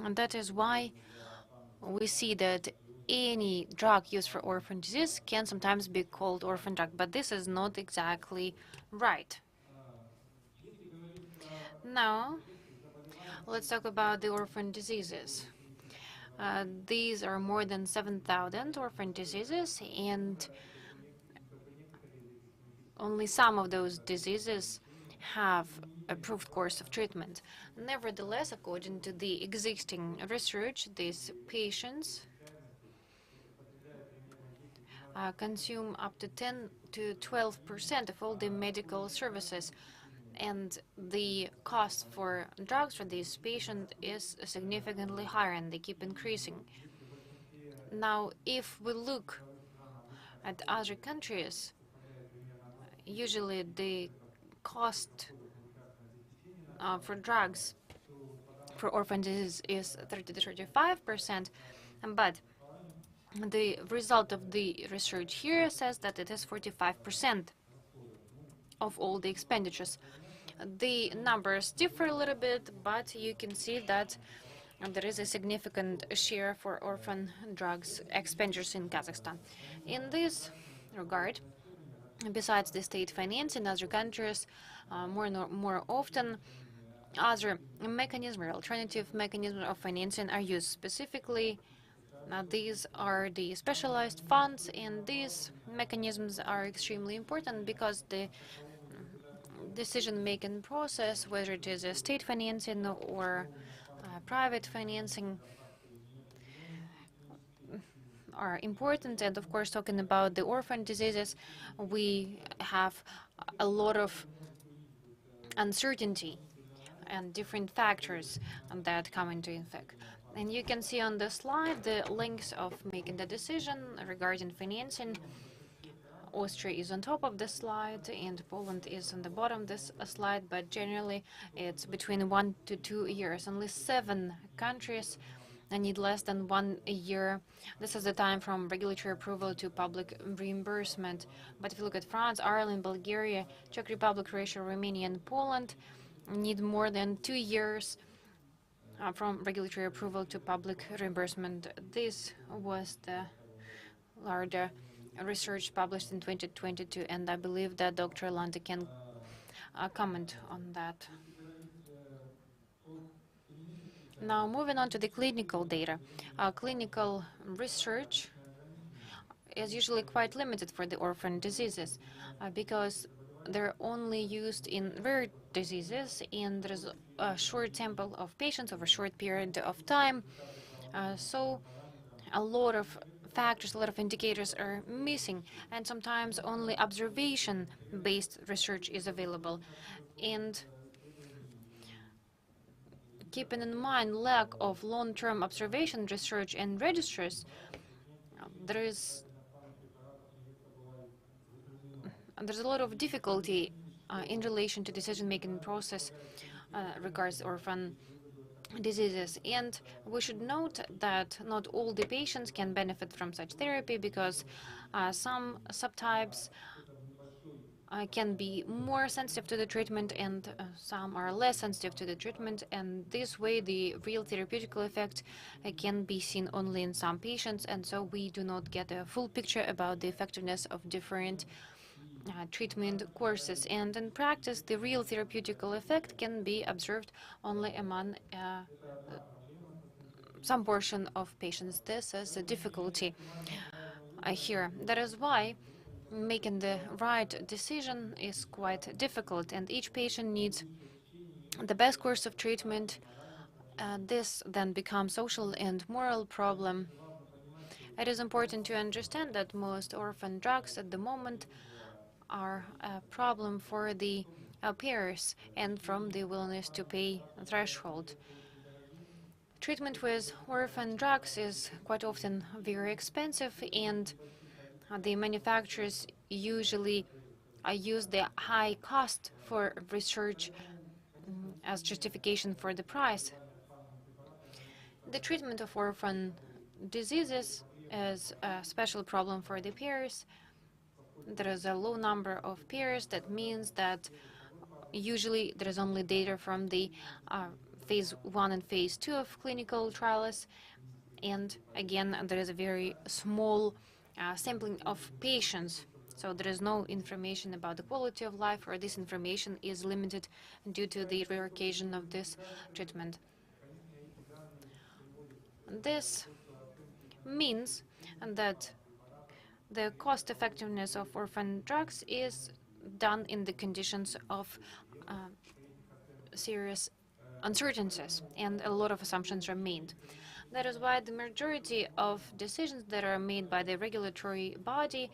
And that is why we see that any drug used for orphan disease can sometimes be called orphan drug, but this is not exactly right. Now, let's talk about the orphan diseases. These are more than 7,000 orphan diseases, and only some of those diseases have approved course of treatment. Nevertheless, according to the existing research, these patients consume up to 10 to 12% of all the medical services, and the cost for drugs for these patients is significantly higher, and they keep increasing. Now, if we look at other countries, usually the cost for drugs for orphan disease is 30 to 35%, but the result of the research here says that it is 45% of all the expenditures. The numbers differ a little bit, but you can see that there is a significant share for orphan drugs expenditures in Kazakhstan. In this regard, besides the state finance in other countries, more often other mechanisms or alternative mechanisms of financing are used. Specifically, these are the specialized funds, and these mechanisms are extremely important because the decision-making process, whether it is a state financing or private financing, are important. And of course, talking about the orphan diseases, we have a lot of uncertainty and different factors that come into effect. And you can see on the slide the links of making the decision regarding financing. Austria is on top of the slide and Poland is on the bottom of this slide, but generally it's between 1 to 2 years. Only 7 countries need less than 1 year. This is the time from regulatory approval to public reimbursement. But if you look at France, Ireland, Bulgaria, Czech Republic, Croatia, Romania, and Poland, need more than 2 years from regulatory approval to public reimbursement. This was the larger research published in 2022, and I believe that Dr. Landa can comment on that. Now, moving on to the clinical data. Clinical research is usually quite limited for the orphan diseases because they're only used in rare diseases, and there's a short sample of patients over a short period of time. So a lot of factors, a lot of indicators are missing, and sometimes only observation-based research is available. And keeping in mind lack of long-term observation research and registers, there's a lot of difficulty in relation to decision-making process regards orphan diseases. And we should note that not all the patients can benefit from such therapy because some subtypes can be more sensitive to the treatment and some are less sensitive to the treatment, and this way the real therapeutical effect can be seen only in some patients, and so we do not get a full picture about the effectiveness of different treatment courses. And in practice, the real therapeutical effect can be observed only among some portion of patients. This is a difficulty here. That is why making the right decision is quite difficult, and each patient needs the best course of treatment. This then becomes social and moral problem. It is important to understand that most orphan drugs at the moment are a problem for the payers and from the willingness to pay threshold. Treatment with orphan drugs is quite often very expensive, and the manufacturers usually use the high cost for research as justification for the price. The treatment of orphan diseases is a special problem for the payers. There is a low number of payers. That means that usually there is only data from the phase 1 and phase 2 of clinical trials. And again, there is a very small sampling of patients. So there is no information about the quality of life, or this information is limited due to the rare occasion of this treatment. This means that the cost effectiveness of orphan drugs is done in the conditions of serious uncertainties, and a lot of assumptions are made. That is why the majority of decisions that are made by the regulatory body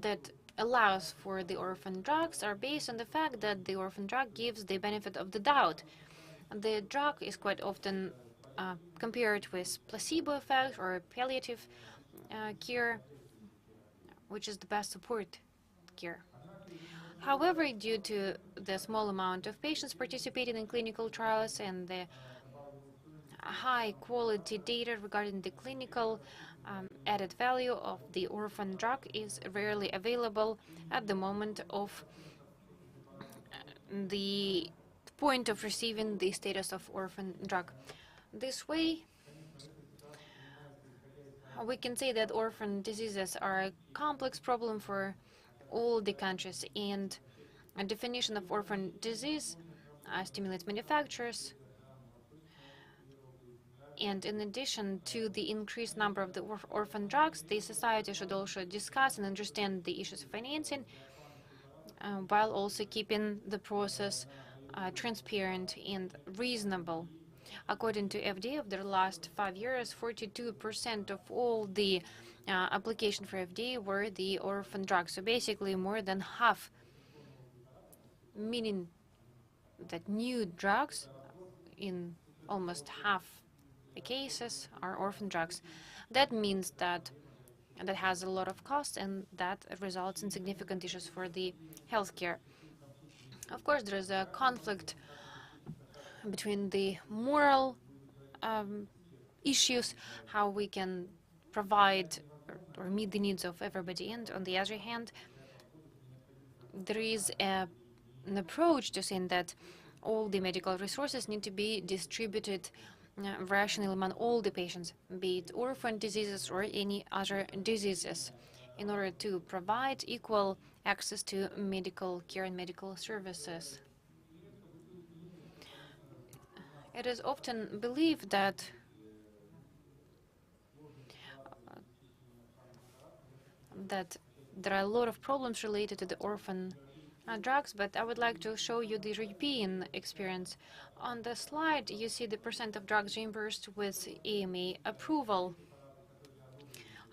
that allows for the orphan drugs are based on the fact that the orphan drug gives the benefit of the doubt. The drug is quite often compared with placebo effect or palliative care, which is the best support care. However, due to the small amount of patients participating in clinical trials and the high-quality data regarding the clinical added value of the orphan drug is rarely available at the moment of the point of receiving the status of orphan drug. This way, we can say that orphan diseases are a complex problem for all the countries, and a definition of orphan disease stimulates manufacturers. And in addition to the increased number of the orphan drugs, the society should also discuss and understand the issues of financing, while also keeping the process transparent and reasonable. According to FDA, of the last 5 years, 42% of all the application for FDA were the orphan drugs. So basically more than half, meaning that new drugs in almost half the cases are orphan drugs. That means that has a lot of cost, and that results in significant issues for the healthcare. Of course, there is a conflict between the moral issues, how we can provide or meet the needs of everybody, and on the other hand, there is an approach to saying that all the medical resources need to be distributed rationally among all the patients, be it orphan diseases or any other diseases, in order to provide equal access to medical care and medical services. It is often believed that there are a lot of problems related to the orphan drugs, but I would like to show you the European experience. On the slide, you see the % of drugs reimbursed with EMA approval.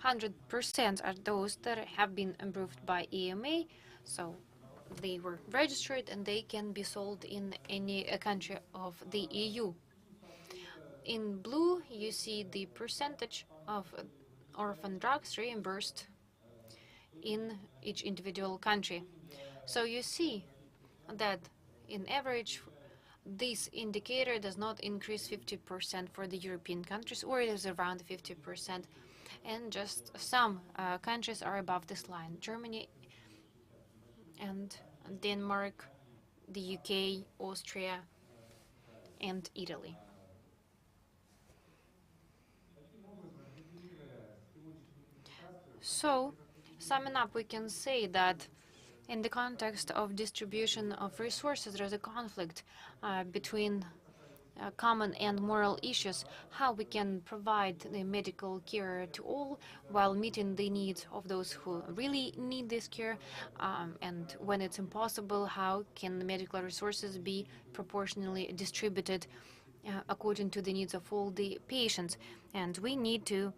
100% are those that have been approved by EMA, so they were registered and they can be sold in any country of the EU. In blue, you see the percentage of orphan drugs reimbursed in each individual country. So you see that in average, this indicator does not increase 50% for the European countries, or it is around 50%, and just some countries are above this line: Germany and Denmark, the UK, Austria, and Italy. So, summing up, we can say that in the context of distribution of resources, there is a conflict between common and moral issues, how we can provide the medical care to all while meeting the needs of those who really need this care, and when it's impossible, how can the medical resources be proportionally distributed according to the needs of all the patients. And we need to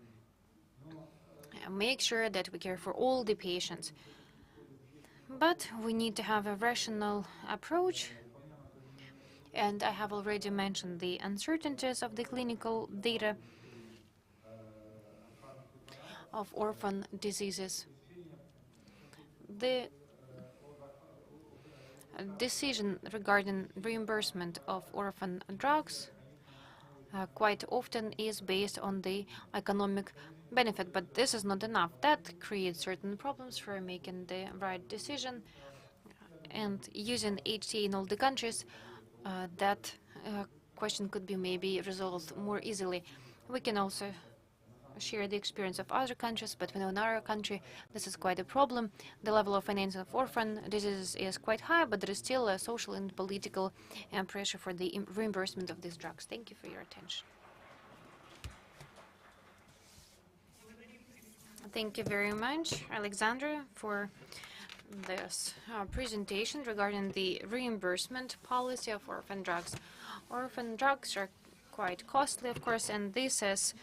make sure that we care for all the patients. But we need to have a rational approach, and I have already mentioned the uncertainties of the clinical data of orphan diseases. The decision regarding reimbursement of orphan drugs quite often is based on the economic benefit, but this is not enough. That creates certain problems for making the right decision, and using HTA in all the countries, that question could be maybe resolved more easily. We can also share the experience of other countries, but we know in our country this is quite a problem. The level of financing of orphan diseases is quite high, but there is still a social and political pressure for the reimbursement of these drugs. Thank you for your attention. Thank you very much, Alexandra, for this presentation regarding the reimbursement policy of orphan drugs. Orphan drugs are quite costly, of course, and this is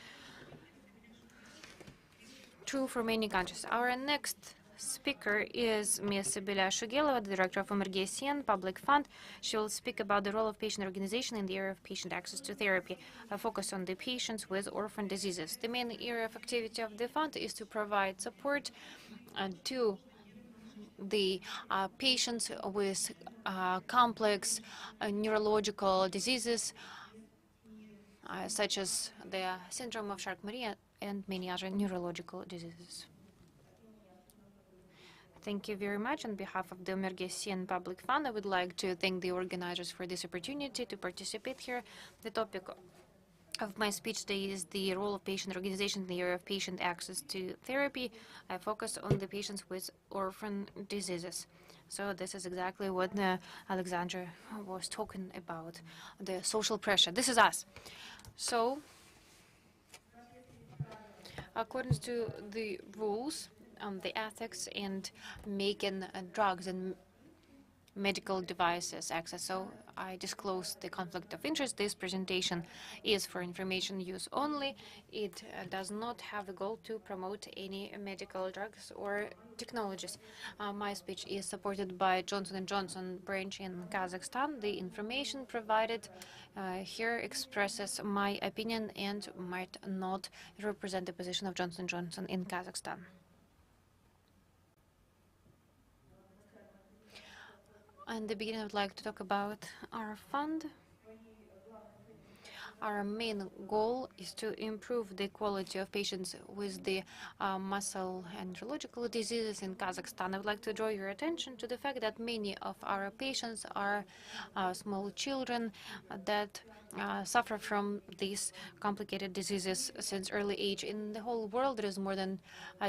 true for many countries. Our next speaker is Ms. Sibylla Shugelova, the Director of Emergesian Public Fund. She will speak about the role of patient organization in the area of patient access to therapy, a focus on the patients with orphan diseases. The main area of activity of the fund is to provide support to the patients with complex neurological diseases, such as the syndrome of Charcot-Marie and many other neurological diseases. Thank you very much. On behalf of the Emergesian Public Fund, I would like to thank the organizers for this opportunity to participate here. The topic of my speech today is the role of patient organization in the area of patient access to therapy. I focus on the patients with orphan diseases. So this is exactly what Alexandra was talking about, the social pressure. This is us. So, according to the rules on the ethics and making drugs and medical devices access. So I disclose the conflict of interest. This presentation is for information use only. It does not have the goal to promote any medical drugs or technologies. My speech is supported by Johnson & Johnson branch in Kazakhstan. The information provided here expresses my opinion and might not represent the position of Johnson & Johnson in Kazakhstan. In the beginning, I would like to talk about our fund. Our main goal is to improve the quality of patients with the muscle and neurological diseases in Kazakhstan. I would like to draw your attention to the fact that many of our patients are small children that suffer from these complicated diseases since early age. In the whole world, there is more than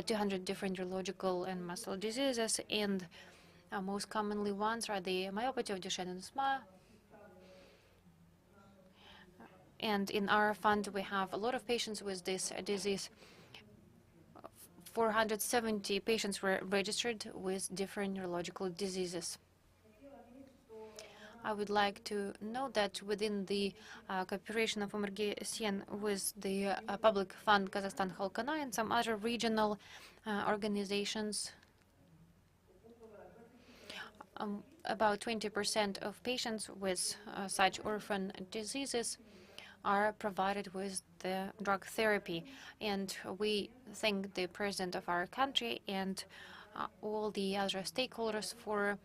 200 different neurological and muscle diseases, and most commonly ones are the myopathy of Duchenne and SMA. And in our fund, we have a lot of patients with this disease. 470 patients were registered with different neurological diseases. I would like to note that within the cooperation of Umurge Sien with the Public Fund Kazakhstan Khalkhana and some other regional organizations, about 20% of patients with such orphan diseases are provided with the drug therapy. And we thank the president of our country and all the other stakeholders for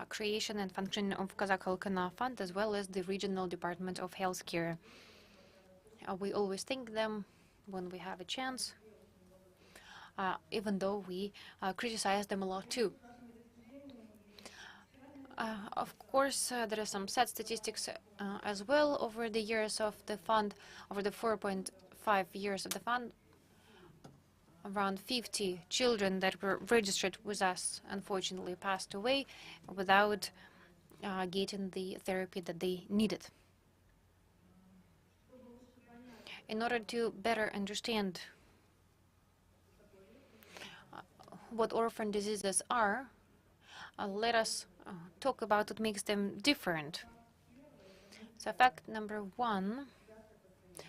creation and functioning of Kazakh Khalkhana Fund, as well as the Regional Department of Healthcare. We always thank them when we have a chance, even though we criticize them a lot too. Of course, there are some sad statistics as well over the years of the fund. Over the 4.5 years of the fund, around 50 children that were registered with us unfortunately passed away without getting the therapy that they needed. In order to better understand what orphan diseases are, let us talk about what makes them different. So fact number one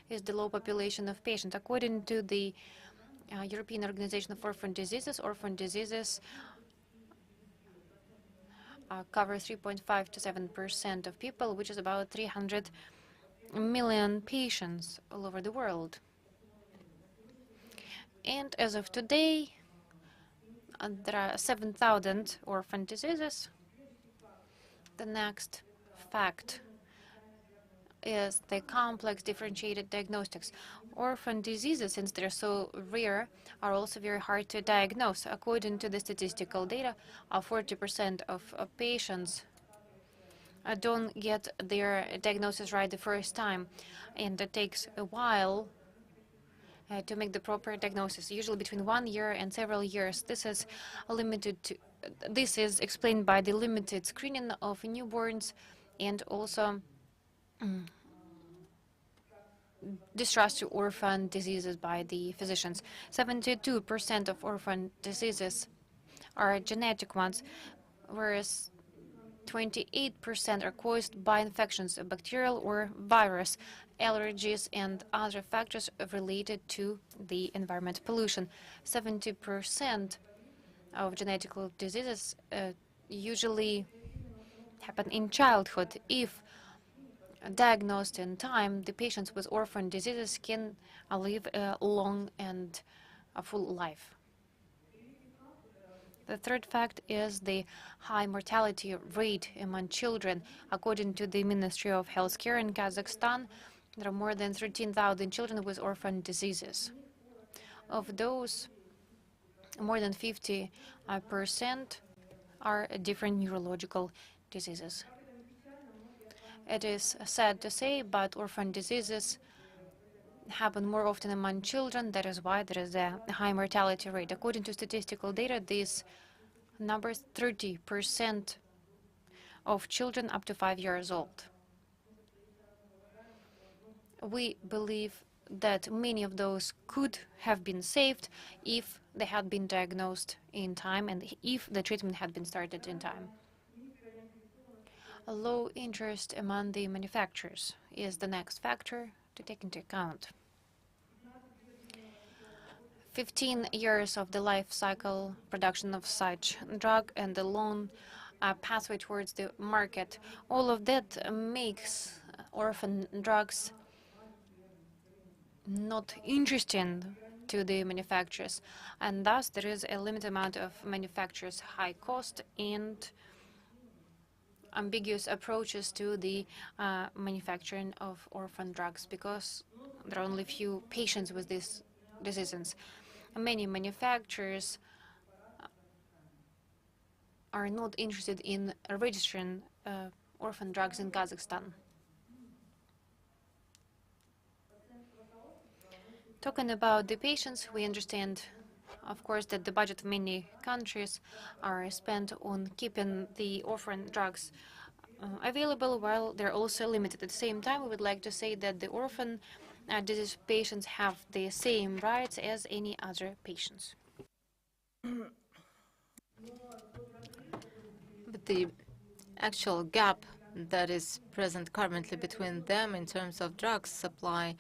is the low population of patients. According to the European Organization of Orphan Diseases cover 3.5 to 7% of people, which is about 300 million patients all over the world. And as of today, there are 7,000 orphan diseases. The next fact is the complex differentiated diagnostics. Orphan diseases, since they're so rare, are also very hard to diagnose. According to the statistical data, 40% of patients don't get their diagnosis right the first time, and it takes a while to make the proper diagnosis, usually between 1 year and several years. This is this is explained by the limited screening of newborns and also distrust to orphan diseases by the physicians. 72% of orphan diseases are genetic ones, whereas 28% are caused by infections, bacterial or virus, allergies, and other factors related to the environment pollution. 70% of genetic diseases usually happen in childhood. If diagnosed in time, the patients with orphan diseases can live a long and a full life. The third fact is the high mortality rate among children. According to the Ministry of Healthcare in Kazakhstan, there are more than 13,000 children with orphan diseases. Of those, more than 50% are different neurological diseases. It is sad to say, but orphan diseases happen more often among children. That is why there is a high mortality rate. According to statistical data, these numbers 30% of children up to 5 years old. We believe that many of those could have been saved if they had been diagnosed in time and if the treatment had been started in time. A low interest among the manufacturers is the next factor to take into account. 15 years of the life cycle production of such drug and the long pathway towards the market, all of that makes orphan drugs not interesting to the manufacturers, and thus there is a limited amount of manufacturers' high cost and ambiguous approaches to the manufacturing of orphan drugs, because there are only few patients with these diseases. Many manufacturers are not interested in registering orphan drugs in Kazakhstan. Talking about the patients, we understand, of course, that the budget of many countries are spent on keeping the orphan drugs available, while they're also limited. At the same time, we would like to say that the orphan disease patients have the same rights as any other patients. But the actual gap that is present currently between them in terms of drug supply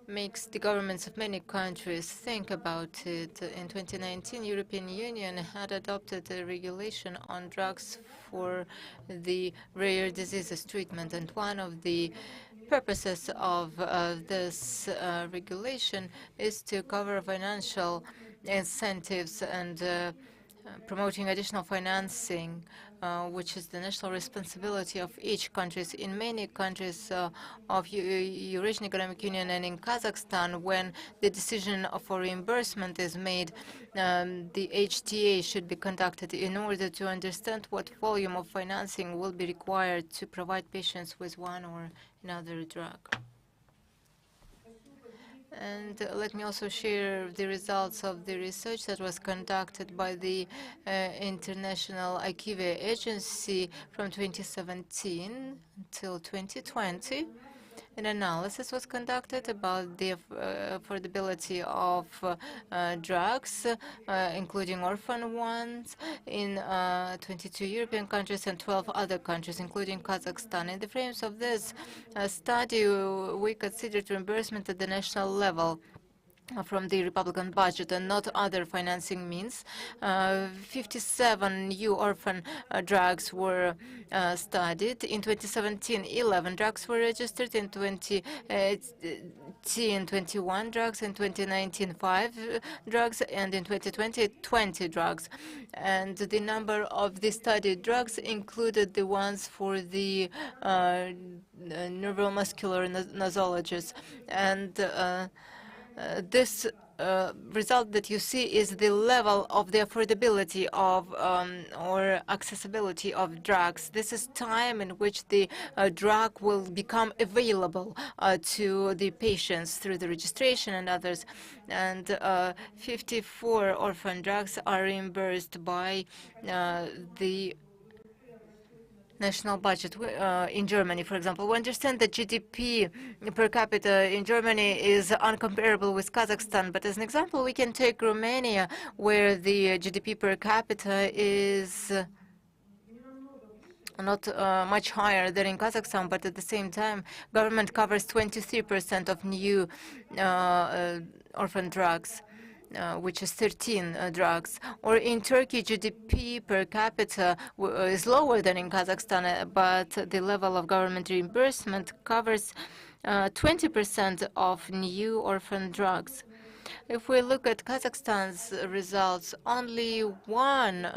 makes the governments of many countries think about it. In 2019, European Union had adopted a regulation on drugs for the rare diseases treatment, and one of the purposes of this regulation is to cover financial incentives and promoting additional financing, which is the national responsibility of each country. In many countries of Eurasian Economic Union and in Kazakhstan, when the decision for reimbursement is made, the HTA should be conducted in order to understand what volume of financing will be required to provide patients with one or another drug. And let me also share the results of the research that was conducted by the International IQVIA Agency from 2017 until 2020. An analysis was conducted about the affordability of drugs, including orphan ones, in 22 European countries and 12 other countries, including Kazakhstan. In the frames of this study, we considered reimbursement at the national level from the Republican budget and not other financing means. 57 new orphan drugs were studied. In 2017, 11 drugs were registered. In 2018, 21 drugs. In 2019, 5 drugs. And in 2020, 20 drugs. And the number of the studied drugs included the ones for the neuromuscular nosologists. And this result that you see is the level of the affordability of or accessibility of drugs. This is time in which the drug will become available to the patients through the registration and others. And 54 orphan drugs are reimbursed by the national budget. In Germany, for example, we understand that GDP per capita in Germany is uncomparable with Kazakhstan, but as an example, we can take Romania, where the GDP per capita is not much higher than in Kazakhstan, but at the same time, government covers 23% of new orphan drugs. Which is 13 drugs. Or in Turkey, GDP per capita is lower than in Kazakhstan, but the level of government reimbursement covers 20% of new orphan drugs. If we look at Kazakhstan's results, only one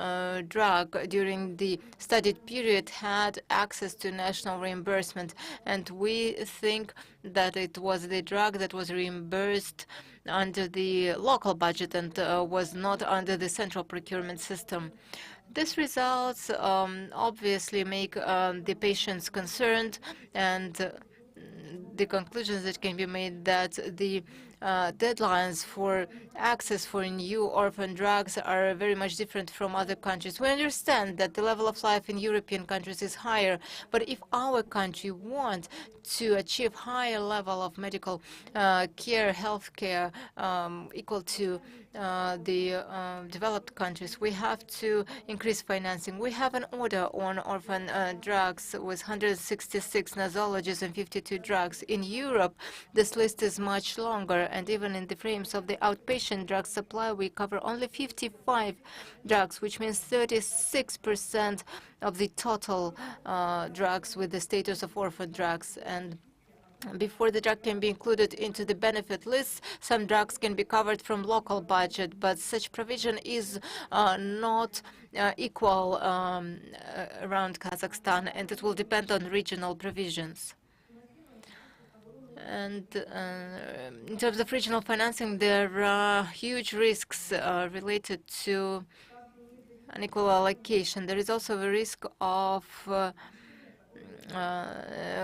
drug during the studied period had access to national reimbursement, and we think that it was the drug that was reimbursed under the local budget and was not under the central procurement system. These results obviously make the patients concerned, and the conclusions that can be made that the deadlines for access for new orphan drugs are very much different from other countries. We understand that the level of life in European countries is higher, but if our country wants to achieve higher level of medical care, health care, equal to the developed countries, we have to increase financing. We have an order on orphan drugs with 166 nosologies and 52 drugs. In Europe, this list is much longer, and even in the frames of the outpatient drug supply, we cover only 55 drugs, which means 36% of the total drugs with the status of orphan drugs. And before the drug can be included into the benefit list, some drugs can be covered from local budget, but such provision is not equal around Kazakhstan, and it will depend on regional provisions. And in terms of regional financing, there are huge risks related to unequal allocation. There is also a risk of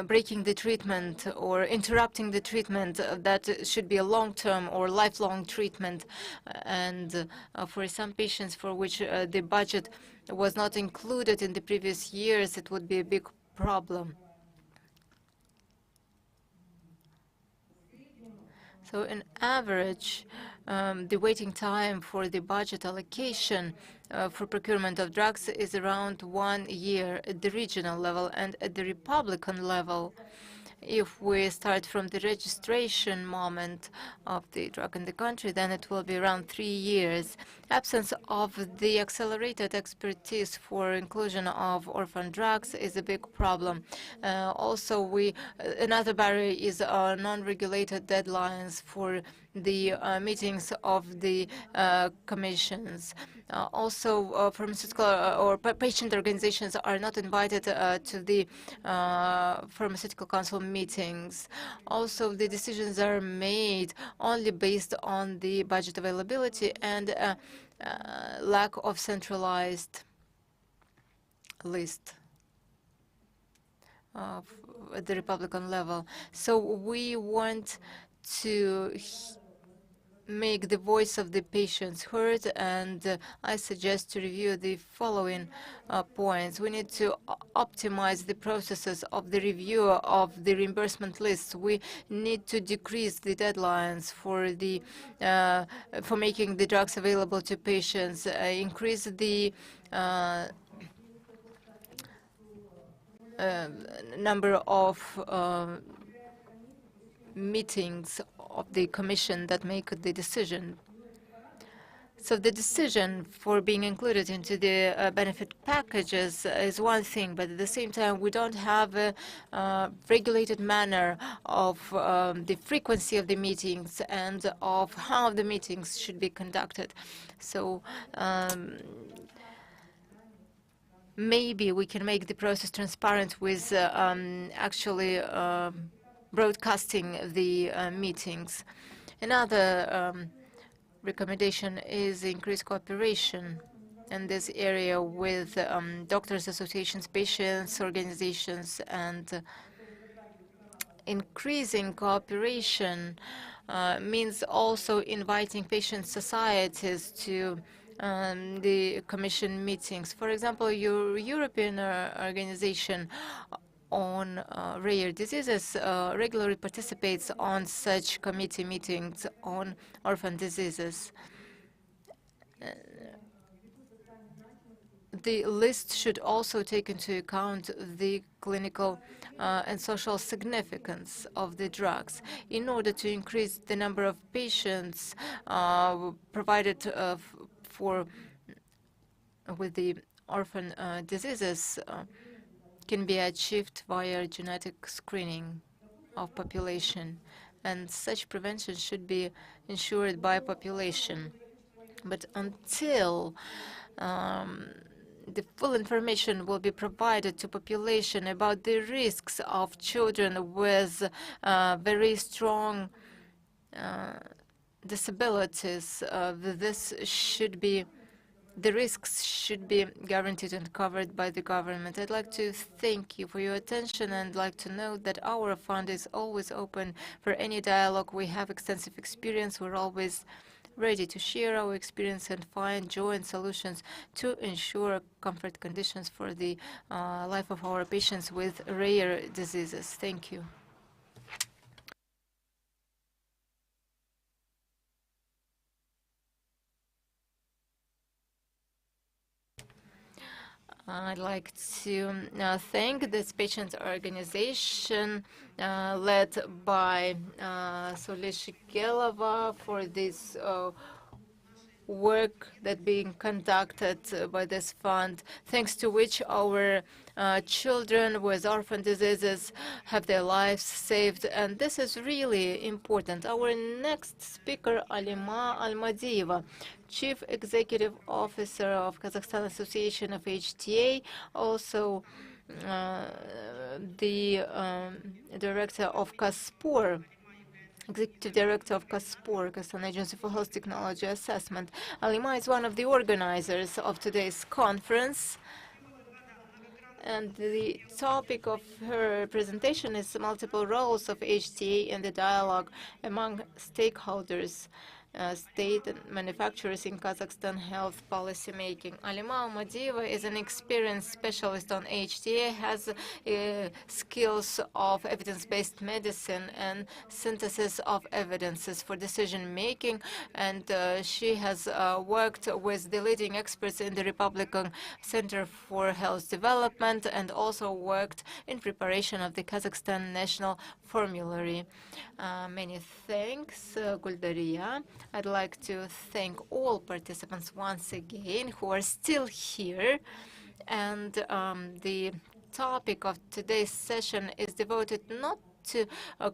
breaking the treatment or interrupting the treatment that should be a long-term or lifelong treatment. And for some patients for which the budget was not included in the previous years, it would be a big problem. So on average, the waiting time for the budget allocation for procurement of drugs is around 1 year at the regional level, and at the Republican level, if we start from the registration moment of the drug in the country, then it will be around 3 years. Absence of the accelerated expertise for inclusion of orphan drugs is a big problem. Also, another barrier is non-regulated deadlines for the meetings of the commissions. Also, pharmaceutical or patient organizations are not invited to the pharmaceutical council meetings. Also, the decisions are made only based on the budget availability and lack of centralized list at the Republican level. So we want to make the voice of the patients heard, and I suggest to review the following points. We need to optimize the processes of the review of the reimbursement lists. We need to decrease the deadlines for making the drugs available to patients, increase the number of meetings of the commission that make the decision. So the decision for being included into the benefit packages is one thing, but at the same time, we don't have a regulated manner of the frequency of the meetings and of how the meetings should be conducted. So maybe we can make the process transparent with actually broadcasting the meetings. Another recommendation is increased cooperation in this area with doctors' associations, patients' organizations, and increasing cooperation means also inviting patient societies to the commission meetings. For example, your European organization on rare diseases regularly participates on such committee meetings on orphan diseases. The list should also take into account the clinical and social significance of the drugs. In order to increase the number of patients provided with the orphan diseases can be achieved via genetic screening of population, and such prevention should be ensured by population. But until the full information will be provided to population about the risks of children with very strong disabilities, this should be the risks should be guaranteed and covered by the government. I'd like to thank you for your attention and like to note that our fund is always open for any dialogue. We have extensive experience. We're always ready to share our experience and find joint solutions to ensure comfort conditions for the life of our patients with rare diseases. Thank you. I'd like to thank this patient organization led by Sole Shikelova for this work that being conducted by this fund, thanks to which our children with orphan diseases have their lives saved, and this is really important. Our next speaker, Alima Almadieva, Chief Executive Officer of Kazakhstan Association of HTA, also the Director of CASPOR, Executive Director of CASPOR, Kazakhstan Agency for Health Technology Assessment. Alima is one of the organizers of today's conference, and the topic of her presentation is multiple roles of HTA in the dialogue among stakeholders, state and manufacturers in Kazakhstan health policy making. Alima Almadieva is an experienced specialist on HTA, has skills of evidence-based medicine and synthesis of evidences for decision making, and she has worked with the leading experts in the Republican Center for Health Development and also worked in preparation of the Kazakhstan National Formulary. Many thanks, Guldariya. I'd like to thank all participants once again who are still here. And the topic of today's session is devoted not to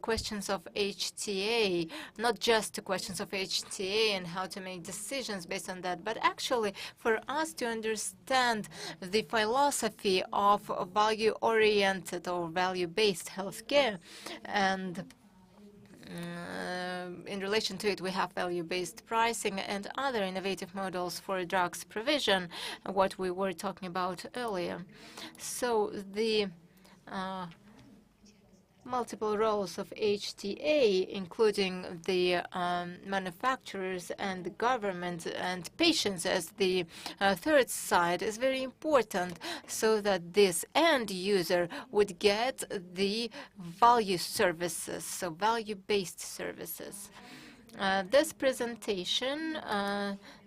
questions of HTA, not just to questions of HTA and how to make decisions based on that, but actually for us to understand the philosophy of value-oriented or value-based healthcare. And in relation to it, we have value-based pricing and other innovative models for drugs provision, what we were talking about earlier. So the multiple roles of HTA, including the manufacturers and the government and patients as the third side, is very important so that this end user would get the value services, so value-based services. This presentation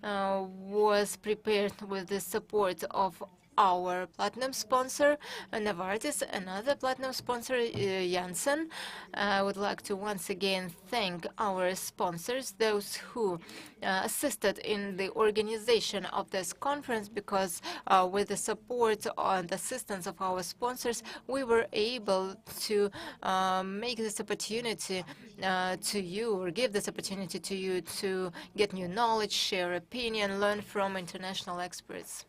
was prepared with the support of our platinum sponsor, Novartis, another platinum sponsor, Janssen. I would like to once again thank our sponsors, those who assisted in the organization of this conference, because with the support and assistance of our sponsors, we were able to make this opportunity to you, or give this opportunity to you to get new knowledge, share opinion, learn from international experts.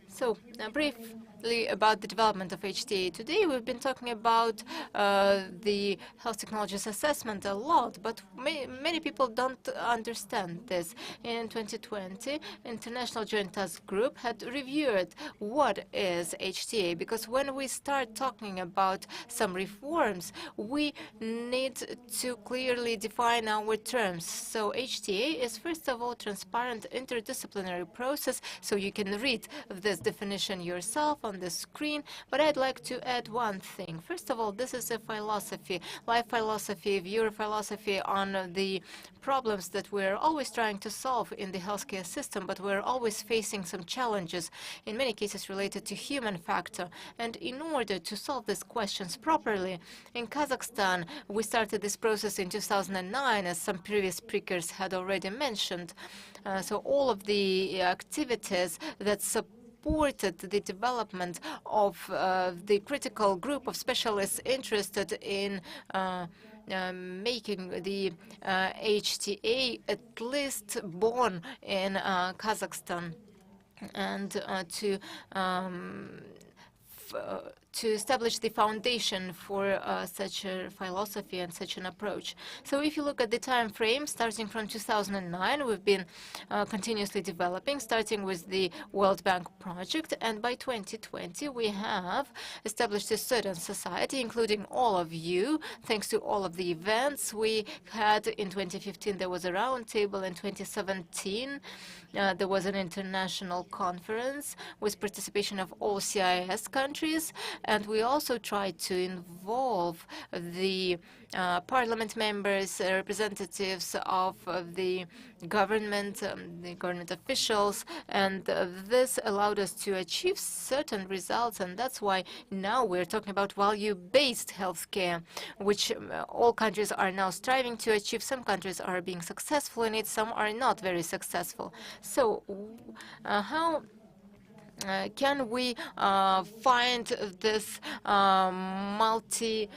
So, briefly about the development of HTA. Today we've been talking about the health technologies assessment a lot, but many people don't understand this. In 2020, International Joint Task Group had reviewed what is HTA, because when we start talking about some reforms, we need to clearly define our terms. So HTA is, first of all, transparent interdisciplinary process, so you can read this definition yourself on the screen, but I'd like to add one thing. First of all, this is a philosophy, life philosophy, viewer philosophy on the problems that we're always trying to solve in the healthcare system, but we're always facing some challenges, in many cases related to human factor. And in order to solve these questions properly, in Kazakhstan, we started this process in 2009, as some previous speakers had already mentioned. So all of the activities that supported the development of the critical group of specialists interested in making the HTA at least born in Kazakhstan, and to establish the foundation for such a philosophy and such an approach. So if you look at the time frame, starting from 2009, we've been continuously developing, starting with the World Bank project, and by 2020 we have established a certain society, including all of you, thanks to all of the events we had. In 2015 there was a roundtable, in 2017 there was an international conference with participation of all CIS countries, and we also tried to involve the parliament members, representatives of the government officials, and this allowed us to achieve certain results, and that's why now we're talking about value-based healthcare, which all countries are now striving to achieve. Some countries are being successful in it, some are not very successful. So how can we find this multi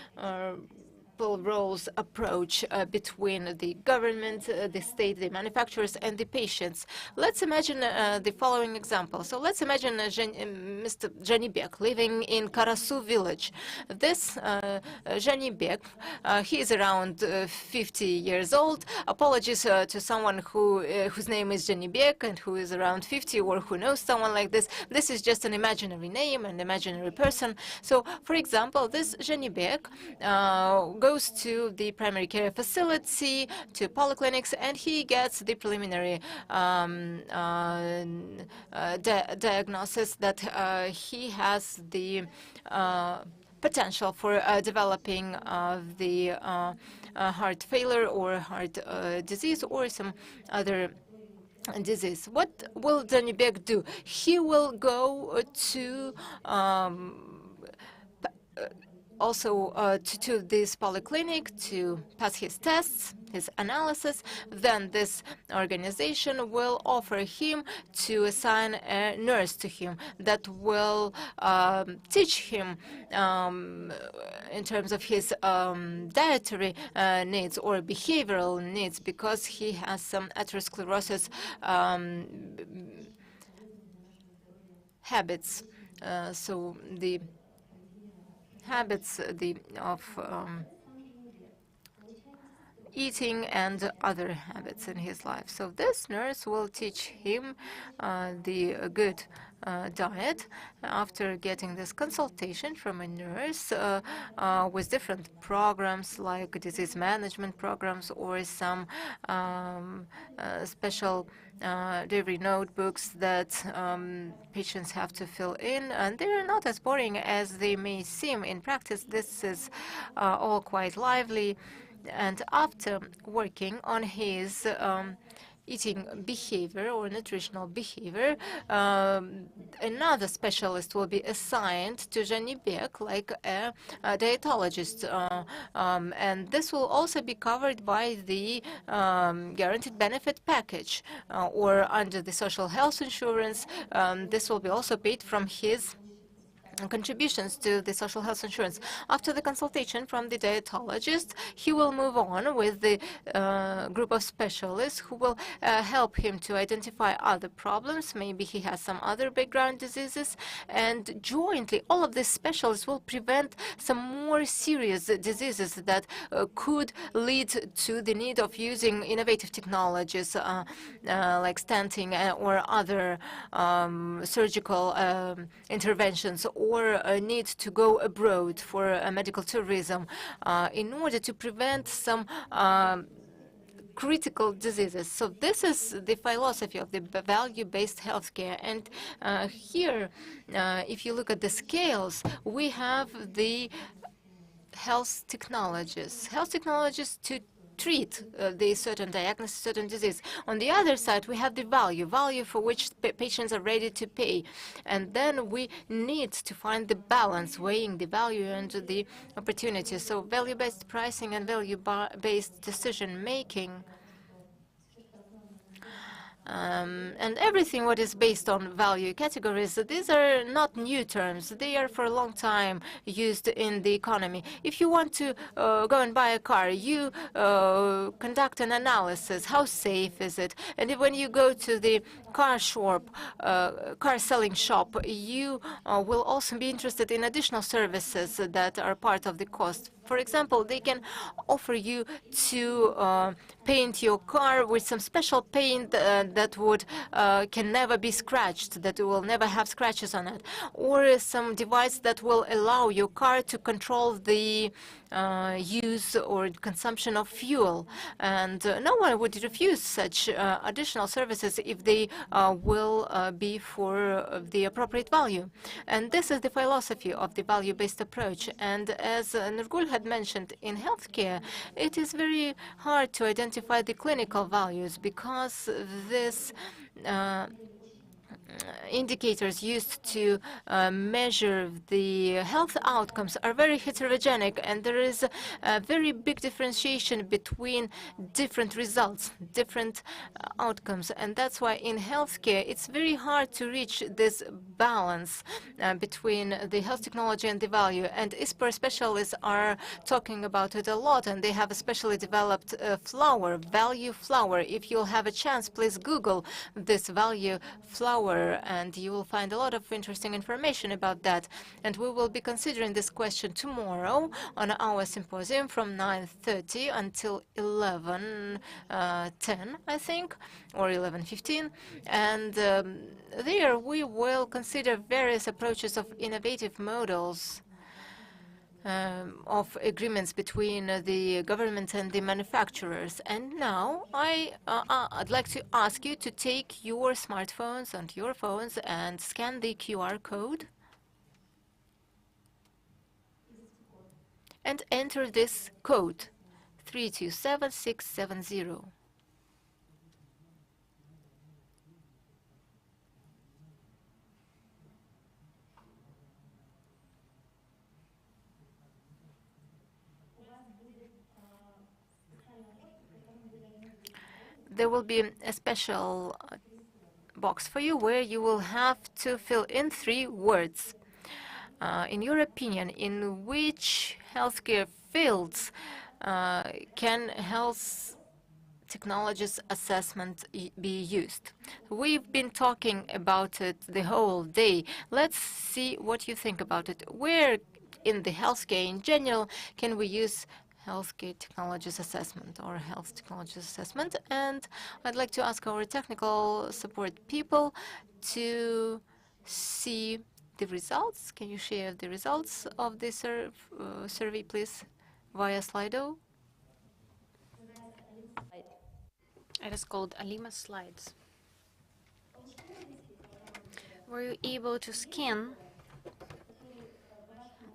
roles approach between the government, the state, the manufacturers, and the patients? Let's imagine the following example. So let's imagine Mr. Janibek living in Karasu village. This Janibek, he is around 50 years old. Apologies to someone whose name is Janibek and who is around 50 or who knows someone like this. This is just an imaginary name, an imaginary person. So, for example, this Janibek goes to the primary care facility, to polyclinics, and he gets the preliminary diagnosis that he has the potential for developing the heart failure or heart disease or some other disease. What will Janibek do? He will go to also to this polyclinic to pass his tests, his analysis. Then this organization will offer him to assign a nurse to him that will teach him in terms of his dietary needs or behavioral needs, because he has some atherosclerosis habits. So the habits of eating and other habits in his life. So this nurse will teach him the good diet after getting this consultation from a nurse with different programs like disease management programs or some special delivery notebooks that patients have to fill in, and they are not as boring as they may seem in practice. This is all quite lively. And after working on his eating behavior or nutritional behavior, another specialist will be assigned to Janibek, like a dietologist, and this will also be covered by the guaranteed benefit package or under the social health insurance. This will be also paid from his contributions to the social health insurance. After the consultation from the dietologist, he will move on with the group of specialists who will help him to identify other problems. Maybe he has some other background diseases, and jointly all of these specialists will prevent some more serious diseases that could lead to the need of using innovative technologies like stenting or other surgical interventions, or a need to go abroad for medical tourism in order to prevent some critical diseases. So this is the philosophy of the value-based healthcare. And here, if you look at the scales, we have the health technologies to treat the certain diagnosis, certain disease. On the other side, we have the value for which patients are ready to pay. And then we need to find the balance, weighing the value and the opportunity. So value-based pricing and value-based decision-making and everything what is based on value categories. These are not new terms. They are for a long time used in the economy. If you want to go and buy a car, you conduct an analysis. How safe is it? And when you go to the car shop, car selling shop, you will also be interested in additional services that are part of the cost. For example, they can offer you to paint your car with some special paint that would can never be scratched, that will never have scratches on it, or some device that will allow your car to control the use or consumption of fuel. And no one would refuse such additional services if they will be for the appropriate value. And this is the philosophy of the value-based approach. And as Nurgul had mentioned, in healthcare, it is very hard to identify the clinical values because this indicators used to measure the health outcomes are very heterogenic, and there is a very big differentiation between different results, different outcomes. And that's why in healthcare, it's very hard to reach this balance between the health technology and the value. And ISPER specialists are talking about it a lot, and they have a specially developed flower, value flower. If you'll have a chance, please Google this value flower, and you will find a lot of interesting information about that. And we will be considering this question tomorrow on our symposium from 9:30 until 11:10, I think, or 11:15. And there we will consider various approaches of innovative models of agreements between the government and the manufacturers. And now I'd like to ask you to take your smartphones and your phones and scan the QR code and enter this code, 327670. There will be a special box for you where you will have to fill in 3 words. In your opinion, in which healthcare fields can health technologies assessment be used? We've been talking about it the whole day. Let's see what you think about it. Where in the healthcare in general can we use healthcare technologies assessment or health technologies assessment? And I'd like to ask our technical support people to see the results. Can you share the results of this survey, please, via Slido? It is called Alima Slides. Were you able to scan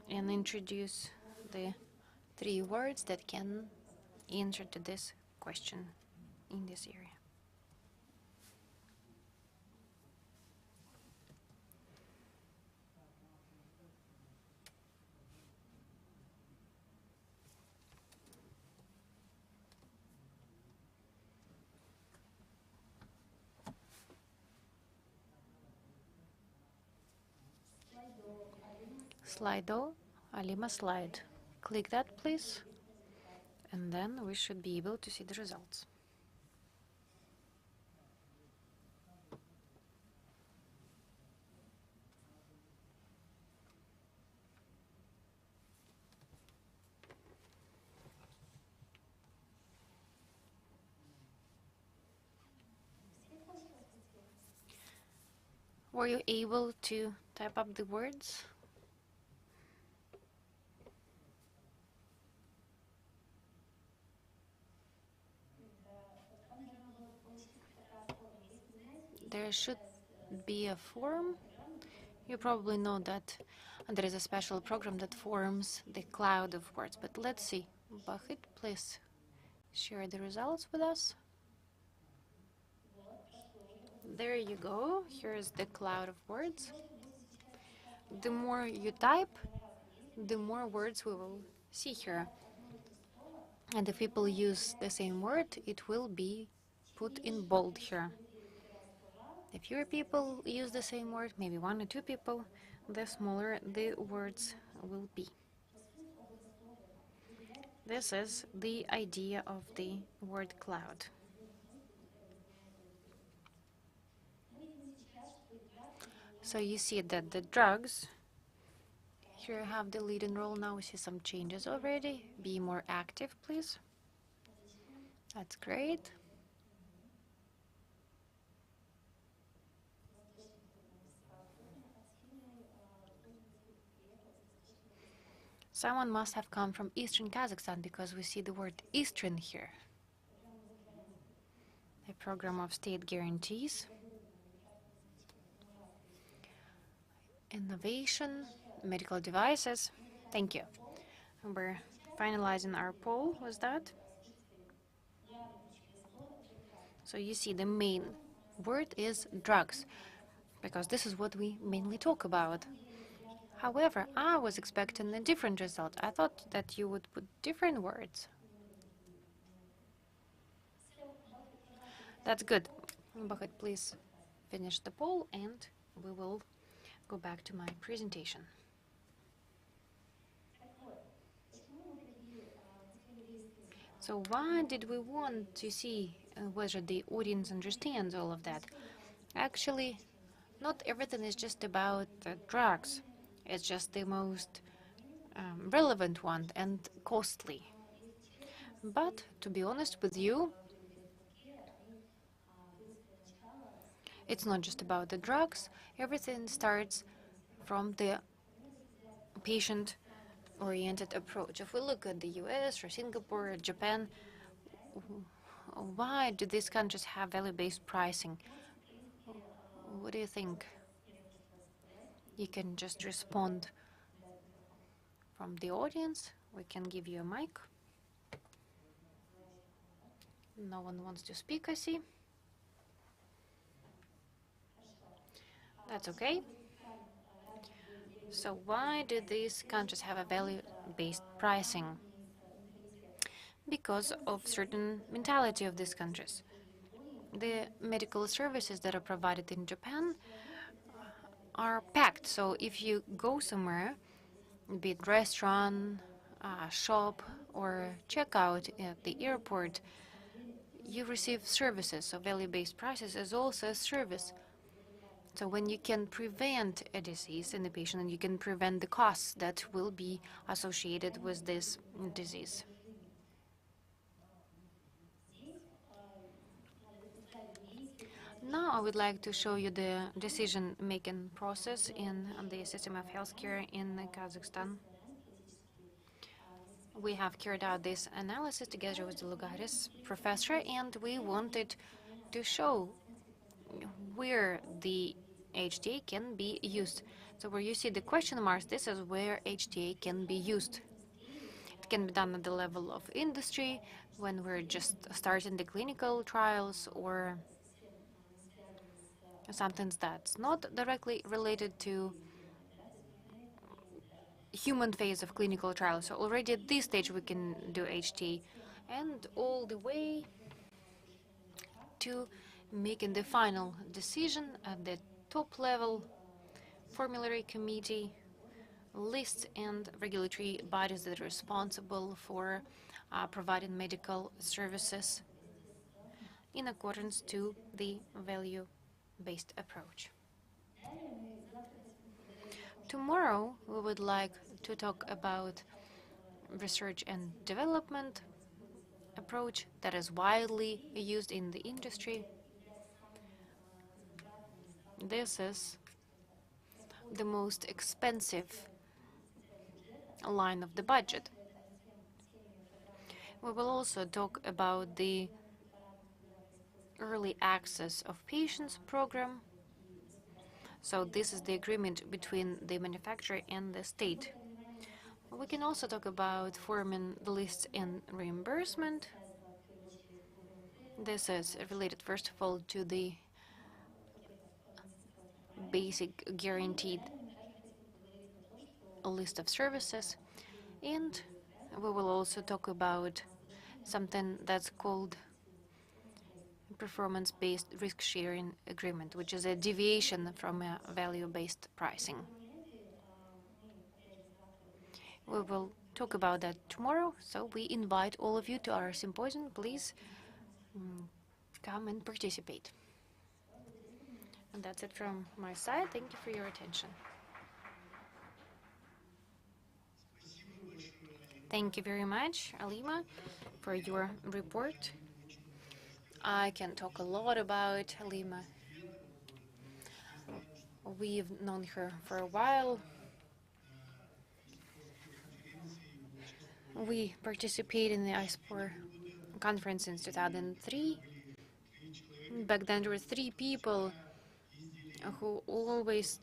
and introduce the 3 words that can answer to this question in this area? Slido, Alima slide. Click that, please, and then we should be able to see the results. Were you able to type up the words? There should be a form. You probably know that there is a special program that forms the cloud of words, but let's see. Bahit, please share the results with us. There you go. Here's the cloud of words. The more you type, the more words we will see here. And if people use the same word, it will be put in bold here. The fewer people use the same word, maybe 1 or 2 people, the smaller the words will be. This is the idea of the word cloud. So you see that the drugs here have the leading role. Now we see some changes already. Be more active, please. That's great. Someone must have come from Eastern Kazakhstan because we see the word Eastern here. A program of state guarantees, innovation, medical devices. Thank you. We're finalizing our poll with that. So you see the main word is drugs, because this is what we mainly talk about. However, I was expecting a different result. I thought that you would put different words. That's good. Bakhat, please finish the poll and we will go back to my presentation. So why did we want to see whether the audience understands all of that? Actually, not everything is just about drugs. It's just the most relevant one and costly. But to be honest with you, it's not just about the drugs. Everything starts from the patient-oriented approach. If we look at the US or Singapore or Japan, why do these countries have value-based pricing? What do you think? You can just respond from the audience. We can give you a mic. No one wants to speak, I see. That's okay. So why do these countries have a value-based pricing? Because of certain mentality of these countries. The medical services that are provided in Japan are packed. So if you go somewhere, be it restaurant, shop, or checkout at the airport, you receive services. So value-based prices is also a service. So when you can prevent a disease in the patient and you can prevent the costs that will be associated with this disease. Now I would like to show you the decision-making process in the system of healthcare in Kazakhstan. We have carried out this analysis together with the Lugares professor, and we wanted to show where the HTA can be used. So where you see the question marks, this is where HTA can be used. It can be done at the level of industry, when we're just starting the clinical trials, or something that's not directly related to human phase of clinical trials. So already at this stage we can do HTA, and all the way to making the final decision at the top level, formulary committee, lists and regulatory bodies that are responsible for providing medical services in accordance to the value-based approach. Tomorrow we would like to talk about research and development approach that is widely used in the industry. This is the most expensive line of the budget. We will also talk about the early access of patients program. So this is the agreement between the manufacturer and the state. We can also talk about forming the lists and reimbursement. This is related, first of all, to the basic guaranteed list of services. And we will also talk about something that's called performance-based risk-sharing agreement, which is a deviation from a value-based pricing. We will talk about that tomorrow, so we invite all of you to our symposium. Please come and participate. And that's it from my side. Thank you for your attention. Thank you very much, Alima, for your report. I can talk a lot about Alima. We've known her for a while. We participated in the ISPOR conference in 2003. Back then there were 3 people who always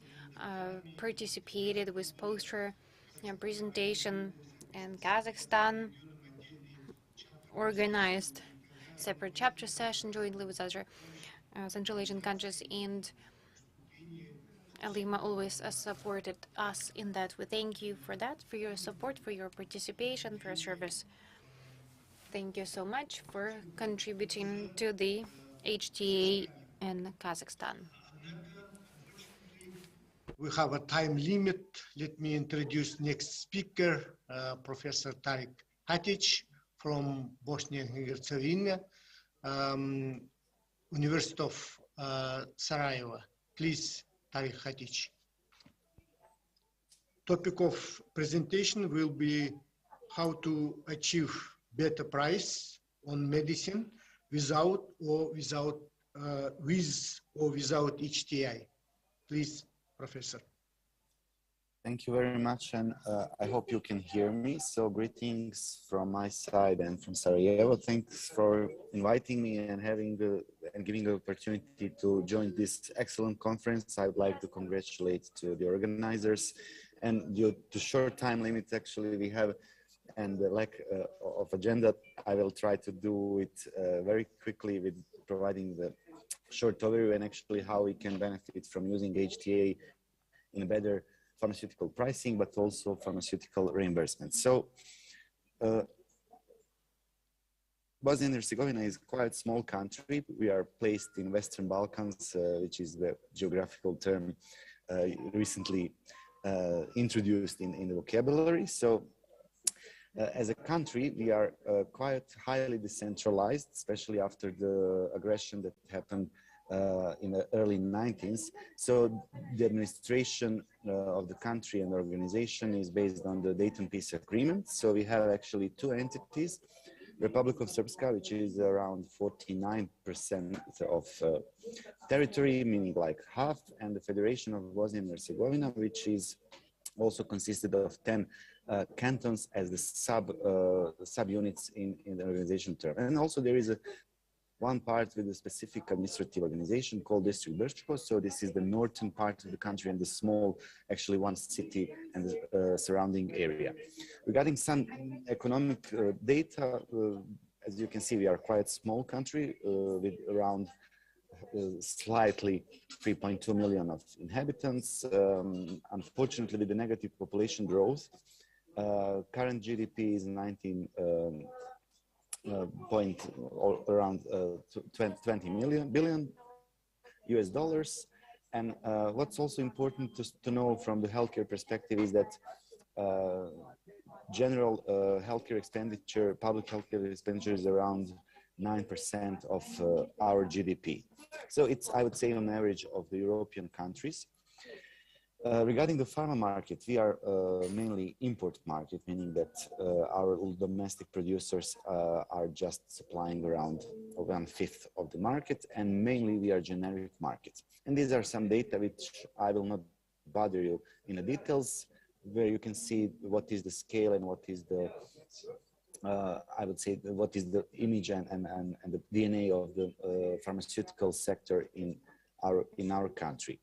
participated with poster presentation, and Kazakhstan organized separate chapter session jointly with other Central Asian countries, and Alima always supported us in that. We thank you for that, for your support, for your participation, for your service. Thank you so much for contributing to the HTA in Kazakhstan. We have a time limit. Let me introduce next speaker, Professor Tarik Hatic from Bosnia and Herzegovina, University of Sarajevo. Please, Tarik Hatic. Topic of presentation will be how to achieve better price on medicine with or without HTA. Please, Professor. Thank you very much, and I hope you can hear me. So greetings from my side and from Sarajevo. Thanks for inviting me and giving the opportunity to join this excellent conference. I would like to congratulate to the organizers, and due to short time limits actually we have and the lack of agenda, I will try to do it very quickly with providing the short overview and actually how we can benefit from using HTA in a better pharmaceutical pricing, but also pharmaceutical reimbursement. So Bosnia and Herzegovina is quite a small country. We are placed in Western Balkans, which is the geographical term recently introduced in the vocabulary. So as a country, we are quite highly decentralized, especially after the aggression that happened in the early 90s. So the administration of the country and organization is based on the Dayton Peace Agreement. So we have actually 2 entities, Republic of Srpska, which is around 49% of territory, meaning like half, and the Federation of Bosnia and Herzegovina, which is also consisted of 10 cantons as the sub-units in the organization term. And also there is one part with a specific administrative organization called District Brčko. So this is the northern part of the country and the small, actually one city and the surrounding area. Regarding some economic data, as you can see, we are quite a small country with around slightly 3.2 million of inhabitants. Unfortunately, with the negative population growth, current GDP is 19 around 20 billion US dollars. And what's also important to know from the healthcare perspective is that general healthcare expenditure, public healthcare expenditure is around 9% of our GDP. So it's, I would say, on average of the European countries. Regarding the pharma market, we are mainly import market, meaning that our domestic producers are just supplying around 1/5 of the market, and mainly we are generic market. And these are some data which I will not bother you in the details, where you can see what is the scale and what is the I would say what is the image and the DNA of the pharmaceutical sector in our country.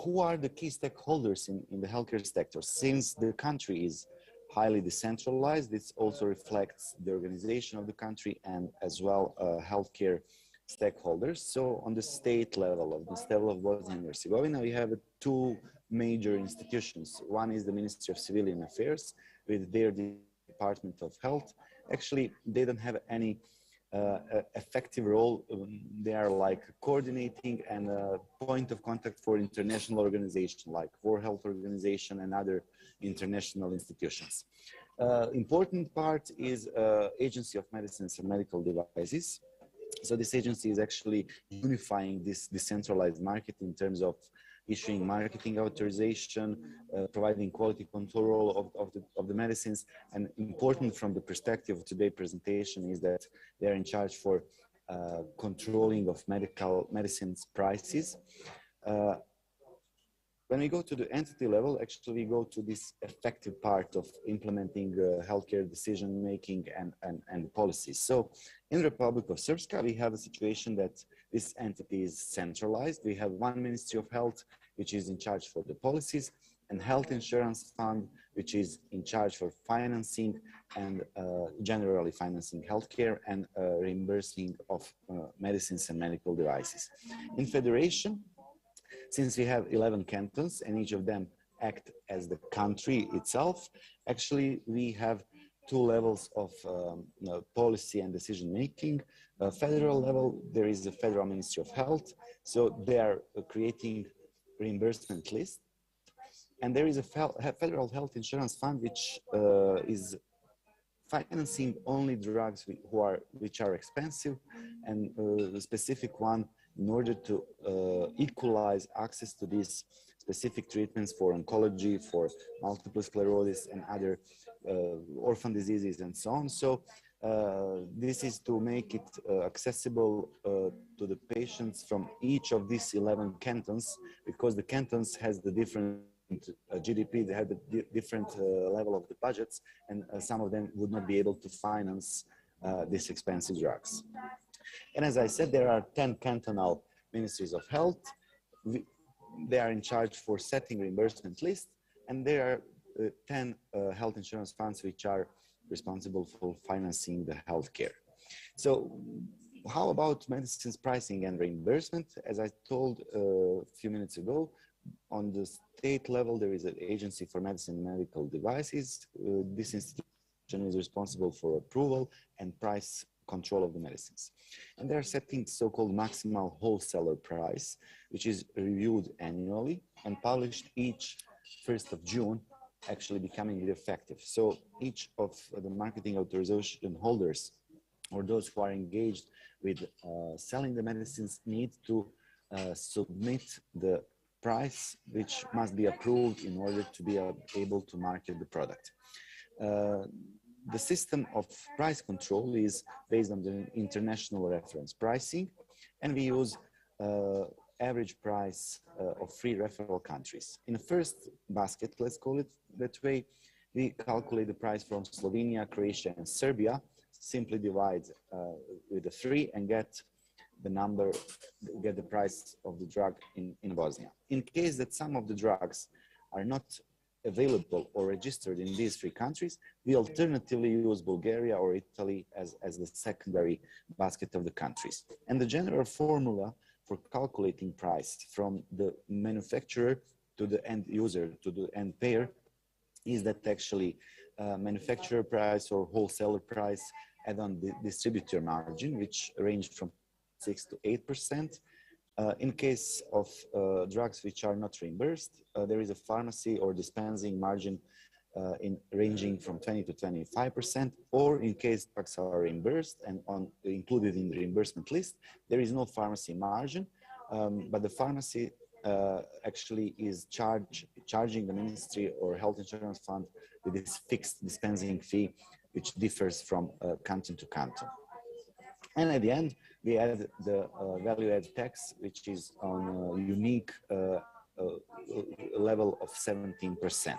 Who are the key stakeholders in the healthcare sector? Since the country is highly decentralized, this also reflects the organization of the country and as well healthcare stakeholders. So on the state level, of the level of Bosnia and Herzegovina, we have 2 major institutions. One is the Ministry of Civilian Affairs with their Department of Health. Actually, they don't have any effective role. They are like coordinating and a point of contact for international organizations like World Health Organization and other international institutions. Important part is Agency of Medicines and Medical Devices. So this agency is actually unifying this decentralized market in terms of issuing marketing authorization, providing quality control of the medicines. And important from the perspective of today's presentation is that they're in charge for controlling of medicines prices. When we go to the entity level, actually we go to this effective part of implementing healthcare decision-making and policies. So in Republic of Srpska, we have a situation that this entity is centralized. We have one Ministry of Health, which is in charge for the policies, and Health Insurance Fund, which is in charge for financing and generally financing healthcare and reimbursing of medicines and medical devices. In Federation, since we have 11 cantons and each of them act as the country itself, actually we have two levels of policy and decision making. Federal level, there is the Federal Ministry of Health, so they are creating reimbursement list. And there is a Federal Health Insurance Fund, which is financing only drugs which are expensive, and the specific one in order to equalize access to these specific treatments for oncology, for multiple sclerosis and other orphan diseases and so on. So this is to make it accessible to the patients from each of these 11 cantons, because the cantons has the different GDP, they have the different level of the budgets, and some of them would not be able to finance these expensive drugs. And as I said, there are 10 cantonal ministries of health. They are in charge for setting reimbursement lists, and there are 10 health insurance funds which are responsible for financing the healthcare. So how about medicines pricing and reimbursement? As I told a few minutes ago, on the state level, there is an Agency for Medicine and Medical Devices. This institution is responsible for approval and price control of the medicines. And they're setting so-called maximal wholesaler price, which is reviewed annually and published each 1st of June, actually becoming effective. So each of the marketing authorization holders or those who are engaged with selling the medicines need to submit the price which must be approved in order to be able to market the product. The system of price control is based on the international reference pricing, and we use average price of 3 referral countries. In the first basket, let's call it that way, we calculate the price from Slovenia, Croatia, and Serbia, simply divide with the 3 and get the number, get the price of the drug in Bosnia. In case that some of the drugs are not available or registered in these 3 countries, we alternatively use Bulgaria or Italy as the secondary basket of the countries. And the general formula for calculating price from the manufacturer to the end user, to the end payer, is that actually manufacturer price or wholesaler price add on the distributor margin, which range from 6 to 8%. In case of drugs which are not reimbursed, there is a pharmacy or dispensing margin ranging from 20 to 25%, or in case drugs are reimbursed and included in the reimbursement list, there is no pharmacy margin, but the pharmacy actually is charging the ministry or health insurance fund with this fixed dispensing fee, which differs from canton to canton. And at the end, we add the value-add tax, which is on a unique level of 17%.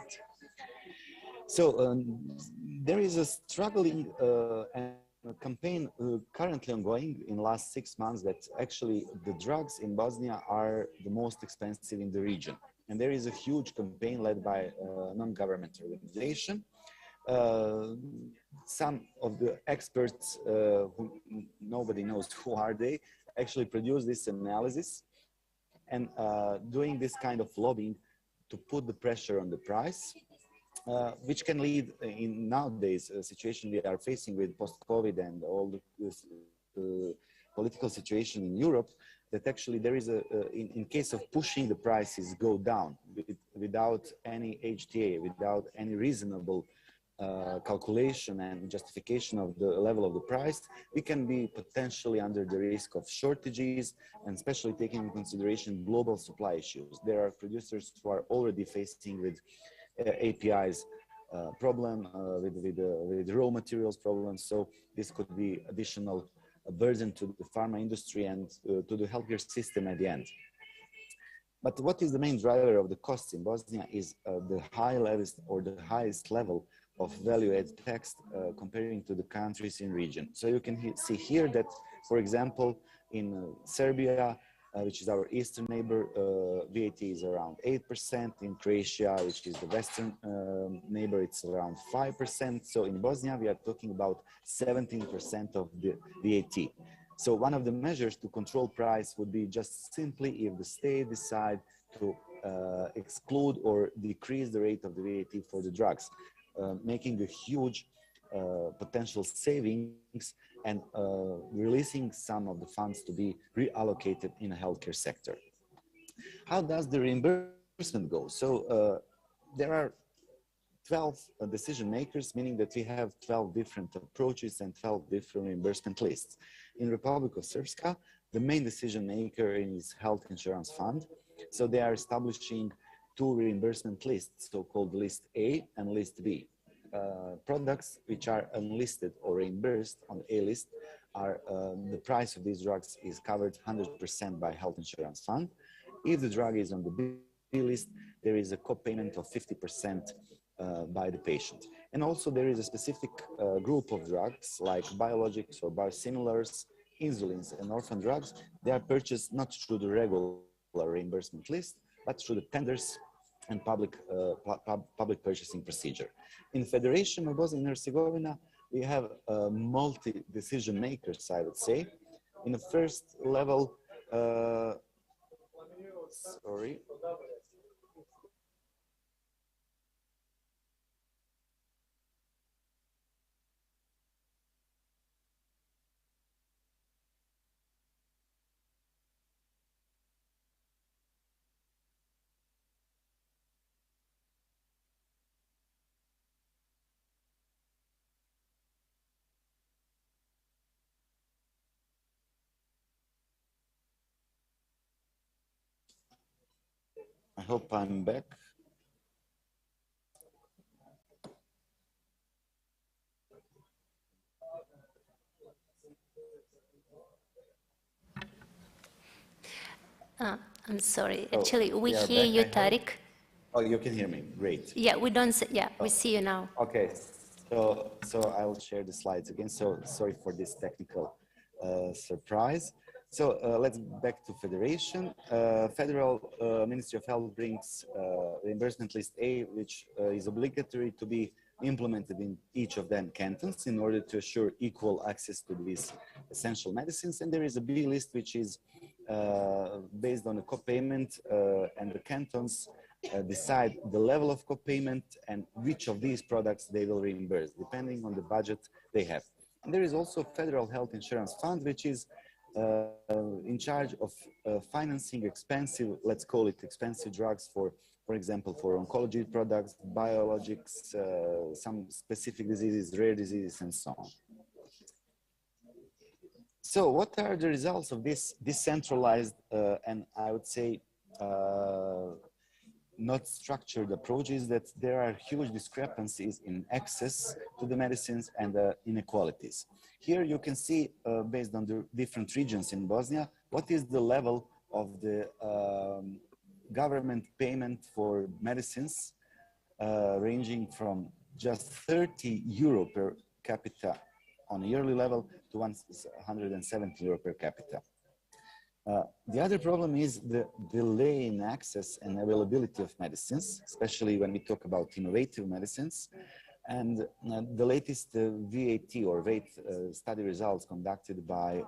So there is a struggling and a campaign currently ongoing in the last 6 months that actually the drugs in Bosnia are the most expensive in the region. And there is a huge campaign led by a non-governmental organization. Some of the experts who nobody knows who are they actually produce this analysis and doing this kind of lobbying to put the pressure on the price, which can lead in nowadays a situation we are facing with post-COVID and all the political situation in Europe, that actually there is in case of pushing the prices go down without any HTA, without any reasonable calculation and justification of the level of the price, we can be potentially under the risk of shortages, and especially taking into consideration global supply issues. There are producers who are already facing with APIs problem, with raw materials problems, so this could be additional burden to the pharma industry and to the healthcare system at the end. But what is the main driver of the costs in Bosnia is the highest level of value-added tax comparing to the countries in region. So you can see here that, for example, in Serbia, which is our eastern neighbor, VAT is around 8%. In Croatia, which is the western neighbor, it's around 5%. So in Bosnia, we are talking about 17% of the VAT. So one of the measures to control price would be just simply if the state decide to exclude or decrease the rate of the VAT for the drugs, making a huge potential savings and releasing some of the funds to be reallocated in the healthcare sector. How does the reimbursement go? So there are 12 decision makers, meaning that we have 12 different approaches and 12 different reimbursement lists. In Republic of Srpska, the main decision maker is Health Insurance Fund. So they are establishing two reimbursement lists, so-called List A and List B. Products which are unlisted or reimbursed on the A list are the price of these drugs is covered 100% by Health Insurance Fund. If the drug is on the B list, there is a co-payment of 50% by the patient. And also there is a specific group of drugs like biologics or biosimilars, insulins and orphan drugs. They are purchased not through the regular reimbursement list, but through the tenders and public purchasing procedure. In Federation of Bosnia and Herzegovina, we have multi-decision makers, I would say. In the first level, sorry. I hope I'm back. I'm sorry. Actually, we hear you, Tariq. Oh, you can hear me. Great. Yeah, we don't. Yeah, we see you now. Okay. So I will share the slides again. So sorry for this technical surprise. So let's back to Federation. Federal Ministry of Health brings reimbursement list A, which is obligatory to be implemented in each of them cantons in order to assure equal access to these essential medicines. And there is a B list, which is based on a co-payment, and the cantons decide the level of co-payment and which of these products they will reimburse, depending on the budget they have. And there is also Federal Health Insurance Fund, which is in charge of financing expensive, let's call it expensive drugs for example, for oncology products, biologics, some specific diseases, rare diseases, and so on. So what are the results of this decentralized and I would say not structured approaches? That there are huge discrepancies in access to the medicines and inequalities. Here you can see, based on the different regions in Bosnia, what is the level of the government payment for medicines, ranging from just 30 euro per capita on a yearly level to 170 euro per capita. The other problem is the delay in access and availability of medicines, especially when we talk about innovative medicines. And the latest VAT or VAT study results conducted by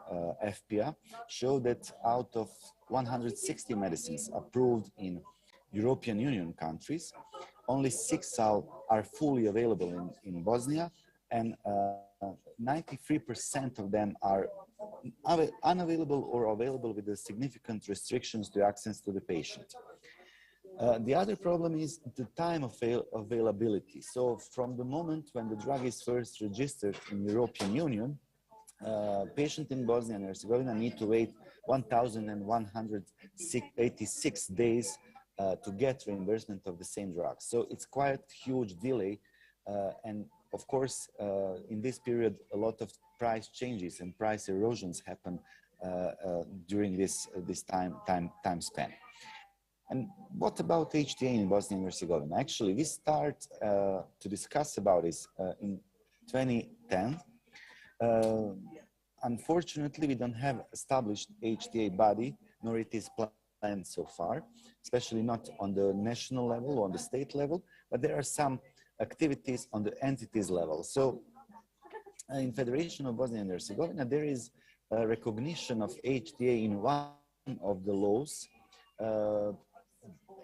HTA show that out of 160 medicines approved in European Union countries, only 6 are fully available in Bosnia, and 93% of them are unavailable or available with the significant restrictions to access to the patient. The other problem is the time of availability. So from the moment when the drug is first registered in the European Union, patient in Bosnia and Herzegovina need to wait 1,186 days to get reimbursement of the same drug. So it's quite huge delay. And of course, in this period, a lot of price changes and price erosions happen during this time span. And what about HTA in Bosnia and Herzegovina? Actually, we start to discuss about this in 2010. Unfortunately, we don't have established HTA body, nor it is planned so far, especially not on the national level or on the state level, but there are some activities on the entities level. So in Federation of Bosnia and Herzegovina, there is a recognition of HTA in one of the laws,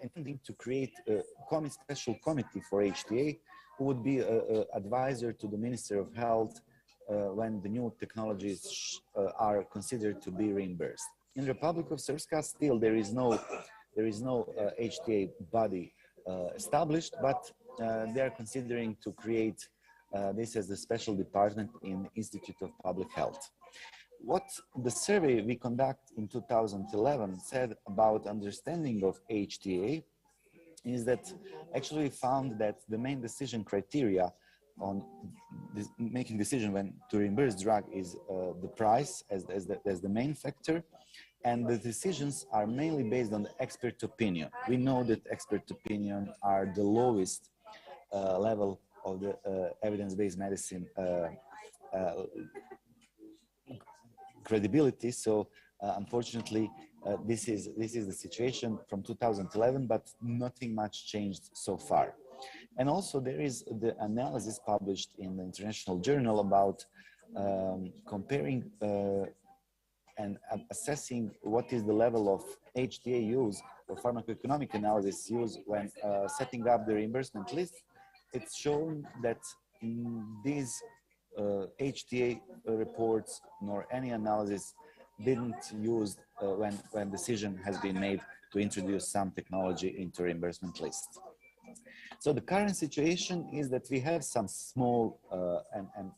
intending to create a special committee for HTA who would be an advisor to the Minister of Health when the new technologies are considered to be reimbursed. In the Republic of Srpska, still there is no HTA body established, but they are considering to create this as a special department in Institute of Public Health. What the survey we conducted in 2011 said about understanding of HTA is that actually found that the main decision criteria on making decision when to reimburse drug is the price as the main factor, and the decisions are mainly based on the expert opinion. We know that expert opinion are the lowest level of the evidence-based medicine credibility. So unfortunately, this is the situation from 2011, but nothing much changed so far. And also there is the analysis published in the International Journal about comparing and assessing what is the level of HTA use or pharmacoeconomic analysis use when setting up the reimbursement list. It's shown that these HTA reports nor any analysis didn't use when decision has been made to introduce some technology into reimbursement list. So the current situation is that we have some small and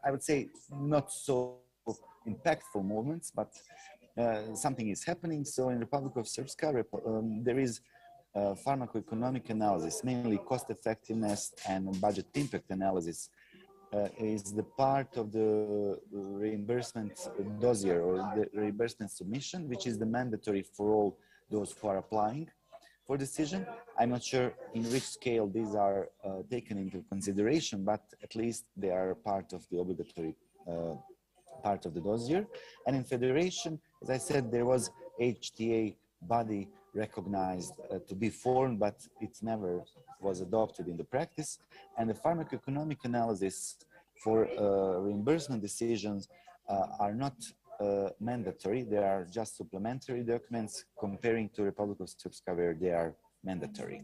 I would say not so impactful movements, but something is happening. So in Republic of Srpska, there is pharmacoeconomic analysis, mainly cost effectiveness and budget impact analysis is the part of the reimbursement dossier or the reimbursement submission, which is the mandatory for all those who are applying for decision. I'm not sure in which scale these are taken into consideration, but at least they are part of the obligatory part of the dossier. And in Federation, as I said, there was HTA body recognized to be formed, but it never was adopted in the practice. And the pharmacoeconomic analysis for reimbursement decisions are not mandatory. They are just supplementary documents comparing to Republic of Srpska where they are mandatory.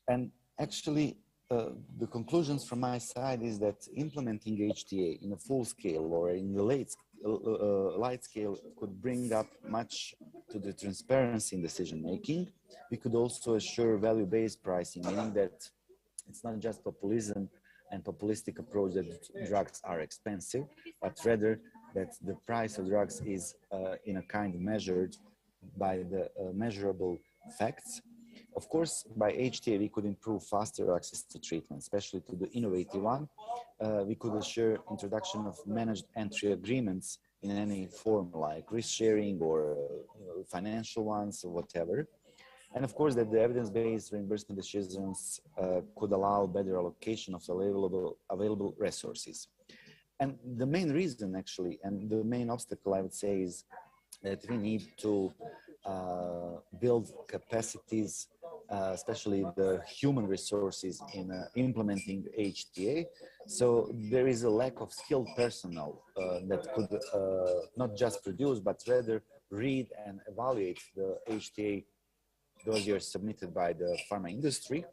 And actually, the conclusions from my side is that implementing HTA in a full scale or in the light scale could bring up much to the transparency in decision making. We could also assure value-based pricing, meaning that it's not just populism and populistic approach that drugs are expensive, but rather that the price of drugs is in a kind measured by the measurable facts. Of course, by HTA, we could improve faster access to treatment, especially to the innovative one. We could assure introduction of managed entry agreements in any form, like risk sharing or financial ones or whatever. And of course, that the evidence-based reimbursement decisions could allow better allocation of available resources. And the main reason, actually, and the main obstacle, I would say, is that we need to build capacities, especially the human resources in implementing HTA. So there is a lack of skilled personnel that could not just produce, but rather read and evaluate the HTA dossiers submitted by the pharma industry.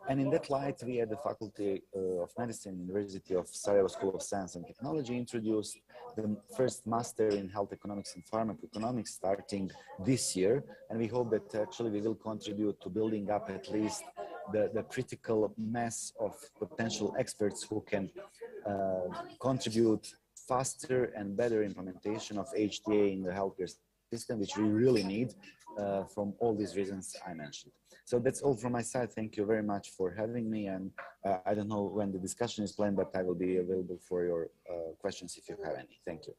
And in that light, we at the Faculty of Medicine, University of Sarajevo School of Science and Technology introduced the first master in health economics and pharmacoeconomics starting this year. And we hope that actually we will contribute to building up at least the critical mass of potential experts who can contribute faster and better implementation of HTA in the healthcare system, which we really need from all these reasons I mentioned. So that's all from my side. Thank you very much for having me. And I don't know when the discussion is planned, but I will be available for your questions if you have any. Thank you.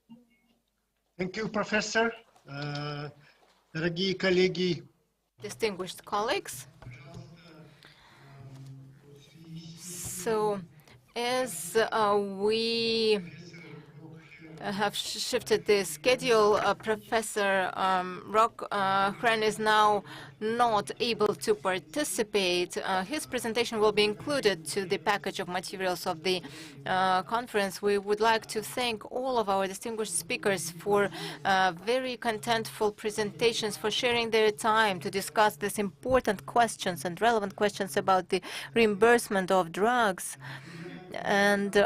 Thank you, Professor. Дорогие коллеги. Distinguished colleagues. So, as we have shifted the schedule, Professor Rock-Hren is now not able to participate. His presentation will be included to the package of materials of the conference. We would like to thank all of our distinguished speakers for very contentful presentations, for sharing their time to discuss these important questions and relevant questions about the reimbursement of drugs. And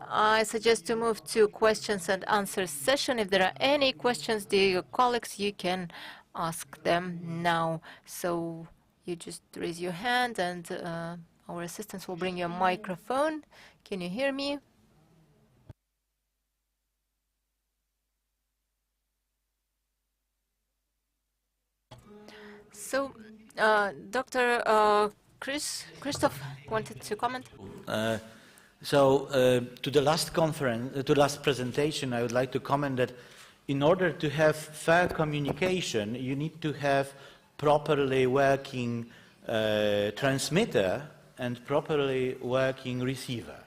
I suggest to move to questions and answers session. If there are any questions, dear colleagues, you can ask them now. So you just raise your hand and our assistants will bring you a microphone. Can you hear me? So Dr. Christoph wanted to comment. To the last conference, to the last presentation, I would like to comment that in order to have fair communication, you need to have properly working transmitter and properly working receiver.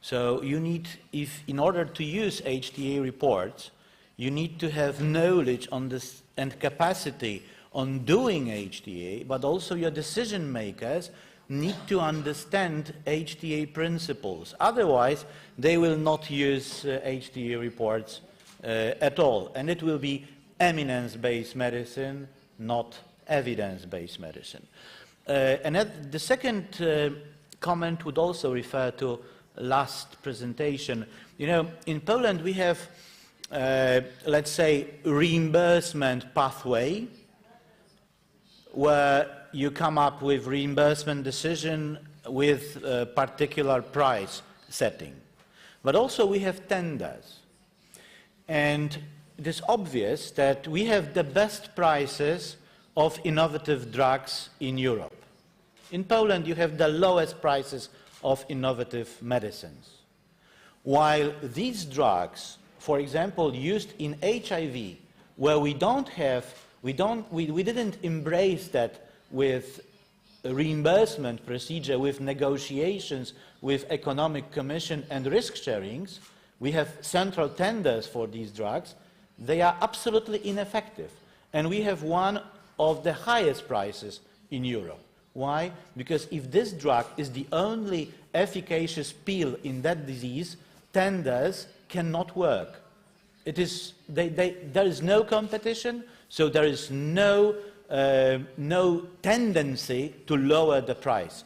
So you need, in order to use HTA reports, you need to have knowledge on this and capacity on doing HTA, but also your decision makers need to understand HTA principles. Otherwise, they will not use HTA reports at all. And it will be eminence-based medicine, not evidence-based medicine. And the second comment would also refer to last presentation. You know, in Poland we have, let's say, reimbursement pathway, where you come up with reimbursement decision with a particular price setting. But also we have tenders. And it is obvious that we have the best prices of innovative drugs in Europe. In Poland you have the lowest prices of innovative medicines. While these drugs, for example, used in HIV, where we didn't embrace that with a reimbursement procedure, with negotiations with Economic Commission and risk sharings, we have central tenders for these drugs, they are absolutely ineffective. And we have one of the highest prices in Europe. Why? Because if this drug is the only efficacious pill in that disease, tenders cannot work. There is no competition, so there is no tendency to lower the price.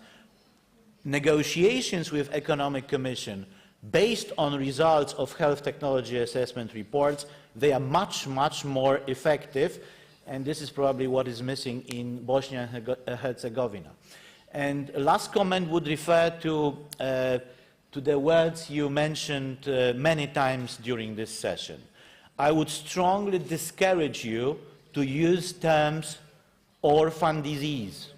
Negotiations with Economic Commission based on results of health technology assessment reports, they are much, much more effective, and this is probably what is missing in Bosnia and Herzegovina. And last comment would refer to the words you mentioned many times during this session. I would strongly discourage you to use terms orphan disease.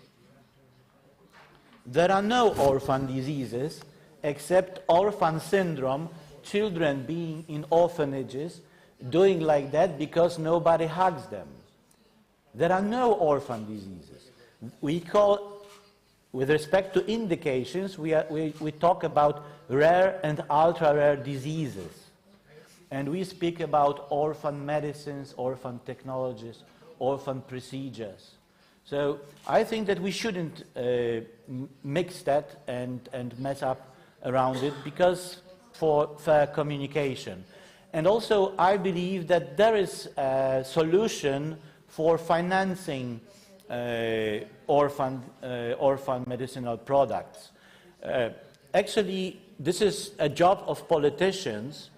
There are no orphan diseases except orphan syndrome, children being in orphanages, doing like that because nobody hugs them. There are no orphan diseases. We call, with respect to indications, we talk about rare and ultra-rare diseases. And we speak about orphan medicines, orphan technologies, orphan procedures. So I think that we shouldn't mix that and mess up around it, because for fair communication. And also I believe that there is a solution for financing orphan medicinal products. Actually, this is a job of politicians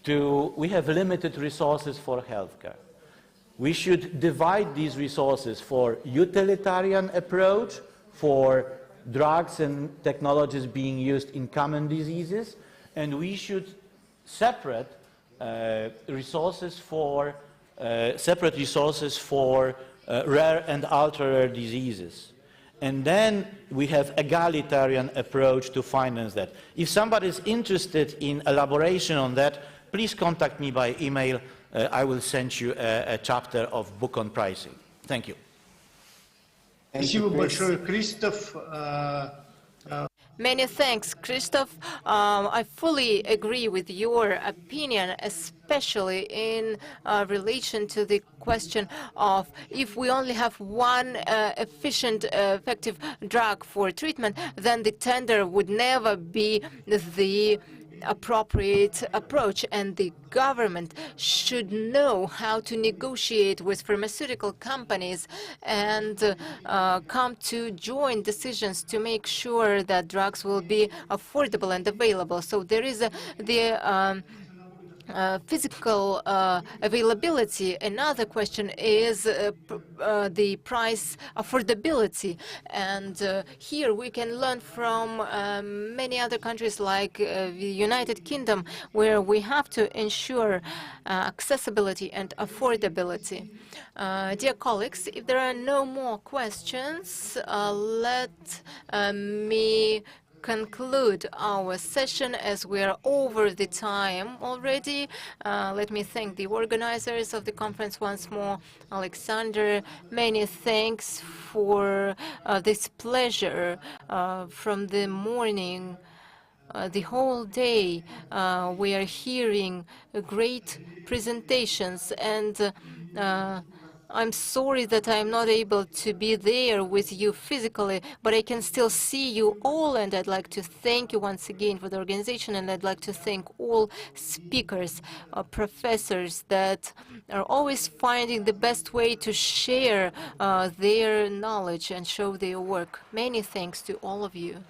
we have limited resources for healthcare. We should divide these resources for utilitarian approach, for drugs and technologies being used in common diseases, and we should separate resources for rare and ultra-rare diseases. And then we have egalitarian approach to finance that. If somebody is interested in elaboration on that, please contact me by email. I will send you a chapter of book on pricing. Thank you. Спасибо большое, Кристоф. Many thanks, Christoph. I fully agree with your opinion, especially in relation to the question of if we only have one efficient, effective drug for treatment, then the tender would never be the appropriate approach, and the government should know how to negotiate with pharmaceutical companies and come to joint decisions to make sure that drugs will be affordable and available. So there is the physical availability. Another question is the price affordability. And here we can learn from many other countries like the United Kingdom, where we have to ensure accessibility and affordability. Dear colleagues, if there are no more questions, let me conclude our session as we are over the time already. Let me thank the organizers of the conference once more. Alexander, many thanks for this pleasure from the morning. The whole day we are hearing great presentations, and I'm sorry that I'm not able to be there with you physically, but I can still see you all, and I'd like to thank you once again for the organization, and I'd like to thank all speakers, professors that are always finding the best way to share their knowledge and show their work. Many thanks to all of you.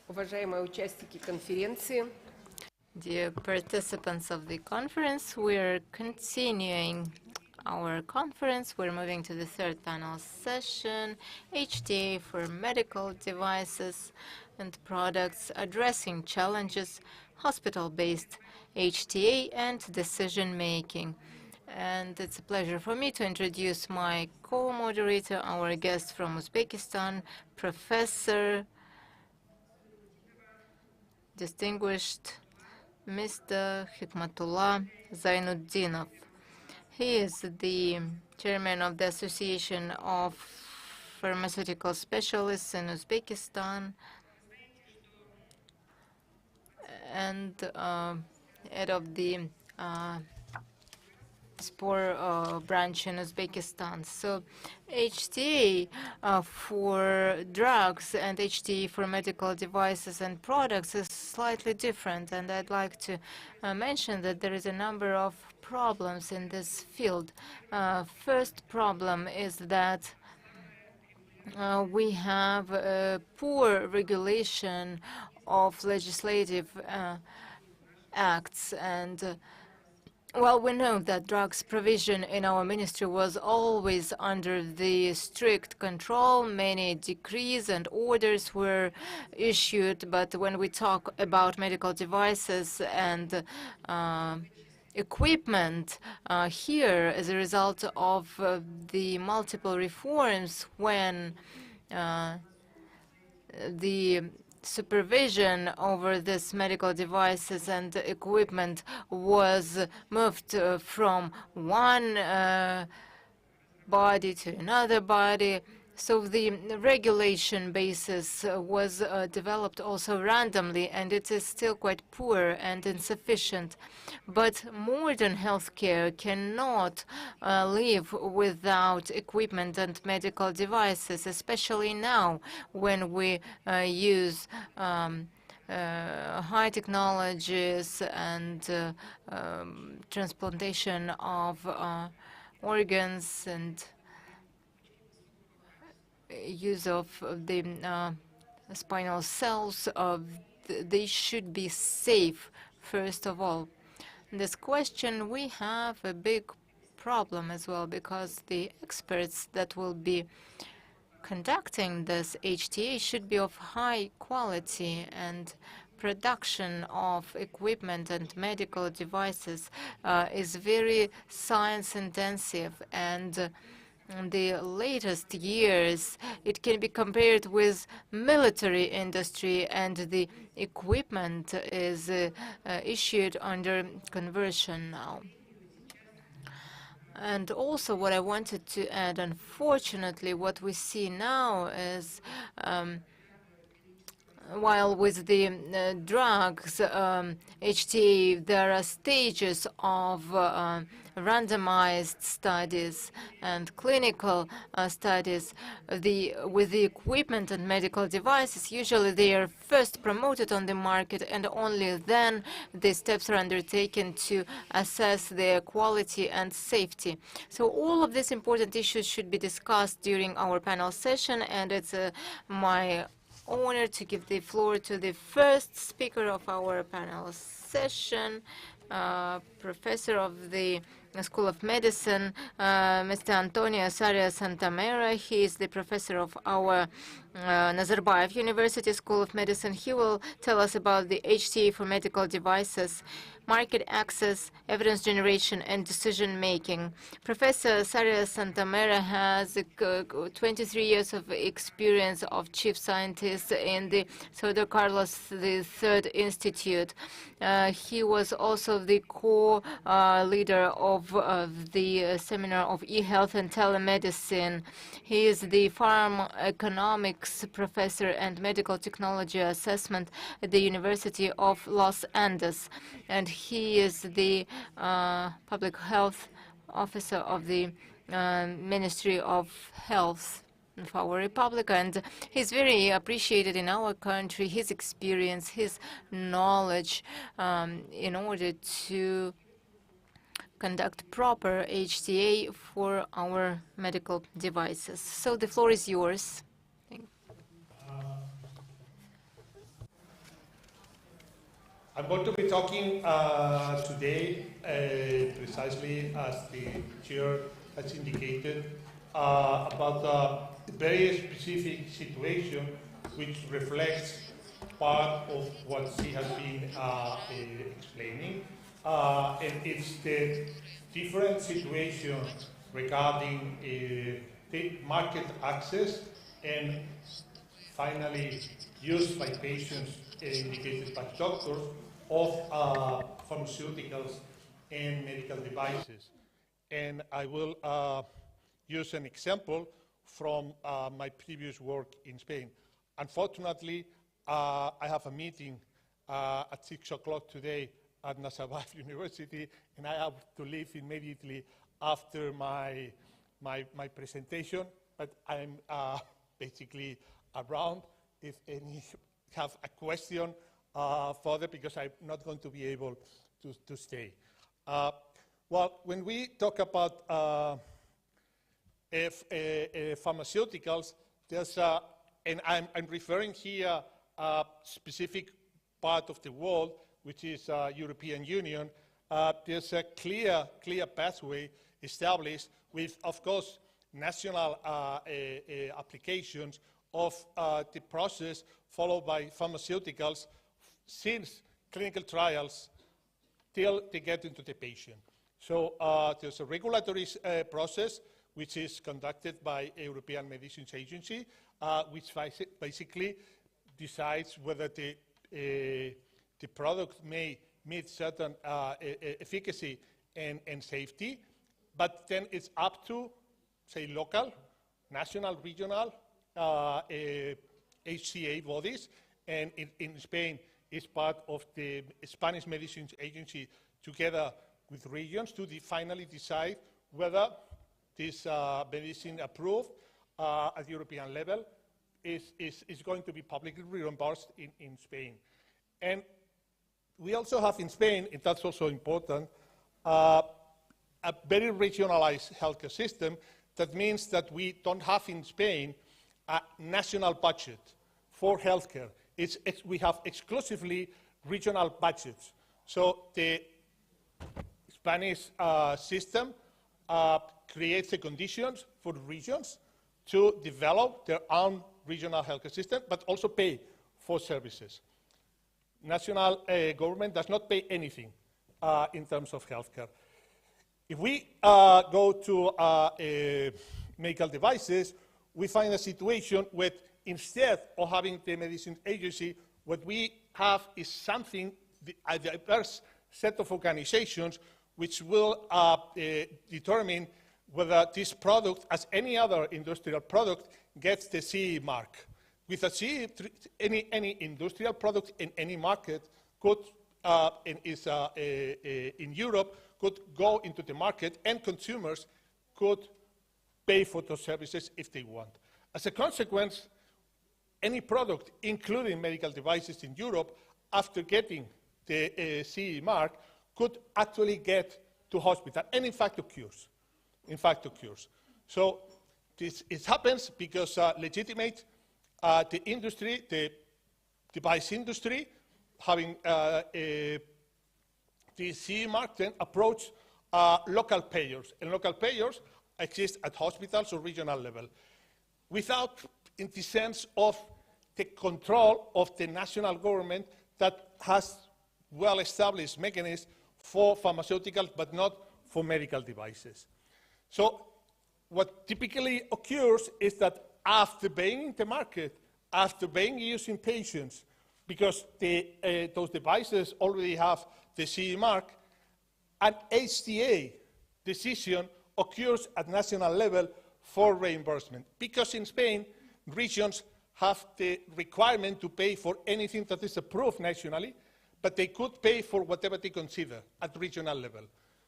Уважаемые участники конференции, Dear participants of the conference, we're continuing our conference. We're moving to the third panel session, HTA for medical devices and products addressing challenges, hospital-based HTA and decision-making. And it's a pleasure for me to introduce my co-moderator, our guest from Uzbekistan, Professor, distinguished Mr. Hikmatullah Zainuddinov. He is the chairman of the Association of Pharmaceutical Specialists in Uzbekistan and head of the Spor branch in Uzbekistan. So HTA for drugs and HTA for medical devices and products is slightly different, and I'd like to mention that there is a number of problems in this field. First problem is that we have poor regulation of legislative acts, and well, we know that drugs provision in our ministry was always under the strict control. Many decrees and orders were issued, but when we talk about medical devices and equipment here, as a result of the multiple reforms, when the supervision over this medical devices and equipment was moved from one body to another body. So the regulation basis was developed also randomly, and it is still quite poor and insufficient. But modern healthcare cannot live without equipment and medical devices, especially now when we use high technologies and transplantation of organs and use of the spinal cells. They should be safe, first of all. This question, we have a big problem as well, because the experts that will be conducting this HTA should be of high quality, and production of equipment and medical devices is very science intensive, and in the latest years it can be compared with military industry, and the equipment is issued under conversion now. And also what I wanted to add, unfortunately, what we see now is while with the drugs, HTA, there are stages of randomized studies and clinical studies. With the equipment and medical devices, usually they are first promoted on the market, and only then the steps are undertaken to assess their quality and safety. So all of these important issues should be discussed during our panel session, and it's my honor to give the floor to the first speaker of our panel session, professor of the School of Medicine, Mr. Antonio Saria Santamera. He is the professor of our Nazarbayev University School of Medicine. He will tell us about the HTA for medical devices, market access, evidence generation, and decision-making. Professor Saria Santamera has 23 years of experience of chief scientist in the Theodore Carlos III Institute. He was also the co-leader of the Seminar of E-Health and Telemedicine. He is the pharmacoeconomics professor and medical technology assessment at the University of Los Andes, and he is the public health officer of the Ministry of Health of our republic, and he's very appreciated in our country, his experience, his knowledge in order to conduct proper HTA for our medical devices. So the floor is yours. I'm going to be talking today, precisely as the chair has indicated, about a very specific situation which reflects part of what she has been explaining. And it's the different situation regarding the market access and finally use by patients indicated by doctors of pharmaceuticals and medical devices. And I will use an example from my previous work in Spain. Unfortunately, I have a meeting at 6 o'clock today at Nazarbayev University, and I have to leave immediately after my presentation, but I'm basically around if any have a question further, because I'm not going to be able to stay. Well, when we talk about pharmaceuticals, there's and I'm referring here a specific part of the world, which is European Union. There's a clear pathway established with, of course, national applications of the process followed by pharmaceuticals since clinical trials till they get into the patient. So there's a regulatory process which is conducted by European Medicines Agency, which basically decides whether the product may meet certain efficacy and safety, but then it's up to, say, local, national, regional, HTA bodies, and in Spain is part of the Spanish Medicines Agency together with regions to finally decide whether this medicine approved at European level is going to be publicly reimbursed in Spain. And we also have in Spain, and that's also important, a very regionalized healthcare system. That means that we don't have in Spain a national budget for healthcare. We have exclusively regional budgets. So the Spanish system creates the conditions for regions to develop their own regional healthcare system, but also pay for services. National government does not pay anything in terms of healthcare. If we go to medical devices, we find a situation where instead of having the medicine agency, what we have is something, a diverse set of organizations which will determine whether this product, as any other industrial product, gets the CE mark. With a CE, any industrial product in any market could, in Europe, could go into the market and consumers could pay for those services if they want. As a consequence, any product, including medical devices in Europe, after getting the CE mark, could actually get to hospital, and in fact occurs. So it happens because legitimate the industry, the device industry, having the CE mark, then approach local payers, and local payers exist at hospitals or regional level, without, in the sense of the control of the national government that has well-established mechanisms for pharmaceuticals, but not for medical devices. So what typically occurs is that after being in the market, after being used in patients, because those devices already have the CE mark, an HTA decision occurs at national level for reimbursement. Because in Spain, regions have the requirement to pay for anything that is approved nationally, but they could pay for whatever they consider at regional level.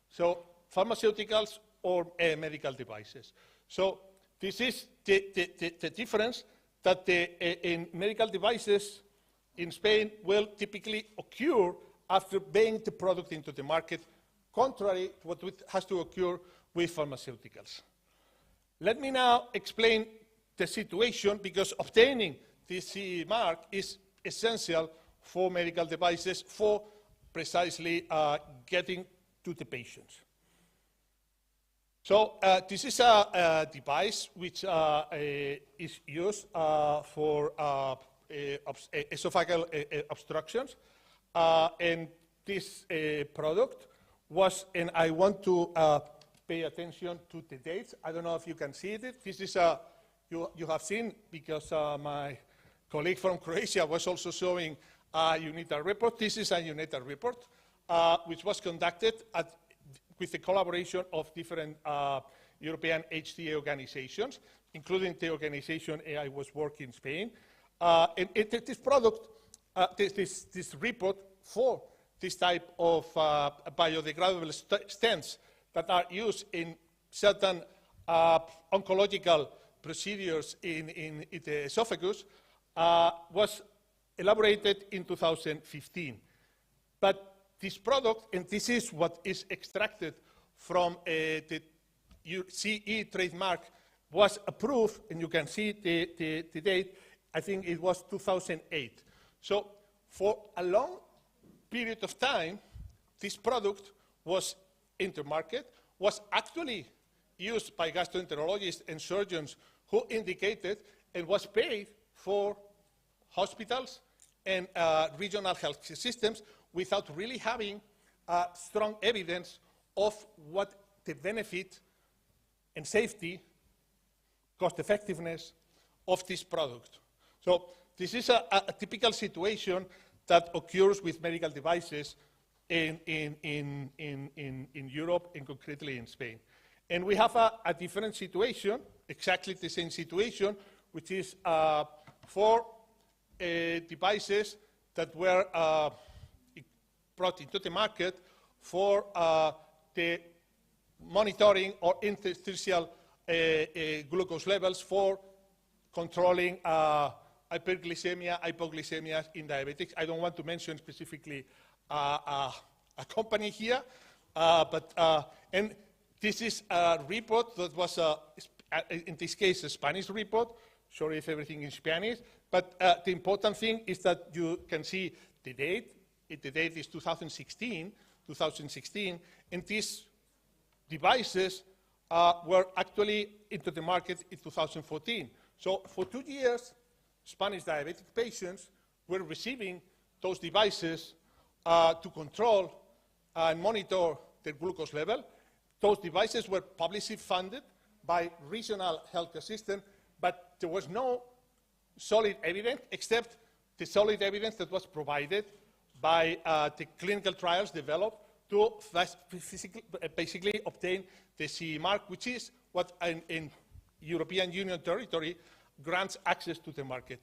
So pharmaceuticals or medical devices. So this is the difference, that in medical devices in Spain will typically occur after bringing the product into the market, contrary to what has to occur with pharmaceuticals. Let me now explain the situation, because obtaining the CE mark is essential for medical devices for precisely getting to the patients. So this is a device which is used for esophageal obstructions, and this product was, and I want to pay attention to the dates. I don't know if you can see it. This is you have seen, because my colleague from Croatia was also showing a UNITAR report. This is a UNITAR report, which was conducted with the collaboration of different European HTA organizations, including the organization I was working in Spain. And this product, this report for this type of biodegradable stents that are used in certain oncological procedures in the esophagus was elaborated in 2015. But this product, and this is what is extracted from the CE trademark, was approved, and you can see the date, I think it was 2008. So for a long period of time, this product was in the market, was actually used by gastroenterologists and surgeons who indicated and was paid for hospitals and regional health systems without really having strong evidence of what the benefit and safety, cost effectiveness of this product. So this is a typical situation that occurs with medical devices in Europe and concretely in Spain. And we have a different situation, exactly the same situation, which is for devices that were brought into the market for the monitoring or interstitial glucose levels for controlling hyperglycemia, hypoglycemia in diabetics. I don't want to mention specifically a company here, and this is a report that was, in this case, a Spanish report. Sorry if everything is Spanish, but the important thing is that you can see the date. The date is 2016, and these devices were actually into the market in 2014. So for 2 years, Spanish diabetic patients were receiving those devices to control and monitor their glucose level. Those devices were publicly funded by regional healthcare systems, but there was no solid evidence except the solid evidence that was provided by the clinical trials developed to basically obtain the CE mark, which is what in European Union territory grants access to the market.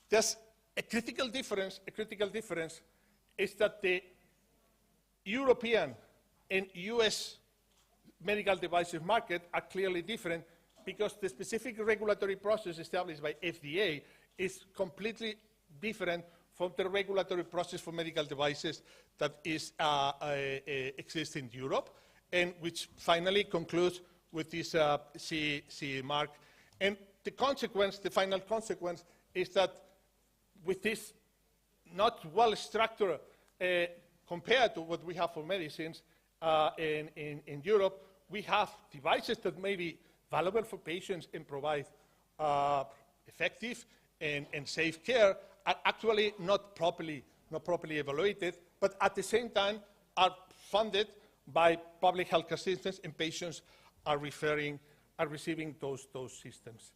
There's a critical difference is that the European and US medical devices market are clearly different because the specific regulatory process established by FDA is completely different from the regulatory process for medical devices that is exists in Europe, and which finally concludes with this CE mark. And the consequence, the final consequence, is that with this not well-structured compared to what we have for medicines in Europe, we have devices that may be valuable for patients and provide effective and safe care, are actually not properly evaluated, but at the same time are funded by public healthcare systems, and patients are receiving those systems.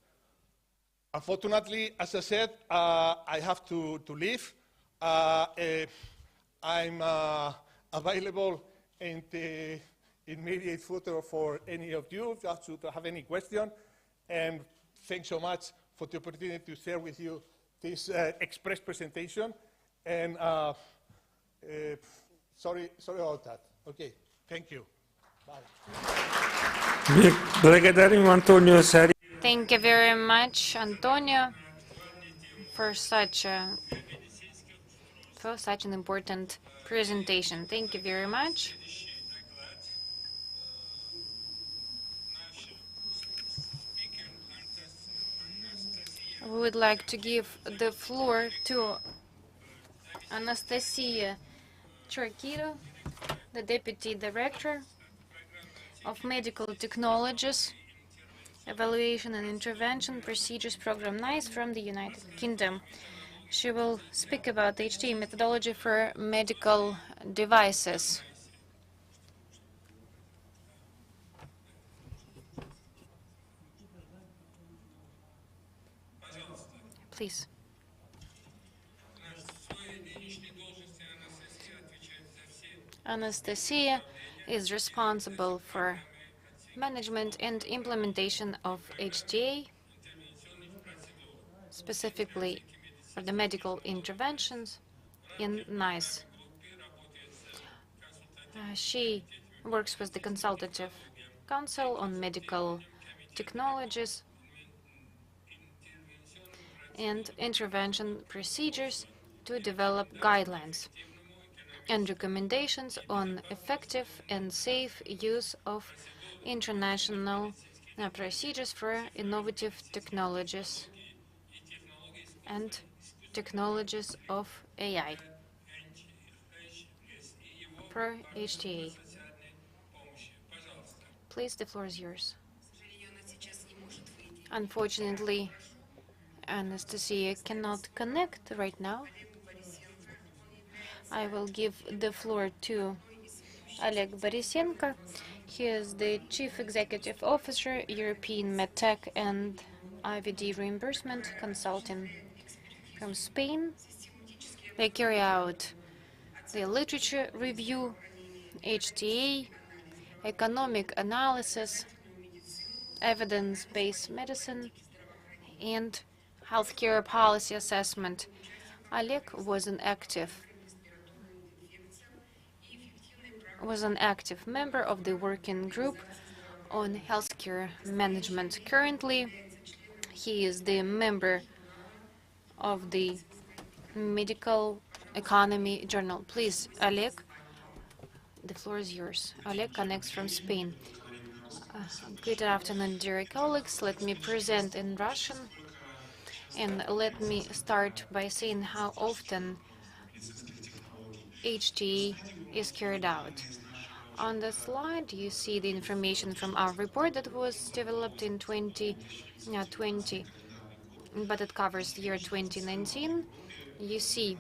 Unfortunately, as I said, I have to leave. I'm available in the immediate future for any of you just to have any question. And thanks so much for the opportunity to share with you this express presentation. And sorry about that. Okay, thank you. Bye. Thank you very much, Antonio, for such an important presentation. Thank you very much. We would like to give the floor to Anastasia Dr. Akito, the Deputy Director of Medical Technologies, Evaluation and Intervention Procedures Program NICE from the United Kingdom. She will speak about the HTA methodology for medical devices. Please. Anastasia is responsible for management and implementation of HTA, specifically for the medical interventions in NICE. She works with the Consultative Council on Medical Technologies and intervention procedures to develop guidelines and recommendations on effective and safe use of international procedures for innovative technologies and technologies of AI for HTA. Please, the floor is yours. Unfortunately, Anastasia cannot connect right now. I will give the floor to Oleg Borisenko. He is the Chief Executive Officer, European MedTech and IVD Reimbursement Consulting from Spain. They carry out the literature review, HTA, economic analysis, evidence-based medicine, and healthcare policy assessment. Oleg was an active member of the working group on healthcare management. Currently, he is the member of the Medical Economy Journal. Please, Oleg, the floor is yours. Oleg connects from Spain. Good afternoon, dear colleagues. Let me present in Russian. And let me start by saying how often HTA is carried out. On the slide, you see the information from our report that was developed in 2020, but it covers the year 2019. You see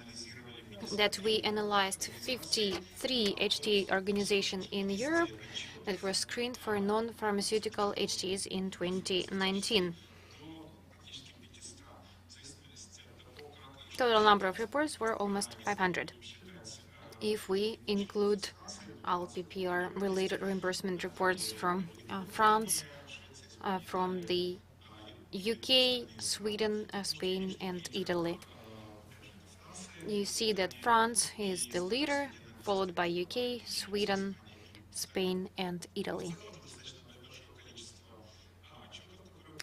that we analyzed 53 HTA organizations in Europe that were screened for non-pharmaceutical HTAs in 2019. Total number of reports were almost 500. If we include all PPR-related reimbursement reports from France, from the UK, Sweden, Spain, and Italy. You see that France is the leader, followed by UK, Sweden, Spain, and Italy.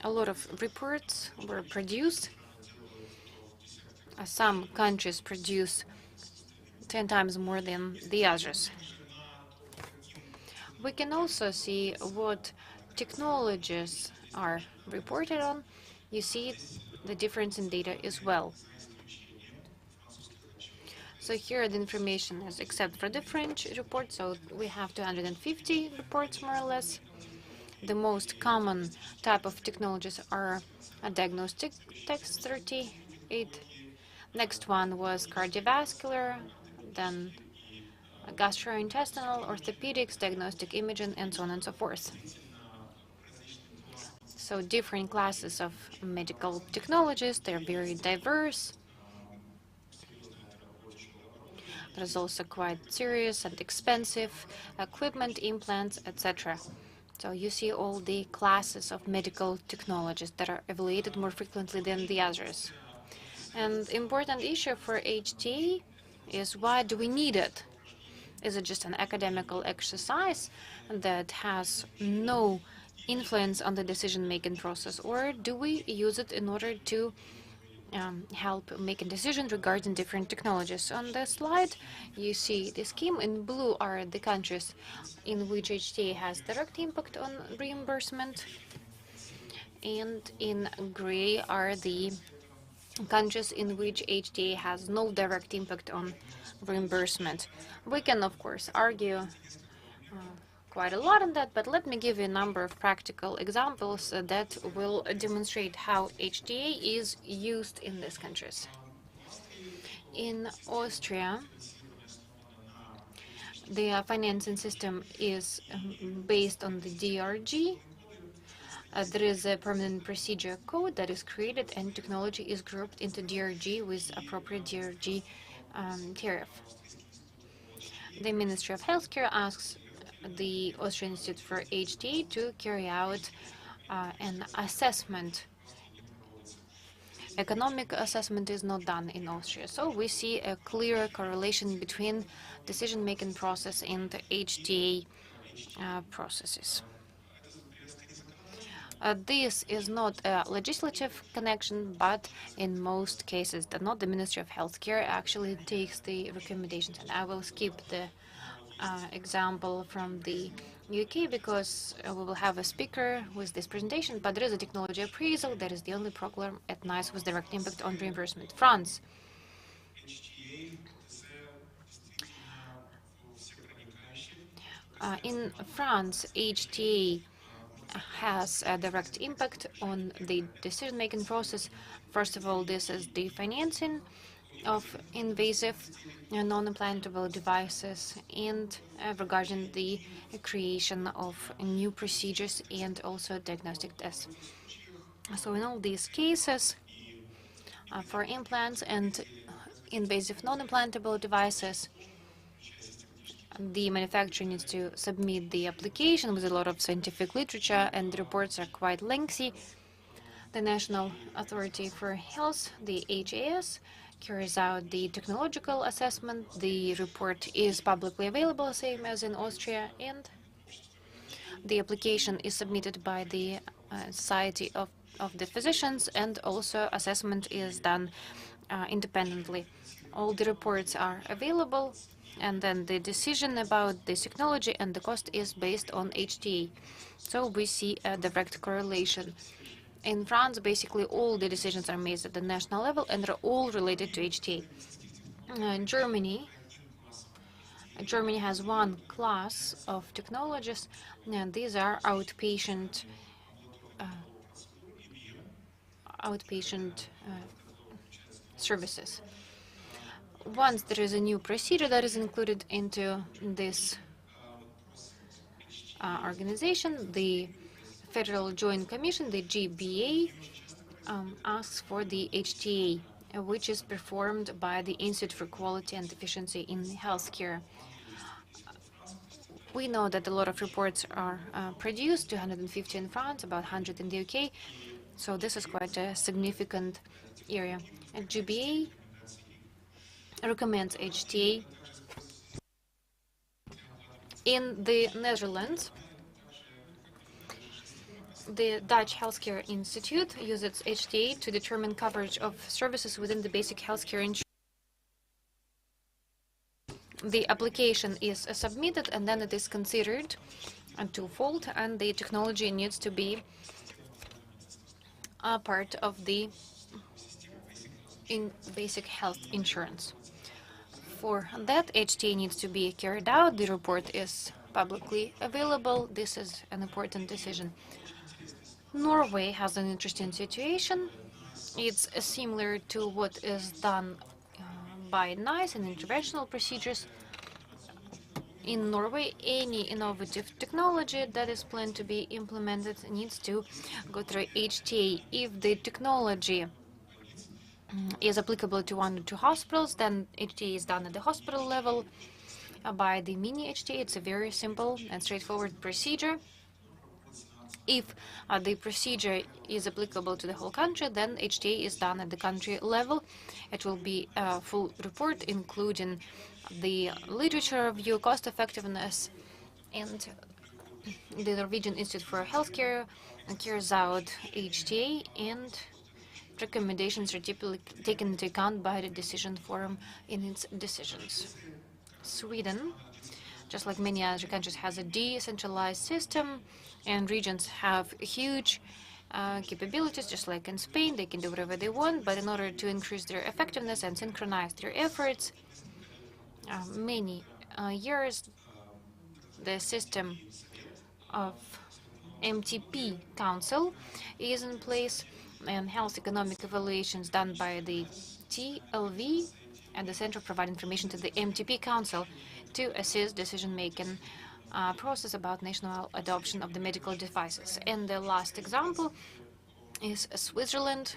A lot of reports were produced. Some countries produce 10 times more than the others. We can also see what technologies are reported on. You see the difference in data as well. So here the information is except for the French report, so we have 250 reports more or less. The most common type of technologies are a diagnostic text 38. Next one was cardiovascular, then gastrointestinal, orthopedics, diagnostic imaging, and so on and so forth. So different classes of medical technologies, they're very diverse. There's also quite serious and expensive equipment, implants, etc. So you see all the classes of medical technologies that are evaluated more frequently than the others. And important issue for HTA is why do we need it? Is it just an academical exercise that has no influence on the decision-making process, or do we use it in order to help make a decision regarding different technologies? On the slide, you see the scheme. In blue are the countries in which HTA has direct impact on reimbursement, and in gray are the countries in which HTA has no direct impact on reimbursement. We can, of course, argue quite a lot on that, but let me give you a number of practical examples that will demonstrate how HTA is used in these countries. In Austria, the financing system is based on the DRG. There is a permanent procedure code that is created, and technology is grouped into DRG with appropriate DRG tariff. The Ministry of Healthcare asks the Austrian Institute for HTA to carry out an assessment. Economic assessment is not done in Austria, so we see a clear correlation between decision-making process and the HTA processes. This is not a legislative connection, but in most cases, not the Ministry of Healthcare actually takes the recommendations. And I will skip the example from the UK because we will have a speaker with this presentation, but there is a technology appraisal. That is the only program at NICE with direct impact on reimbursement. France. In France, HTA has a direct impact on the decision-making process. First of all, this is the financing of invasive non-implantable devices and regarding the creation of new procedures and also diagnostic tests. So in all these cases, for implants and invasive non-implantable devices, the manufacturer needs to submit the application with a lot of scientific literature, and the reports are quite lengthy. The National Authority for Health, the HAS, carries out the technological assessment. The report is publicly available, same as in Austria, and the application is submitted by the Society of the Physicians, and also assessment is done independently. All the reports are available, and then the decision about the technology and the cost is based on HTA. So we see a direct correlation. In France, basically all the decisions are made at the national level, and they're all related to HTA. Germany has one class of technologies, and these are outpatient services. Once there is a new procedure that is included into this organization, the Federal Joint Commission, the GBA, asks for the HTA, which is performed by the Institute for Quality and Efficiency in Healthcare. We know that a lot of reports are produced, 250 in France, about 100 in the UK, so this is quite a significant area. And GBA recommends HTA. In the Netherlands, the Dutch Healthcare Institute uses HTA to determine coverage of services within the basic healthcare insurance. The application is submitted, and then it is considered twofold, and the technology needs to be a part of the basic health insurance. For that, HTA needs to be carried out. The report is publicly available. This is an important decision. Norway has an interesting situation. It's similar to what is done by NICE in interventional procedures. In Norway, any innovative technology that is planned to be implemented needs to go through HTA. If the technology is applicable to one or two hospitals, then HTA is done at the hospital level by the mini HTA. It's a very simple and straightforward procedure. If the procedure is applicable to the whole country, then HTA is done at the country level. It will be a full report, including the literature review, cost effectiveness, and the Norwegian Institute for Healthcare carries out HTA, and recommendations are typically taken into account by the decision forum in its decisions. Sweden, just like many other countries, has a decentralized system, and regions have huge capabilities, just like in Spain. They can do whatever they want, but in order to increase their effectiveness and synchronize their efforts, many years, the system of MTP Council is in place, and health economic evaluations done by the TLV and the center provide information to the MTP Council to assist decision-making process about national adoption of the medical devices. And the last example is Switzerland.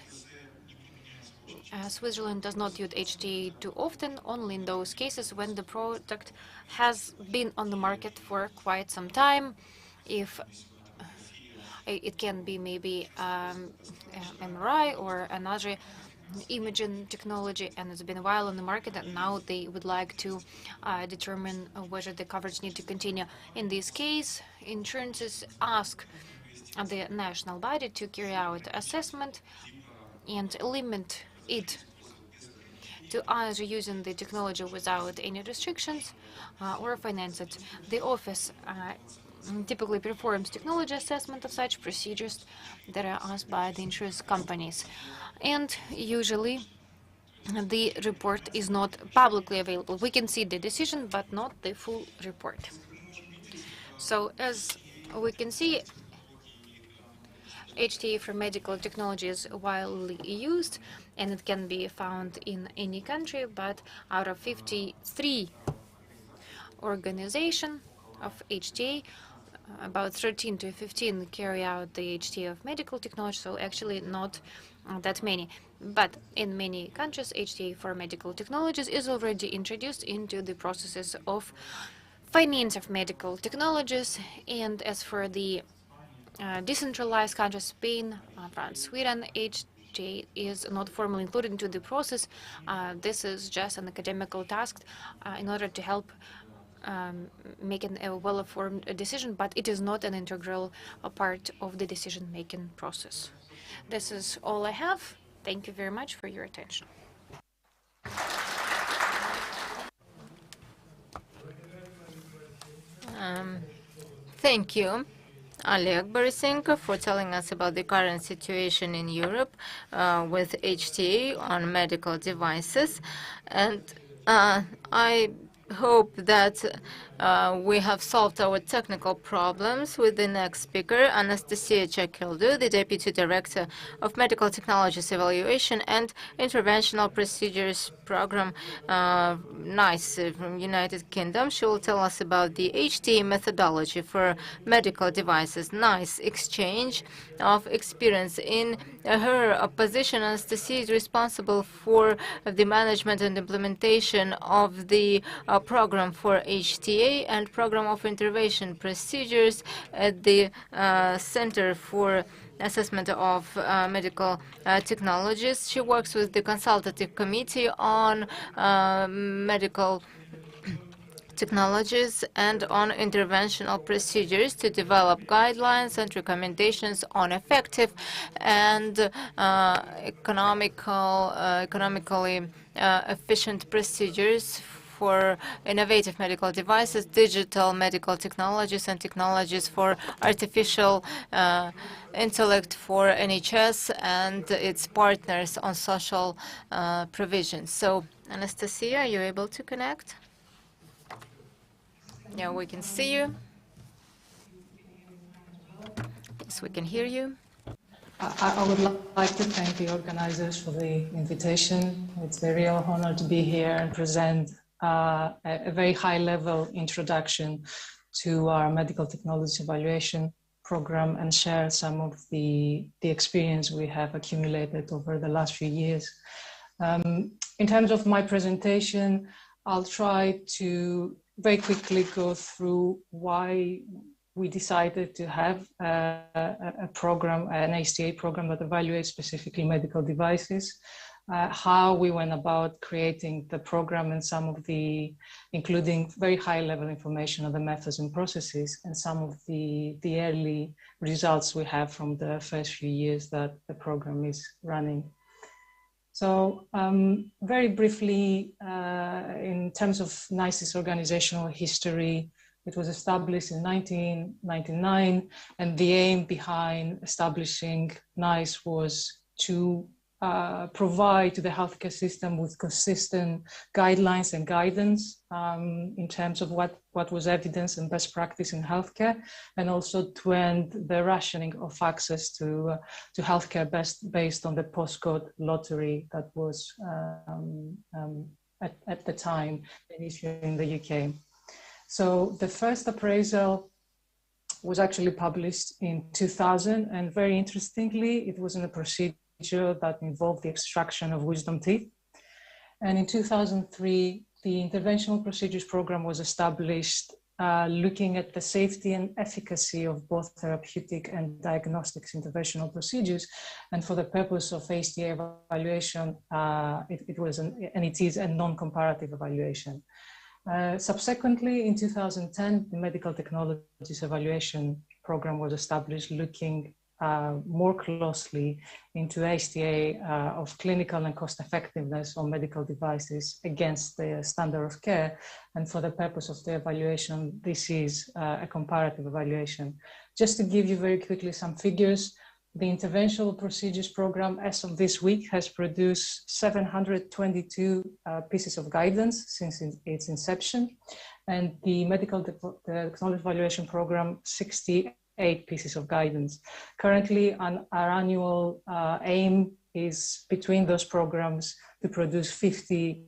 Switzerland does not use HTA too often, only in those cases when the product has been on the market for quite some time. If it can be maybe MRI or another imaging technology, and it's been a while on the market, and now they would like to determine whether the coverage need to continue. In this case, insurances ask the national body to carry out assessment and limit it to either using the technology without any restrictions or finance it. The office typically performs technology assessment of such procedures that are asked by the insurance companies. And usually the report is not publicly available. We can see the decision, but not the full report. So as we can see, HTA for medical technology is widely used, and it can be found in any country, but out of 53 organizations of HTA, about 13 to 15 carry out the HTA of medical technology, so actually not that many. But in many countries, HTA for medical technologies is already introduced into the processes of finance of medical technologies. And as for the decentralized countries, Spain, France, Sweden, HTA is not formally included into the process. This is just an academical task in order to help making a well-informed decision, but it is not an integral part of the decision-making process. This is all I have. Thank you very much for your attention. Thank you, Oleg Borisenko, for telling us about the current situation in Europe with HTA on medical devices. And I hope that we have solved our technical problems with the next speaker, Anastasia Chakildu, the Deputy Director of Medical Technologies Evaluation and Interventional Procedures Program, NICE, from United Kingdom. She will tell us about the HTA methodology for medical devices. NICE exchange of experience. In her position, Anastasia is responsible for the management and implementation of the program for HTA and program of intervention procedures at the Center for Assessment of Medical Technologies. She works with the Consultative Committee on Medical Technologies and on interventional procedures to develop guidelines and recommendations on effective and economically efficient procedures for innovative medical devices, digital medical technologies, and technologies for artificial intellect for NHS and its partners on social provisions. So, Anastasia, are you able to connect? Yeah, we can see you. Yes, we can hear you. I would like to thank the organizers for the invitation. It's a real honor to be here and present a very high-level introduction to our medical technology evaluation program and share some of the experience we have accumulated over the last few years. In terms of my presentation, I'll try to very quickly go through why we decided to have a program, an HTA program that evaluates specifically medical devices, how we went about creating the program and some of the, including very high level information on the methods and processes, and some of the early results we have from the first few years that the program is running. So very briefly, in terms of NICE's organizational history, It was established in 1999, and the aim behind establishing NICE was to provide to the healthcare system with consistent guidelines and guidance in terms of what was evidence and best practice in healthcare, and also to end the rationing of access to healthcare based on the postcode lottery that was at the time an issue in the UK. So the first appraisal was actually published in 2000, and very interestingly, it was in a procedure that involved the extraction of wisdom teeth. And in 2003, the interventional procedures program was established, looking at the safety and efficacy of both therapeutic and diagnostics interventional procedures. And for the purpose of HTA evaluation, it is a non-comparative evaluation. Subsequently, in 2010, the medical technologies evaluation program was established, looking more closely into HTA of clinical and cost effectiveness on medical devices against the standard of care. And for the purpose of the evaluation, this is a comparative evaluation. Just to give you very quickly some figures, the interventional procedures program, as of this week, has produced 722 pieces of guidance since its inception. And the medical technology evaluation program, 68 pieces of guidance. Currently, our annual aim is between those programs to produce 50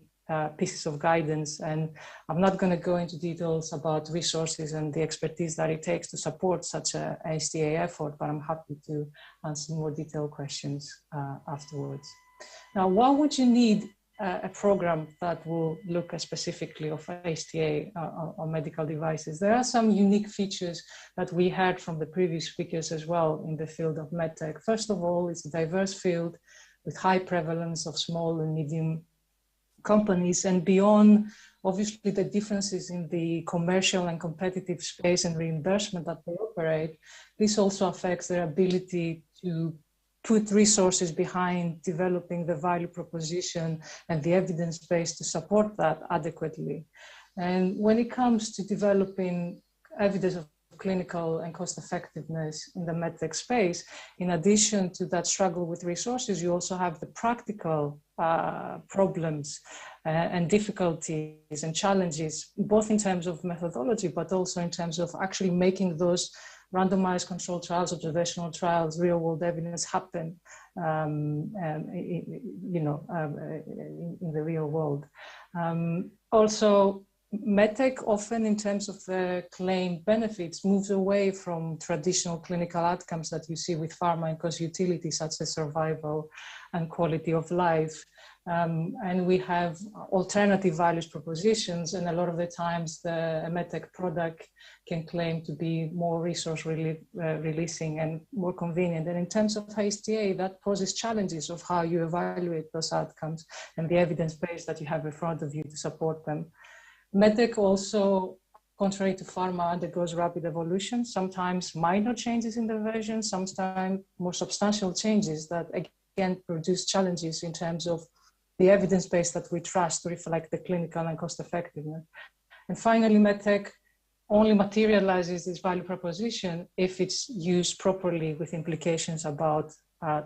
pieces of guidance. And I'm not going to go into details about resources and the expertise that it takes to support such a HTA effort, but I'm happy to answer more detailed questions afterwards. Now, why would you need a program that will look specifically of HTA on medical devices? There are some unique features that we heard from the previous speakers as well in the field of medtech. First of all, it's a diverse field with high prevalence of small and medium companies, and beyond obviously the differences in the commercial and competitive space and reimbursement that they operate, this also affects their ability to put resources behind developing the value proposition and the evidence base to support that adequately. And when it comes to developing evidence of clinical and cost effectiveness in the medtech space, in addition to that struggle with resources, you also have the practical problems and difficulties and challenges, both in terms of methodology, but also in terms of actually making those randomized controlled trials, observational trials, real world evidence happen, in the real world. Also, medtech often, in terms of the claim benefits, moves away from traditional clinical outcomes that you see with pharma and cost utility, such as survival and quality of life. And we have alternative values propositions, and a lot of the times the medtech product can claim to be more resource releasing and more convenient. And in terms of HTA, that poses challenges of how you evaluate those outcomes and the evidence base that you have in front of you to support them. Medtech also, contrary to pharma, undergoes rapid evolution, sometimes minor changes in the version, sometimes more substantial changes that again produce challenges in terms of the evidence base that we trust to reflect the clinical and cost effectiveness. And finally, medtech only materializes this value proposition if it's used properly with implications about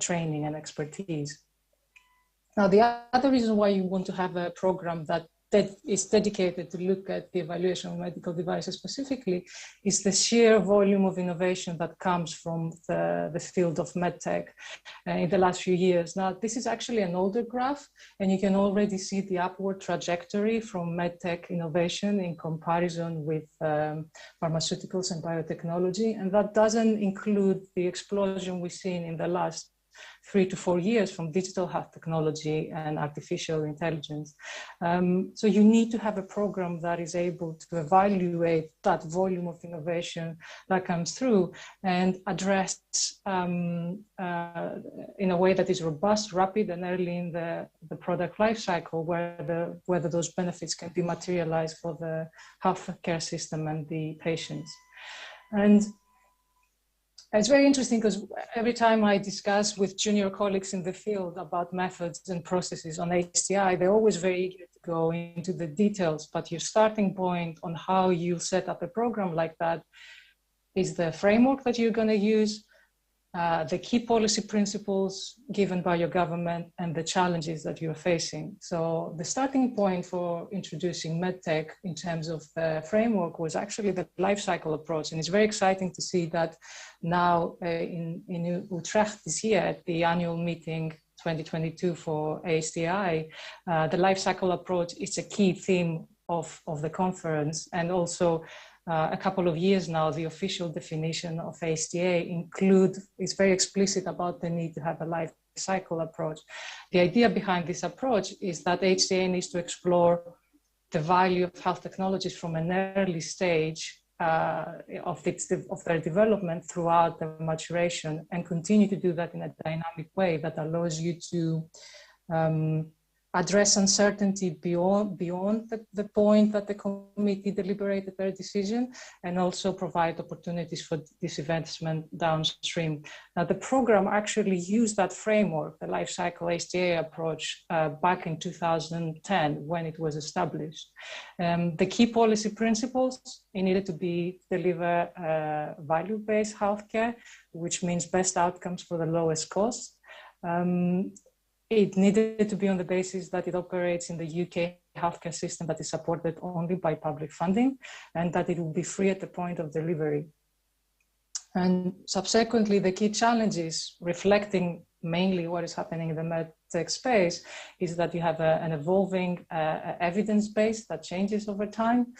training and expertise. Now, the other reason why you want to have a program that is dedicated to look at the evaluation of medical devices specifically is the sheer volume of innovation that comes from the field of medtech in the last few years. Now, this is actually an older graph, and you can already see the upward trajectory from medtech innovation in comparison with pharmaceuticals and biotechnology. And that doesn't include the explosion we've seen in the last 3 to 4 years from digital health technology and artificial intelligence. So you need to have a program that is able to evaluate that volume of innovation that comes through and address in a way that is robust, rapid, and early in the product life cycle, whether those benefits can be materialized for the healthcare system and the patients. And it's very interesting because every time I discuss with junior colleagues in the field about methods and processes on HTA, they're always very eager to go into the details, but your starting point on how you set up a program like that is the framework that you're going to use, the key policy principles given by your government, and the challenges that you're facing. So the starting point for introducing MedTech in terms of the framework was actually the life cycle approach. And it's very exciting to see that now in Utrecht this year at the annual meeting 2022 for HTA, the life cycle approach is a key theme of the conference. And also a couple of years now, the official definition of HTA is very explicit about the need to have a life cycle approach. The idea behind this approach is that HTA needs to explore the value of health technologies from an early stage of their development throughout the maturation, and continue to do that in a dynamic way that allows you to address uncertainty beyond the point that the committee deliberated their decision, and also provide opportunities for disinvestment downstream. Now, the program actually used that framework, the life cycle HTA approach, back in 2010 when it was established. The key policy principles, it needed to deliver value-based healthcare, which means best outcomes for the lowest cost. It needed to be on the basis that it operates in the UK healthcare system that is supported only by public funding, and that it will be free at the point of delivery. And subsequently, the key challenges, reflecting mainly what is happening in the medtech space, is that you have an evolving evidence base that changes over time.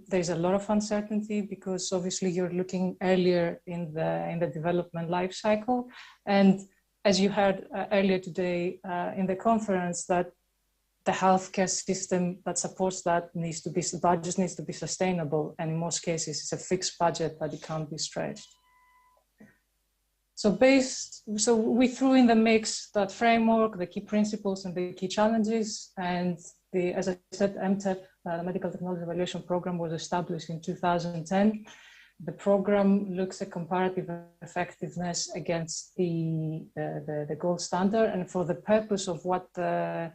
There's a lot of uncertainty because obviously you're looking earlier in the development life cycle. And as you heard earlier today in the conference, that the healthcare system that supports that budget needs to be sustainable. And in most cases, it's a fixed budget that it can't be stretched. So we threw in the mix that framework, the key principles and the key challenges. And as I said, MTEP, the Medical Technology Evaluation Program, was established in 2010. The program looks at comparative effectiveness against the gold standard. And for the purpose of what the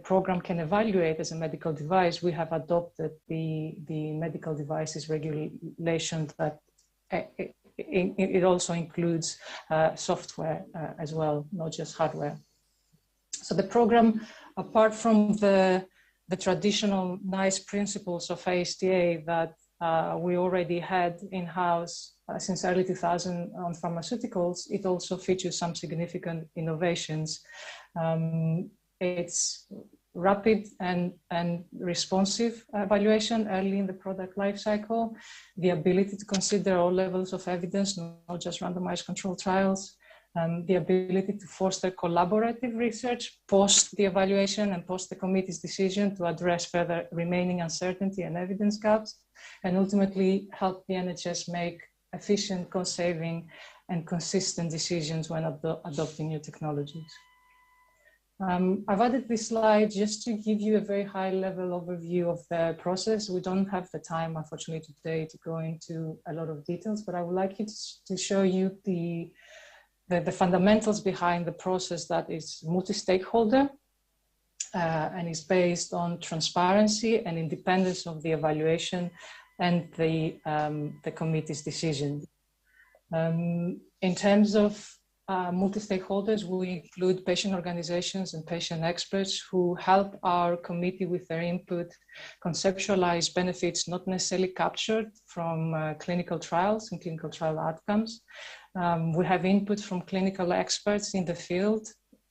program can evaluate as a medical device, we have adopted the medical devices regulation that it also includes software as well, not just hardware. So the program, apart from the traditional nice principles of HTA that we already had in-house since early 2000 on pharmaceuticals, it also features some significant innovations. It's rapid and responsive evaluation early in the product life cycle, the ability to consider all levels of evidence, not just randomized controlled trials, the ability to foster collaborative research post the evaluation and post the committee's decision to address further remaining uncertainty and evidence gaps, and ultimately help the NHS make efficient, cost-saving, and consistent decisions when adopting new technologies. I've added this slide just to give you a very high-level overview of the process. We don't have the time, unfortunately, today to go into a lot of details, but I would like you to show you the fundamentals behind the process that is multi-stakeholder and is based on transparency and independence of the evaluation and the committee's decision. In terms of multi-stakeholders, we include patient organizations and patient experts who help our committee with their input, conceptualize benefits not necessarily captured from clinical trials and clinical trial outcomes. We have input from clinical experts in the field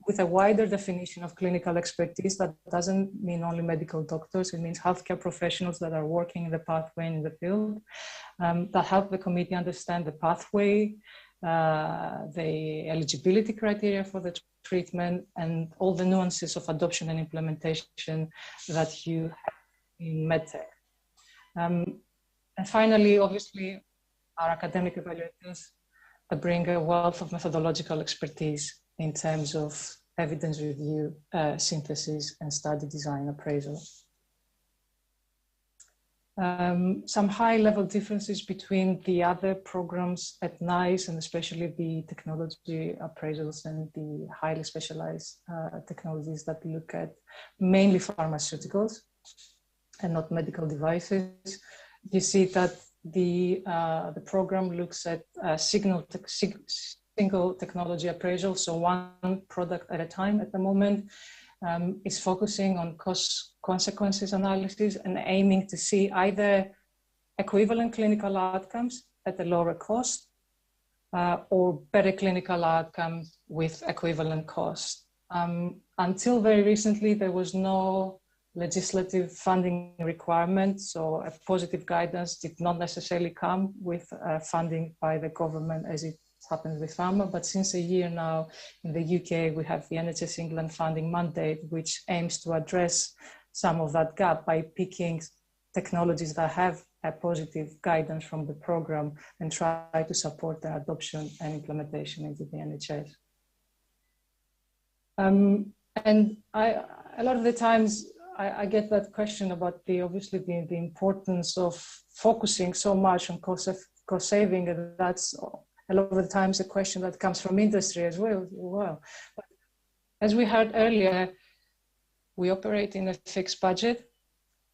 with a wider definition of clinical expertise. That doesn't mean only medical doctors, it means healthcare professionals that are working in the pathway in the field, that help the committee understand the pathway, the eligibility criteria for the treatment, and all the nuances of adoption and implementation that you have in medtech. And finally, obviously, our academic evaluators bring a wealth of methodological expertise in terms of evidence review, synthesis, and study design appraisal. Some high-level differences between the other programs at NICE, and especially the technology appraisals and the highly specialized technologies that look at mainly pharmaceuticals and not medical devices. You see that the program looks at single technology appraisal, so one product at a time at the moment. Is focusing on cost-consequences analysis and aiming to see either equivalent clinical outcomes at a lower cost or better clinical outcomes with equivalent cost. Until very recently, there was no legislative funding requirement, so a positive guidance did not necessarily come with funding by the government as it happened with pharma, but since a year now in the UK, we have the NHS England funding mandate, which aims to address some of that gap by picking technologies that have a positive guidance from the program and try to support their adoption and implementation into the NHS. And a lot of the times I get that question about obviously the importance of focusing so much on cost saving, and that's a lot of the times a question that comes from industry as well. But as we heard earlier, we operate in a fixed budget.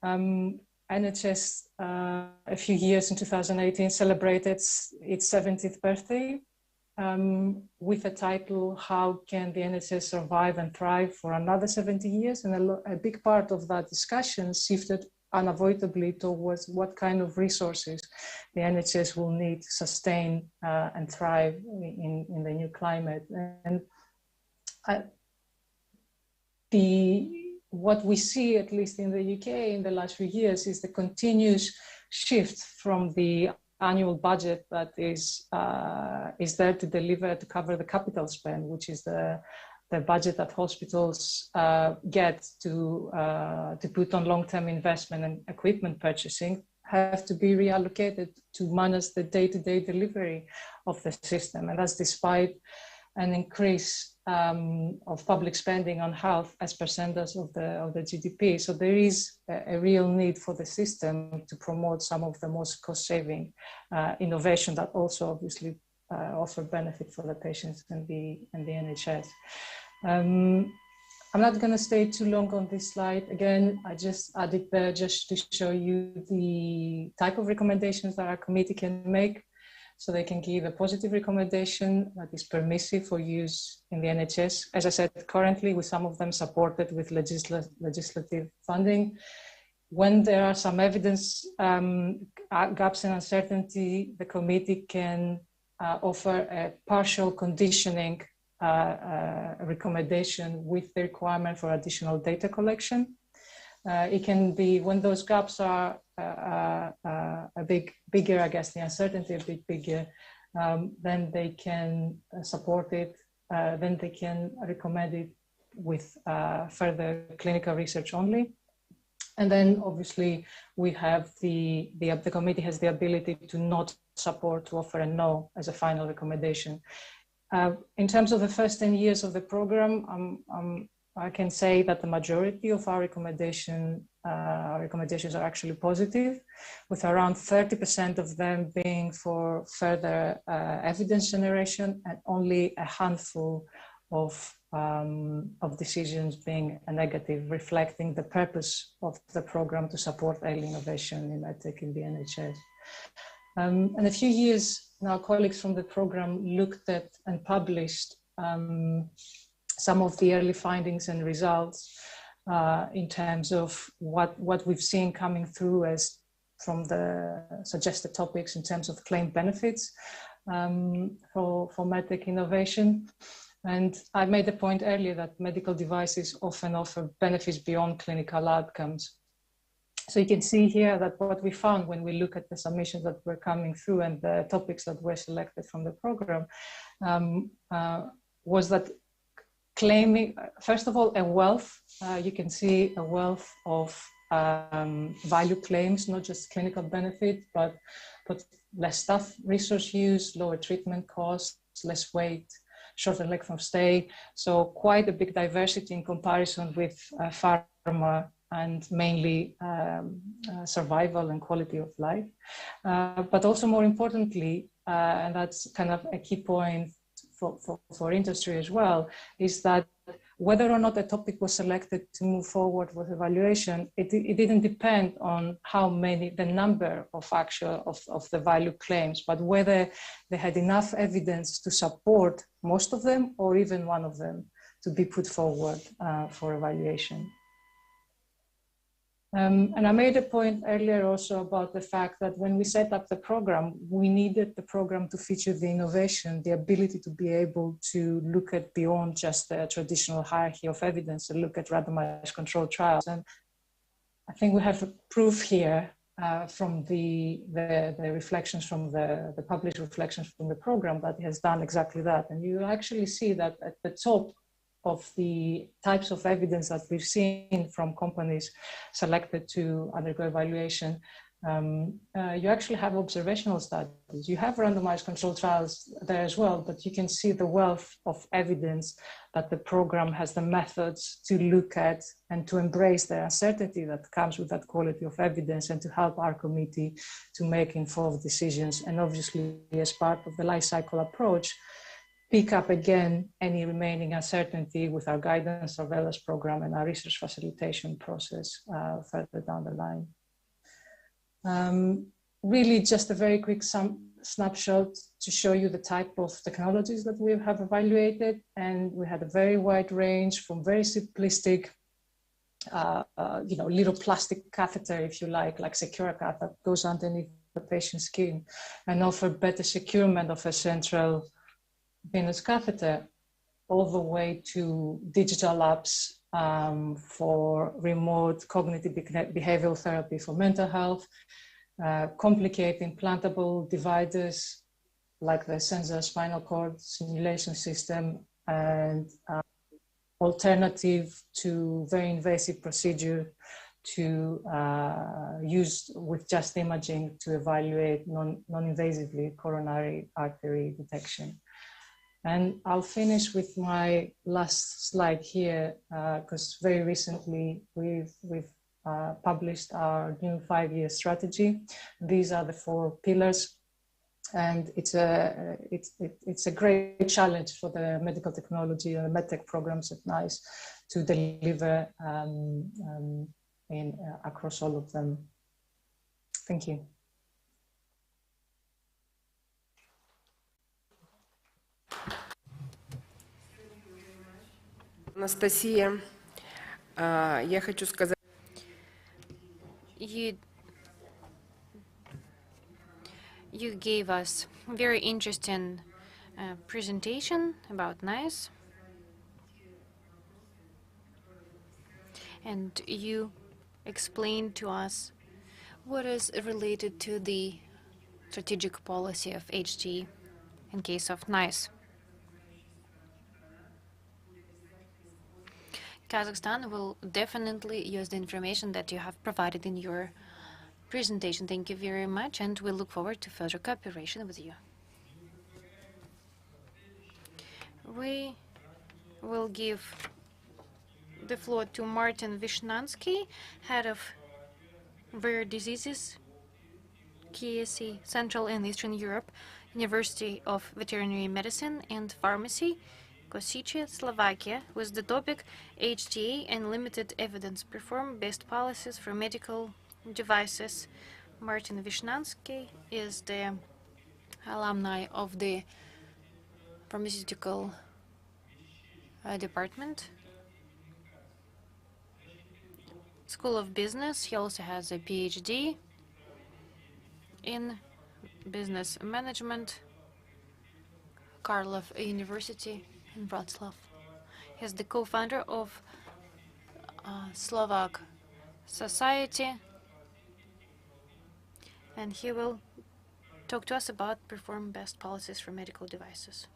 NHS, a few years in 2018, celebrated its 70th birthday with the title, How Can the NHS Survive and Thrive for Another 70 Years? And a big part of that discussion shifted unavoidably towards what kind of resources the NHS will need to sustain and thrive in the new climate. And what we see, at least in the UK in the last few years, is the continuous shift from the annual budget that is there to cover the capital spend, which is the budget that hospitals get to put on long-term investment and equipment purchasing, have to be reallocated to manage the day-to-day delivery of the system. And that's despite an increase of public spending on health as percentage of the GDP. So there is a real need for the system to promote some of the most cost-saving innovation that also obviously offer benefit for the patients and the NHS. I'm not going to stay too long on this slide. Again, I just added there just to show you the type of recommendations that our committee can make. So they can give a positive recommendation that is permissive for use in the NHS. As I said, currently with some of them supported with legislative funding. When there are some evidence gaps and uncertainty, the committee can offer a partial conditioning recommendation with the requirement for additional data collection. It can be when those gaps are a bit bigger, I guess the uncertainty a bit bigger, then they can support it, then they can recommend it with further clinical research only. And then obviously we have the committee has the ability to not support, to offer a no as a final recommendation. In terms of the first 10 years of the program, I can say that the majority of our recommendations are actually positive, with around 30% of them being for further evidence generation and only a handful of decisions being a negative, reflecting the purpose of the program to support early innovation in medtech in the NHS. And a few years now, colleagues from the program looked at and published some of the early findings and results in terms of what we've seen coming through as from the suggested topics in terms of claimed benefits for medtech innovation. And I made the point earlier that medical devices often offer benefits beyond clinical outcomes. So you can see here that what we found when we look at the submissions that were coming through and the topics that were selected from the program was that claiming, first of all, a wealth. You can see a wealth of value claims, not just clinical benefit, but less staff resource use, lower treatment costs, less weight, shorter length of stay. So quite a big diversity in comparison with pharma and mainly survival and quality of life. But also more importantly, and that's kind of a key point for industry as well, is that whether or not a topic was selected to move forward with evaluation, it didn't depend on the number of the value claims, but whether they had enough evidence to support most of them or even one of them to be put forward for evaluation. And I made a point earlier also about the fact that when we set up the program, we needed the program to feature the innovation, the ability to be able to look at beyond just the traditional hierarchy of evidence and look at randomized controlled trials. And I think we have proof here from the reflections from the published reflections from the program that it has done exactly that. And you actually see that at the top of the types of evidence that we've seen from companies selected to undergo evaluation, you actually have observational studies. You have randomized controlled trials there as well, but you can see the wealth of evidence that the program has the methods to look at and to embrace the uncertainty that comes with that quality of evidence and to help our committee to make informed decisions. And obviously, as part of the life cycle approach, pick up again any remaining uncertainty with our guidance surveillance program and our research facilitation process further down the line. Really just a very quick snapshot to show you the type of technologies that we have evaluated. And we had a very wide range from very simplistic, little plastic catheter, if you like Securacath that goes underneath the patient's skin and offer better securement of a central venous catheter, all the way to digital apps for remote cognitive behavioral therapy for mental health, complicated implantable dividers like the sensor spinal cord simulation system, and alternative to very invasive procedure to use with just imaging to evaluate non-invasively coronary artery detection. And I'll finish with my last slide here, because very recently we've published our new 5-year strategy. These are the 4 pillars, and it's a great challenge for the medical technology and the medtech programs at NICE to deliver across all of them. Thank you. Анастасия, я хочу сказать... You gave us a very interesting presentation about NICE, and you explained to us what is related to the strategic policy of HTA in case of NICE. Kazakhstan will definitely use the information that you have provided in your presentation. Thank you very much, and we look forward to further cooperation with you. We will give the floor to Martin Vishnyansky, Head of Rare Diseases, KSC, Central and Eastern Europe, University of Veterinary Medicine and Pharmacy, Košice, Slovakia, with the topic HTA and Limited Evidence, Perform Best Policies for Medical Devices. Martin Vishnyansky is the alumni of the pharmaceutical department, School of Business. He also has a PhD in business management, Karlov University in Wrocław. He's the co-founder of Slovak Society, and he will talk to us about Perform Best Policies for Medical Devices.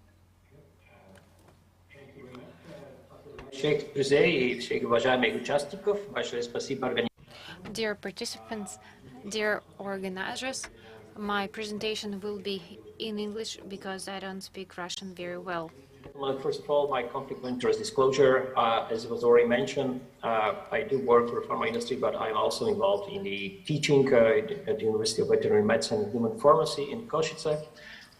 Dear participants, dear organizers, my presentation will be in English because I don't speak Russian very well. Well, first of all, my conflict of interest disclosure, as it was already mentioned, I do work for the pharma industry, but I'm also involved in the teaching at the University of Veterinary Medicine and Human Pharmacy in Košice,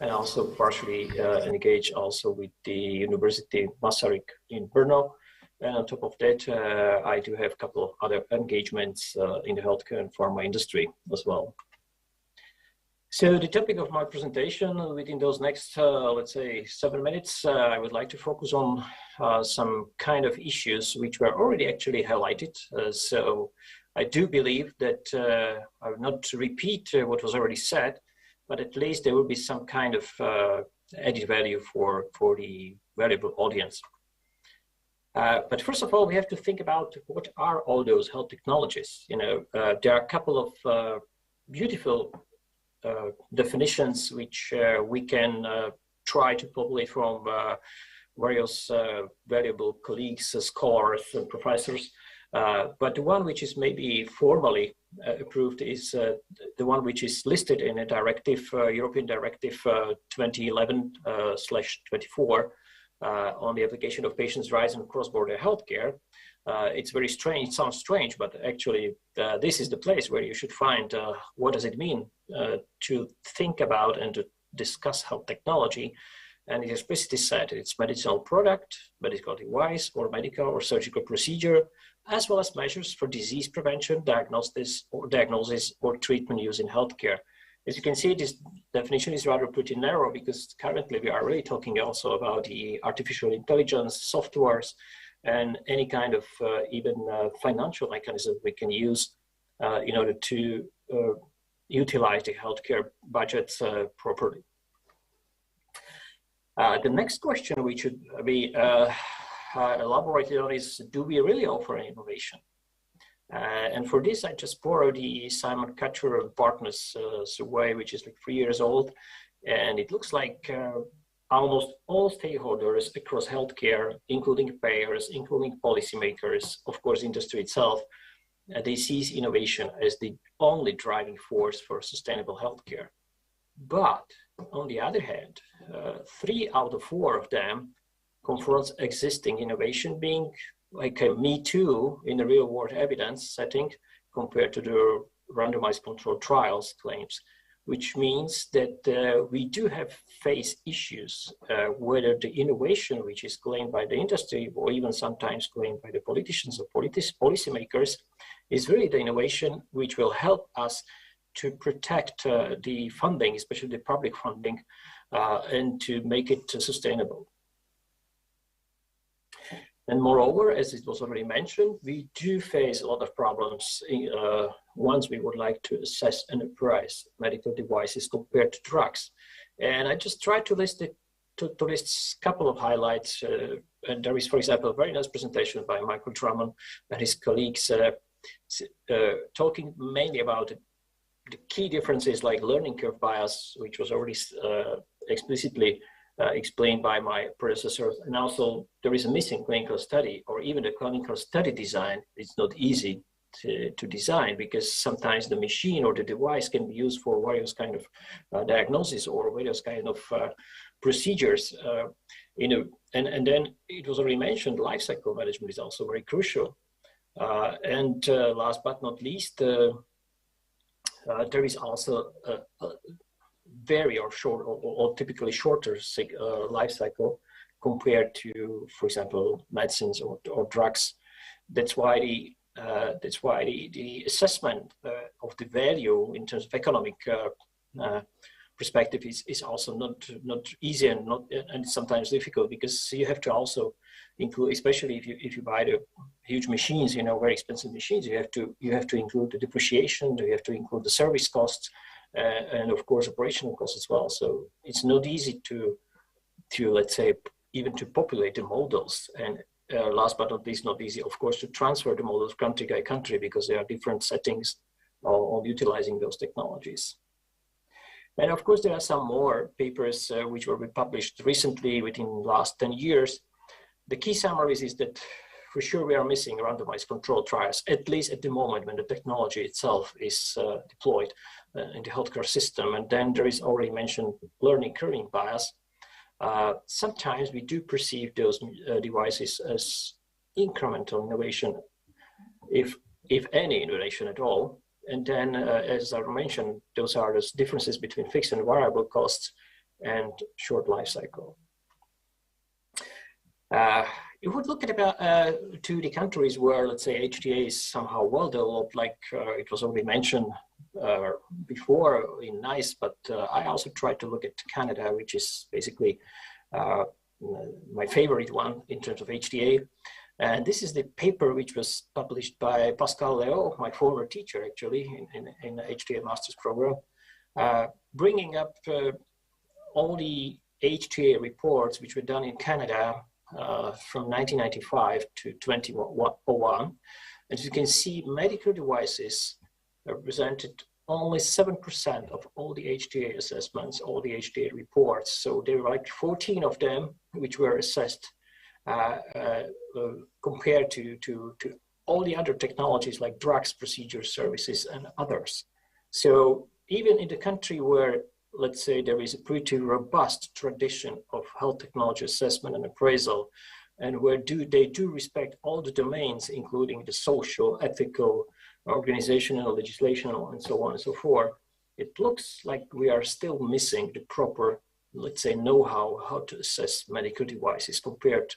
and also partially engaged also with the University Masaryk in Brno. And on top of that, I do have a couple of other engagements in the healthcare and pharma industry as well. So the topic of my presentation within those next, let's say, 7 minutes, I would like to focus on some kind of issues which were already actually highlighted. So I do believe that I will not repeat what was already said, but at least there will be some kind of added value for the valuable audience. But first of all, we have to think about what are all those health technologies. You know, there are a couple of beautiful definitions which we can try to populate from various valuable colleagues, scholars, and professors. But the one which is maybe formally approved is the one which is listed in a directive, European Directive 2011/24 on the application of patients' rights in cross-border healthcare. It's very strange, it sounds strange, but actually this is the place where you should find what does it mean to think about and to discuss health technology. And it explicitly said it's medicinal product, medical device, or medical or surgical procedure, as well as measures for disease prevention, diagnosis or treatment used in healthcare. As you can see, this definition is rather pretty narrow because currently we are really talking also about the artificial intelligence, softwares, and any kind of even financial mechanism we can use in order to utilize the healthcare budgets properly. The next question we should be elaborated on is, do we really offer an innovation? And for this, I just borrowed the Simon Kucher and Partners survey, which is like 3 years old. And it looks like almost all stakeholders across healthcare, including payers, including policymakers, of course, industry itself, they see innovation as the only driving force for sustainable healthcare. But on the other hand, 3 out of 4 of them confronts existing innovation being like a me too in the real world evidence setting compared to the randomized controlled trials claims, which means that we do have face issues whether the innovation which is claimed by the industry or even sometimes claimed by the politicians or policymakers is really the innovation which will help us to protect the funding, especially the public funding, and to make it sustainable. And moreover, as it was already mentioned, we do face a lot of problems once we would like to assess and price medical devices compared to drugs. And I just tried to list it, to list a couple of highlights. And there is, for example, a very nice presentation by Michael Drummond and his colleagues talking mainly about the key differences like learning curve bias, which was already explicitly explained by my predecessors. And also there is a missing clinical study, or even the clinical study design. It's not easy to design because sometimes the machine or the device can be used for various kind of diagnosis or various kind of procedures. And then it was already mentioned, life cycle management is also very crucial. And last but not least, there is also a very short or typically shorter life cycle compared to, for example, medicines or drugs. That's why the assessment of the value in terms of economic perspective is also not easy and sometimes difficult, because you have to also include, especially if you buy the huge machines, very expensive machines, you have to include the depreciation, you have to include the service costs, and of course operational costs as well. So it's not easy to let's say even to populate the models, and last but not least, not easy of course to transfer the models country by country, because there are different settings on utilizing those technologies. And of course there are some more papers which were published recently within the last 10 years. The key summaries is that for sure we are missing randomized controlled trials, at least at the moment when the technology itself is deployed in the healthcare system. And then there is already mentioned learning curve bias. sometimes we do perceive those devices as incremental innovation, if any innovation at all. And then, as I mentioned, those are the differences between fixed and variable costs and short life cycle. If we look at about to the countries where, let's say, HTA is somehow well developed, like it was already mentioned before in NICE, but I also tried to look at Canada, which is basically my favorite one in terms of HTA. And this is the paper which was published by Pascal Leo, my former teacher, actually, in the HTA master's program, bringing up all the HTA reports which were done in Canada from 1995 to 2001. As you can see, medical devices represented only 7% of all the HTA assessments, all the HTA reports. So there were like 14 of them which were assessed compared to all the other technologies like drugs, procedures, services, and others. So even in the country where, let's say, there is a pretty robust tradition of health technology assessment and appraisal, and where they do respect all the domains, including the social, ethical, organizational, legislational, and so on and so forth, it looks like we are still missing the proper, let's say, know-how how to assess medical devices compared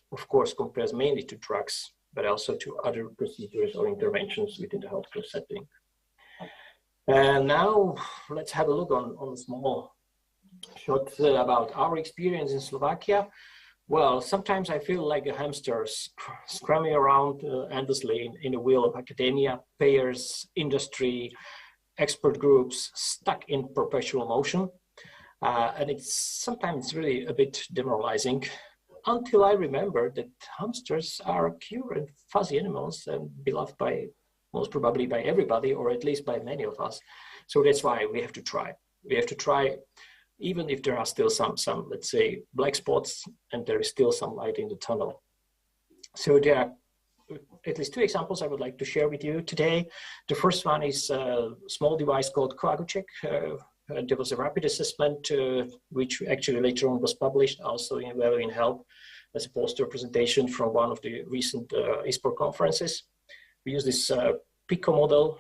mainly to drugs, but also to other procedures or interventions within the healthcare setting. And now let's have a look on a small shot about our experience in Slovakia. Well, sometimes I feel like a hamster scrumming around endlessly in the wheel of academia, payers, industry, expert groups, stuck in perpetual motion. And it's sometimes really a bit demoralizing until I remember that hamsters are cute and fuzzy animals and beloved by most probably by everybody, or at least by many of us. So that's why we have to try. We have to try, even if there are still some let's say, black spots and there is still some light in the tunnel. So there are at least two examples I would like to share with you today. The first one is a small device called CoaguCheck. There was a rapid assessment, which actually later on was published also in Value in Health as a poster presentation from one of the recent eSport conferences. We use this PICO model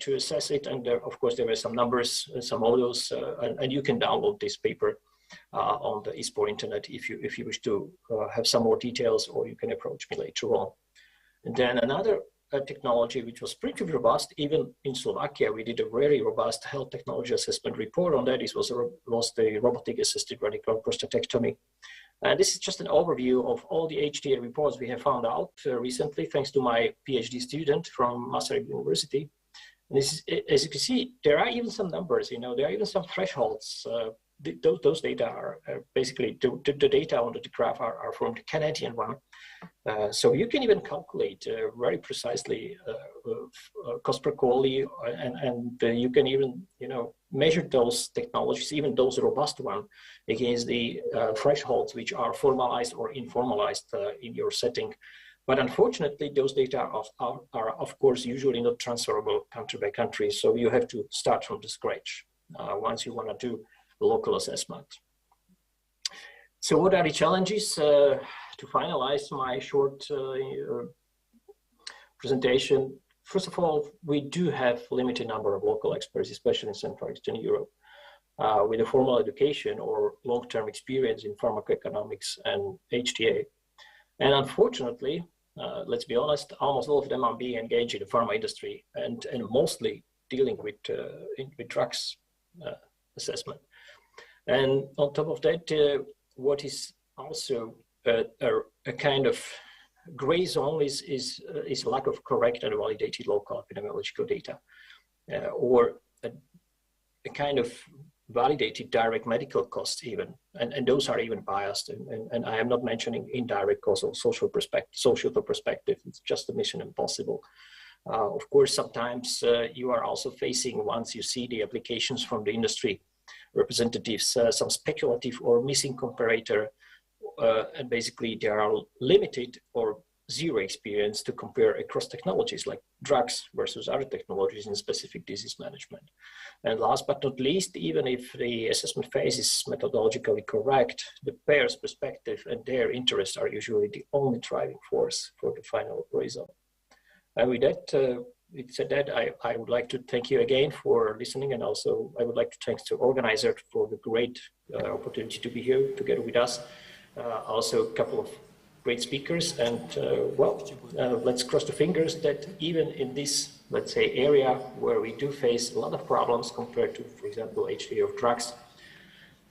to assess it, and of course there were some numbers, some models, and you can download this paper on the eSport internet if you wish to have some more details, or you can approach me later on. And then another technology which was pretty robust, even in Slovakia, we did a very robust health technology assessment report on that. This was the robotic assisted radical prostatectomy. And this is just an overview of all the HTA reports we have found out recently, thanks to my PhD student from Masaryk University. And this is, as you can see, there are even some numbers, there are even some thresholds. Those data are basically, the data on the graph are from the Canadian one. So you can even calculate very precisely cost per quality, and you can even, measure those technologies, even those robust ones, against the thresholds which are formalized or informalized in your setting. But unfortunately, those data are of course, usually not transferable country by country. So you have to start from the scratch once you want to do local assessment. So what are the challenges? To finalize my short presentation, first of all, we do have limited number of local experts, especially in Central Eastern Europe, with a formal education or long-term experience in pharmacoeconomics and HTA. And unfortunately, let's be honest, almost all of them are being engaged in the pharma industry and mostly dealing with drugs assessment. And on top of that, what is also a kind of gray zone is lack of correct and validated local epidemiological data, or a kind of validated direct medical costs even, and those are even biased. And I am not mentioning indirect costs or social perspective. It's just a mission impossible. Of course, sometimes you are also facing, once you see the applications from the industry representatives, some speculative or missing comparator, and basically they are limited or zero experience to compare across technologies like drugs versus other technologies in specific disease management. And last but not least, even if the assessment phase is methodologically correct, the payer's perspective and their interests are usually the only driving force for the final result. And with that, I would like to thank you again for listening, and also I would like to thank the organizer for the great opportunity to be here together with us. Also a couple of great speakers, and let's cross the fingers that even in this, let's say, area where we do face a lot of problems compared to, for example, HTA of drugs,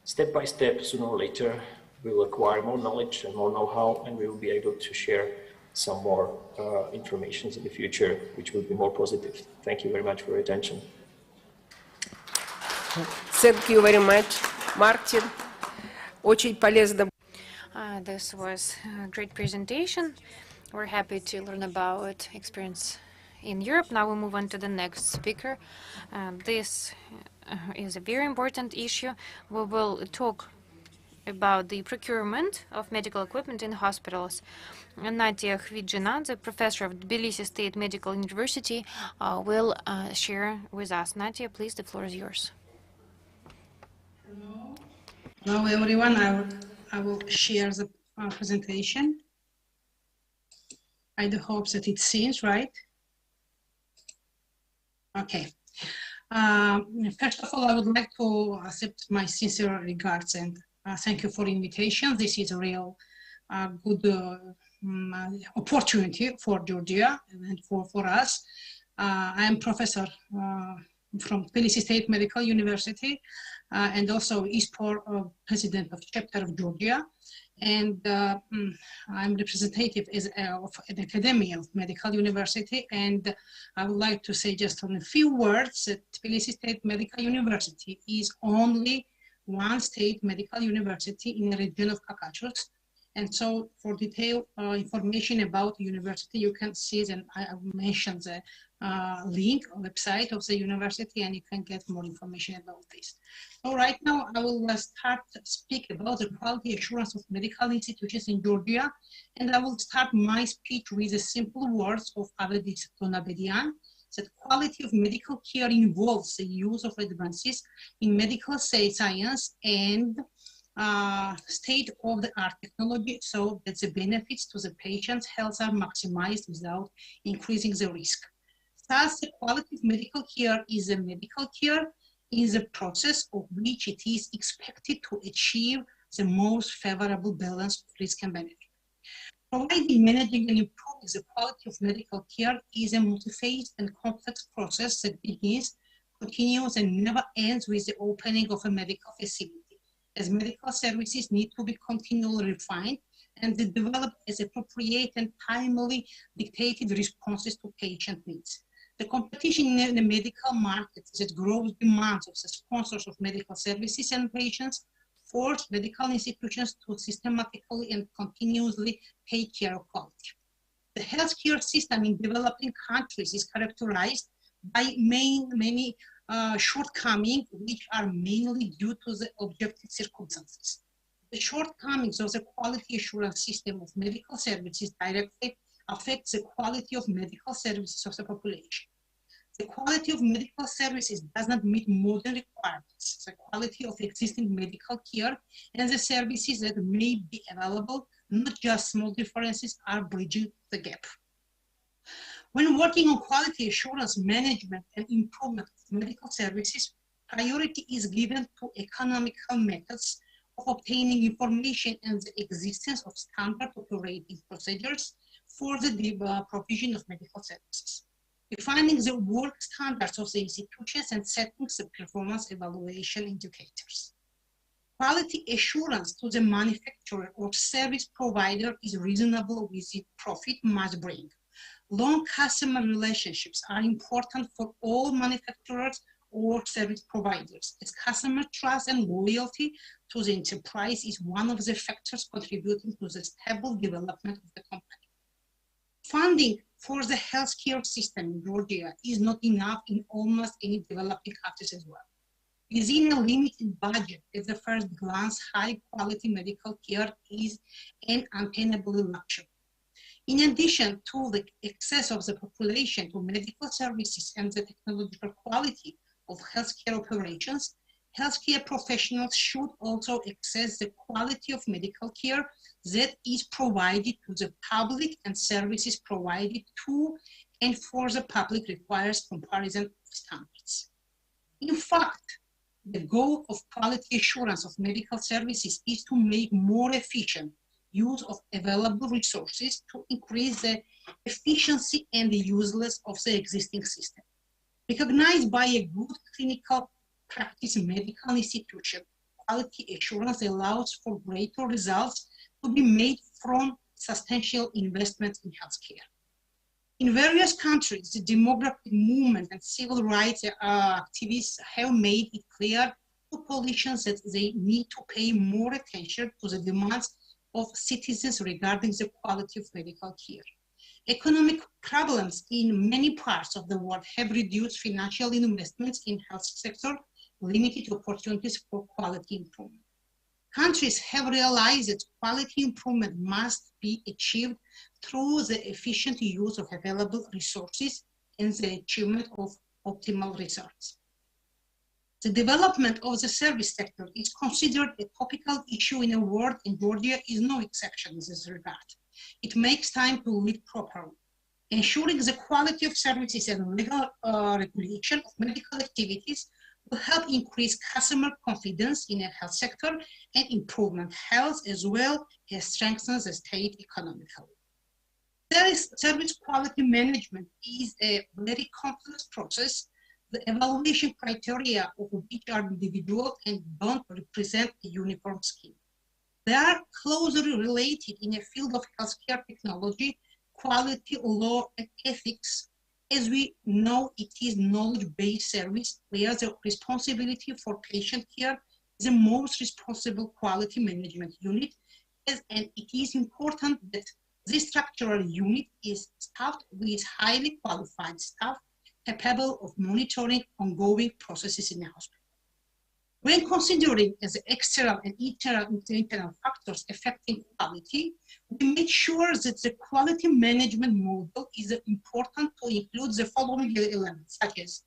step by step, sooner or later, we will acquire more knowledge and more know-how, and we will be able to share some more information in the future, which will be more positive. Thank you very much for your attention. Thank you very much, Martin. Очень полезно. This was a great presentation. We're happy to learn about experience in Europe. Now we move on to the next speaker. This is a very important issue. We will talk about the procurement of medical equipment in hospitals. Nadia Khvidjina, the professor of Tbilisi State Medical University, will share with us. Nadia, please, the floor is yours. Hello, everyone. I will share the presentation. I do hope that it seems right. Okay. First of all, I would like to accept my sincere regards and thank you for the invitation. This is a real good opportunity for Georgia and for us. I am professor from Tbilisi State Medical University and also ISPOR president of chapter of Georgia. And I'm representative of an academy of medical university. And I would like to say just in a few words that Tbilisi State Medical University is only one state medical university in the region of Caucasus. And so for detailed information about the university, you can see that I mentioned the link or website of the university, and you can get more information about this. So right now, I will start to speak about the quality assurance of medical institutions in Georgia. And I will start my speech with the simple words of Avedis Tonabedian, that quality of medical care involves the use of advances in medical science and state-of-the-art technology so that the benefits to the patient's health are maximized without increasing the risk. Thus, the quality of medical care is a medical care in the process of which it is expected to achieve the most favorable balance of risk and benefit. Providing, managing, and improving the quality of medical care is a multi-phased and complex process that begins, continues, and never ends with the opening of a medical facility, as medical services need to be continually refined and developed as appropriate and timely dictated responses to patient needs. The competition in the medical market that grows demands of the sponsors of medical services and patients force medical institutions to systematically and continuously take care of quality. The healthcare system in developing countries is characterized by many shortcomings, which are mainly due to the objective circumstances. The shortcomings of the quality assurance system of medical services directly affects the quality of medical services of the population. The quality of medical services does not meet modern requirements. The quality of existing medical care and the services that may be available, not just small differences, are bridging the gap. When working on quality assurance management and improvement of medical services, priority is given to economical methods of obtaining information and the existence of standard operating procedures for the provision of medical services, defining the work standards of the institutions and setting the performance evaluation indicators. Quality assurance to the manufacturer or service provider is reasonable with the profit must bring. Long customer relationships are important for all manufacturers or service providers, as customer trust and loyalty to the enterprise is one of the factors contributing to the stable development of the company. Funding for the healthcare system in Georgia is not enough in almost any developing countries as well. Within a limited budget, at the first glance, high quality medical care is an unattainable luxury. In addition to the access of the population to medical services and the technological quality of healthcare operations, healthcare professionals should also access the quality of medical care that is provided to the public, and services provided to and for the public requires comparison of standards. In fact, the goal of quality assurance of medical services is to make more efficient use of available resources to increase the efficiency and the usefulness of the existing system. Recognized by a good clinical practice medical institution, quality assurance allows for greater results to be made from substantial investments in healthcare. In various countries, the demographic movement and civil rights activists have made it clear to politicians that they need to pay more attention to the demands of citizens regarding the quality of medical care. Economic problems in many parts of the world have reduced financial investments in health sector, limited opportunities for quality improvement. Countries have realized that quality improvement must be achieved through the efficient use of available resources and the achievement of optimal results. The development of the service sector is considered a topical issue in the world, and Georgia is no exception in this regard. It makes time to lead properly. Ensuring the quality of services and legal regulation of medical activities will help increase customer confidence in the health sector and improvement health, as well as strengthen the state economically. Service quality management is a very complex process. The evaluation criteria of which are individual and don't represent a uniform scheme. They are closely related in the field of healthcare technology, quality, law, and ethics. As we know, it is knowledge-based service where the responsibility for patient care is the most responsible quality management unit, and it is important that this structural unit is staffed with highly qualified staff capable of monitoring ongoing processes in the hospital. When considering the external and internal factors affecting quality, we make sure that the quality management model is important to include the following elements, such as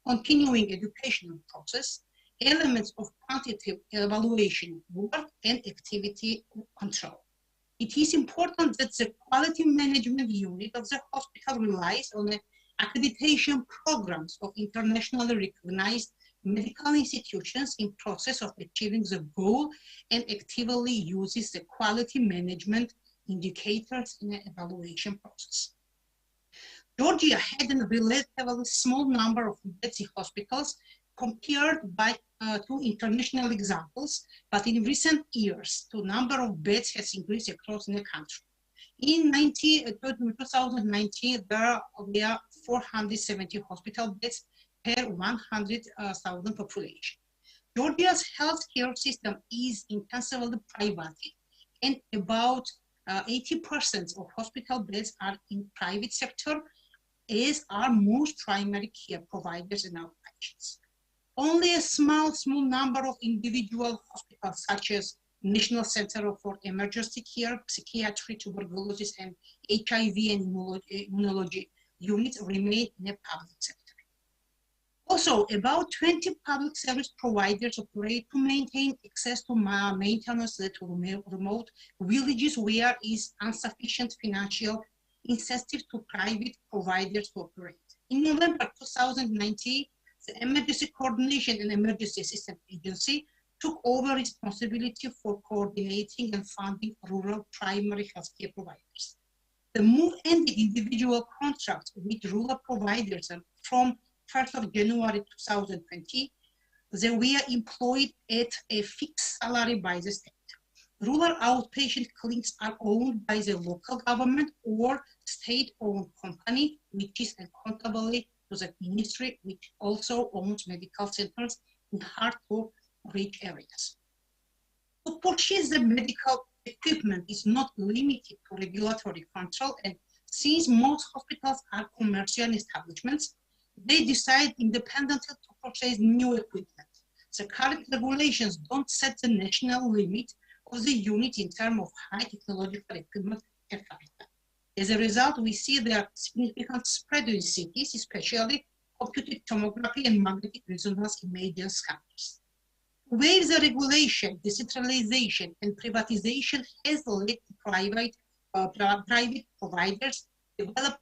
continuing educational process, elements of quantitative evaluation work, and activity control. It is important that the quality management unit of the hospital relies on accreditation programs of internationally recognized medical institutions in process of achieving the goal and actively uses the quality management indicators in the evaluation process. Georgia had a relatively small number of beds in hospitals compared to international examples, but in recent years, the number of beds has increased across the country. In 2019, there were 470 hospital beds per 100,000 population. Georgia's healthcare system is intensively private, and about 80% of hospital beds are in private sector, as are most primary care providers and outpatients. Only a small number of individual hospitals, such as National Center for Emergency Care, Psychiatry, Tuberculosis, and HIV and Immunology units remain in the public sector. Also, about 20 public service providers operate to maintain access to maintenance to remote villages where is insufficient financial incentive to private providers to operate. In November 2019, the Emergency Coordination and Emergency Assistance Agency took over responsibility for coordinating and funding rural primary healthcare providers. The move ended individual contracts with rural providers, and from 1st of January 2020, they were employed at a fixed salary by the state. Rural outpatient clinics are owned by the local government or state-owned company, which is accountable to the ministry, which also owns medical centers in hard-to-reach areas. To purchase the medical equipment is not limited to regulatory control, and since most hospitals are commercial establishments, they decide independently to purchase new equipment. The current regulations don't set the national limit of the unit in terms of high technological equipment per capita. As a result, we see there are significant spread in cities, especially computed tomography and magnetic resonance imaging scanners. Where the regulation, decentralization, and privatization has led to private providers develop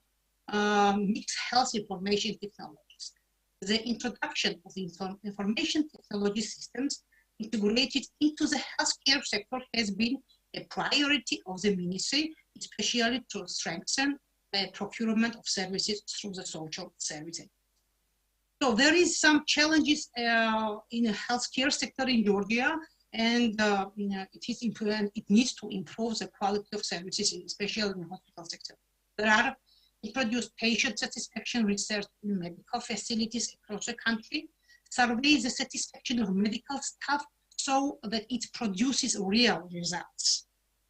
mixed health information technologies. The introduction of information technology systems integrated into the healthcare sector has been a priority of the ministry, especially to strengthen the procurement of services through the social services. So there is some challenges in the healthcare sector in Georgia, and it needs to improve the quality of services, especially in the hospital sector. There are introduced patient satisfaction research in medical facilities across the country, survey the satisfaction of medical staff so that it produces real results.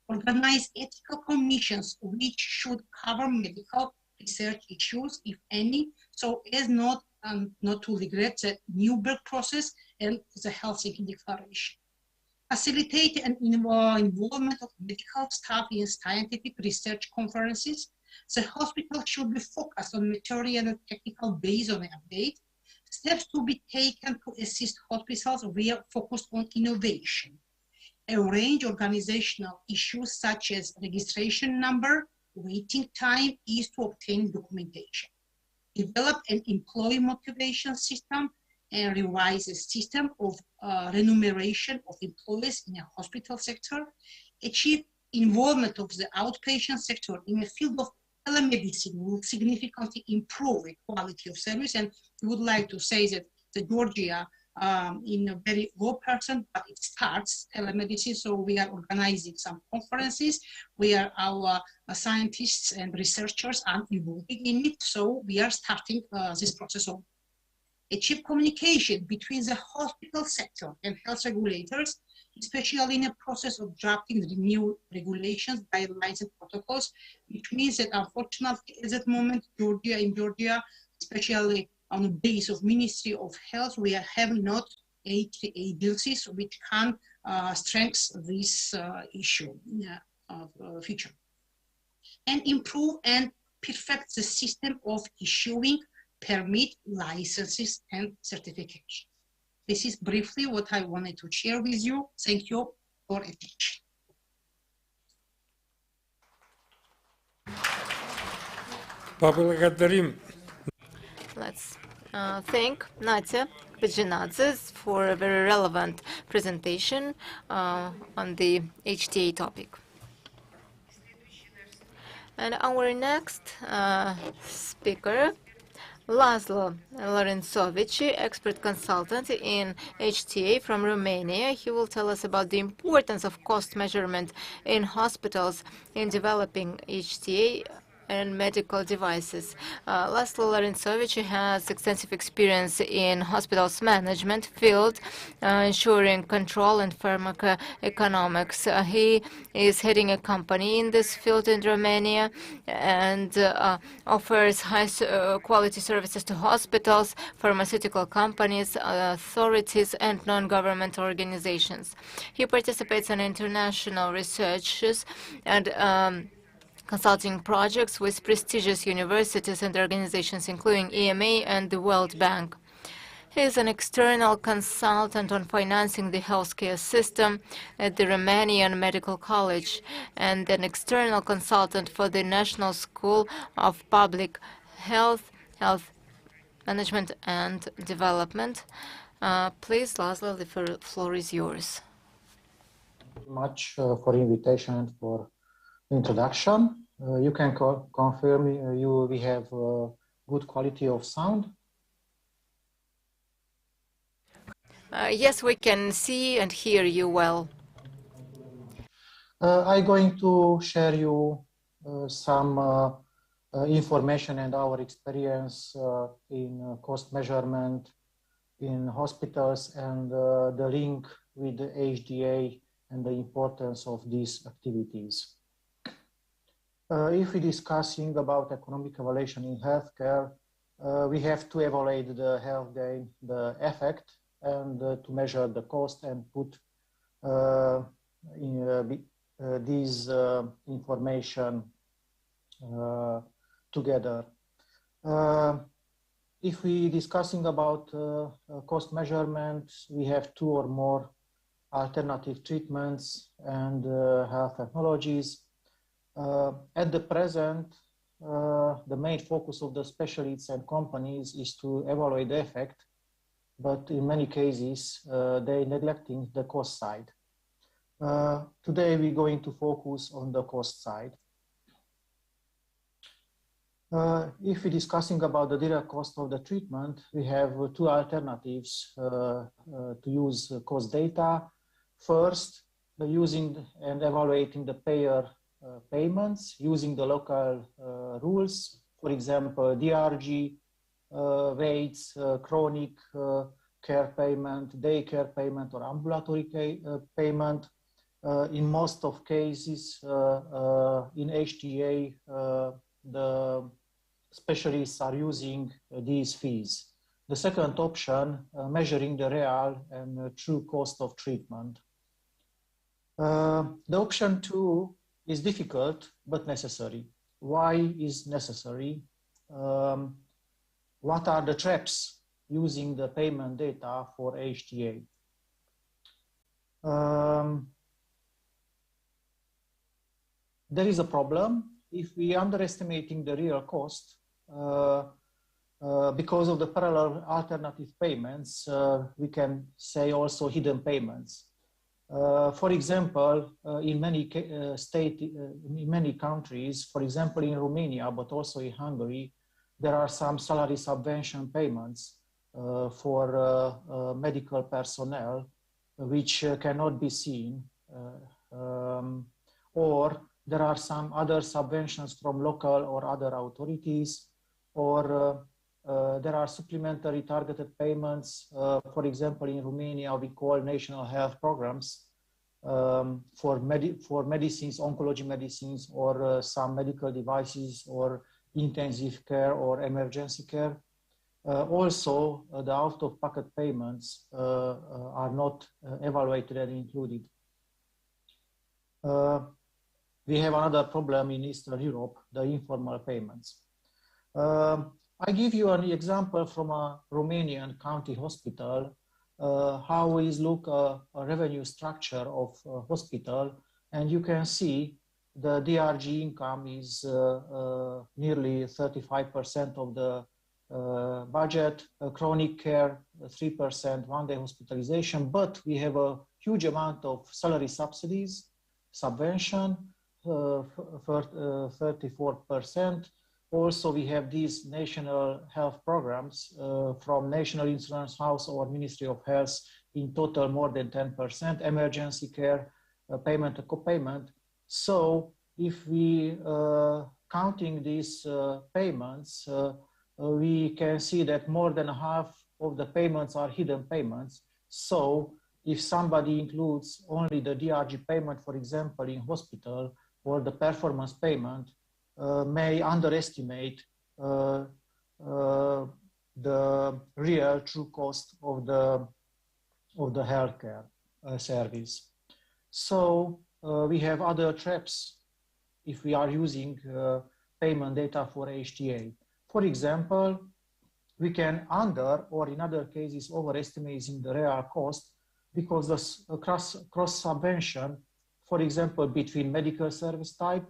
Organize ethical commissions which should cover medical research issues, if any, so as not to regret the Nuremberg process and the Helsinki Declaration. Facilitate an involvement of medical staff in scientific research conferences. The hospital should be focused on material and technical based on the update. Steps to be taken to assist hospitals were focused on innovation. Arrange organizational issues such as registration number, waiting time, ease to obtain documentation. Develop an employee motivation system and revise a system of remuneration of employees in a hospital sector. Achieve involvement of the outpatient sector in the field of telemedicine will significantly improve the quality of service, and we would like to say that the Georgia in a very low percent, but it starts telemedicine, so we are organizing some conferences where our scientists and researchers are involved in it, so we are starting this process of achieve communication between the hospital sector and health regulators, especially in a process of drafting the new regulations, guidelines, and protocols, which means that unfortunately at that moment, in Georgia, especially on the base of Ministry of Health, we have not HTA agencies which can strengthen this issue of future. And improve and perfect the system of issuing permit, licenses, and certification. This is briefly what I wanted to share with you. Thank you for attention. Let's thank Natya Pajinadze for a very relevant presentation on the HTA topic. And our next speaker, Laszlo Lorenzovici, expert consultant in HTA from Romania. He will tell us about the importance of cost measurement in hospitals in developing HTA and medical devices. Laszlo Lorenzovici has extensive experience in hospitals management field, ensuring control and pharmacoeconomics. He is heading a company in this field in Romania and offers high quality services to hospitals, pharmaceutical companies, authorities, and non-governmental organizations. He participates in international researches and consulting projects with prestigious universities and organizations, including EMA and the World Bank. He is an external consultant on financing the healthcare system at the Romanian Medical College and an external consultant for the National School of Public Health, Health Management and Development. Please, Laszlo, the floor is yours. Thank you much for the invitation and for introduction. You can confirm we have good quality of sound? Yes, we can see and hear you well. I'm going to share you some information and our experience in cost measurement in hospitals and the link with the HTA and the importance of these activities. If we're discussing about economic evaluation in healthcare, we have to evaluate the health gain, the effect, and to measure the cost and put this information together. If we discussing about cost measurement, we have 2 or more alternative treatments and health technologies. At the present, the main focus of the specialists and companies is to evaluate the effect, but in many cases, they neglecting the cost side. Today, we're going to focus on the cost side. If we're discussing about the direct cost of the treatment, we have 2 alternatives to use cost data. First, using and evaluating the payer payments using the local rules, for example, DRG rates, chronic care payment, day care payment, or ambulatory payment. In most of cases, in HTA, the specialists are using these fees. The second option, measuring the real and true cost of treatment. The option 2 is difficult but necessary. Why is necessary? What are the traps using the payment data for HTA? There is a problem if we underestimating the real cost because of the parallel alternative payments. We can say also hidden payments. For example, in many in many countries, for example, in Romania, but also in Hungary, there are some salary subvention payments for medical personnel, which cannot be seen, or there are some other subventions from local or other authorities, or there are supplementary targeted payments. For example, in Romania, we call national health programs for medicines, oncology medicines, or some medical devices, or intensive care or emergency care. Also, the out-of-pocket payments are not evaluated and included. We have another problem in Eastern Europe, the informal payments. I give you an example from a Romanian county hospital, how is look a revenue structure of a hospital, and you can see the DRG income is nearly 35% of the budget, chronic care 3%, one-day hospitalization, but we have a huge amount of salary subsidies, subvention, 34%. Also, we have these national health programs from National Insurance House or Ministry of Health, in total more than 10%, emergency care, payment and co-payment. So if we counting these payments, we can see that more than half of the payments are hidden payments. So if somebody includes only the DRG payment, for example, in hospital, or the performance payment, may underestimate the real true cost of the healthcare service. So we have other traps if we are using payment data for HTA. For example, we can under, or in other cases, overestimating the real cost because the cross subvention, for example, between medical service type.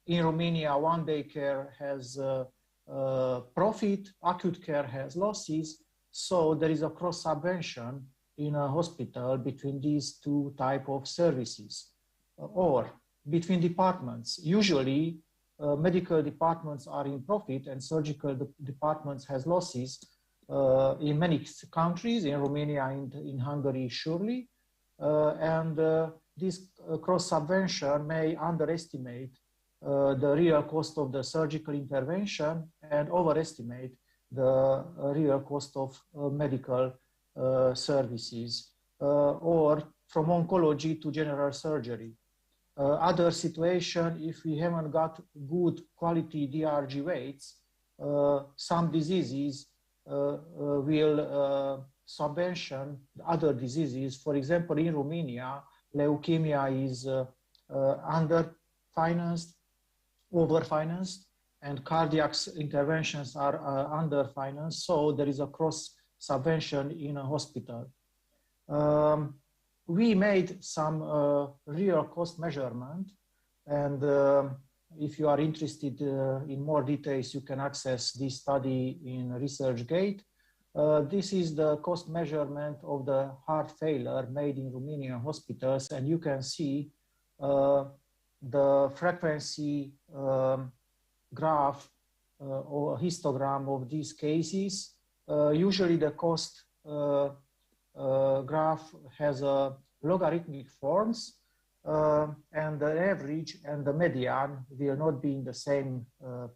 In Romania, one-day care has profit, acute care has losses. So there is a cross subvention in a hospital between these 2 types of services, or between departments. Usually, medical departments are in profit and surgical departments has losses. In many countries, in Romania and in Hungary, surely. This cross subvention may underestimate the real cost of the surgical intervention and overestimate the real cost of medical services, or from oncology to general surgery. Other situation, if we haven't got good quality DRG rates, some diseases will subvention other diseases. For example, in Romania, leukemia is underfinanced, overfinanced and cardiac interventions are underfinanced, so there is a cross-subvention in a hospital. We made some real cost measurement, and if you are interested in more details, you can access this study in ResearchGate. This is the cost measurement of the heart failure made in Romanian hospitals, and you can see the frequency graph or histogram of these cases. Usually the cost graph has a logarithmic forms, and the average and the median will not be in the same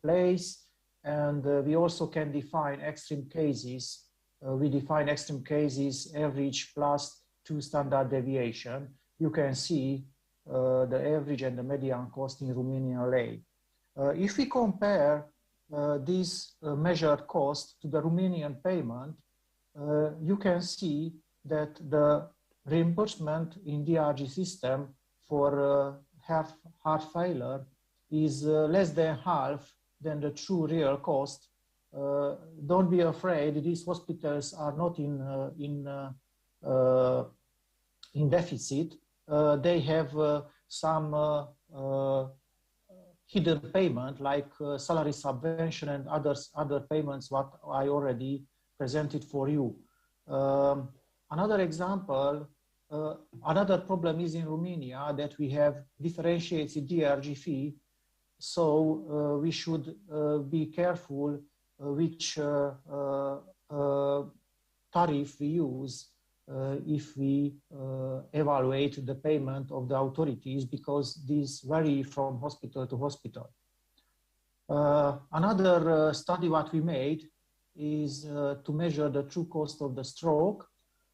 place. And we also can define extreme cases. We define extreme cases average plus 2 standard deviation. You can see the average and the median cost in Romanian lei. If we compare this measured cost to the Romanian payment, you can see that the reimbursement in DRG system for heart failure is less than half than the true real cost. Don't be afraid, these hospitals are not in deficit. They have some hidden payment like salary subvention and other payments what I already presented for you. Another example, another problem is in Romania that we have differentiated DRG fee. So we should be careful which tariff we use if we evaluate the payment of the authorities, because these vary from hospital to hospital. Another study what we made is to measure the true cost of the stroke.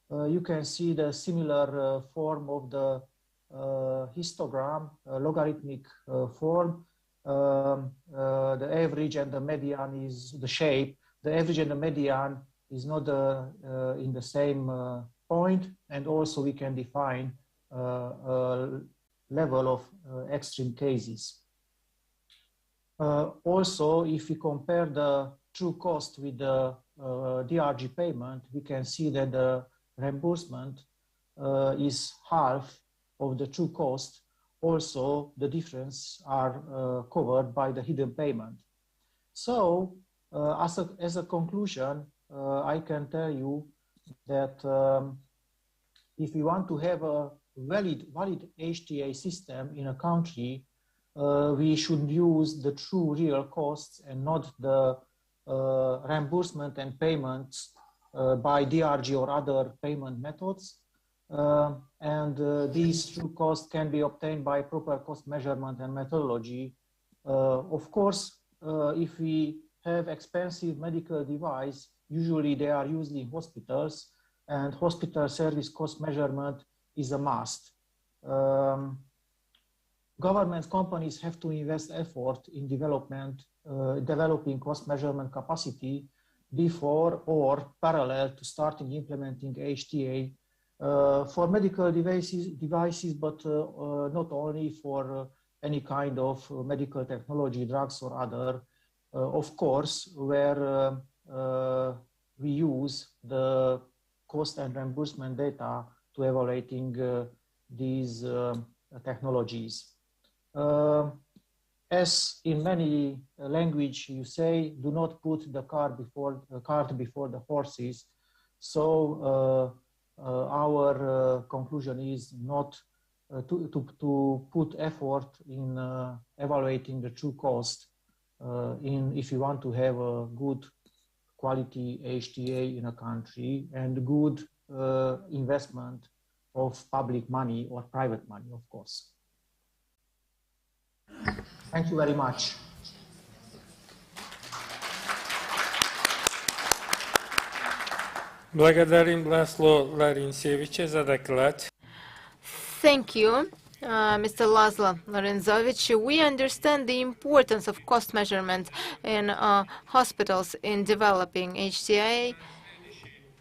You can see the similar form of the histogram, logarithmic form. The average and the median is the shape. The average and the median is not in the same point, and also we can define a level of extreme cases. Also, if we compare the true cost with the DRG payment, we can see that the reimbursement is half of the true cost. Also, the difference are covered by the hidden payment. So, as a conclusion, I can tell you that if we want to have a valid HTA system in a country, we should use the true real costs and not the reimbursement and payments by DRG or other payment methods. These true costs can be obtained by proper cost measurement and methodology. Of course, if we have expensive medical device, usually they are used in hospitals, and hospital service cost measurement is a must. Government companies have to invest effort in developing cost measurement capacity before or parallel to starting implementing HTA for medical devices, but not only for any kind of medical technology, drugs or other. Of course, where we use the cost and reimbursement data to evaluating these technologies. As in many language you say, do not put the cart before the horses. So our conclusion is not to put effort in evaluating the true cost if you want to have a good quality HTA in a country and good investment of public money or private money, of course. Thank you very much. Благодарим Laszlo Larintsevich за доклад. Thank you, Mr. Laszlo Larintsevich. We understand the importance of cost measurement in hospitals in developing HTA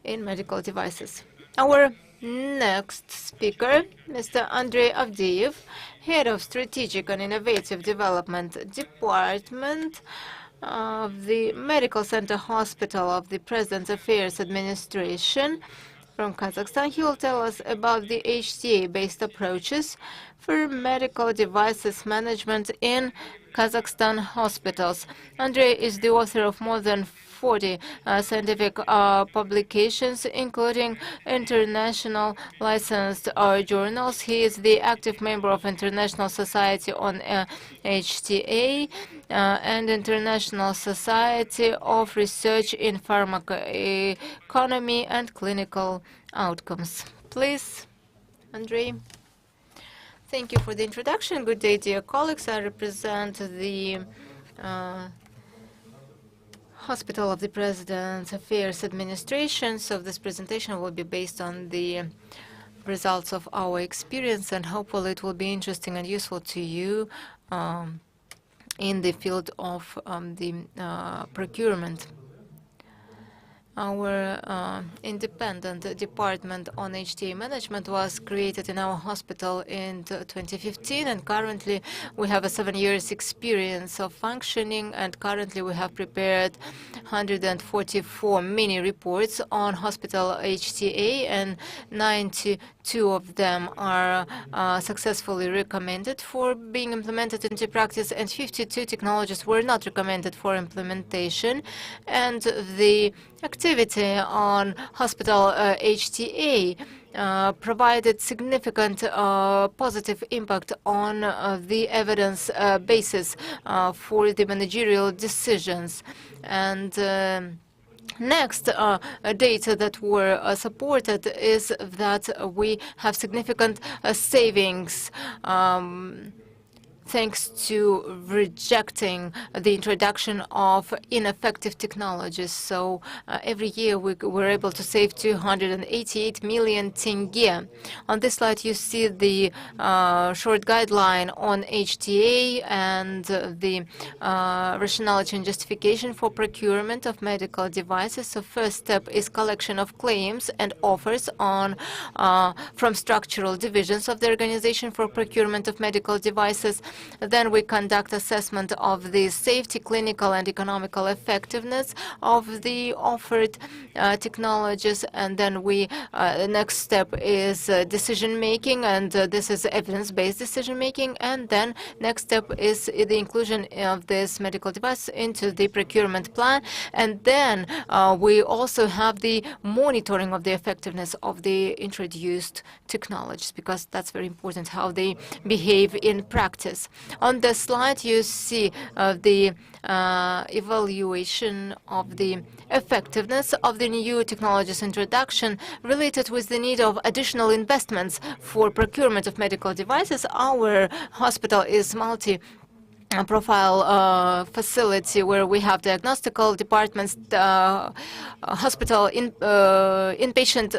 in medical devices. Our Next speaker, Mr. Andrei Avdeyev, Head of Strategic and Innovative Development Department of the Medical Center Hospital of the President's Affairs Administration from Kazakhstan. He will tell us about the HTA-based approaches for medical devices management in Kazakhstan hospitals. Andrei is the author of more than 40 scientific publications, including international licensed journals. He is the active member of International Society on HTA and International Society of Research in Pharmacoeconomy and Clinical Outcomes. Please, Andrei. Thank you for the introduction. Good day, dear colleagues. I represent the Hospital of the President's Affairs Administration. So this presentation will be based on the results of our experience, and hopefully it will be interesting and useful to you in the field of the procurement. Our independent department on HTA management was created in our hospital in 2015, and currently we have a 7 years experience of functioning, and currently we have prepared 144 mini reports on hospital HTA, and 92 of them are successfully recommended for being implemented into practice, and 52 technologies were not recommended for implementation. And the activity on hospital HTA provided significant positive impact on the evidence basis for the managerial decisions. And next data that were supported is that we have significant savings thanks to rejecting the introduction of ineffective technologies. So every year we were able to save 288 million tenge. On this slide you see the short guideline on HTA and the rationality and justification for procurement of medical devices. So first step is collection of claims and offers on from structural divisions of the organization for procurement of medical devices. Then we conduct assessment of the safety, clinical, and economical effectiveness of the offered technologies. And then we, the next step is decision making, and this is evidence-based decision making. And then next step is the inclusion of this medical device into the procurement plan. And then we also have the monitoring of the effectiveness of the introduced technologies, because that's very important how they behave in practice. On the slide, you see the evaluation of the effectiveness of the new technologies introduction related with the need of additional investments for procurement of medical devices. Our hospital is profile facility where we have diagnostical departments, hospital inpatient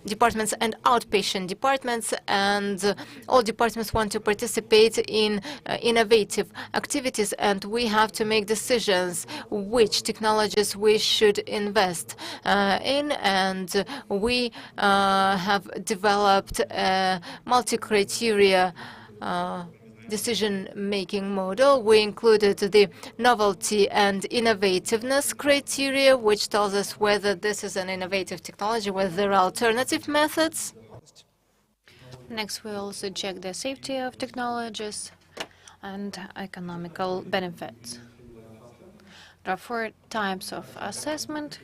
departments and outpatient departments, and all departments want to participate in innovative activities, and we have to make decisions which technologies we should invest in. And we have developed a multi-criteria decision-making model. We included the novelty and innovativeness criteria, which tells us whether this is an innovative technology, whether there are alternative methods. Next, we also check the safety of technologies and economical benefits. There are 4 types of assessment,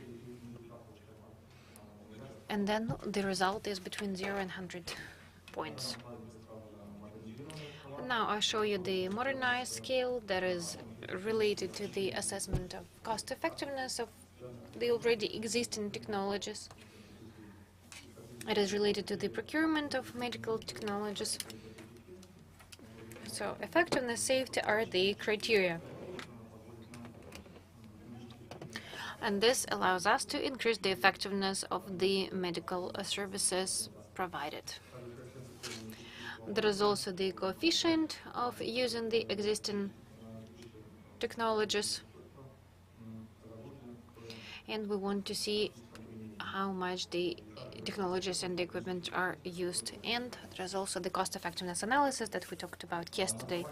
and then the result is between 0 and 100 points. Now I show you the modernized scale that is related to the assessment of cost effectiveness of the already existing technologies. It is related to the procurement of medical technologies. So effectiveness, safety are the criteria. And this allows us to increase the effectiveness of the medical services provided. There is also the coefficient of using the existing technologies. And we want to see how much the technologies and the equipment are used. And there's also the cost effectiveness analysis that we talked about yesterday.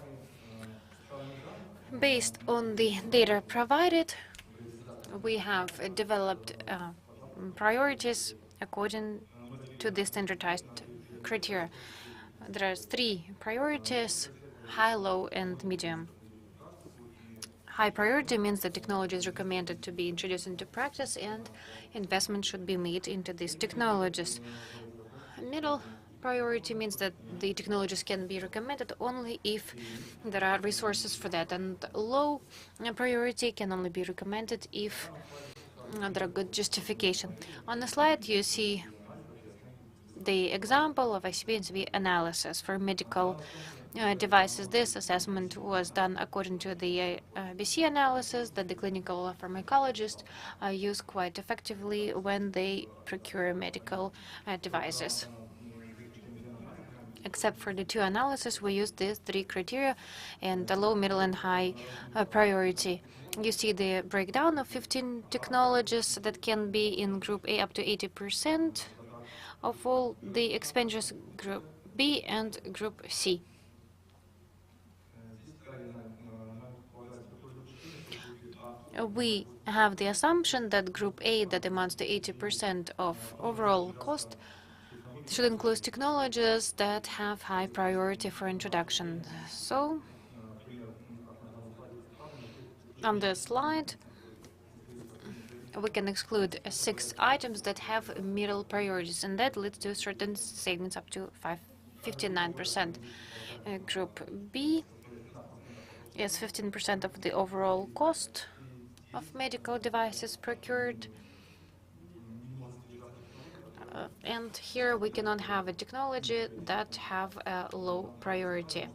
Based on the data provided, we have developed priorities according to the standardized criteria. There are 3 priorities: high, low, and medium. High priority means that technology is recommended to be introduced into practice and investment should be made into these technologies. Middle priority means that the technologies can be recommended only if there are resources for that, and low priority can only be recommended if there are good justification. On the slide you see the example of ICP and CV analysis for medical devices. This assessment was done according to the BC analysis that the clinical pharmacologists use quite effectively when they procure medical devices. Except for the 2 analyses, we use these 3 criteria and the low, middle, and high priority. You see the breakdown of 15 technologies that can be in Group A up to 80% of all the expenditures, Group B and Group C. We have the assumption that Group A, that amounts to 80% of overall cost, should include technologies that have high priority for introduction. So, on this slide, we can exclude 6 items that have middle priorities, and that leads to certain savings up to 59%. Group B is 15% of the overall cost of medical devices procured. And here we cannot have a technology that have a low priority.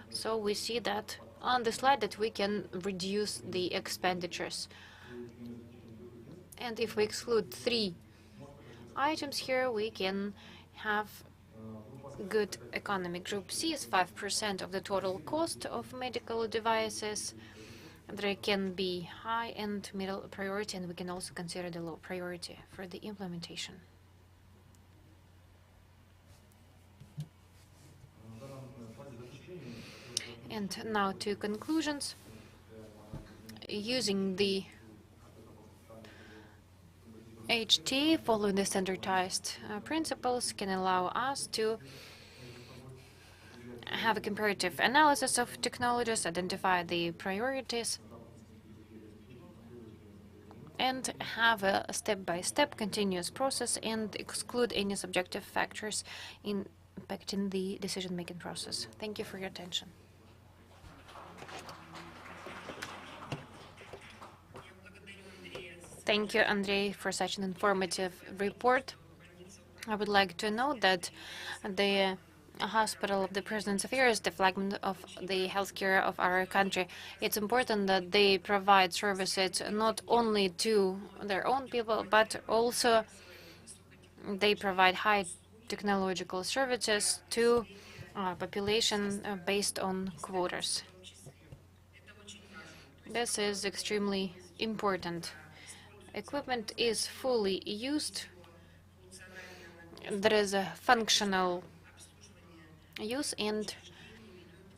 So we see that on the slide that we can reduce the expenditures. And if we exclude 3 items here, we can have good economy. Group C is 5% of the total cost of medical devices. There can be high and middle priority, and we can also consider the low priority for the implementation. And now to conclusions. Using the HTA, following the standardized principles, can allow us to have a comparative analysis of technologies, identify the priorities, and have a step-by-step continuous process and exclude any subjective factors impacting the decision-making process. Thank you for your attention. Thank you, Andrei, for such an informative report. I would like to note that the Hospital of the President's Affairs, the flagman of the healthcare of our country, it's important that they provide services not only to their own people, but also they provide high technological services to population based on quotas. This is extremely important. Equipment is fully used. There is a functional use, and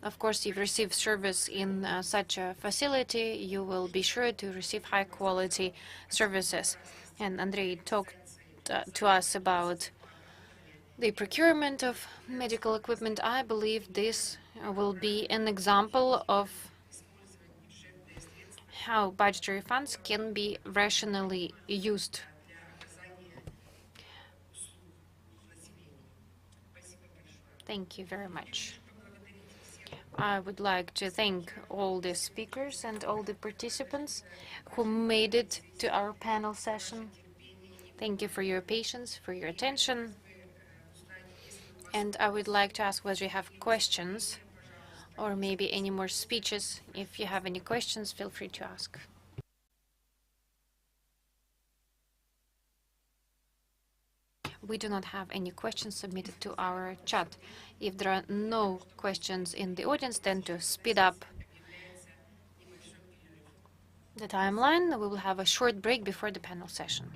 of course, if you receive service in such a facility, you will be sure to receive high-quality services. And Andrei talked to us about the procurement of medical equipment. I believe this will be an example of how budgetary funds can be rationally used. Thank you very much. I would like to thank all the speakers and all the participants who made it to our panel session. Thank you for your patience, for your attention. And I would like to ask whether you have questions or maybe any more speeches. If you have any questions, feel free to ask. We do not have any questions submitted to our chat. If there are no questions in the audience, then to speed up the timeline, we will have a short break before the panel session.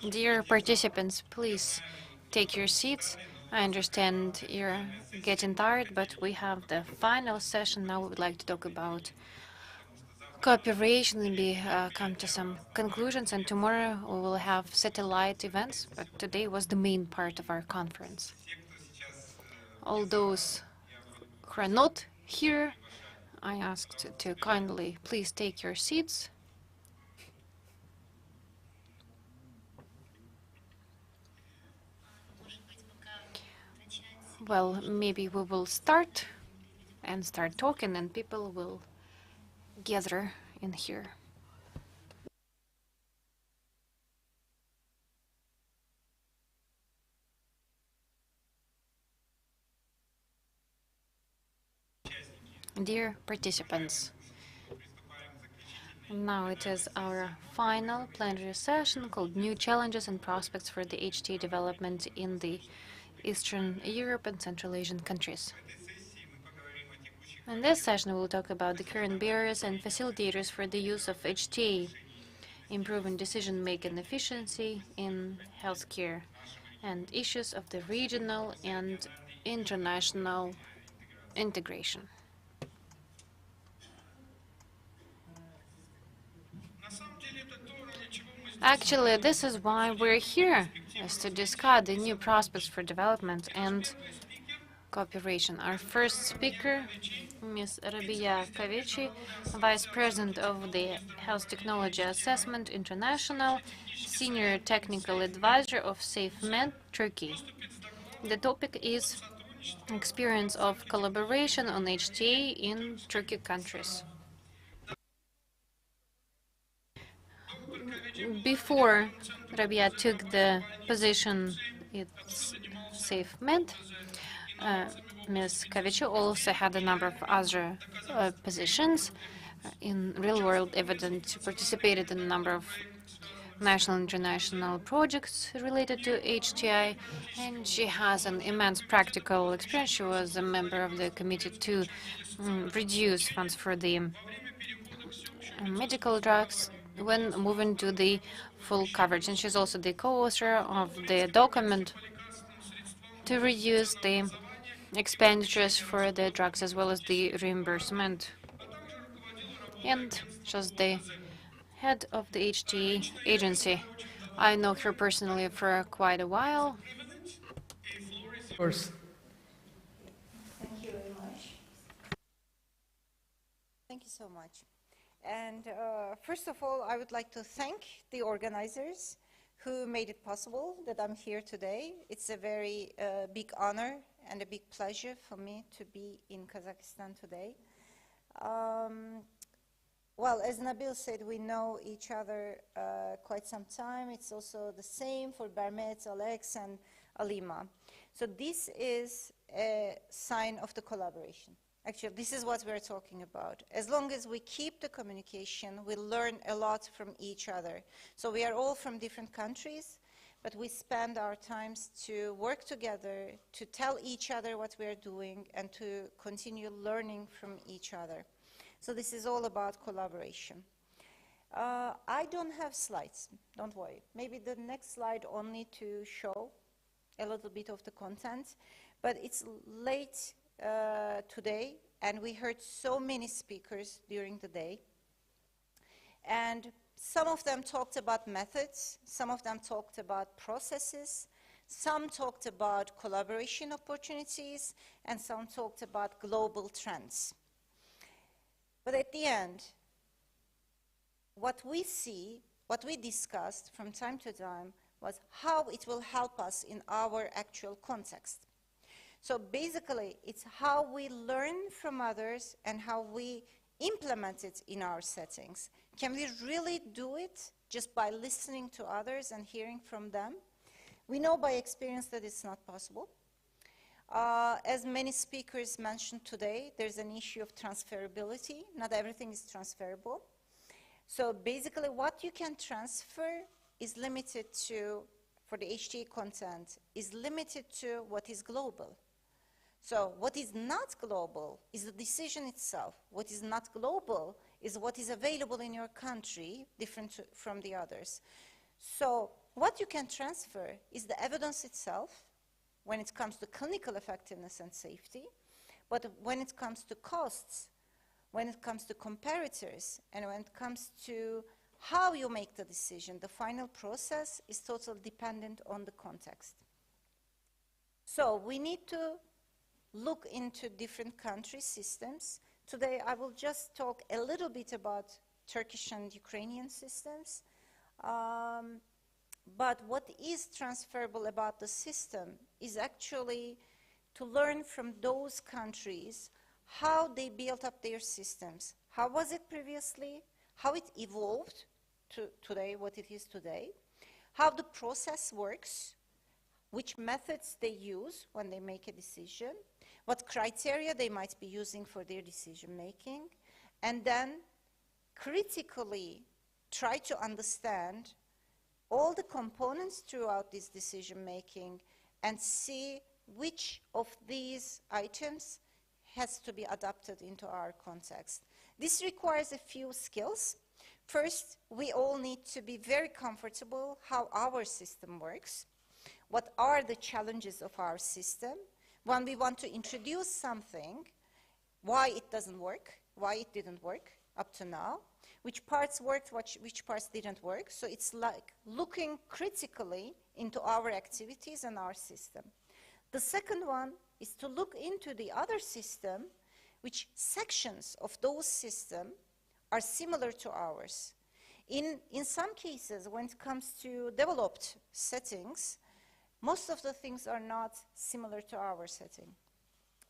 Dear participants, please take your seats. I understand you're getting tired, but we have the final session now. We would like to talk about cooperation and come to some conclusions. And tomorrow we will have satellite events, but today was the main part of our conference. All those who are not here, I asked to kindly please take your seats. Well, maybe we will start talking and people will gather in here. Dear participants, now it is our final plenary session called New Challenges and Prospects for the HTA Development in the Eastern Europe and Central Asian countries. In this session, we will talk about the current barriers and facilitators for the use of HTA, improving decision-making efficiency in healthcare, and issues of the regional and international integration. Actually, this is why we're here, is to discuss the new prospects for development and cooperation. Our first speaker, Ms. Rabia Kavici, Vice President of the Health Technology Assessment International, Senior Technical Advisor of SafeMed, Turkey. The topic is experience of collaboration on HTA in Turkic countries. Before Rabia took the position at SafeMed, Ms. Kavici also had a number of other positions in real-world evidence. She participated in a number of national and international projects related to HTA, and she has an immense practical experience. She was a member of the committee to reduce funds for the medical drugs when moving to the full coverage. And she's also the co-author of the document to reduce the expenditures for the drugs as well as the reimbursement. And she's the head of the HTA agency. I know her personally for quite a while. Of course. Thank you very much. Thank you so much. And first of all, I would like to thank the organizers who made it possible that I'm here today. It's a very big honor and a big pleasure for me to be in Kazakhstan today. Well, as Nabil said, we know each other quite some time. It's also the same for Bermet, Alex, and Alima. So this is a sign of the collaboration. Actually, this is what we're talking about. As long as we keep the communication, we learn a lot from each other. So we are all from different countries, but we spend our times to work together, to tell each other what we're doing, and to continue learning from each other. So this is all about collaboration. I don't have slides, don't worry. Maybe the next slide only to show a little bit of the content, but it's late today, and we heard so many speakers during the day. And some of them talked about methods, some of them talked about processes, some talked about collaboration opportunities, and some talked about global trends. But at the end, what we see, what we discussed from time to time was how it will help us in our actual context. So basically, it's how we learn from others and how we implement it in our settings. Can we really do it just by listening to others and hearing from them? We know by experience that it's not possible. As many speakers mentioned today, there's an issue of transferability. Not everything is transferable. So basically, what you can transfer is limited to, for the HTA content, is limited to what is global. So what is not global is the decision itself. What is not global is what is available in your country, different from the others. So what you can transfer is the evidence itself when it comes to clinical effectiveness and safety, but when it comes to costs, when it comes to comparators, and when it comes to how you make the decision, the final process is totally dependent on the context. So we need to look into different country systems. Today I will just talk a little bit about Turkish and Ukrainian systems. But what is transferable about the system is actually to learn from those countries how they built up their systems. How was it previously? How it evolved to today, what it is today. How the process works, which methods they use when they make a decision, what criteria they might be using for their decision making, and then critically try to understand all the components throughout this decision making and see which of these items has to be adapted into our context. This requires a few skills. First, we all need to be very comfortable how our system works. What are the challenges of our system? When we want to introduce something, why it doesn't work, why it didn't work up to now, which parts worked, which parts didn't work. So it's like looking critically into our activities and our system. The second one is to look into the other system, which sections of those systems are similar to ours. In some cases, when it comes to developed settings, most of the things are not similar to our setting.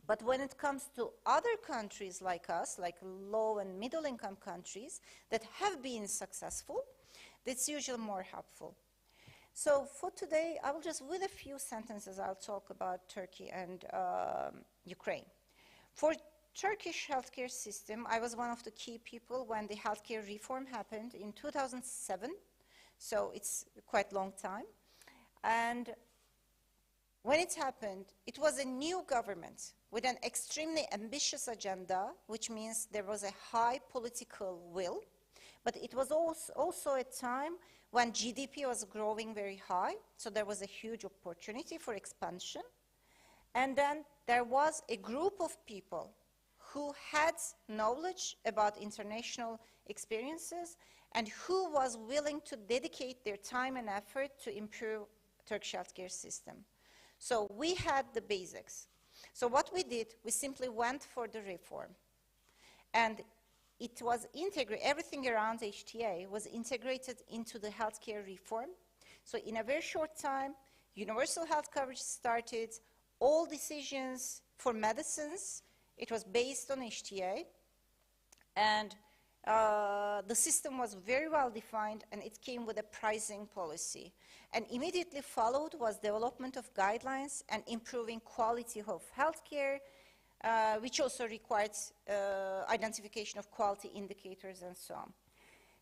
But when it comes to other countries like us, like low and middle income countries that have been successful, that's usually more helpful. So for today, I will just, with a few sentences, I'll talk about Turkey and Ukraine. For Turkish healthcare system, I was one of the key people when the healthcare reform happened in 2007. So it's quite a long time. And when it happened, it was a new government with an extremely ambitious agenda, which means there was a high political will. But it was also a time when GDP was growing very high, so there was a huge opportunity for expansion. And then there was a group of people who had knowledge about international experiences and who was willing to dedicate their time and effort to improve Turkish healthcare system. So we had the basics. So what we did, we simply went for the reform. And it was integrated, everything around HTA was integrated into the healthcare reform. So in a very short time, universal health coverage started, all decisions for medicines, it was based on HTA. And the system was very well defined, and it came with a pricing policy. And immediately followed was development of guidelines and improving quality of healthcare, which also required identification of quality indicators and so on.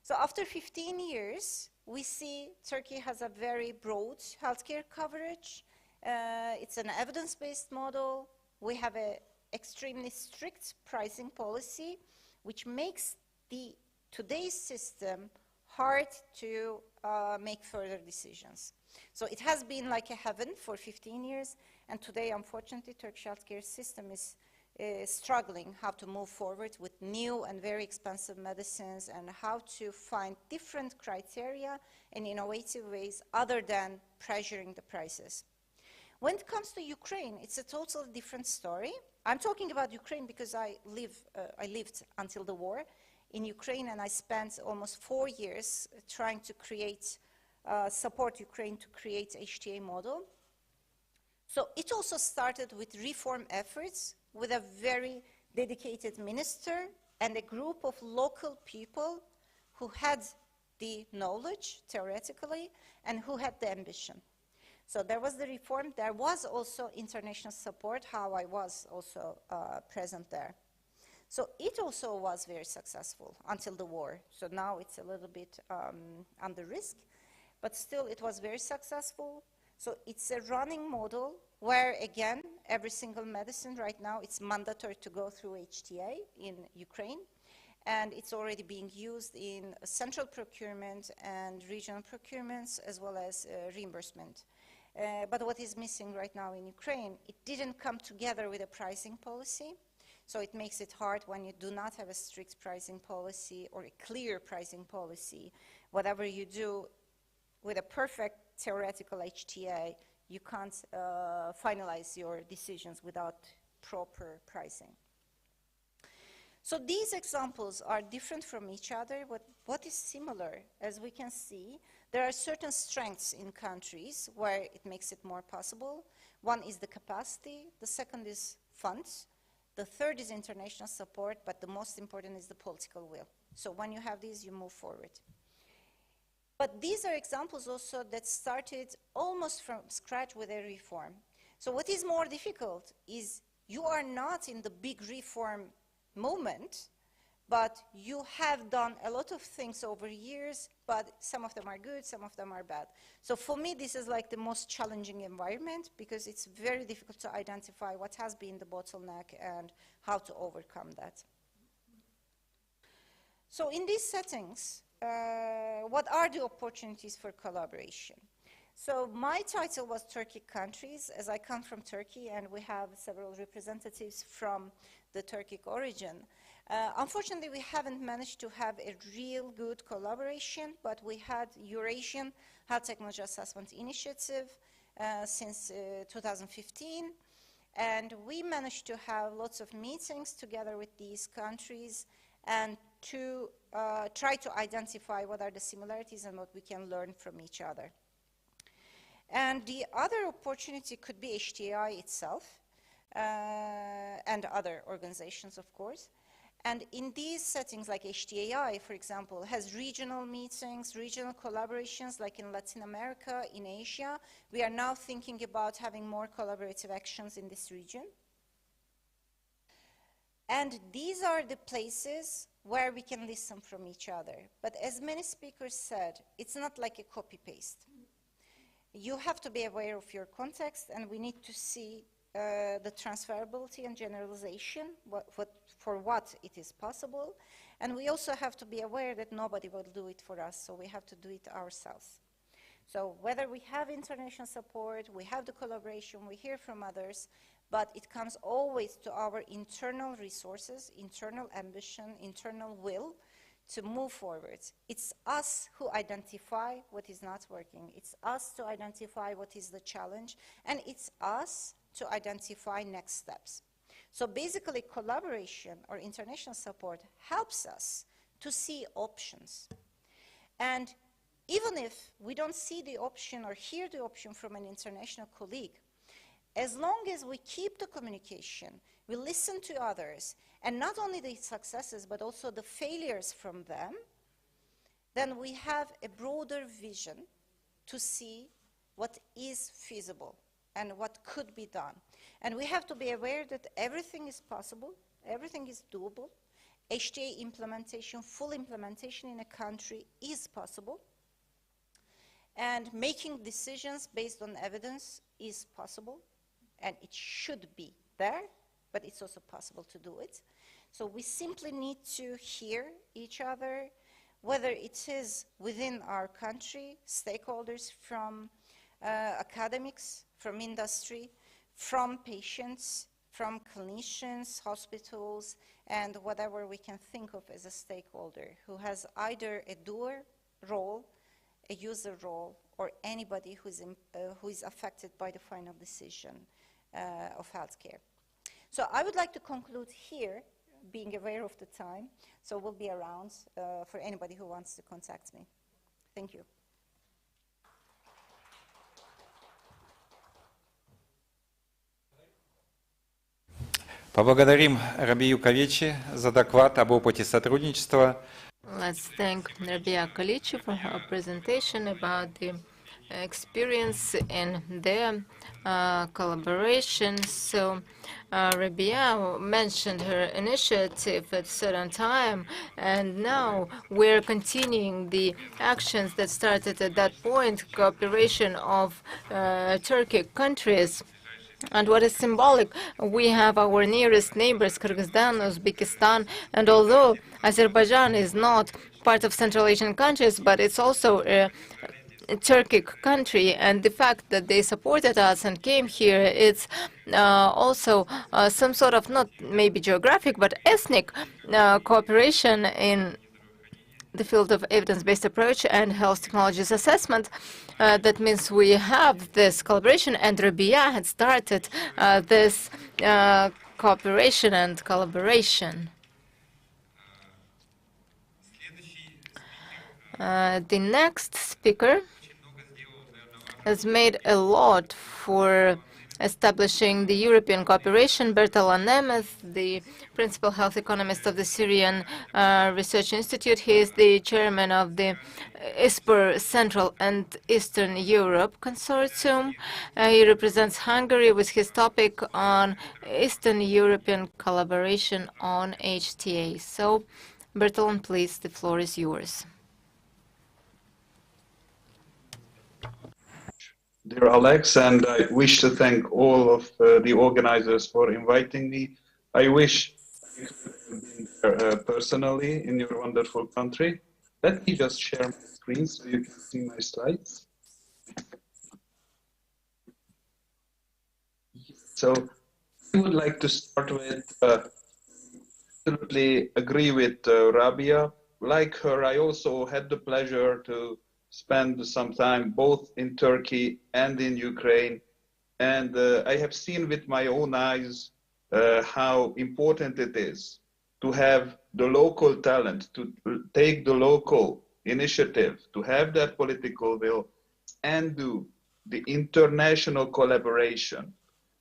So after 15 years, we see Turkey has a very broad healthcare coverage. It's an evidence-based model. We have an extremely strict pricing policy, which makes today's system hard to make further decisions. So it has been like a heaven for 15 years, and today, unfortunately, Turkish healthcare system is struggling how to move forward with new and very expensive medicines and how to find different criteria and innovative ways other than pressuring the prices. When it comes to Ukraine, it's a totally different story. I'm talking about Ukraine because I lived until the war in Ukraine, and I spent almost 4 years trying to support Ukraine to create HTA model. So it also started with reform efforts with a very dedicated minister and a group of local people who had the knowledge, theoretically, and who had the ambition. So there was the reform. There was also international support, how I was also present there. So it also was very successful until the war. So now it's a little bit under risk, but still it was very successful. So it's a running model where, again, every single medicine right now, it's mandatory to go through HTA in Ukraine. and it's already being used in central procurement and regional procurements, as well as reimbursement. But what is missing right now in Ukraine, it didn't come together with a pricing policy. So it makes it hard when you do not have a strict pricing policy or a clear pricing policy. Whatever you do with a perfect theoretical HTA, you can't finalize your decisions without proper pricing. So these examples are different from each other, but what is similar, as we can see, there are certain strengths in countries where it makes it more possible. One is the capacity, the second is funds, the third is international support, but the most important is the political will. So when you have these, you move forward. But these are examples also that started almost from scratch with a reform. So what is more difficult is you are not in the big reform moment, but you have done a lot of things over years, but some of them are good, some of them are bad. So for me, this is like the most challenging environment because it's very difficult to identify what has been the bottleneck and how to overcome that. So in these settings, what are the opportunities for collaboration? So my title was Turkic countries, as I come from Turkey, and we have several representatives from the Turkic origin. Unfortunately, we haven't managed to have a real good collaboration, but we had Eurasian Health Technology Assessment Initiative since 2015, and we managed to have lots of meetings together with these countries and to try to identify what are the similarities and what we can learn from each other. And the other opportunity could be HTA itself and other organizations, of course. And in these settings, like HTA, for example, has regional meetings, regional collaborations, like in Latin America, in Asia. We are now thinking about having more collaborative actions in this region. And these are the places where we can listen from each other. But as many speakers said, it's not like a copy-paste. You have to be aware of your context, and we need to see the transferability and generalization, for what it is possible. And we also have to be aware that nobody will do it for us, so we have to do it ourselves. So whether we have international support, we have the collaboration, we hear from others, but it comes always to our internal resources, internal ambition, internal will to move forward. It's us who identify what is not working. It's us to identify what is the challenge, and it's us to identify next steps. So basically, collaboration or international support helps us to see options. And even if we don't see the option or hear the option from an international colleague, as long as we keep the communication, we listen to others, and not only the successes, but also the failures from them, then we have a broader vision to see what is feasible and what could be done. And we have to be aware that everything is possible, everything is doable. HTA implementation, full implementation in a country is possible. And making decisions based on evidence is possible, and it should be there, but it's also possible to do it. So we simply need to hear each other, whether it is within our country, stakeholders from academics, from industry, from patients, from clinicians, hospitals, and whatever we can think of as a stakeholder who has either a doer role, a user role, or anybody who is affected by the final decision of healthcare. So I would like to conclude here, being aware of the time, so we'll be around for anybody who wants to contact me. Thank you. Поблагодарим Рабию Каличи за доклад об опыте сотрудничества. Let's thank Rabia Kalichi for her presentation about the experience in their collaboration. So Rabia mentioned her initiative at a certain time, and now we're continuing the actions that started at that point, cooperation of Turkic countries. And what is symbolic, we have our nearest neighbors, Kyrgyzstan, Uzbekistan, and although Azerbaijan is not part of Central Asian countries, but it's also a Turkic country, and the fact that they supported us and came here, it's also some sort of, not maybe geographic, but ethnic cooperation in the field of evidence-based approach and health technologies assessment. That means we have this collaboration, and Rabia had started this cooperation and collaboration. The next speaker has made a lot for establishing the European cooperation. Bertalan Nemeth, the principal health economist of the Syrian Research Institute. He is the chairman of the ISPER Central and Eastern Europe Consortium. He represents Hungary with his topic on Eastern European collaboration on HTA. So, Bertalan, please, the floor is yours. Dear Alex, and I wish to thank all of the organizers for inviting me. I wish I could have been personally in your wonderful country. Let me just share my screen so you can see my slides. So I would like to start with absolutely agree with Rabia. Like her, I also had the pleasure to spend some time both in Turkey and in Ukraine. And I have seen with my own eyes how important it is to have the local talent, to take the local initiative, to have that political will, and do the international collaboration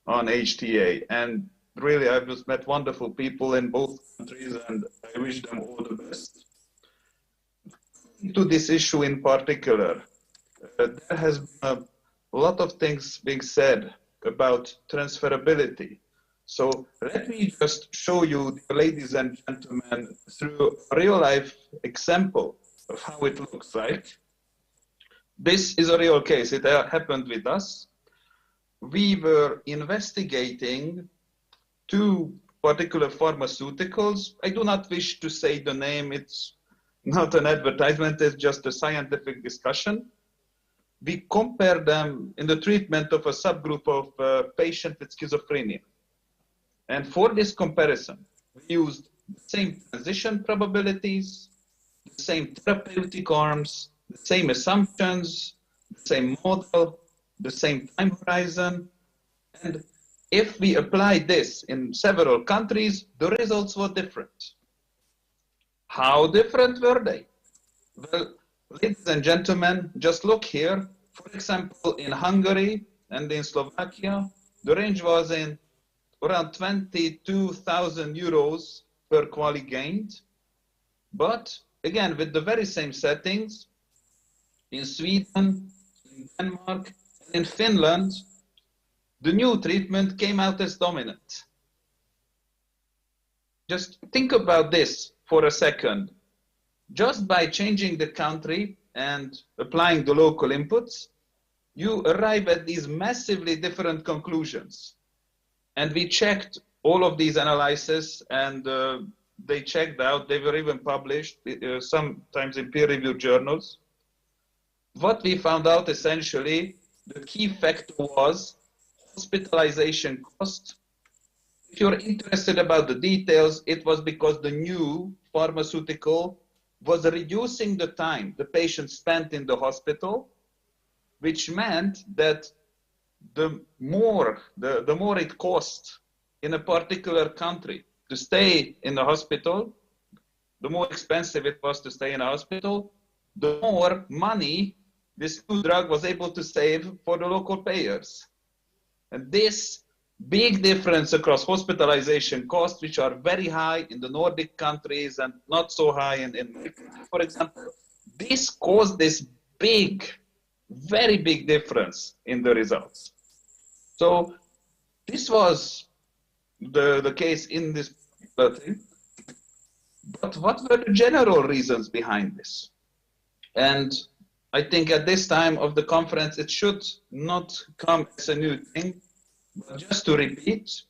on HTA. And really, I've just met wonderful people in both countries, and I wish them all the best. To this issue in particular, there has been a lot of things being said about transferability. So let me just show you, ladies and gentlemen, through a real-life example of how it looks like. This is a real case. It happened with us. We were investigating two particular pharmaceuticals. I do not wish to say the name. It's not an advertisement, it's just a scientific discussion. We compare them in the treatment of a subgroup of patients with schizophrenia. And for this comparison, we used the same transition probabilities, the same therapeutic arms, the same assumptions, the same model, the same time horizon. And if we applied this in several countries, the results were different. How different were they? Well, ladies and gentlemen, just look here. For example, in Hungary and in Slovakia, the range was in around 22,000 euros per quali gained. But again, with the very same settings, in Sweden, in Denmark, in Finland, the new treatment came out as dominant. Just think about this for a second. Just by changing the country and applying the local inputs, you arrive at these massively different conclusions. And we checked all of these analyses, and they checked out, they were even published, sometimes in peer-reviewed journals. What we found out essentially, the key factor was hospitalization cost. If you're interested about the details, it was because the new pharmaceutical was reducing the time the patient spent in the hospital, which meant that the more it cost in a particular country to stay in the hospital, the more expensive it was to stay in a hospital, the more money this new drug was able to save for the local payers. And this big difference across hospitalization costs, which are very high in the Nordic countries and not so high in for example, this caused this big, very big difference in the results. So this was the case in this thing. But what were the general reasons behind this? And I think at this time of the conference, it should not come as a new thing But just to repeat,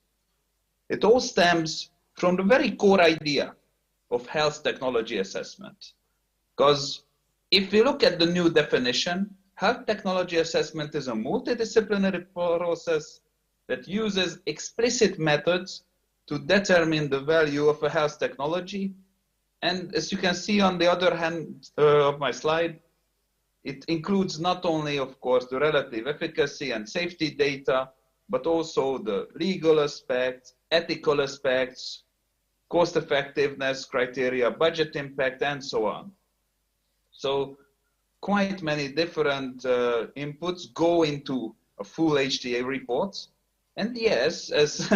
it all stems from the very core idea of health technology assessment. Because if we look at the new definition, health technology assessment is a multidisciplinary process that uses explicit methods to determine the value of a health technology. And as you can see on the other hand of my slide, it includes not only, of course, the relative efficacy and safety data, but also the legal aspects, ethical aspects, cost effectiveness criteria, budget impact, and so on. So quite many different inputs go into a full HTA report. And yes, as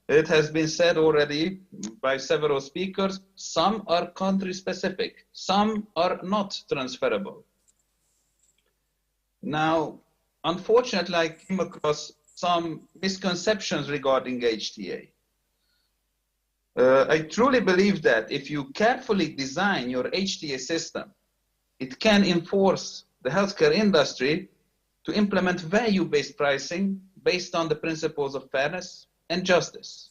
it has been said already by several speakers, some are country specific, some are not transferable. Now, unfortunately, I came across some misconceptions regarding HTA. I truly believe that if you carefully design your HTA system, it can enforce the healthcare industry to implement value-based pricing based on the principles of fairness and justice.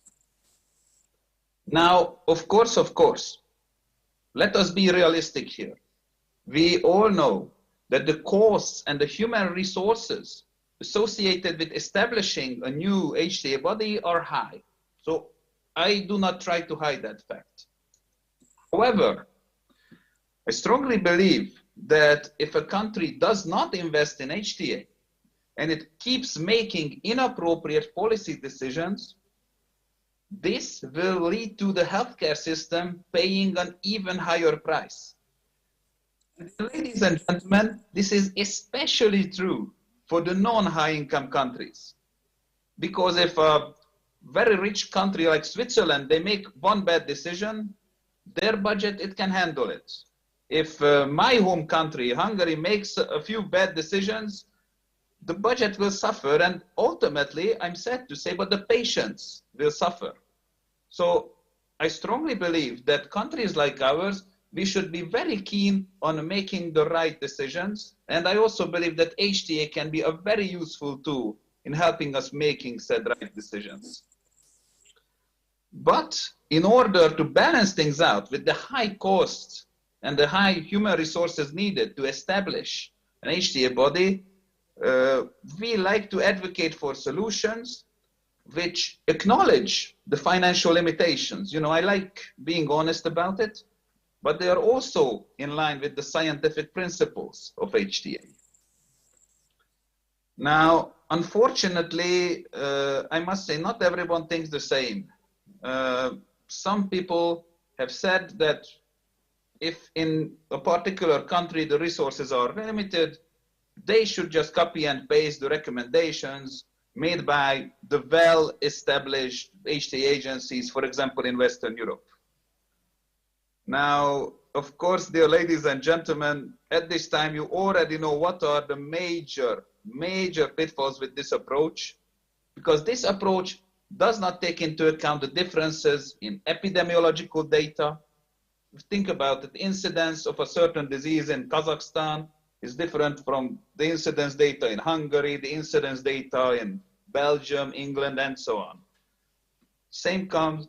Now, of course, let us be realistic here. We all know that the costs and the human resources associated with establishing a new HTA body are high. So I do not try to hide that fact. However, I strongly believe that if a country does not invest in HTA and it keeps making inappropriate policy decisions, this will lead to the healthcare system paying an even higher price. Ladies and gentlemen, this is especially true for the non-high income countries. Because if a very rich country like Switzerland, they make one bad decision, their budget, it can handle it. If my home country, Hungary, makes a few bad decisions, the budget will suffer, and ultimately, I'm sad to say, but the patients will suffer. So I strongly believe that countries like ours, we should be very keen on making the right decisions. And I also believe that HTA can be a very useful tool in helping us making said right decisions. But in order to balance things out with the high costs and the high human resources needed to establish an HTA body, we like to advocate for solutions which acknowledge the financial limitations. You know, I like being honest about it, but they are also in line with the scientific principles of HTA. Now, unfortunately, I must say not everyone thinks the same. Some people have said that if in a particular country the resources are limited, they should just copy and paste the recommendations made by the well-established HTA agencies, for example, in Western Europe. Now, of course, dear ladies and gentlemen, at this time you already know what are the major pitfalls with this approach, because this approach does not take into account the differences in epidemiological data. Think about it, the incidence of a certain disease in Kazakhstan is different from the incidence data in Hungary, the incidence data in Belgium, England, and so on. Same comes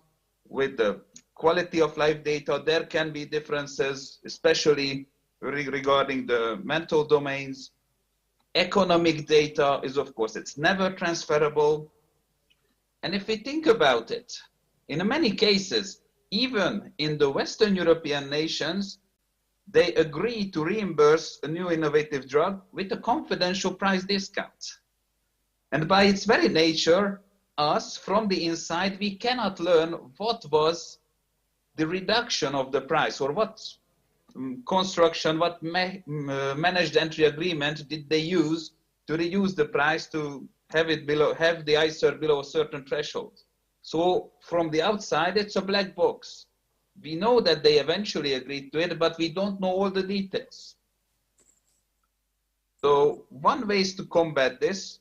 with the quality of life data. There can be differences, especially regarding the mental domains. Economic data is, of course, it's never transferable. And if we think about it, in many cases, even in the Western European nations, they agree to reimburse a new innovative drug with a confidential price discount. And by its very nature, us, from the inside, we cannot learn what was the reduction of the price, or what construction, what managed entry agreement did they use to reduce the price to have it below, have the ICER below a certain threshold. So from the outside, it's a black box. We know that they eventually agreed to it, but we don't know all the details. So one way is to combat this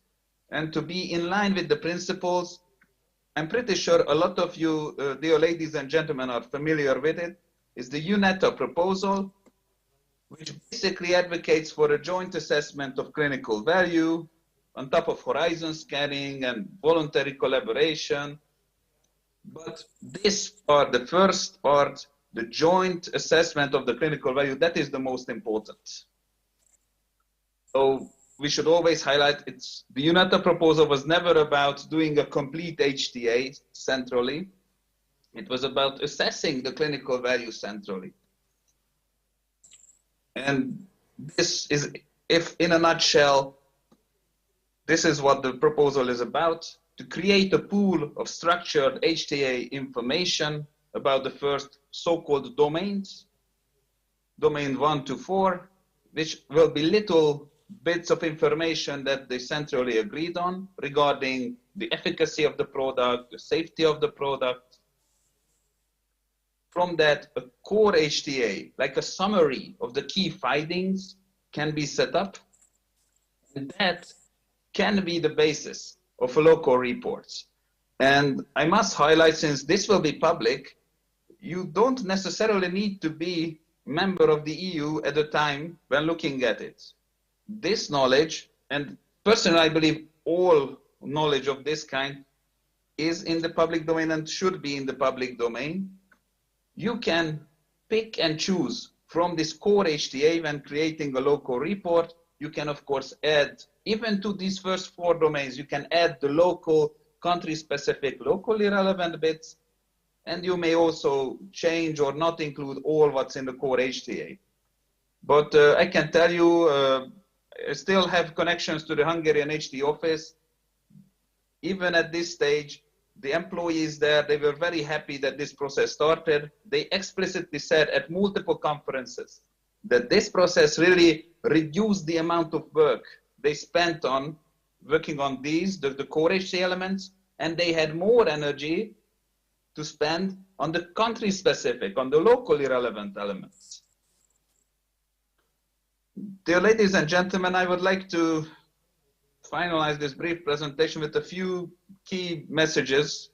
and to be in line with the principles. I'm pretty sure a lot of you, dear ladies and gentlemen, are familiar with it, is the UNETA proposal, which basically advocates for a joint assessment of clinical value, on top of horizon scanning and voluntary collaboration. But this part, the first part, the joint assessment of the clinical value, that is the most important. So we should always highlight the UNETA proposal was never about doing a complete HTA centrally. It was about assessing the clinical value centrally. And this is, if in a nutshell, this is what the proposal is about, to create a pool of structured HTA information about the first so-called domains, domain 1 to 4, which will be little bits of information that they centrally agreed on regarding the efficacy of the product, the safety of the product. From that, a core HTA, like a summary of the key findings, can be set up. And that can be the basis of local reports. And I must highlight, since this will be public, you don't necessarily need to be member of the EU at the time when looking at it. This knowledge, and personally I believe all knowledge of this kind, is in the public domain and should be in the public domain. You can pick and choose from this core HTA when creating a local report. You can, of course, add, even to these first 4 domains, you can add the local, country-specific, locally relevant bits, and you may also change or not include all what's in the core HTA. But I can tell you, I still have connections to the Hungarian HTA office. Even at this stage, the employees there, they were very happy that this process started. They explicitly said at multiple conferences that this process really reduced the amount of work they spent on working on these, the core HTA elements, and they had more energy to spend on the country-specific, on the locally relevant elements. Dear ladies and gentlemen, I would like to finalize this brief presentation with a few key messages.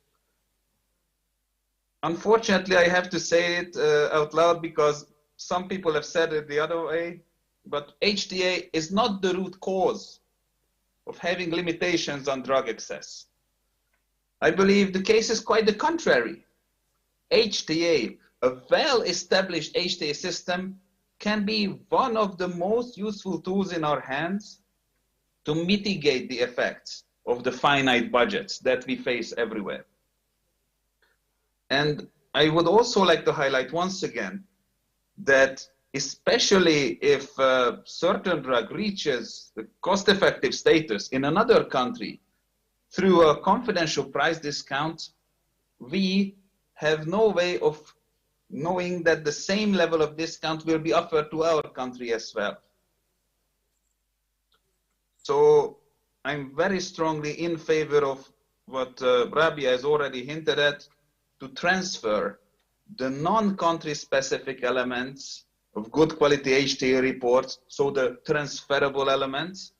Unfortunately, I have to say it out loud because some people have said it the other way, but HTA is not the root cause of having limitations on drug access. I believe the case is quite the contrary. HTA, a well-established HTA system, can be one of the most useful tools in our hands to mitigate the effects of the finite budgets that we face everywhere. And I would also like to highlight once again that especially if a certain drug reaches the cost-effective status in another country through a confidential price discount, we have no way of knowing that the same level of discount will be offered to our country as well. So I'm very strongly in favor of what Rabia has already hinted at, to transfer the non-country specific elements of good quality HTA reports, so the transferable elements,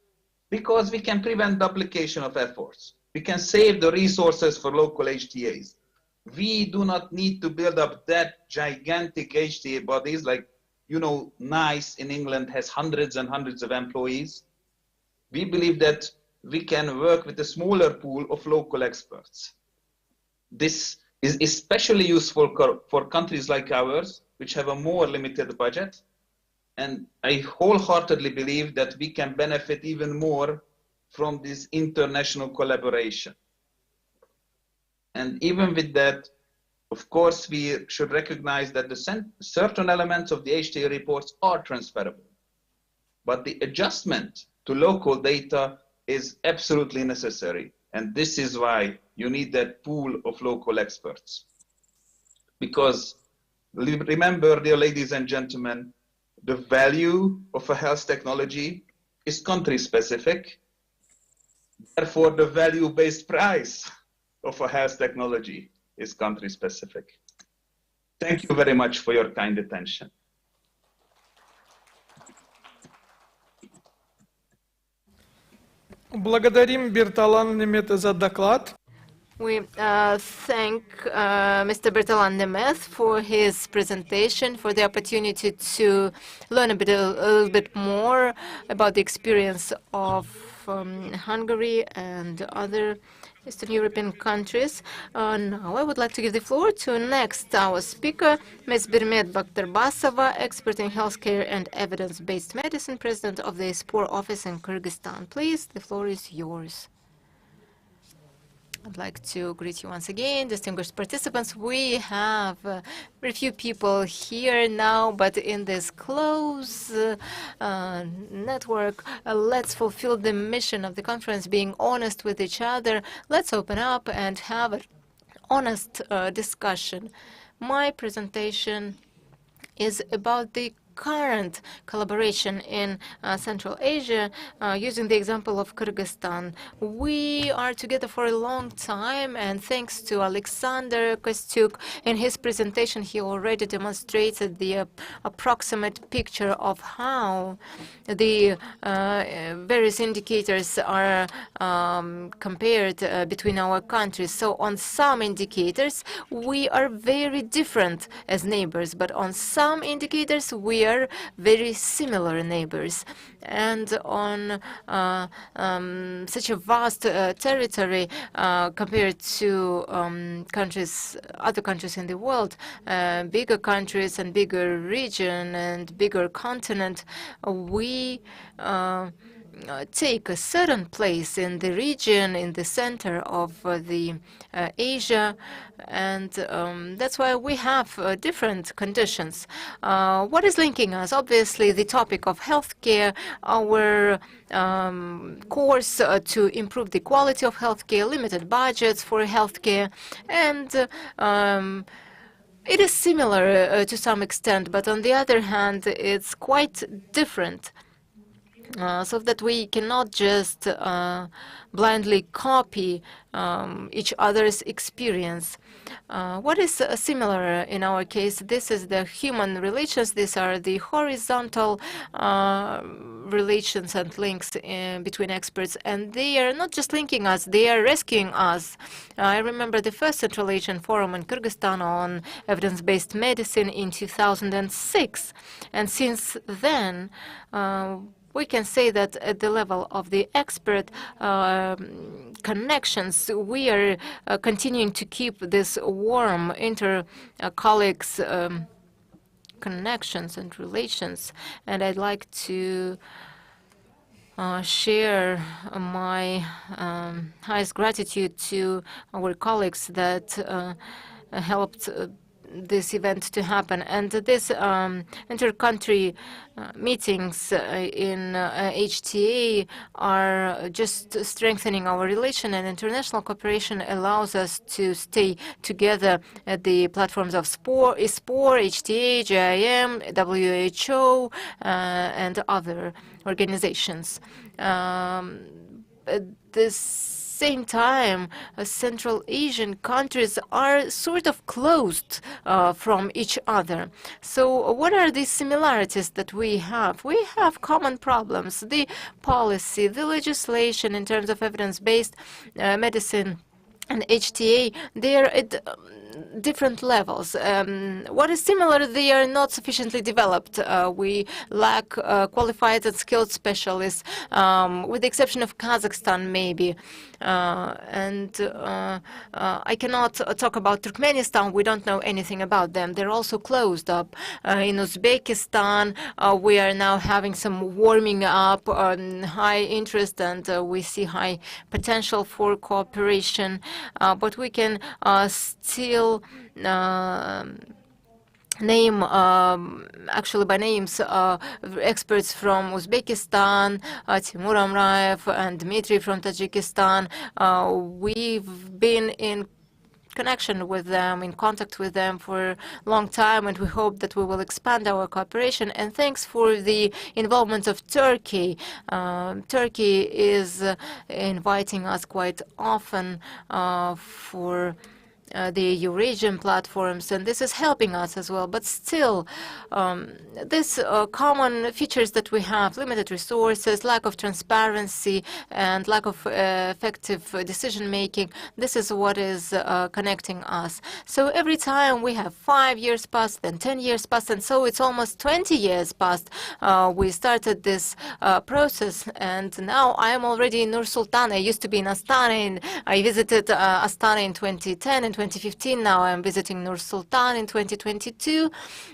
because we can prevent duplication of efforts. We can save the resources for local HTAs. We do not need to build up that gigantic HTA bodies, like, you know, NICE in England has hundreds and hundreds of employees. We believe that we can work with a smaller pool of local experts. This is especially useful for countries like ours, which have a more limited budget. And I wholeheartedly believe that we can benefit even more from this international collaboration. And even with that, of course, we should recognize that the certain elements of the HTA reports are transferable. But the adjustment to local data is absolutely necessary. And this is why you need that pool of local experts. Because remember, dear ladies and gentlemen, the value of a health technology is country specific. Therefore, the value-based price of a health technology is country specific. Thank you very much for your kind attention. Благодарим Берталан Немета за доклад. We thank Mr. Bertalan Nemeth for his presentation, for the opportunity to learn a little bit more about the experience of Hungary and other Eastern European countries. Now I would like to give the floor to next our speaker, Ms. Birmet Bakhtarbasova, expert in healthcare and evidence-based medicine, president of the SPOR office in Kyrgyzstan. Please, the floor is yours. I'd like to greet you once again, distinguished participants. We have very few people here now, but in this close network, let's fulfill the mission of the conference, being honest with each other. Let's open up and have an honest discussion. My presentation is about the current collaboration in Central Asia, using the example of Kyrgyzstan. We are together for a long time, and thanks to Alexander Kostyuk, in his presentation, he already demonstrated the approximate picture of how the various indicators are compared between our countries. So on some indicators, we are very different as neighbors, but on some indicators, we are very similar neighbors. And on such a vast territory compared to other countries in the world, bigger countries and bigger region and bigger continent, we take a certain place in the region, in the center of the Asia, and that's why we have different conditions. What is linking us? Obviously, the topic of healthcare, our course to improve the quality of healthcare, limited budgets for healthcare, and it is similar to some extent, but on the other hand, it's quite different. So that we cannot just blindly copy each other's experience. What is similar in our case? This is the human relations. These are the horizontal relations and links between experts, and they are not just linking us, they are rescuing us. I remember the first Central Asian Forum in Kyrgyzstan on evidence-based medicine in 2006, and since then we can say that at the level of the expert connections, we are continuing to keep this warm inter-colleagues connections and relations. And I'd like to share my highest gratitude to our colleagues that helped this event to happen. And this inter-country meetings in HTA are just strengthening our relation, and international cooperation allows us to stay together at the platforms of SPOR, HTA, GIM, WHO, and other organizations. At this same time, Central Asian countries are sort of closed from each other. So what are the similarities that we have? We have common problems. The policy, the legislation in terms of evidence-based medicine and HTA, they are at different levels. What is similar, they are not sufficiently developed. We lack qualified and skilled specialists, with the exception of Kazakhstan, maybe. I cannot talk about Turkmenistan. We don't know anything about them. They're also closed up. In Uzbekistan, we are now having some warming up, high interest, and we see high potential for cooperation. But we can still name, actually by names, experts from Uzbekistan, Timur Amraev and Dmitry from Tajikistan. We've been in connection with them, in contact with them for a long time, and we hope that we will expand our cooperation. And thanks for the involvement of Turkey. Turkey is inviting us quite often for the Eurasian platforms, and this is helping us as well. But still, these common features that we have, limited resources, lack of transparency, and lack of effective decision-making, this is what is connecting us. So every time we have 5 years past, then 10 years past, and so it's almost 20 years past, we started this process, and now I am already in Nur-Sultan. I used to be in Astana, and I visited Astana in 2010 and 2015. Now I'm visiting Nur-Sultan in 2022,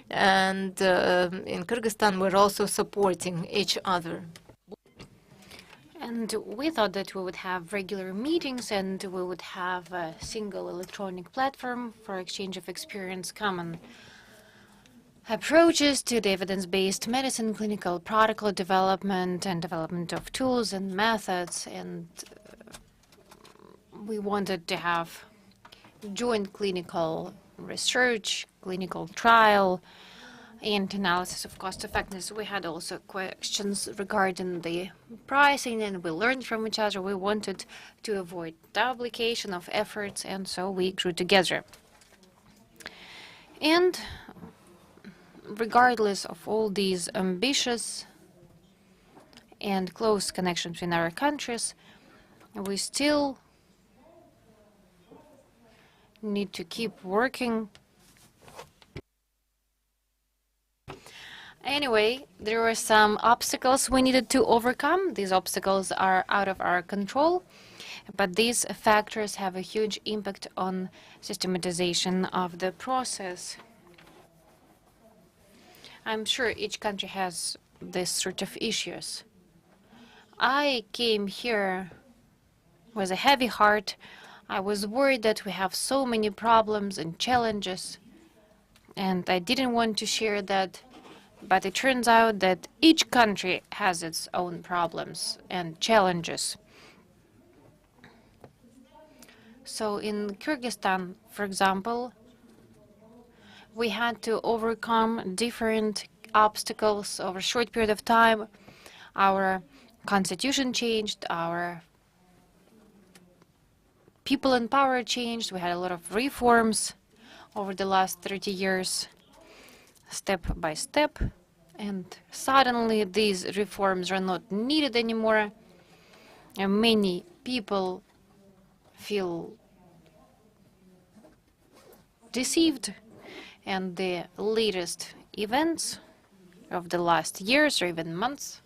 and in Kyrgyzstan we're also supporting each other. And we thought that we would have regular meetings and we would have a single electronic platform for exchange of experience, common approaches to the evidence-based medicine, clinical protocol development, and development of tools and methods. And we wanted to have joint clinical research, clinical trial, and analysis of cost effectiveness. We had also questions regarding the pricing, and we learned from each other. We wanted to avoid duplication of efforts, and so we grew together. And regardless of all these ambitious and close connections between our countries, we still need to keep working. Anyway, there were some obstacles we needed to overcome. These obstacles are out of our control, but these factors have a huge impact on systematization of the process. I'm sure each country has this sort of issues. I came here with a heavy heart. I was worried that we have so many problems and challenges, and I didn't want to share that, but it turns out that each country has its own problems and challenges. So in Kyrgyzstan, for example, we had to overcome different obstacles over a short period of time. Our constitution changed, our people in power changed, we had a lot of reforms over the last 30 years, step by step, and suddenly these reforms are not needed anymore, and many people feel deceived. And the latest events of the last years or even months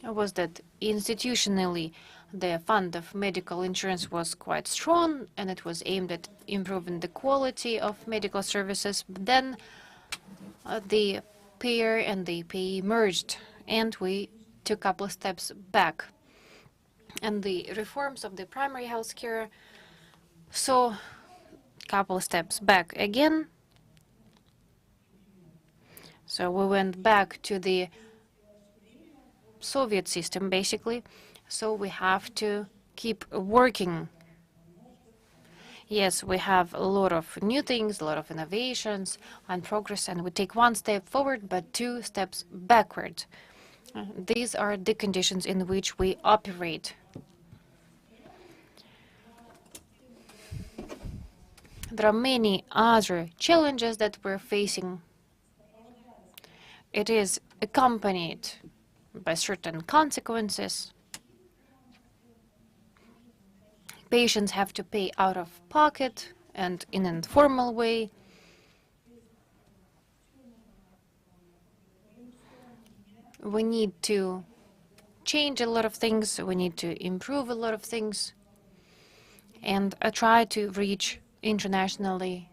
was that institutionally the fund of medical insurance was quite strong and it was aimed at improving the quality of medical services. But then the payer and the payee merged, and we took a couple of steps back. And the reforms of the primary health care saw couple of steps back again. So we went back to the Soviet system, basically. So we have to keep working. Yes, we have a lot of new things, a lot of innovations and progress, and we take one step forward, but 2 steps backward. These are the conditions in which we operate. There are many other challenges that we're facing. It is accompanied by certain consequences. Patients have to pay out of pocket and in an informal way. We need to change a lot of things. We need to improve a lot of things and try to reach internationally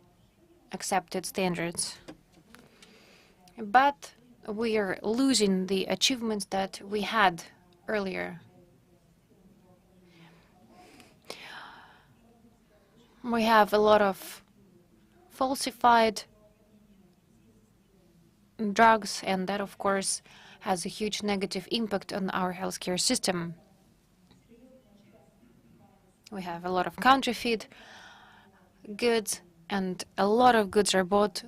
accepted standards. But we are losing the achievements that we had earlier. We have a lot of falsified drugs, and that, of course, has a huge negative impact on our healthcare system. We have a lot of counterfeit goods, and a lot of goods are bought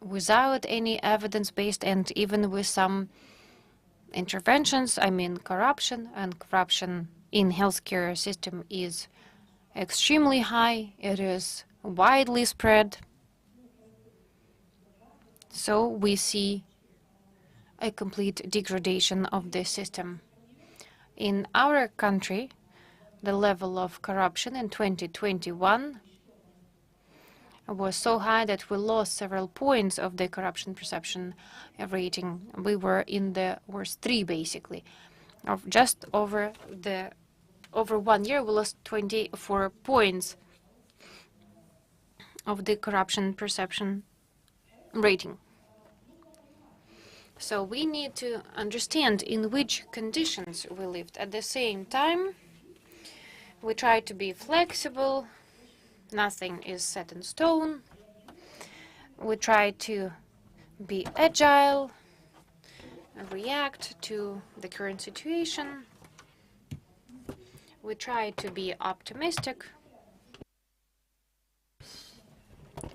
without any evidence-based, and even with some interventions. I mean, corruption in healthcare system is extremely high, it is widely spread. So we see a complete degradation of the system. In our country, the level of corruption in 2021 was so high that we lost several points of the corruption perception rating. We were in the worst 3, basically. Of just over 1 year, we lost 24 points of the corruption perception rating. So we need to understand in which conditions we lived. At the same time, we try to be flexible. Nothing is set in stone. We try to be agile, react to the current situation. We try to be optimistic.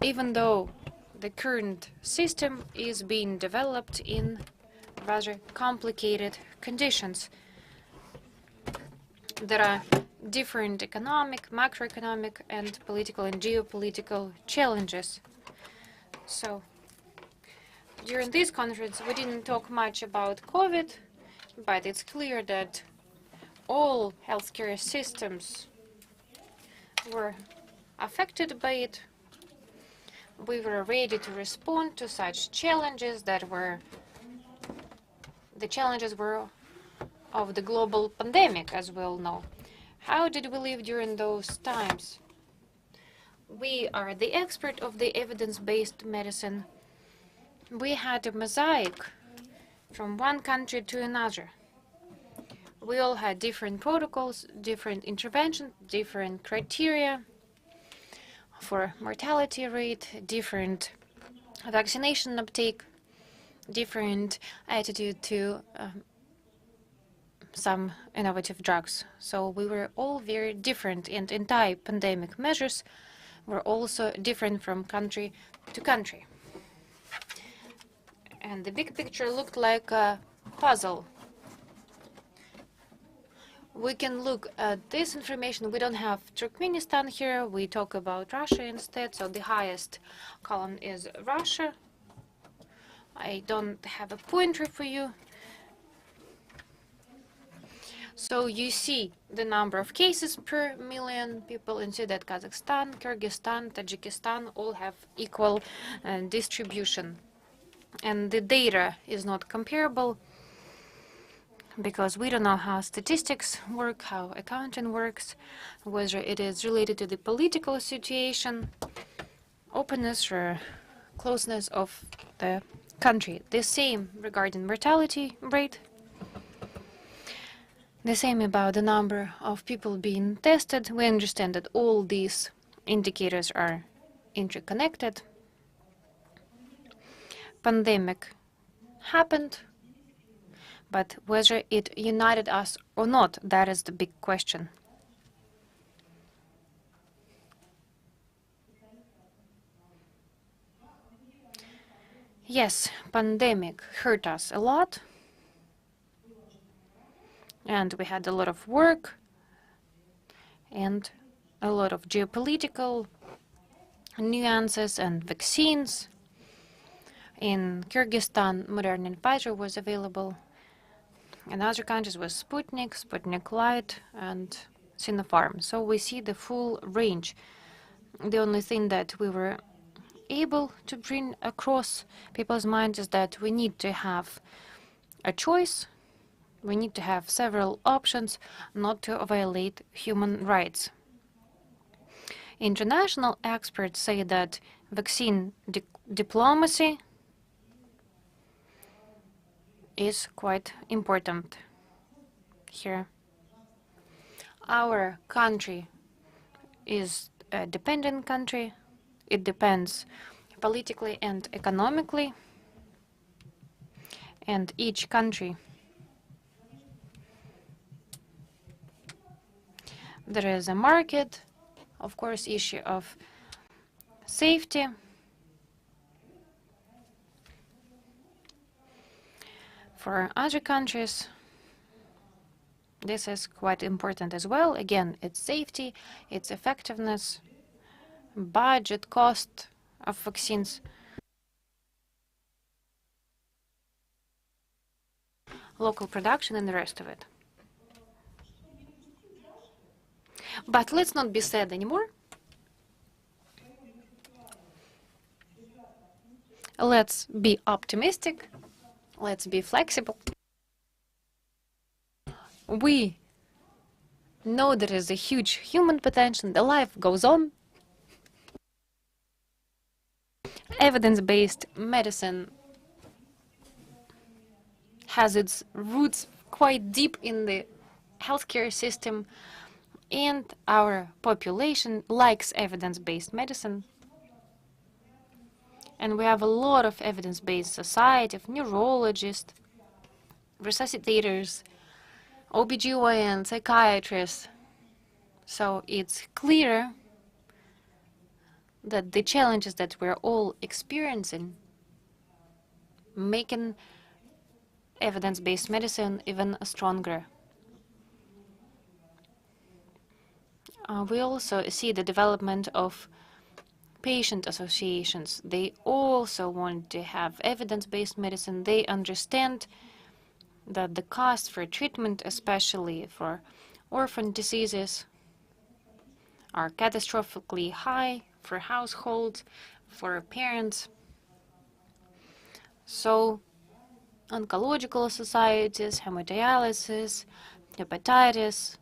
Even though the current system is being developed in rather complicated conditions. There are different economic, macroeconomic, and political and geopolitical challenges. So during this conference, we didn't talk much about COVID, but it's clear that all healthcare systems were affected by it. We were ready to respond to such challenges that were the challenges were of the global pandemic, as we all know. How did we live during those times? We are the expert of the evidence-based medicine. We had a mosaic from one country to another. We all had different protocols, different interventions, different criteria for mortality rate, different vaccination uptake, different attitude to some innovative drugs. So we were all very different, and anti-pandemic measures were also different from country to country. And the big picture looked like a puzzle. We can look at this information. We don't have Turkmenistan here. We talk about Russia instead. So the highest column is Russia. I don't have a pointer for you. So you see the number of cases per million people, and see that Kazakhstan, Kyrgyzstan, Tajikistan all have equal distribution. And the data is not comparable because we don't know how statistics work, how accounting works, whether it is related to the political situation, openness or closeness of the country. The same regarding mortality rate. The same about the number of people being tested. We understand that all these indicators are interconnected. Pandemic happened, but whether it united us or not, that is the big question. Yes, pandemic hurt us a lot. And we had a lot of work and a lot of geopolitical nuances and vaccines. In Kyrgyzstan, Moderna and Pfizer was available. In other countries was Sputnik, Sputnik Light, and Sinopharm. So we see the full range. The only thing that we were able to bring across people's minds is that we need to have a choice. We need to have several options not to violate human rights. International experts say that vaccine diplomacy is quite important here. Our country is a dependent country. It depends politically and economically. And each country, there is a market, of course, issue of safety. For other countries, This is quite important as well. Again, its safety, its effectiveness, budget, cost of vaccines, local production, and the rest of it. But let's not be sad anymore. Let's be optimistic. Let's be flexible. We know there is a huge human potential. The life goes on. Evidence-based medicine has its roots quite deep in the healthcare system, and our population likes evidence-based medicine. And we have a lot of evidence-based society of neurologists, resuscitators, OBGYN, psychiatrists. So it's clear that the challenges that we're all experiencing making evidence-based medicine even stronger. We also see the development of patient associations. They also want to have evidence-based medicine. They understand that the cost for treatment, especially for orphan diseases, are catastrophically high for households, for parents. So oncological societies, hemodialysis, hepatitis,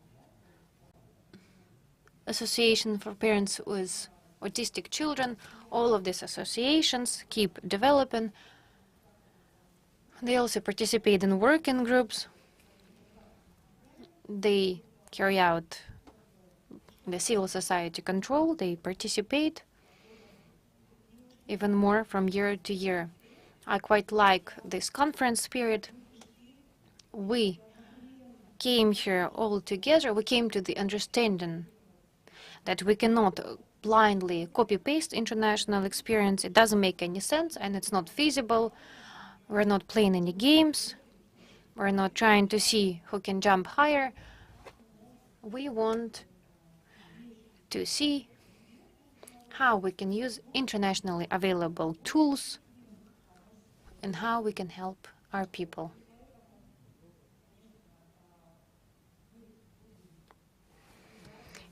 association for parents with autistic children, all of these associations keep developing. They also participate in working groups. They carry out the civil society control. They participate even more from year to year. I quite like this conference spirit. We came here all together. We came to the understanding that we cannot blindly copy-paste international experience. It doesn't make any sense, and it's not feasible. We're not playing any games. We're not trying to see who can jump higher. We want to see how we can use internationally available tools and how we can help our people.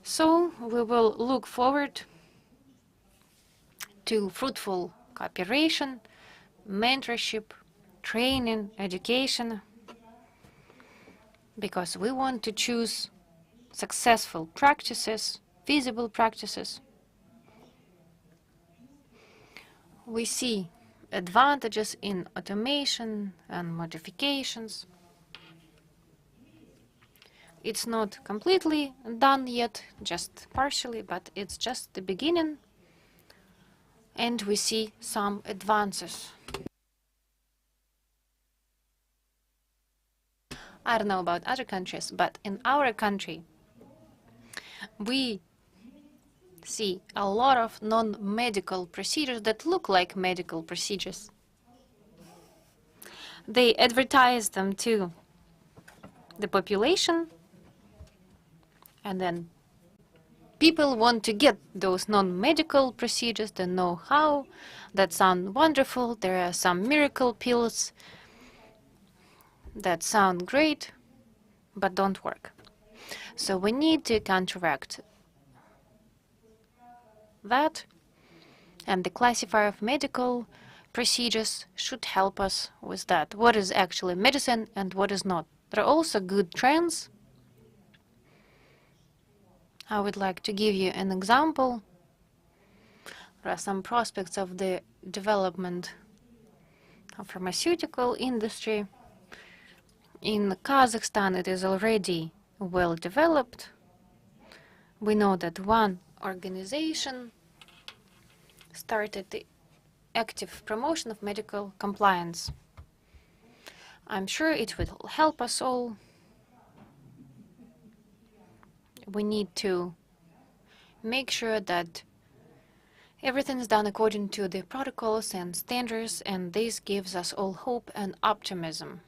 So we will look forward to fruitful cooperation, mentorship, training, education, because we want to choose successful practices, feasible practices. We see advantages in automation and modifications. It's not completely done yet, just partially, but it's just the beginning. And we see some advances. I don't know about other countries, but in our country, we see a lot of non-medical procedures that look like medical procedures. They advertise them to the population, and then people want to get those non-medical procedures, the know-how, that sound wonderful. There are some miracle pills that sound great, but don't work. So we need to counteract that, and the classifier of medical procedures should help us with that. What is actually medicine and what is not? There are also good trends. I would like to give you an example. There are some prospects of the development of pharmaceutical industry. In Kazakhstan, it is already well developed. We know that one organization started the active promotion of medical compliance. I'm sure it will help us all. We need to make sure that everything is done according to the protocols and standards, and this gives us all hope and optimism.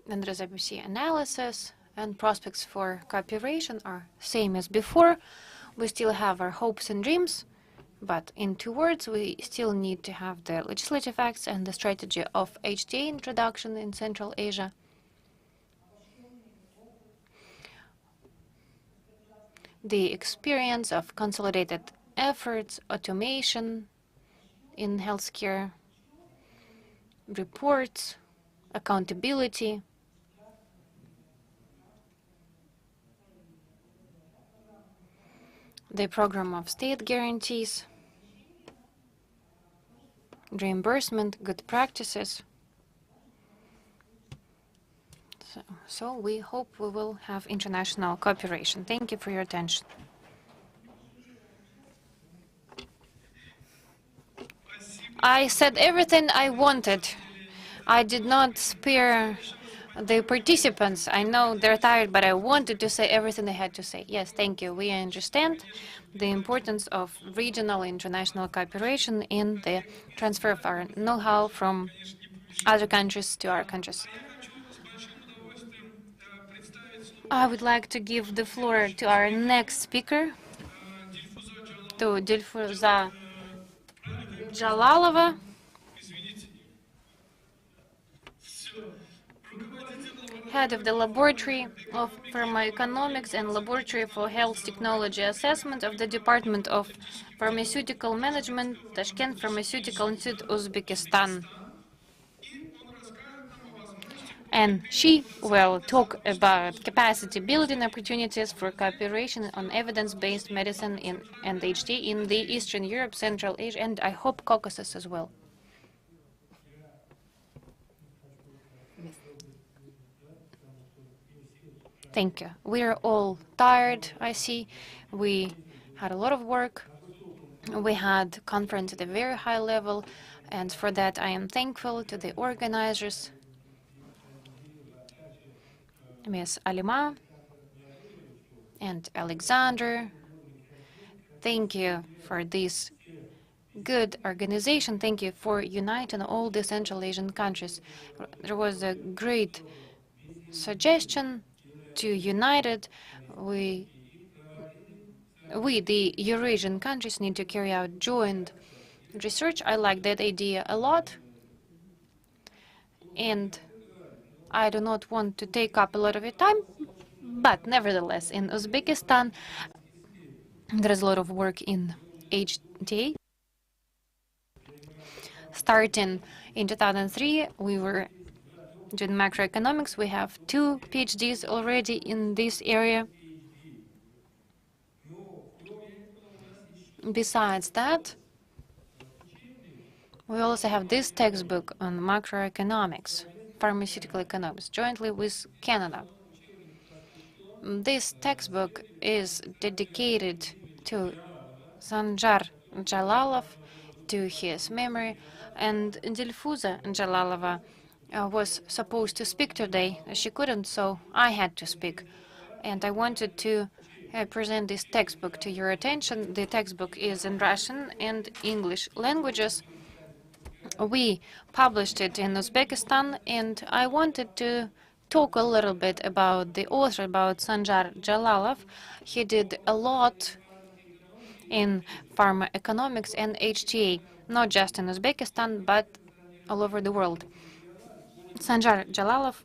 and reciprocity analysis and prospects for cooperation are same as before. We still have our hopes and dreams, but in 2 words, we still need to have the legislative acts and the strategy of HTA introduction in Central Asia. The experience of consolidated efforts, automation in healthcare, reports, accountability, the program of state guarantees, reimbursement, good practices. So we hope we will have international cooperation. Thank you for your attention. I said everything I wanted. I did not spare the participants. I know they're tired, but I wanted to say everything I had to say. Yes, thank you. We understand the importance of regional international cooperation in the transfer of our know-how from other countries to our countries. I would like to give the floor to our next speaker, to Dilfuza Jalalova. Head of the Laboratory of Pharmacoeconomics and Laboratory for Health Technology Assessment of the Department of Pharmaceutical Management, Tashkent Pharmaceutical Institute, Uzbekistan. And she will talk about capacity building opportunities for cooperation on evidence-based medicine and HT in the Eastern Europe, Central Asia, and I hope Caucasus as well. Thank you. We are all tired, I see. We had a lot of work. We had conference at a very high level, and for that I am thankful to the organizers, Ms. Alima and Alexander. Thank you for this good organization. Thank you for uniting all the Central Asian countries. There was a great suggestion to unite it. We, the Eurasian countries, need to carry out joint research. I like that idea a lot. And I do not want to take up a lot of your time, but nevertheless, in Uzbekistan, there is a lot of work in HTA. Starting in 2003, we were doing macroeconomics. We have 2 PhDs already in this area. Besides that, we also have this textbook on macroeconomics, pharmaceutical economics, jointly with Canada. This textbook is dedicated to Sanjar Jalalov, to his memory, and Dilfuza Jalalova was supposed to speak today. She couldn't, so I had to speak. And I wanted to present this textbook to your attention. The textbook is in Russian and English languages. We published it in Uzbekistan, and I wanted to talk a little bit about the author, about Sanjar Jalalov. He did a lot in pharma economics and HTA, not just in Uzbekistan, but all over the world. Sanjar Jalalov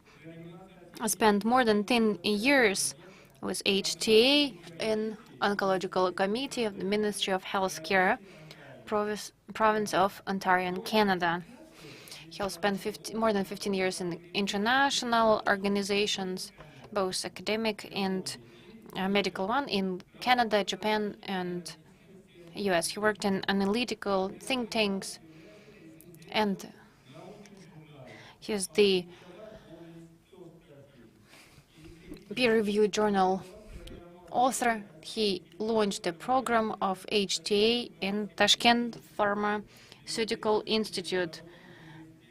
spent more than 10 years with HTA in Oncological Committee of the Ministry of Healthcare, province of Ontario in Canada. He'll spend more than 15 years in international organizations, both academic and medical one, in Canada, Japan, and US. He worked in analytical think tanks, and he's the peer-reviewed journal author. He launched a program of HTA in Tashkent Pharmaceutical Institute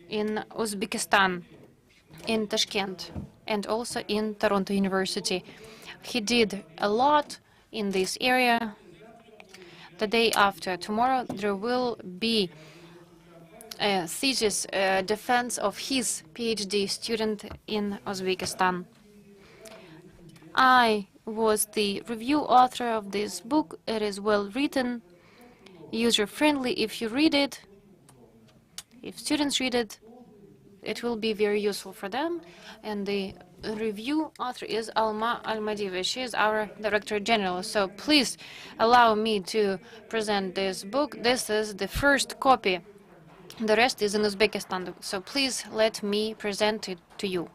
in Uzbekistan, in Tashkent, and also in Toronto University. He did a lot in this area. The day after tomorrow, there will be a thesis defense of his PhD student in Uzbekistan. I was the review author of this book. It is well written, user-friendly. If you read it, if students read it, it will be very useful for them. And the review author is Alma Almadieva. She is our Director General. So please allow me to present this book. This is the first copy. The rest is in Uzbekistan. So please let me present it to you.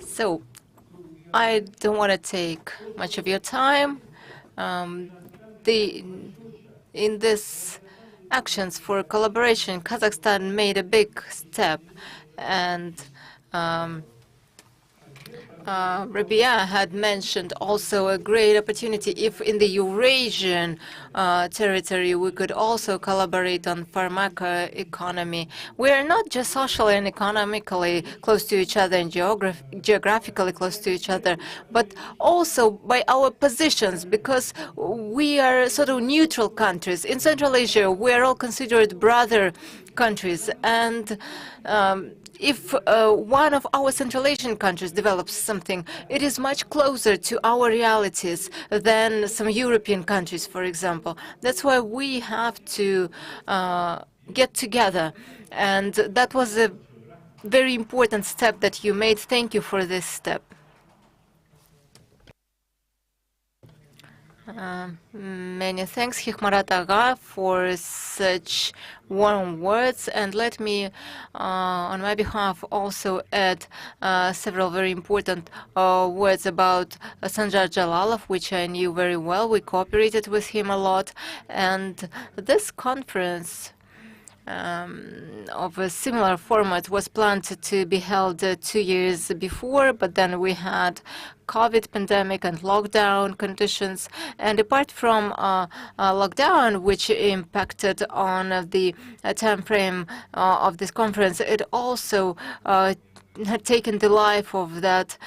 So, I don't want to take much of your time. In this actions for collaboration, Kazakhstan made a big step, and Rabia had mentioned also a great opportunity if in the Eurasian territory we could also collaborate on pharmacoeconomy. We are not just socially and economically close to each other and geographically close to each other, but also by our positions, because we are sort of neutral countries. In Central Asia, we are all considered brother countries, and if one of our Central Asian countries develops something, it is much closer to our realities than some European countries, for example. That's why we have to get together. And that was a very important step that you made. Thank you for this step. Many thanks, Hikmarat Aga, for such warm words. And let me, on my behalf, also add several very important words about Sanjar Jalalov, which I knew very well. We cooperated with him a lot. And this conference of a similar format was planned to be held 2 years before, but then we had COVID pandemic and lockdown conditions. And apart from lockdown, which impacted on the time frame of this conference, it also had taken the life of that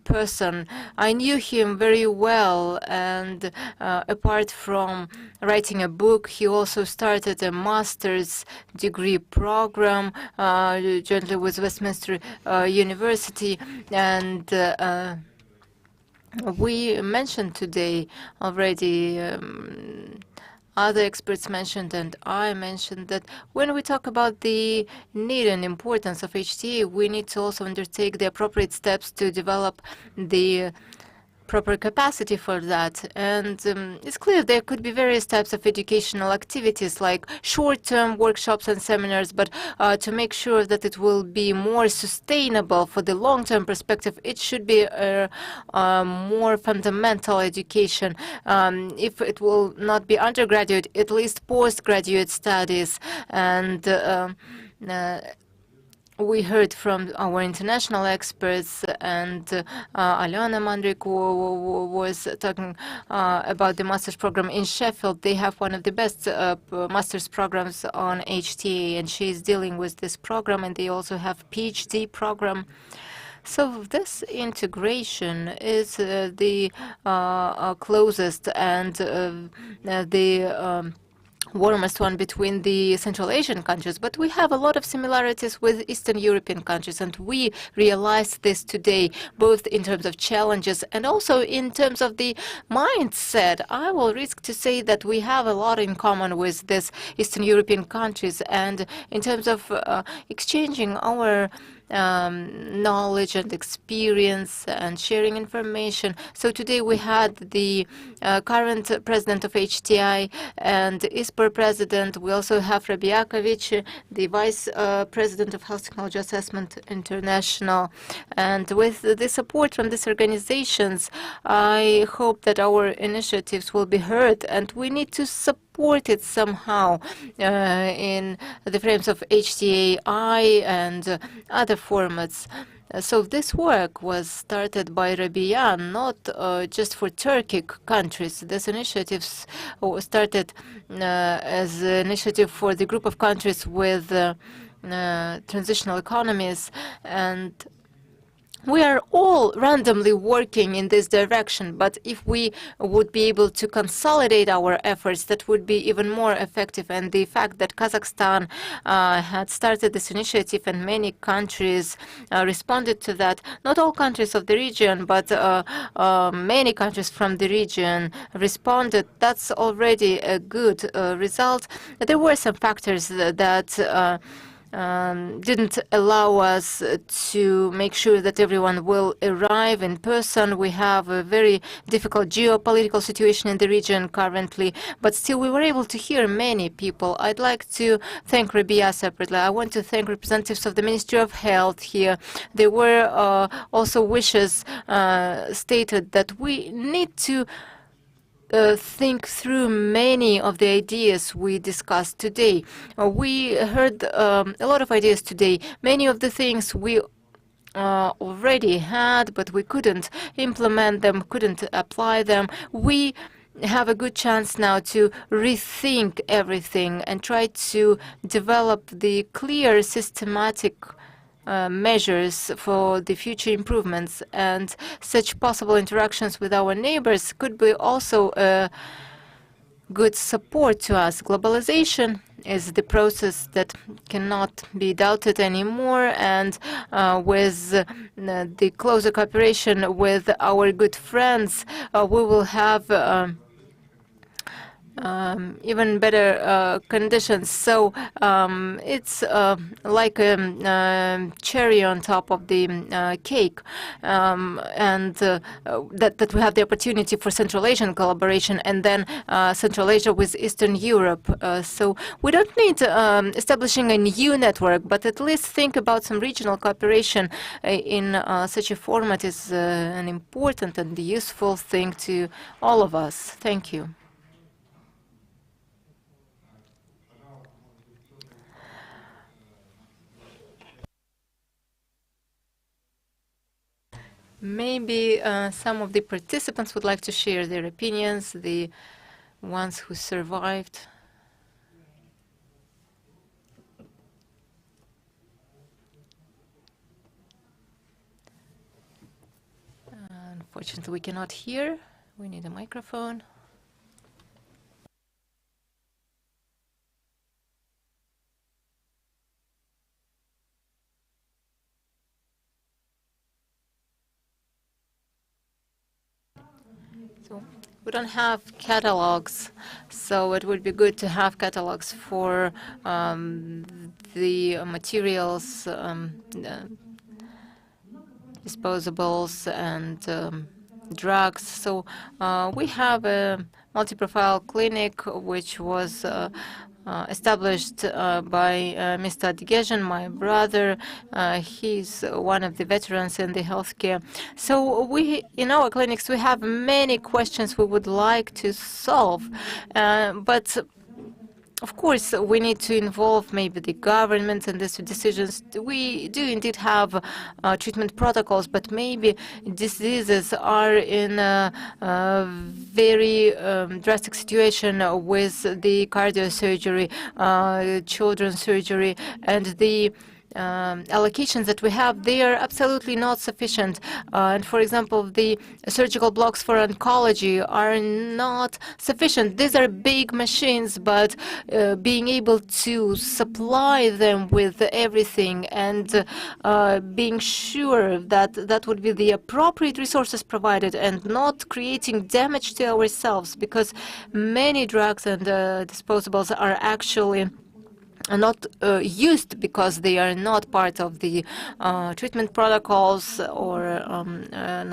person. I knew him very well, and apart from writing a book, he also started a master's degree program jointly with Westminster University, and we mentioned today already, other experts mentioned, and I mentioned, that when we talk about the need and importance of HTA, we need to also undertake the appropriate steps to develop the proper capacity for that. And it's clear there could be various types of educational activities, like short-term workshops and seminars, but to make sure that it will be more sustainable for the long-term perspective, it should be a more fundamental education. If it will not be undergraduate, at least postgraduate studies. And we heard from our international experts, and Alyona Mandrik was talking about the master's program in Sheffield. They have one of the best master's programs on HTA, and she's dealing with this program, and they also have PhD program. So this integration is the closest and the warmest one between the Central Asian countries, but we have a lot of similarities with Eastern European countries, and we realize this today, both in terms of challenges and also in terms of the mindset. I will risk to say that we have a lot in common with these Eastern European countries, and in terms of exchanging our knowledge and experience and sharing information. So today we had the current president of HTA and ISPOR president. We also have Rabiakovic, the vice president of Health Technology Assessment International. And with the support from these organizations, I hope that our initiatives will be heard, and we need to support it somehow in the frames of HTA-I and other formats. So this work was started by Rabia, not just for Turkic countries. These initiatives started as an initiative for the group of countries with transitional economies, and we are all randomly working in this direction, but if we would be able to consolidate our efforts, that would be even more effective. And the fact that Kazakhstan had started this initiative and many countries responded to that, not all countries of the region, but many countries from the region responded, that's already a good result. There were some factors that didn't allow us to make sure that everyone will arrive in person. We have a very difficult geopolitical situation in the region currently, but still we were able to hear many people. I'd like to thank Rabia separately. I want to thank representatives of the Ministry of Health here. There were also wishes stated that we need to think through many of the ideas we discussed today. We heard a lot of ideas today. Many of the things we already had, but we couldn't implement them, couldn't apply them. We have a good chance now to rethink everything and try to develop the clear, systematic measures for the future improvements, and such possible interactions with our neighbors could be also a good support to us. Globalization is the process that cannot be doubted anymore, and with the closer cooperation with our good friends, we will have even better conditions. So it's like a cherry on top of the cake, and that we have the opportunity for Central Asian collaboration, and then Central Asia with Eastern Europe. So we don't need establishing a new network, but at least think about some regional cooperation in such a format is an important and useful thing to all of us. Thank you. Maybe some of the participants would like to share their opinions, the ones who survived. Unfortunately, we cannot hear. We need a microphone. So we don't have catalogs, so it would be good to have catalogs for the materials, disposables, and drugs. So we have a multi-profile clinic which was established by Mr. Adgejan, my brother. He's one of the veterans in the healthcare. So we, in our clinics, we have many questions we would like to solve, but of course, we need to involve maybe the government in these decisions. We do indeed have treatment protocols, but maybe diseases are in a very drastic situation with the cardiosurgery, children's surgery, and the allocations that we have, they are absolutely not sufficient. And for example, the surgical blocks for oncology are not sufficient. These are big machines, but being able to supply them with everything and being sure that that would be the appropriate resources provided and not creating damage to ourselves, because many drugs and disposables are actually are not used because they are not part of the treatment protocols or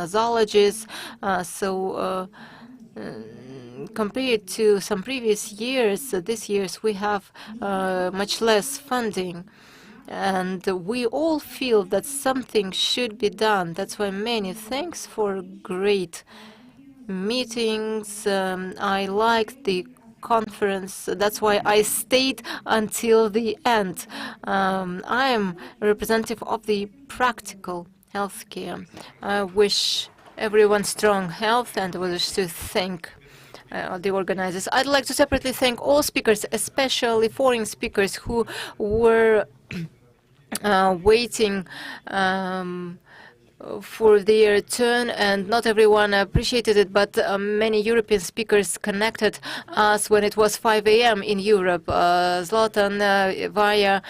nosologies. Compared to some previous years, this year's we have much less funding. And we all feel that something should be done. That's why many thanks for great meetings. I liked the conference. That's why I stayed until the end. I am a representative of the practical healthcare. I wish everyone strong health and wish to thank the organizers. I'd like to separately thank all speakers, especially foreign speakers who were waiting for their turn, and not everyone appreciated it, but many European speakers connected us when it was 5 a.m. in Europe. Zlatan, Vaya,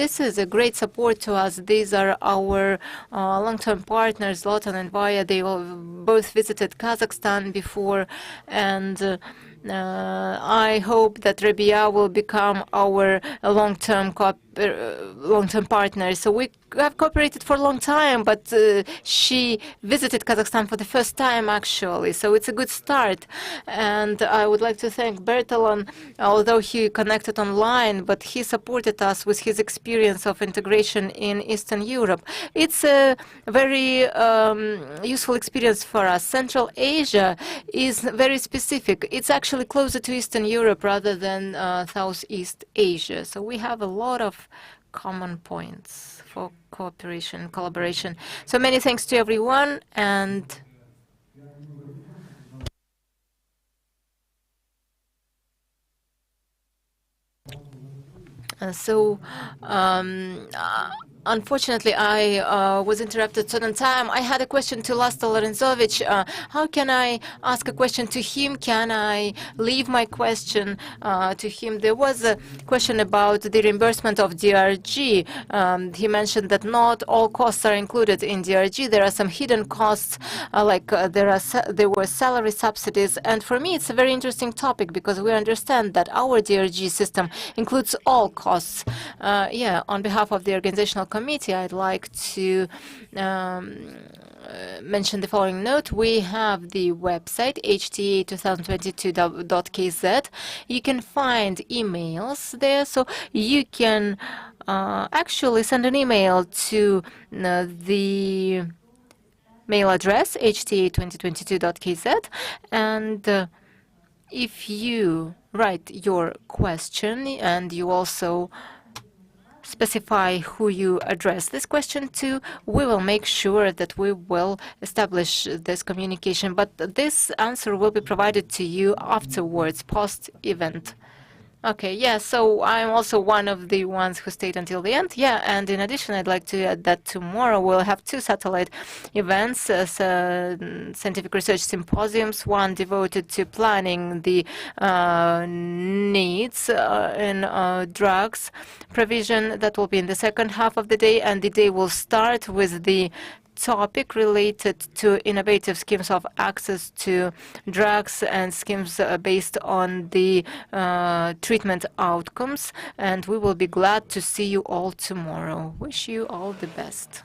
this is a great support to us. These are our long-term partners, Zlatan and Vaya. They both visited Kazakhstan before, and I hope that Rabia will become our long-term partner. So we have cooperated for a long time, but she visited Kazakhstan for the first time, actually. So it's a good start. And I would like to thank Bertalan, although he connected online, but he supported us with his experience of integration in Eastern Europe. It's a very useful experience for us. Central Asia is very specific. It's actually closer to Eastern Europe rather than Southeast Asia. So we have a lot of common points for cooperation, collaboration. So many thanks to everyone, and unfortunately, I was interrupted certain time. I had a question to Laszlo Lorenzovic. How can I ask a question to him? Can I leave my question to him? There was a question about the reimbursement of DRG. He mentioned that not all costs are included in DRG. There are some hidden costs, there were salary subsidies. And for me, it's a very interesting topic because we understand that our DRG system includes all costs. On behalf of the organizational committee, I'd like to mention the following note. We have the website hta2022.kz. You can find emails there, so you can actually send an email to the mail address hta2022.kz, and if you write your question and you also specify who you address this question to, we will make sure that we will establish this communication. But this answer will be provided to you afterwards, post-event. Okay, yeah, so I'm also one of the ones who stayed until the end. Yeah, and in addition, I'd like to add that tomorrow we'll have 2 satellite events, scientific research symposiums, one devoted to planning the needs in drugs provision. That will be in the second half of the day, and the day will start with the topic related to innovative schemes of access to drugs and schemes based on the treatment outcomes. And we will be glad to see you all tomorrow. Wish you all the best.